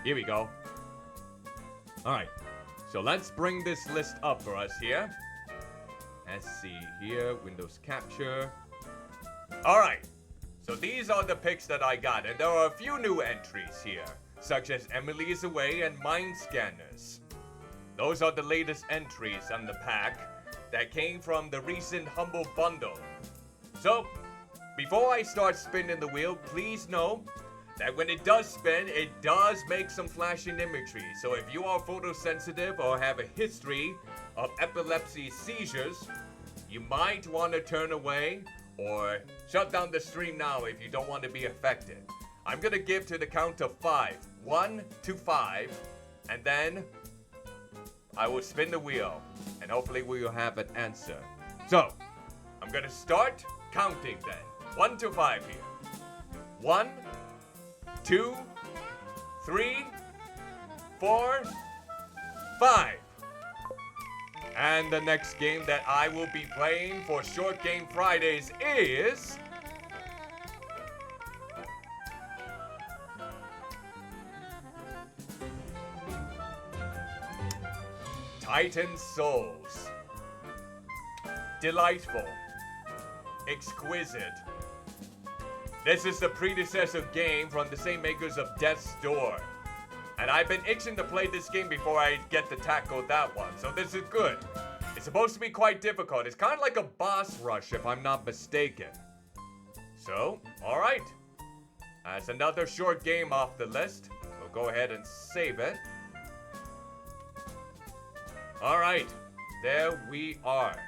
Here we go. Alright. So let's bring this list up for us here. Let's see here, Windows Capture. Alright, so these are the picks that I got, and there are a few new entries here, such as Emily is Away and Mind Scanners. Those are the latest entries on the pack that came from the recent Humble Bundle. So, before I start spinning the wheel, please know that when it does spin, it does make some flashing imagery. So if you are photosensitive or have a history of epilepsy seizures, you might want to turn away or shut down the stream now if you don't want to be affected. I'm going to give to the count of 5. 1 to 5. And then I will spin the wheel. And hopefully we will have an answer. So, I'm going to start counting then. 1 to 5 here. 1, 2, 3, 4, 5. And the next game that I will be playing for Short Game Fridays is... Titan Souls. Delightful. Exquisite. This is the predecessor game from the same makers of Death's Door. And I've been itching to play this game before I get to tackle that one, so this is good. It's supposed to be quite difficult. It's kind of like a boss rush, if I'm not mistaken. So, alright. That's another short game off the list. We'll go ahead and save it. Alright, there we are.